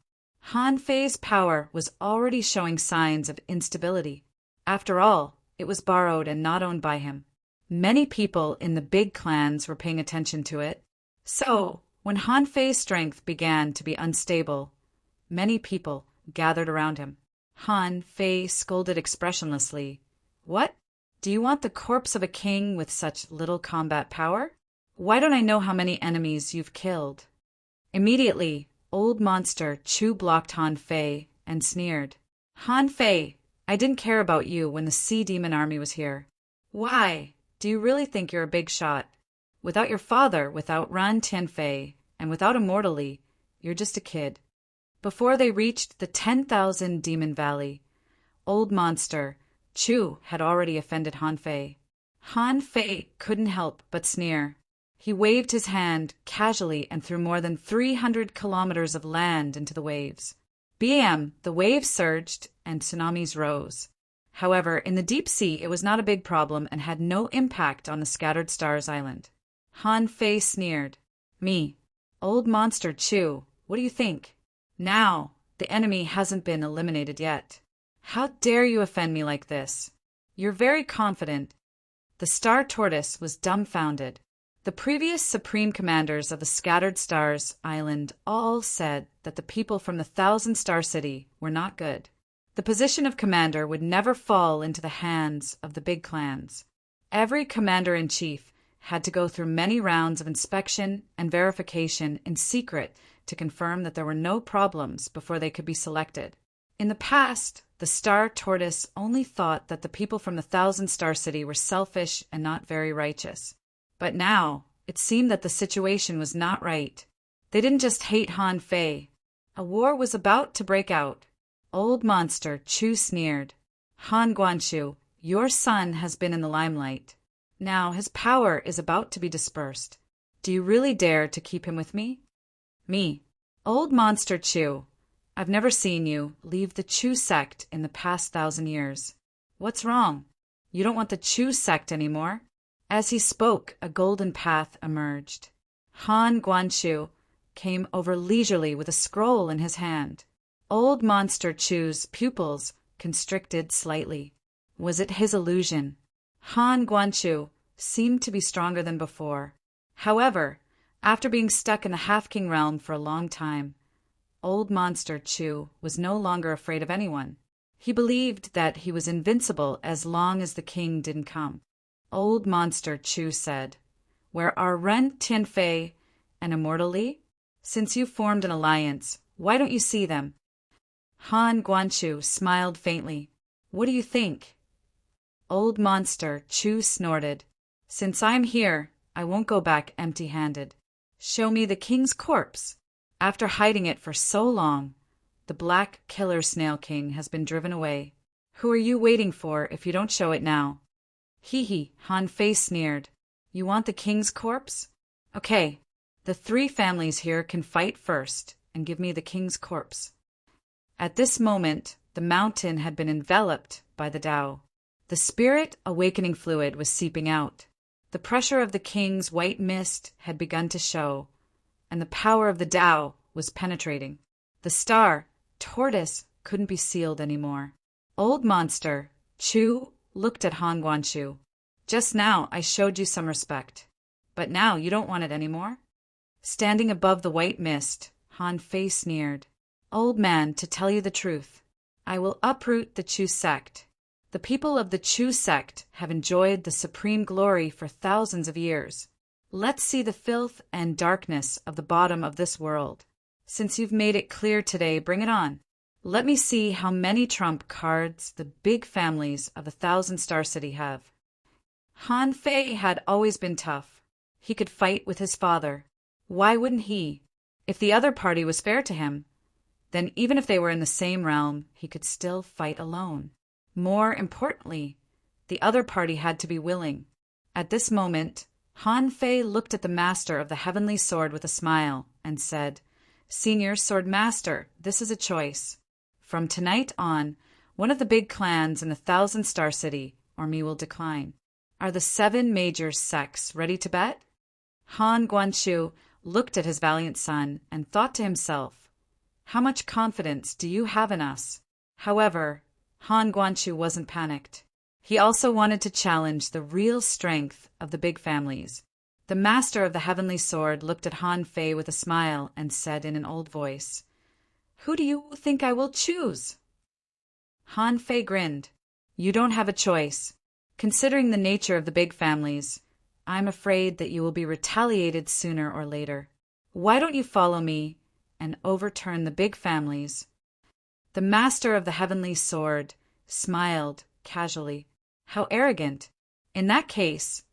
Han Fei's power was already showing signs of instability. After all, it was borrowed and not owned by him. Many people in the big clans were paying attention to it. So, when Han Fei's strength began to be unstable, many people gathered around him. Han Fei scolded expressionlessly. What? Do you want the corpse of a king with such little combat power? Why don't I know how many enemies you've killed? Immediately, old monster Chu blocked Han Fei and sneered. Han Fei, I didn't care about you when the Sea Demon Army was here. Why? Do you really think you're a big shot? Without your father, without Ran Tianfei, and without Immortal Li, you're just a kid. Before they reached the 10,000 Demon Valley, old monster Chu had already offended Han Fei. Han Fei couldn't help but sneer. He waved his hand casually and threw more than 300 kilometers of land into the waves. Bam! The waves surged and tsunamis rose. However, in the deep sea it was not a big problem and had no impact on the Scattered Stars Island. Han Fei sneered. Me, old monster Chu, what do you think? Now, the enemy hasn't been eliminated yet. How dare you offend me like this? You're very confident. The Star Tortoise was dumbfounded. The previous supreme commanders of the Scattered Stars Island all said that the people from the 1,000-star city were not good. The position of commander would never fall into the hands of the big clans. Every commander-in-chief had to go through many rounds of inspection and verification in secret to confirm that there were no problems before they could be selected. In the past, the Star Tortoise only thought that the people from the 1,000-star city were selfish and not very righteous. But now, it seemed that the situation was not right. They didn't just hate Han Fei. A war was about to break out. Old monster Chu sneered. Han Guanshu, your son has been in the limelight. Now his power is about to be dispersed. Do you really dare to keep him with me? Me, old monster Chu. I've never seen you leave the Chu sect in the past 1,000 years. What's wrong? You don't want the Chu sect anymore? As he spoke, a golden path emerged. Han Guanshu came over leisurely with a scroll in his hand. Old monster Chu's pupils constricted slightly. Was it his illusion? Han Guanshu seemed to be stronger than before. However, after being stuck in the Half-King realm for a long time, old monster Chu was no longer afraid of anyone. He believed that he was invincible as long as the king didn't come. Old monster Chu said, Where are Ren Tianfei and Immortal Li? Since you formed an alliance, why don't you see them? Han Guanshu smiled faintly. What do you think? Old monster Chu snorted. Since I'm here, I won't go back empty-handed. Show me the king's corpse. After hiding it for so long, the black killer snail king has been driven away. Who are you waiting for if you don't show it now? Hee, Han Fei sneered. You want the king's corpse? Okay, the 3 families here can fight first and give me the king's corpse. At this moment, the mountain had been enveloped by the Tao. The spirit awakening fluid was seeping out. The pressure of the king's white mist had begun to show, and the power of the Tao was penetrating. The star, tortoise, couldn't be sealed anymore. Old monster, Chu, looked at Han Guangqiu. Just now I showed you some respect, but now you don't want it anymore? Standing above the white mist, Han Fei sneered. Old man, to tell you the truth, I will uproot the Chu sect. The people of the Chu sect have enjoyed the supreme glory for thousands of years. Let's see the filth and darkness of the bottom of this world. Since you've made it clear today, bring it on. Let me see how many trump cards the big families of the Thousand Star City have. Han Fei had always been tough. He could fight with his father. Why wouldn't he? If the other party was fair to him, then even if they were in the same realm, he could still fight alone. More importantly, the other party had to be willing. At this moment, Han Fei looked at the master of the heavenly sword with a smile and said, Senior Sword Master, this is a choice. From tonight on, one of the big clans in the Thousand Star City, or me, will decline. Are the 7 major sects ready to bet? Han Guangqiu looked at his valiant son and thought to himself, how much confidence do you have in us? However, Han Guangqiu wasn't panicked. He also wanted to challenge the real strength of the big families. The master of the heavenly sword looked at Han Fei with a smile and said in an old voice, Who do you think I will choose? Han Fei grinned. You don't have a choice. Considering the nature of the big families, I'm afraid that you will be retaliated sooner or later. Why don't you follow me and overturn the big families? The master of the heavenly sword smiled casually. How arrogant! In that case,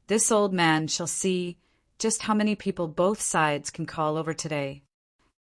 this old man shall see just how many people both sides can call over today.